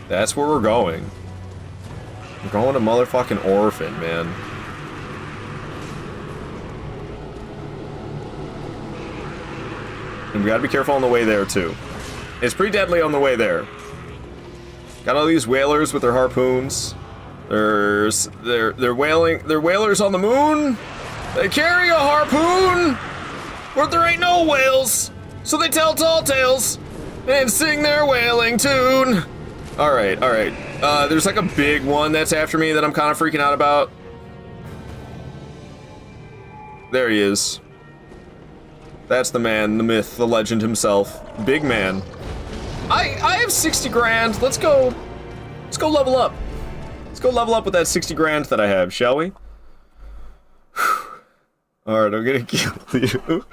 That's where we're going. We're going to motherfucking Orphan, man. And we gotta be careful on the way there, too. It's pretty deadly on the way there. Got all these whalers with their harpoons. They're whalers on the moon. They carry a harpoon, but there ain't no whales, so they tell tall tales and sing their whaling tune. All right. There's like a big one that's after me that I'm kind of freaking out about. There he is. That's the man, the myth, the legend himself. Big man. I have 60 grand. Let's go level up. Let's go level up with that 60 grand that I have, shall we? Alright, I'm gonna kill you.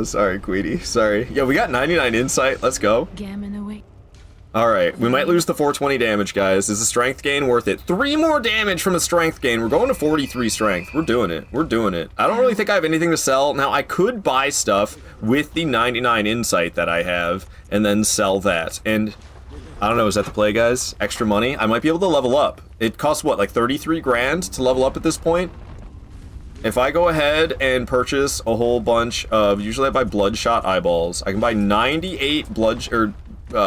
Sorry, Queenie. Sorry. Yeah, we got 99 insight. Let's go. Gammon away. Alright, we might lose the 420 damage, guys. Is the strength gain worth it? 3 more damage from a strength gain. We're going to 43 strength. We're doing it. We're doing it. I don't really think I have anything to sell. Now, I could buy stuff with the 99 insight that I have and then sell that. And I don't know, is that the play, guys? Extra money? I might be able to level up. It costs, what, like 33 grand to level up at this point? If I go ahead and purchase a whole bunch of, usually I buy bloodshot eyeballs. I can buy 98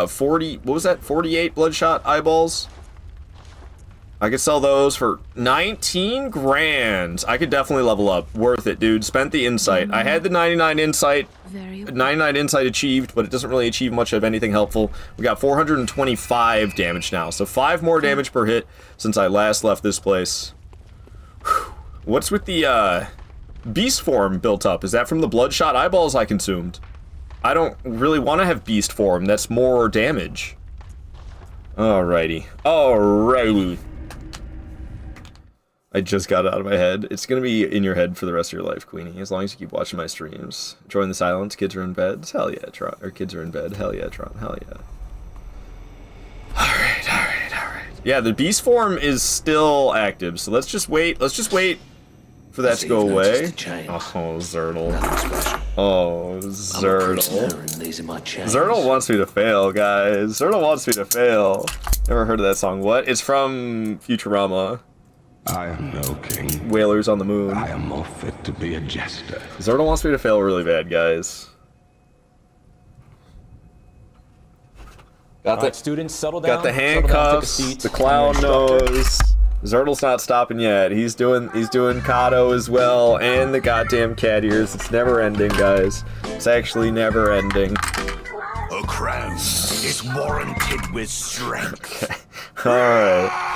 40, what was that? 48 bloodshot eyeballs? I could sell those for 19 grand. I could definitely level up. Worth it, dude. Spent the insight. I had the 99 insight. 99 insight achieved, but it doesn't really achieve much of anything helpful. We got 425 damage now, so 5 more damage per hit since I last left this place. Whew. What's with the beast form built up? Is that from the bloodshot eyeballs I consumed? I don't really want to have beast form. That's more damage. Alrighty. Alrighty. I just got it out of my head. It's gonna be in your head for the rest of your life, Queenie, as long as you keep watching my streams. Join the silence. Kids are in bed. Hell yeah, Tron. Or kids are in bed. Hell yeah, Tron. Hell yeah. Alright. Yeah, the beast form is still active, so let's just wait. Let's just wait for that to go away. Oh, Zerdle. Oh, Zerdle. Zerdle wants me to fail, guys. Zerdle wants me to fail. Never heard of that song. What? It's from Futurama. I am no king. Whalers on the Moon. I am more fit to be a jester. Zerdle wants me to fail really bad, guys. Got the students, settle down. Got the handcuffs, the clown nose. Zerdle's not stopping yet. He's doing Kato as well, and the goddamn cat ears. It's never ending, guys. It's actually never ending. A crown is warranted with strength. Okay. Alright.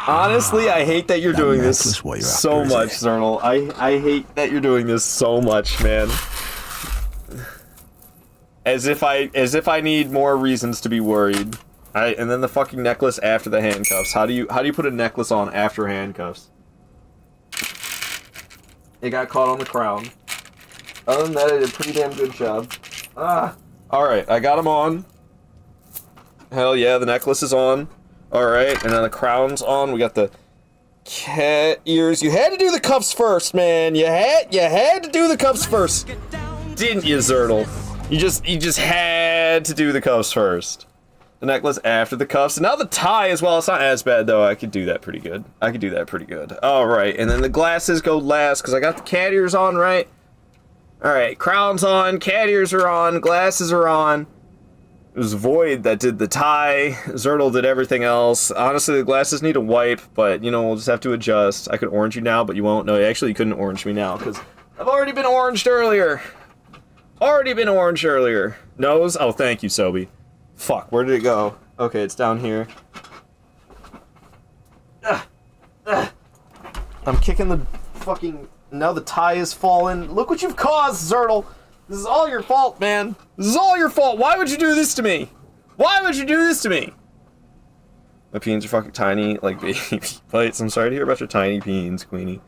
Honestly, I hate that you're doing this so much, Zerdle. I hate that you're doing this so much, man. As if I need more reasons to be worried. And then the fucking necklace after the handcuffs. How do you put a necklace on after handcuffs? It got caught on the crown. Other than that, I did a pretty damn good job. Alright, I got him on. Hell yeah, the necklace is on. Alright, and then the crown's on. We got the cat ears. You had to do the cuffs first, man. You had to do the cuffs first. Didn't you, Zerdle? You just had to do the cuffs first. The necklace after the cuffs. And now the tie as well. It's not as bad, though. I could do that pretty good. Alright, and then the glasses go last, because I got the cat ears on, right? Alright, crown's on, cat ears are on, glasses are on. It was Void that did the tie. Zerdle did everything else. Honestly, the glasses need a wipe, but, you know, we'll just have to adjust. I could orange you now, but you won't. No, actually, you couldn't orange me now, because I've already been oranged earlier. Nose? Oh, thank you, Sobi. Fuck, where did it go? Okay, it's down here. I'm kicking the fucking... Now the tie is fallen. Look what you've caused, Zerdle! This is all your fault, man. This is all your fault. Why would you do this to me? My peens are fucking tiny, like baby bites. I'm sorry to hear about your tiny peens, Queenie.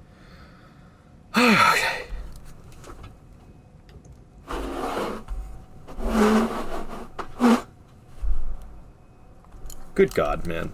Okay. Good God, man.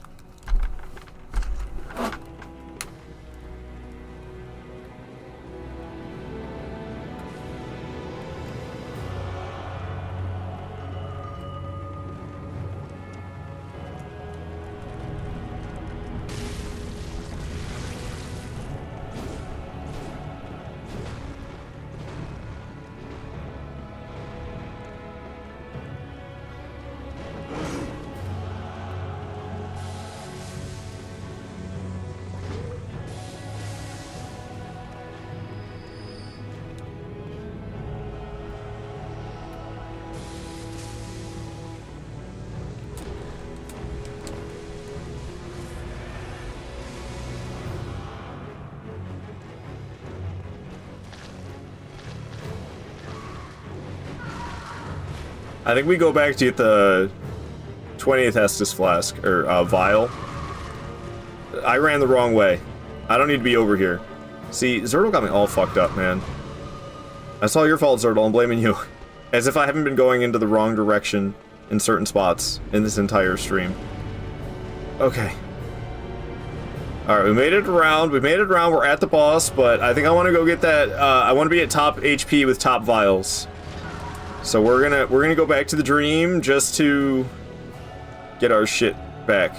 I think we go back to get the 20th Estus flask, or vial. I ran the wrong way. I don't need to be over here. See, Zertle got me all fucked up, man. That's all your fault, Zertle. I'm blaming you. As if I haven't been going into the wrong direction in certain spots in this entire stream. Okay. Alright, we made it around. We made it around. We're at the boss, but I think I want to go get that. I want to be at top HP with top vials. So we're gonna go back to the dream just to get our shit back.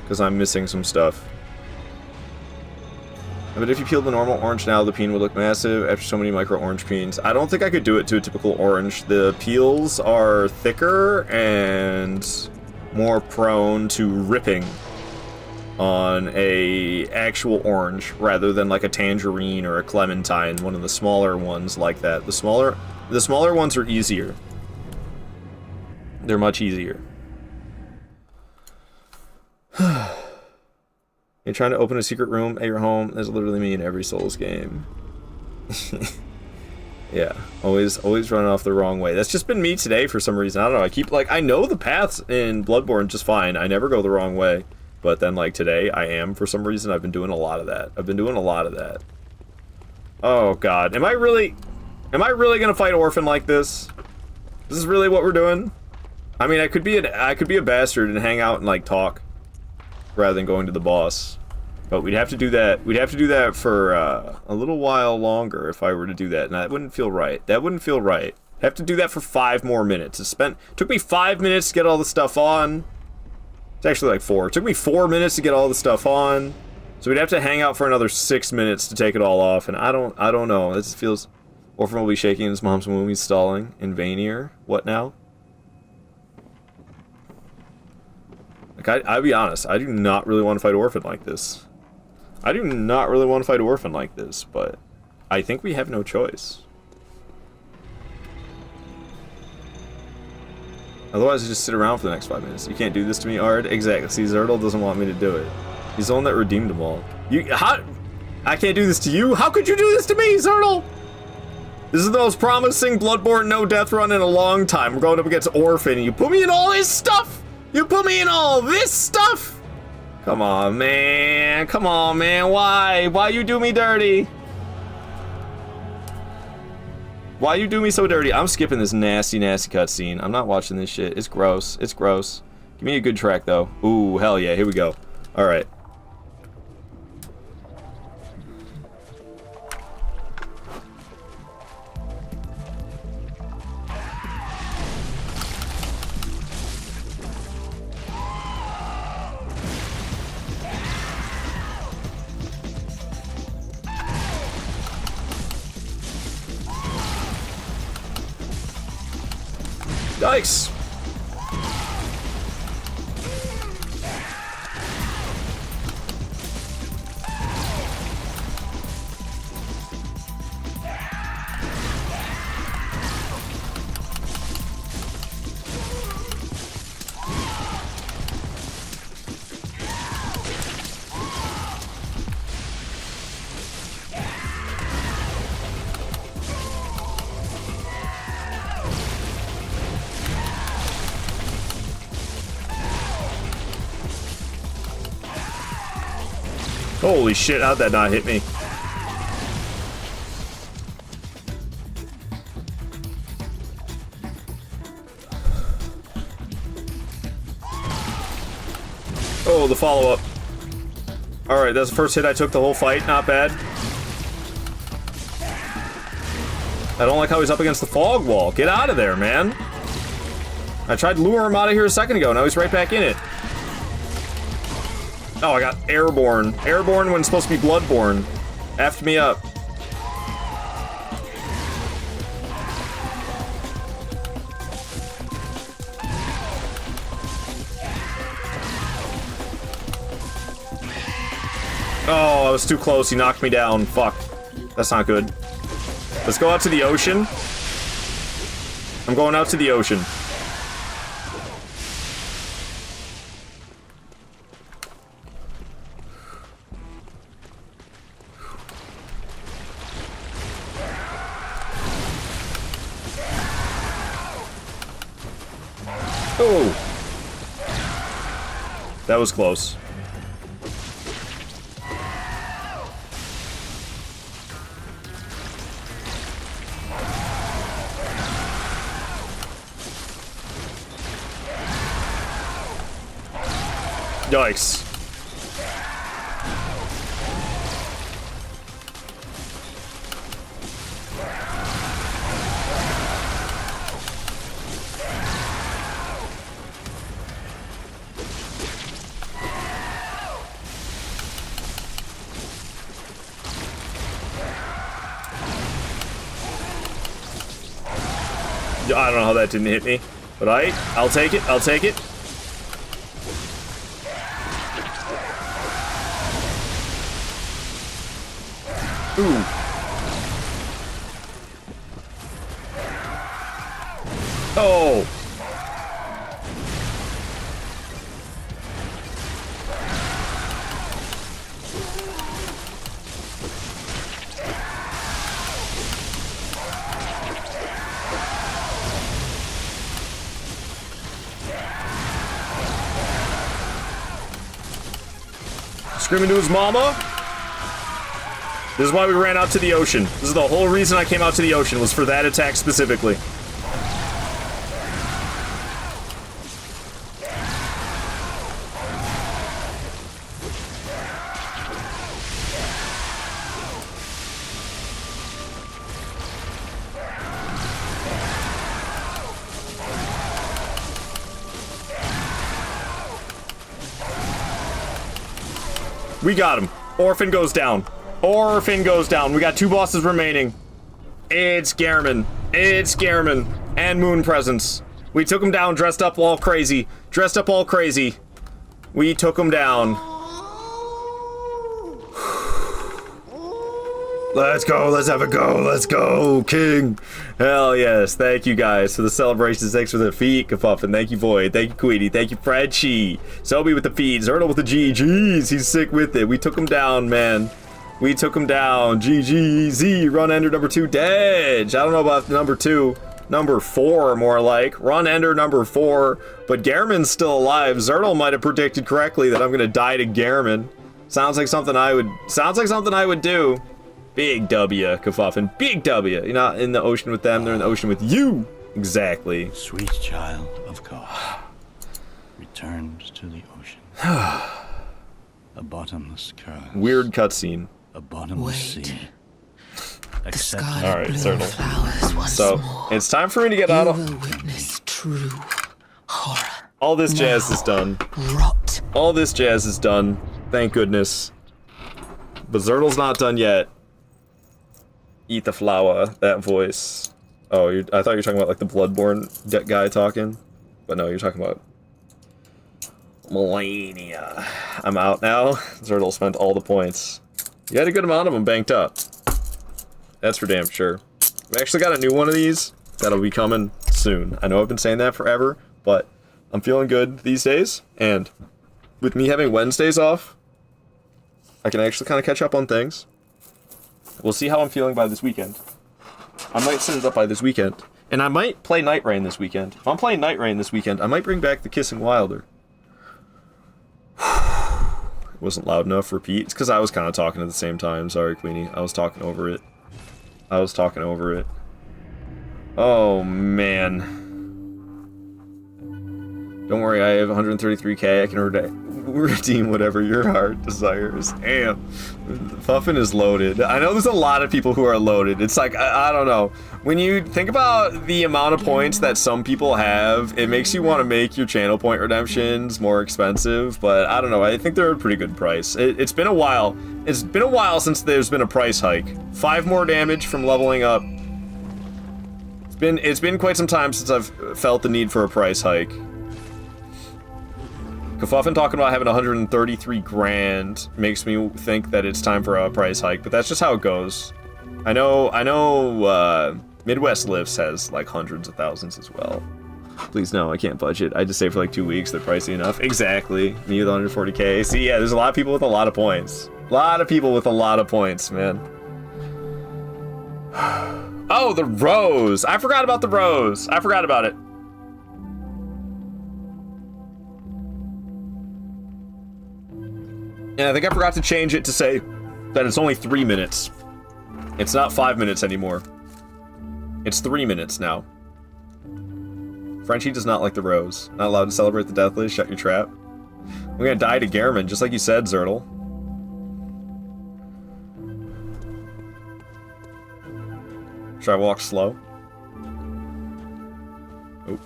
Because I'm missing some stuff. But if you peel the normal orange now, the peen would look massive after so many micro orange peens. I don't think I could do it to a typical orange. The peels are thicker and more prone to ripping on a actual orange rather than like a tangerine or a clementine, one of the smaller ones like that. The smaller ones are easier. They're much easier. You're trying to open a secret room at your home. That's literally me in every Souls game. Yeah, always running off the wrong way. That's just been me today for some reason. I don't know. I keep like I know the paths in Bloodborne just fine. I never go the wrong way. But then, like, today, I am, for some reason. I've been doing a lot of that. Oh, God. Am I really gonna fight Orphan like this? This is really what we're doing? I mean, I could be a bastard and hang out and, like, talk. Rather than going to the boss. But we'd have to do that. We'd have to do that for, a little while longer if I were to do that. And that wouldn't feel right. That wouldn't feel right. I'd have to do that for 5 more minutes. Took me 5 minutes to get all the stuff on. It's actually like 4. It took me 4 minutes to get all the stuff on. So we'd have to hang out for another 6 minutes to take it all off. And I don't know. This feels... Orphan will be shaking in his mom's womb. He's stalling. In Vanir. What now? Like, I'll be honest. I do not really want to fight Orphan like this. I do not really want to fight Orphan like this. But I think we have no choice. Otherwise, I just sit around for the next 5 minutes. You can't do this to me, Ard. Exactly. See, Zertle doesn't want me to do it. He's the one that redeemed them all. I can't do this to you? How could you do this to me, Zertle? This is the most promising Bloodborne no death run in a long time. We're going up against Orphan. You put me in all this stuff? You put me in all this stuff? Come on, man. Come on, man. Why? Why you do me dirty? Why you do me so dirty? I'm skipping this nasty, nasty cutscene. I'm not watching this shit. It's gross. It's gross. Give me a good track, though. Ooh, hell yeah. Here we go. Alright. Nice! Holy shit, how'd that not hit me? Oh, the follow-up. Alright, that's the first hit I took the whole fight. Not bad. I don't like how he's up against the fog wall. Get out of there, man. I tried to lure him out of here a second ago. Now he's right back in it. Oh, I got airborne. Airborne when it's supposed to be bloodborne. Effed me up. Oh, I was too close. He knocked me down. Fuck. That's not good. Let's go out to the ocean. I'm going out to the ocean. Oh. That was close. Yikes. I don't know how that didn't hit me, but I'll take it. I'll take it. Ooh. Oh. Screaming to his mama. This is why we ran out to the ocean. This is the whole reason I came out to the ocean, was for that attack specifically. We got him. Orphan goes down. Orphan goes down. We got 2 bosses remaining. It's Gehrman. It's Gehrman. And Moon Presence. We took him down dressed up all crazy. Dressed up all crazy. We took him down. Let's go. Let's have a go. Let's go, King. Hell yes. Thank you guys for the celebrations. Thanks for the feet, Kapuffin. Thank you, Void. Thank you, Queenie. Thank you, Fredchi. Sobi with the feed. Zertle with the G. Jeez, he's sick with it. We took him down, man. We took him down. GGZ. Run Ender number 2. Dedge. I don't know about number 2. Number 4, more like. Run Ender number 4. But Gehrman's still alive. Zertle might have predicted correctly that I'm gonna die to Gehrman. Sounds like something I would do. Big W, Kafuffin. Big W. You're not in the ocean with them, they're in the ocean with you. Exactly. Sweet child of God, returned to the ocean. A bottomless curse. Weird cutscene. A bottomless sea. Accept. All right, Zertle. So it's time for me to get out of. Witness true horror. All this jazz is done. Rot. All this jazz is done. Thank goodness. But Zertle's not done yet. Eat the flower. That voice. Oh, I thought you were talking about like the Bloodborne guy talking, but no, you're talking about Millennia. I'm out now. Zertle spent all the points. You had a good amount of them banked up. That's for damn sure. I've actually got a new one of these that'll be coming soon. I know I've been saying that forever, but I'm feeling good these days, and with me having Wednesdays off, I can actually kind of catch up on things. We'll see how I'm feeling by this weekend. I might set it up by this weekend. And I might play Night Rain this weekend. If I'm playing Night Rain this weekend, I might bring back the Kissing Wilder. Wasn't loud enough. Repeat. It's because I was kind of talking at the same time. Sorry, Queenie. I was talking over it. Oh, man. Don't worry, I have 133k. I can redeem whatever your heart desires. Damn. Fuffin is loaded. I know there's a lot of people who are loaded. It's like, I don't know. When you think about the amount of points that some people have, it makes you want to make your channel point redemptions more expensive, but I don't know. I think they're a pretty good price. It's been a while. It's been a while since there's been a price hike. 5 more damage from leveling up. It's been quite some time since I've felt the need for a price hike. Kafuffin talking about having 133 grand makes me think that it's time for a price hike, but that's just how it goes. I know, Midwest Lifts has like hundreds of thousands as well. Please no, I can't budget. I just say for like 2 weeks, they're pricey enough. Exactly. Me with 140k. See, yeah, there's a lot of people with a lot of points. A lot of people with a lot of points, man. Oh, the rose! I forgot about the rose. I forgot about it. And I think I forgot to change it to say that it's only 3 minutes. It's not 5 minutes anymore. It's 3 minutes now. Frenchie does not like the rose. Not allowed to celebrate the Deathless. Shut your trap. We're gonna die to Gehrman, just like you said, Zertle. Should I walk slow? Oh.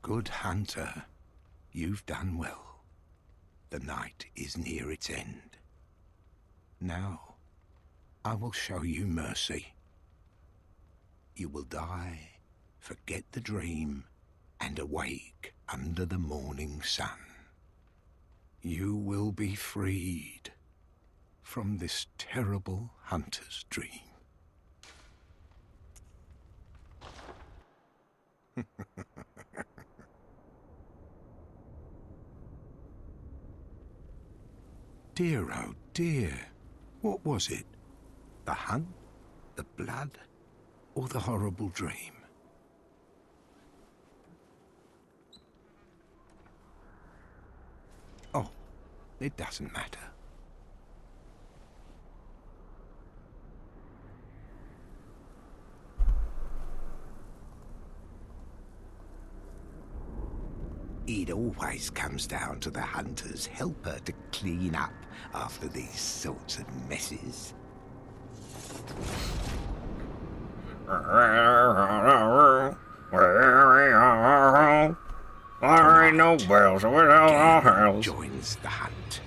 Good hunter, you've done well. The night is near its end. Now, I will show you mercy. You will die, forget the dream, and awake under the morning sun. You will be freed from this terrible hunter's dream. Dear, oh dear, what was it? The hunt, the blood, or the horrible dream? Oh, it doesn't matter. It always comes down to the hunter's helper to clean up after these sorts of messes. There ain't no bells without our house. Joins the hunt.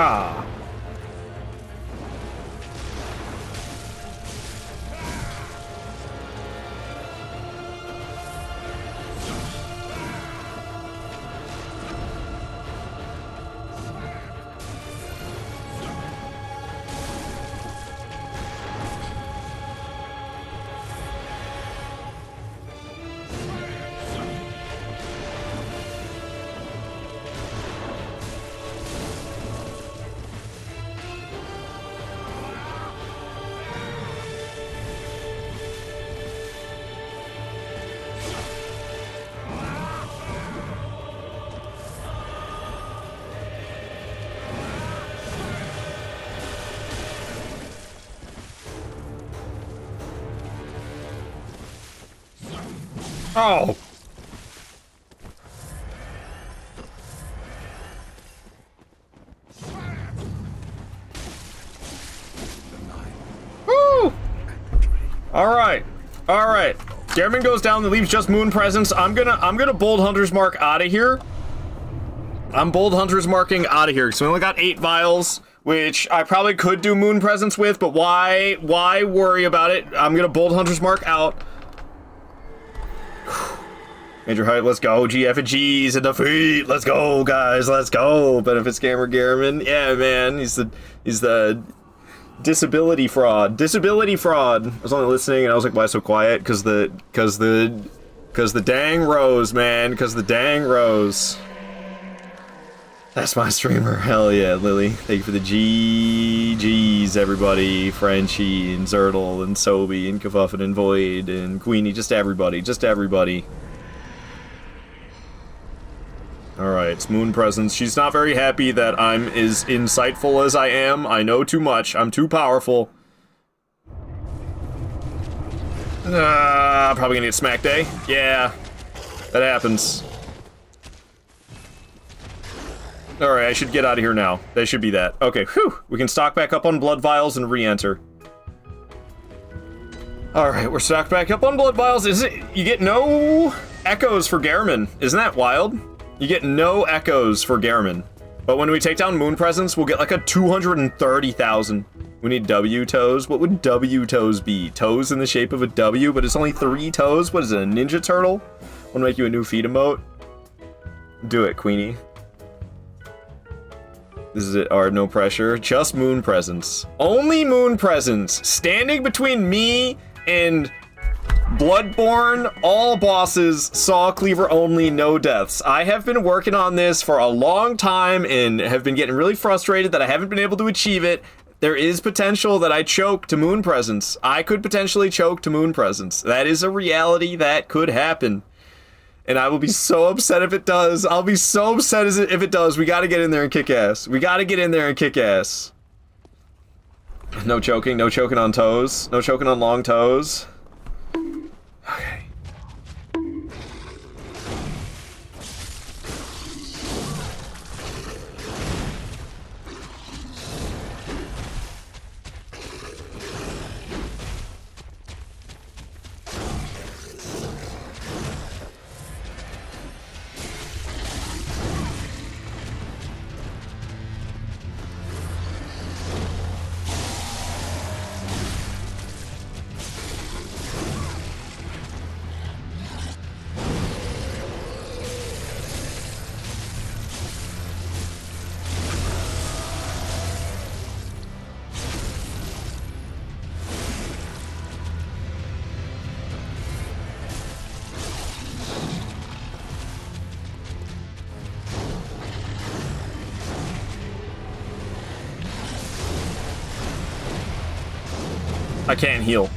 Ah. Oh. Woo! Alright. Alright. Gehrman goes down and leaves just Moon Presence. I'm gonna Bold Hunter's Mark out of here. I'm Bold Hunter's marking out of here. So we only got 8 vials, which I probably could do Moon Presence with, but why worry about it? I'm gonna Bold Hunter's Mark out. Major height, let's go. GF and G's in defeat. Let's go, guys. Let's go. Benefit scammer Gehrman. Yeah, man. He's the disability fraud. Disability fraud. I was only listening and I was like, why so quiet? Cause the dang rose, man. Cause the dang rose. That's my streamer. Hell yeah, Lily. Thank you for the GGs, everybody. Frenchie and Zertle and Sobi and Kafuffin and Void and Queenie. Just everybody. Just everybody. Alright, it's Moon Presence. She's not very happy that I'm as insightful as I am. I know too much. I'm too powerful. Probably gonna get smack day. Yeah, that happens. Alright, I should get out of here now. That should be that. Okay, whew. We can stock back up on blood vials and re-enter. Alright, we're stocked back up on blood vials. Is it? You get no echoes for Gehrman. Isn't that wild? You get no echoes for Gehrman. But when we take down Moon Presence, we'll get like a 230,000. We need W toes. What would W toes be? Toes in the shape of a W, but it's only 3 toes? What is it, a Ninja Turtle? Wanna make you a new feet emote? Do it, Queenie. This is it. Alright, no pressure. Just Moon Presence. Only Moon Presence. Standing between me and Bloodborne, all bosses, Saw Cleaver only, no deaths. I have been working on this for a long time and have been getting really frustrated that I haven't been able to achieve it. There is potential that I choke to Moon Presence. I could potentially choke to Moon Presence. That is a reality that could happen. And I will be so upset if it does. I'll be so upset if it does. We gotta get in there and kick ass. We gotta get in there and kick ass. No choking, no choking on toes. No choking on long toes. Okay. I can't heal.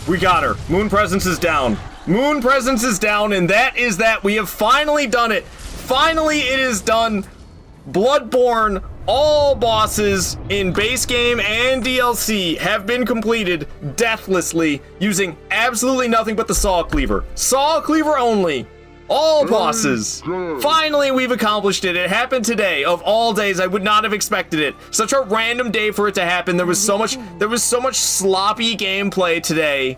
We got her. Moon Presence is down. Moon Presence is down, and that is that. We have finally done it. Finally, it is done. Bloodborne, all bosses in base game and DLC have been completed deathlessly using absolutely nothing but the Saw Cleaver. Saw Cleaver only. All bosses. Finally, we've accomplished it. It happened today. Of all days, I would not have expected it. Such a random day for it to happen. There was so much sloppy gameplay today.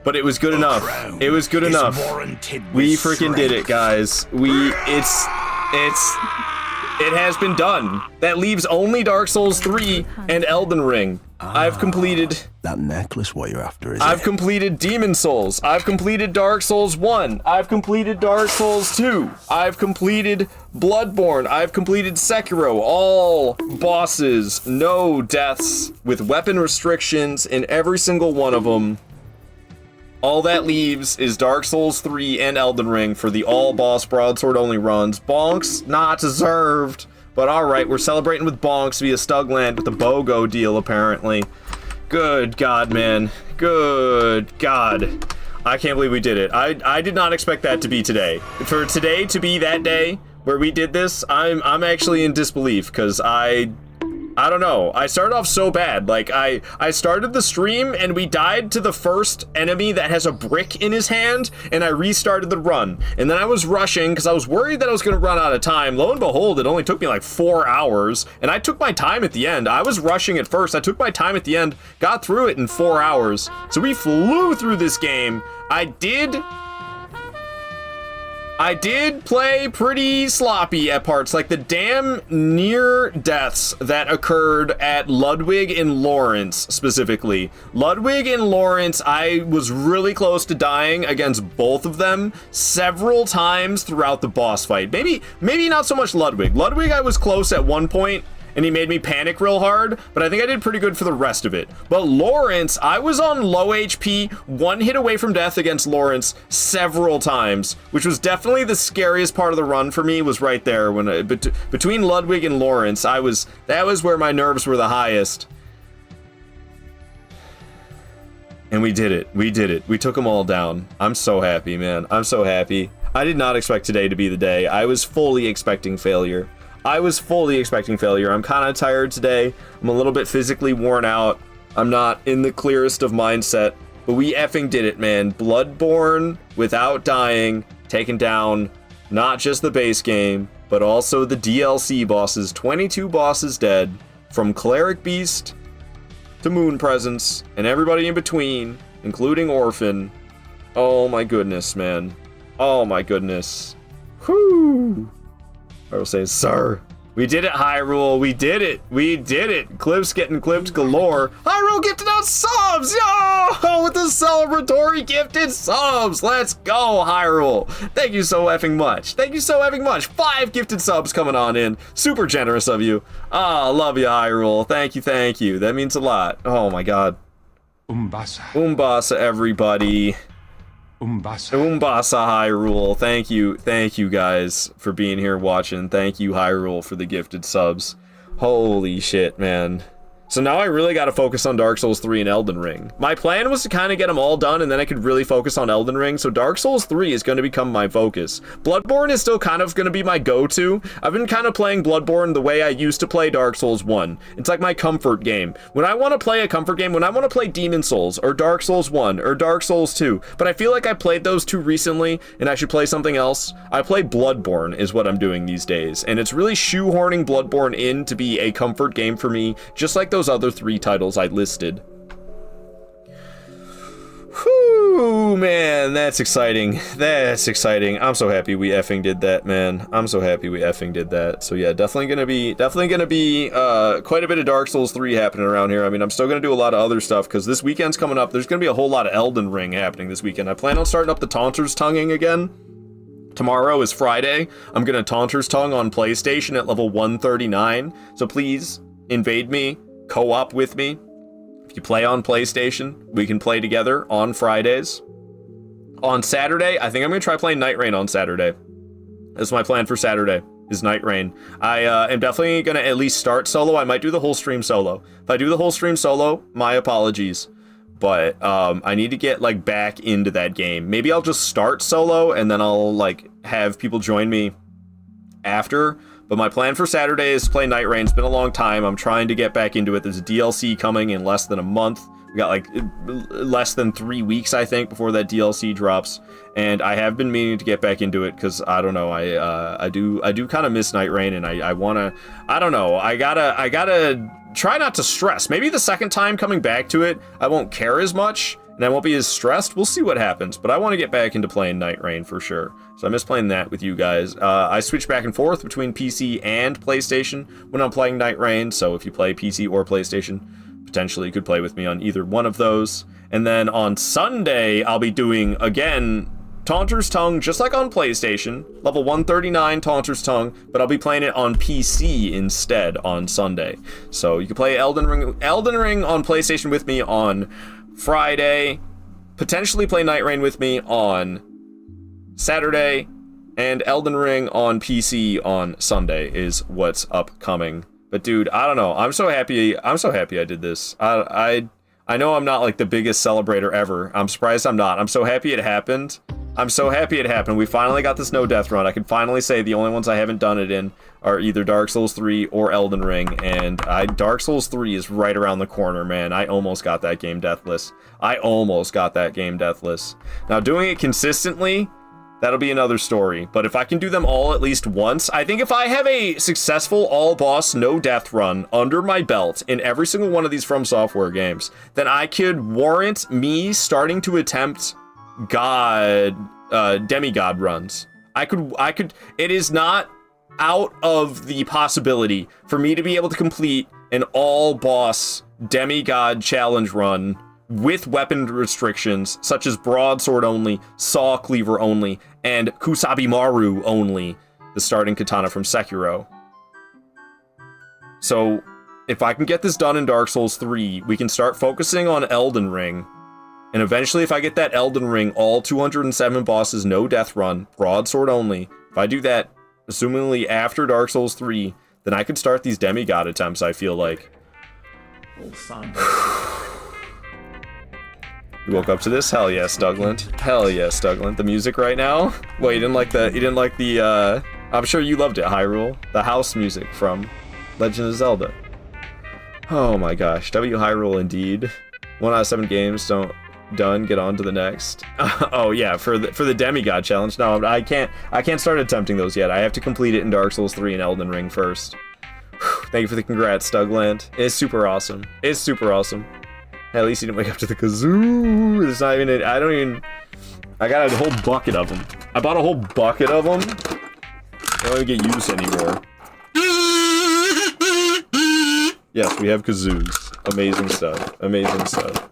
but it was good enough. It was good enough. We freaking did it, guys. It has been done. That leaves only Dark Souls 3 and Elden Ring. I've completed... That necklace what you're after, is I've completed Demon Souls. I've completed Dark Souls 1. I've completed Dark Souls 2. I've completed Bloodborne. I've completed Sekiro. All bosses, no deaths, with weapon restrictions in every single one of them. All that leaves is Dark Souls 3 and Elden Ring for the all-boss broadsword only runs. Bonks, not deserved. But alright, we're celebrating with Bonks via Stugland with the BOGO deal, apparently. Good God, man. Good God. I can't believe we did it. I did not expect that to be today. For today to be that day where we did this, I'm actually in disbelief, because I don't know. I started off so bad. Like, I started the stream and we died to the first enemy that has a brick in his hand, and I restarted the run. And then I was rushing because I was worried that I was going to run out of time. Lo and behold, it only took me like 4 hours, and I took my time at the end. I was rushing at first. I took my time at the end, got through it in 4 hours. So we flew through this game. I did play pretty sloppy at parts, like the damn near deaths that occurred at Ludwig and Lawrence specifically. Ludwig and Lawrence, I was really close to dying against both of them several times throughout the boss fight. Maybe not so much Ludwig. Ludwig, I was close at one point, and he made me panic real hard, but I think I did pretty good for the rest of it. But Lawrence, I was on low HP, one hit away from death against Lawrence several times, which was definitely the scariest part of the run for me, was right there. When between Ludwig and Lawrence, that was where my nerves were the highest. And we did it. We did it. We took them all down. I'm so happy, man. I'm so happy. I did not expect today to be the day. I was fully expecting failure. I'm kind of tired today. I'm a little bit physically worn out. I'm not in the clearest of mindset, but we effing did it, man. Bloodborne without dying, taking down not just the base game, but also the DLC bosses. 22 bosses dead, from Cleric Beast to Moon Presence and everybody in between, including Orphan. Oh my goodness, man. Oh my goodness. Whew. I will say, sir, we did it, Hyrule. We did it. We did it. Clips getting clipped galore. Hyrule gifted out subs. Yo, with the celebratory gifted subs. Let's go, Hyrule. Thank you so effing much. Thank you so effing much. 5 gifted subs coming on in. Super generous of you. Ah, love you, Hyrule. Thank you. Thank you. That means a lot. Oh my God. Umbasa, everybody. Umbasa Hyrule. Thank you guys for being here watching. Thank you, Hyrule, for the gifted subs. Holy shit, man. So now I really got to focus on Dark Souls 3 and Elden Ring. My plan was to kind of get them all done, and then I could really focus on Elden Ring, so Dark Souls 3 is going to become my focus. Bloodborne is still kind of going to be my go-to. I've been kind of playing Bloodborne the way I used to play Dark Souls 1. It's like my comfort game. When I want to play a comfort game, when I want to play Demon Souls, or Dark Souls 1, or Dark Souls 2, but I feel like I played those 2 recently, and I should play something else, I play Bloodborne is what I'm doing these days, and it's really shoehorning Bloodborne in to be a comfort game for me, just like those other 3 titles I listed. Whew, man, that's exciting. That's exciting. I'm so happy we effing did that, man. I'm so happy we effing did that. So yeah, definitely gonna be quite a bit of Dark Souls 3 happening around here. I mean, I'm still gonna do a lot of other stuff because this weekend's coming up. There's gonna be a whole lot of Elden Ring happening this weekend. I plan on starting up the Taunter's Tonguing again. Tomorrow is Friday. I'm gonna Taunter's Tongue on PlayStation at level 139. So please invade me. Co-op with me. If you play on PlayStation, we can play together on Fridays. On Saturday, I think I'm gonna try playing Night Rain on Saturday. That's my plan for Saturday, is Night Rain. I am definitely gonna at least start solo. I might do the whole stream solo. If I do the whole stream solo, my apologies. But I need to get like back into that game. Maybe I'll just start solo and then I'll like have people join me after. But my plan for Saturday is to play Night Rain. It's been a long time. I'm trying to get back into it. There's a DLC coming in less than a month. We got like less than 3 weeks, I think, before that DLC drops. And I have been meaning to get back into it because I don't know. I do kind of miss Night Rain, and I wanna. I don't know. I gotta try not to stress. Maybe the second time coming back to it, I won't care as much and I won't be as stressed. We'll see what happens, but I want to get back into playing Night Rain for sure. So I miss playing that with you guys. I switch back and forth between PC and PlayStation when I'm playing Night Rain, so if you play PC or PlayStation, potentially you could play with me on either one of those. And then on Sunday, I'll be doing, again, Taunter's Tongue, just like on PlayStation, level 139 Taunter's Tongue, but I'll be playing it on PC instead on Sunday. So you can play Elden Ring on PlayStation with me on Friday, potentially play Night Rain with me on Saturday, and Elden Ring on PC on Sunday is what's upcoming. But dude, I don't know. I'm so happy I did this. I know I'm not like the biggest celebrator ever. I'm surprised I'm not. I'm so happy it happened. I'm so happy it happened. We finally got this no death run. I can finally say the only ones I haven't done it in are either Dark Souls 3 or Elden Ring, and Dark Souls 3 is right around the corner, man. I almost got that game deathless. Now, doing it consistently, that'll be another story. But if I can do them all at least once, I think if I have a successful all-boss no-death run under my belt in every single one of these From Software games, then I could warrant me starting to attempt demigod runs. I could, it is not out of the possibility for me to be able to complete an all-boss demigod challenge run with weapon restrictions, such as broadsword only, saw cleaver only, and Kusabi Maru only, the starting katana from Sekiro. So, if I can get this done in Dark Souls 3, we can start focusing on Elden Ring, and eventually if I get that Elden Ring all 207 bosses no death run, broadsword only, if I do that, assumingly after Dark Souls 3, then I could start these demigod attempts, I feel like. You woke up to this? Hell yes, Dougland. Hell yes, Dougland. The music right now? Well, you didn't like the, I'm sure you loved it, Hyrule. The house music from Legend of Zelda. Oh my gosh, W Hyrule indeed. 1 out of 7 games done, get on to the next. Oh yeah, for the demigod challenge. No, I can't start attempting those yet. I have to complete it in Dark Souls 3 and Elden Ring first. Thank you for the congrats, Dougland. It's super awesome. It's super awesome. Hey, at least you didn't wake up to the kazoo. There's not even I got a whole bucket of them. I bought a whole bucket of them. They don't even get used anymore. Yes, we have kazoos. Amazing stuff. Amazing stuff.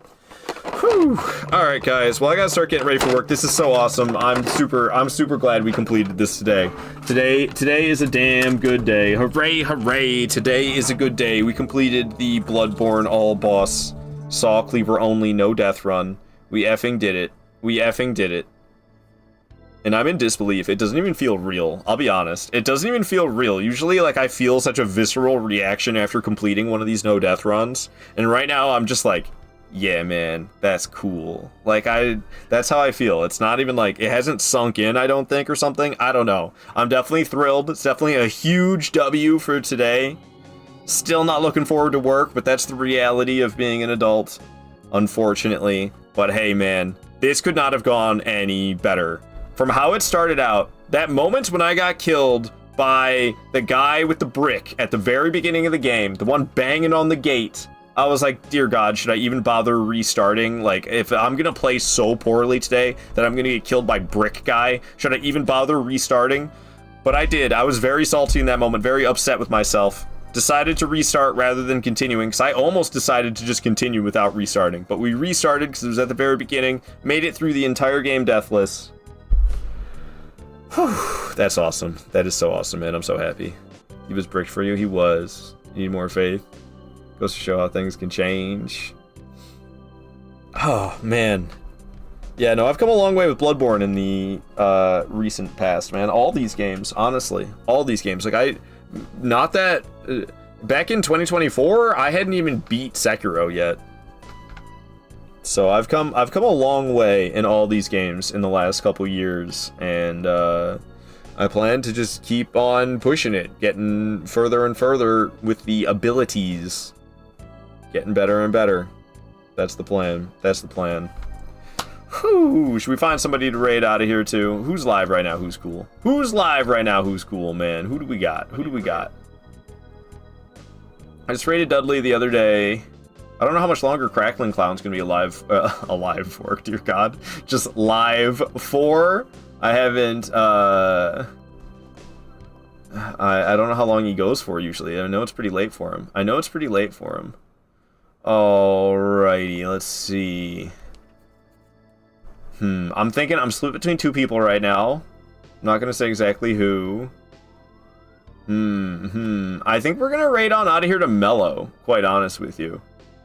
Whew. Alright guys, well I gotta start getting ready for work. This is so awesome. I'm super glad we completed this today. Today is a damn good day. Hooray, hooray. Today is a good day. We completed the Bloodborne all boss saw cleaver only no death run. We effing did it. We effing did it. And I'm in disbelief. It doesn't even feel real. I'll be honest. It doesn't even feel real. Usually, like, I feel such a visceral reaction after completing one of these no death runs. And right now, I'm just like, yeah, man, that's cool. Like, that's how I feel. It's not even like, it hasn't sunk in, I don't think, or something. I don't know. I'm definitely thrilled. It's definitely a huge W for today. Still not looking forward to work, but that's the reality of being an adult, unfortunately. But hey, man, this could not have gone any better. From how it started out, that moment when I got killed by the guy with the brick at the very beginning of the game, the one banging on the gate, I was like, dear God, should I even bother restarting? Like, if I'm gonna play so poorly today that I'm gonna get killed by brick guy, should I even bother restarting? But I did. I was very salty in that moment, very upset with myself. Decided to restart rather than continuing, because I almost decided to just continue without restarting. But we restarted because it was at the very beginning, made it through the entire game deathless. Whew, that's awesome. That is so awesome, man. I'm so happy. He was bricked for you. He was. You need more faith. Goes to show how things can change. Oh, man. Yeah, no, I've come a long way with Bloodborne in the recent past, man. All these games, honestly. All these games. Like, not that... back in 2024, I hadn't even beat Sekiro yet. So I've come a long way in all these games in the last couple years, and I plan to just keep on pushing it, getting further and further with the abilities, getting better and better. That's the plan. That's the plan. Whew, should we find somebody to raid out of here too? Who's live right now? Who's cool? Who's live right now? Who's cool, man? Who do we got? Who do we got? I just raided Dudley the other day. I don't know how much longer Crackling Clown's gonna be alive for, dear God. Just live for. I haven't, I don't know how long he goes for usually. I know it's pretty late for him. Alrighty, let's see. I'm thinking I'm split between two people right now. I'm not gonna say exactly who. I think we're gonna raid on out of here to Mellow, quite honest with you.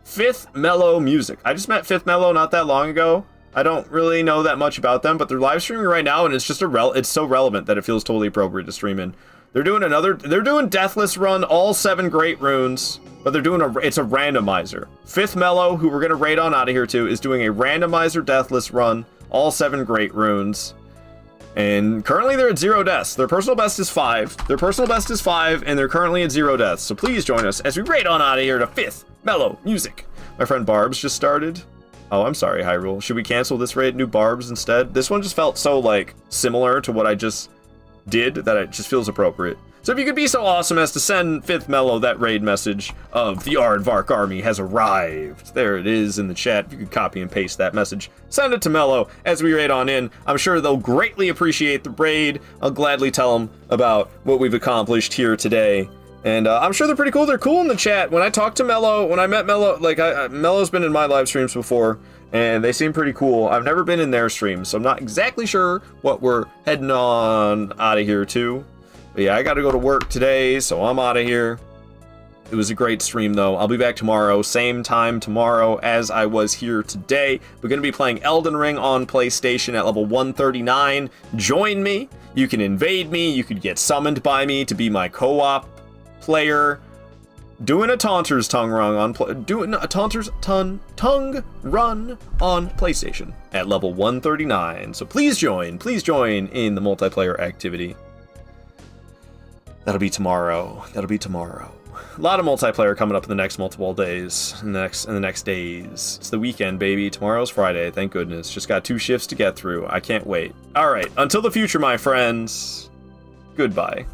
Fifth Mellow Music. I just met Fifth Mellow not that long ago. I don't really know that much about them, but they're live streaming right now, and it's just it's so relevant that it feels totally appropriate to stream in. They're doing Deathless run, all 7 great runes, but they're doing it's a randomizer. Fifth Mellow, who we're gonna raid on out of here to, is doing a randomizer Deathless run, all 7 great runes. And currently they're at 0 deaths. Their personal best is 5. And they're currently at 0 deaths. So please join us as we raid on out of here to Fifth Mellow Music. My friend Barb's just started. Oh, I'm sorry, Hyrule. Should we cancel this raid and do Barb's instead? This one just felt so, like, similar to what I just did that it just feels appropriate. So if you could be so awesome as to send Fifth Mellow that raid message of the Aardvark army has arrived. There it is in the chat. If you could copy and paste that message, send it to Mellow as we raid on in. I'm sure they'll greatly appreciate the raid. I'll gladly tell them about what we've accomplished here today. And I'm sure they're pretty cool. They're cool in the chat. When I talked to Mellow, when I met Mellow, like, Mellow's been in my live streams before, and they seem pretty cool. I've never been in their streams, so I'm not exactly sure what we're heading on out of here to. But yeah, I gotta go to work today, so I'm out of here. It was a great stream, though. I'll be back tomorrow, same time tomorrow as I was here today. We're gonna be playing Elden Ring on PlayStation at level 139. Join me. You can invade me. You could get summoned by me to be my co-op player. Doing a Taunter's tongue run on PlayStation at level 139. So please join in the multiplayer activity. That'll be tomorrow. A lot of multiplayer coming up in the next multiple days, in the next days. It's the weekend, baby. Tomorrow's Friday, thank goodness. Just got 2 shifts to get through. I can't wait. All right, until the future, my friends. Goodbye.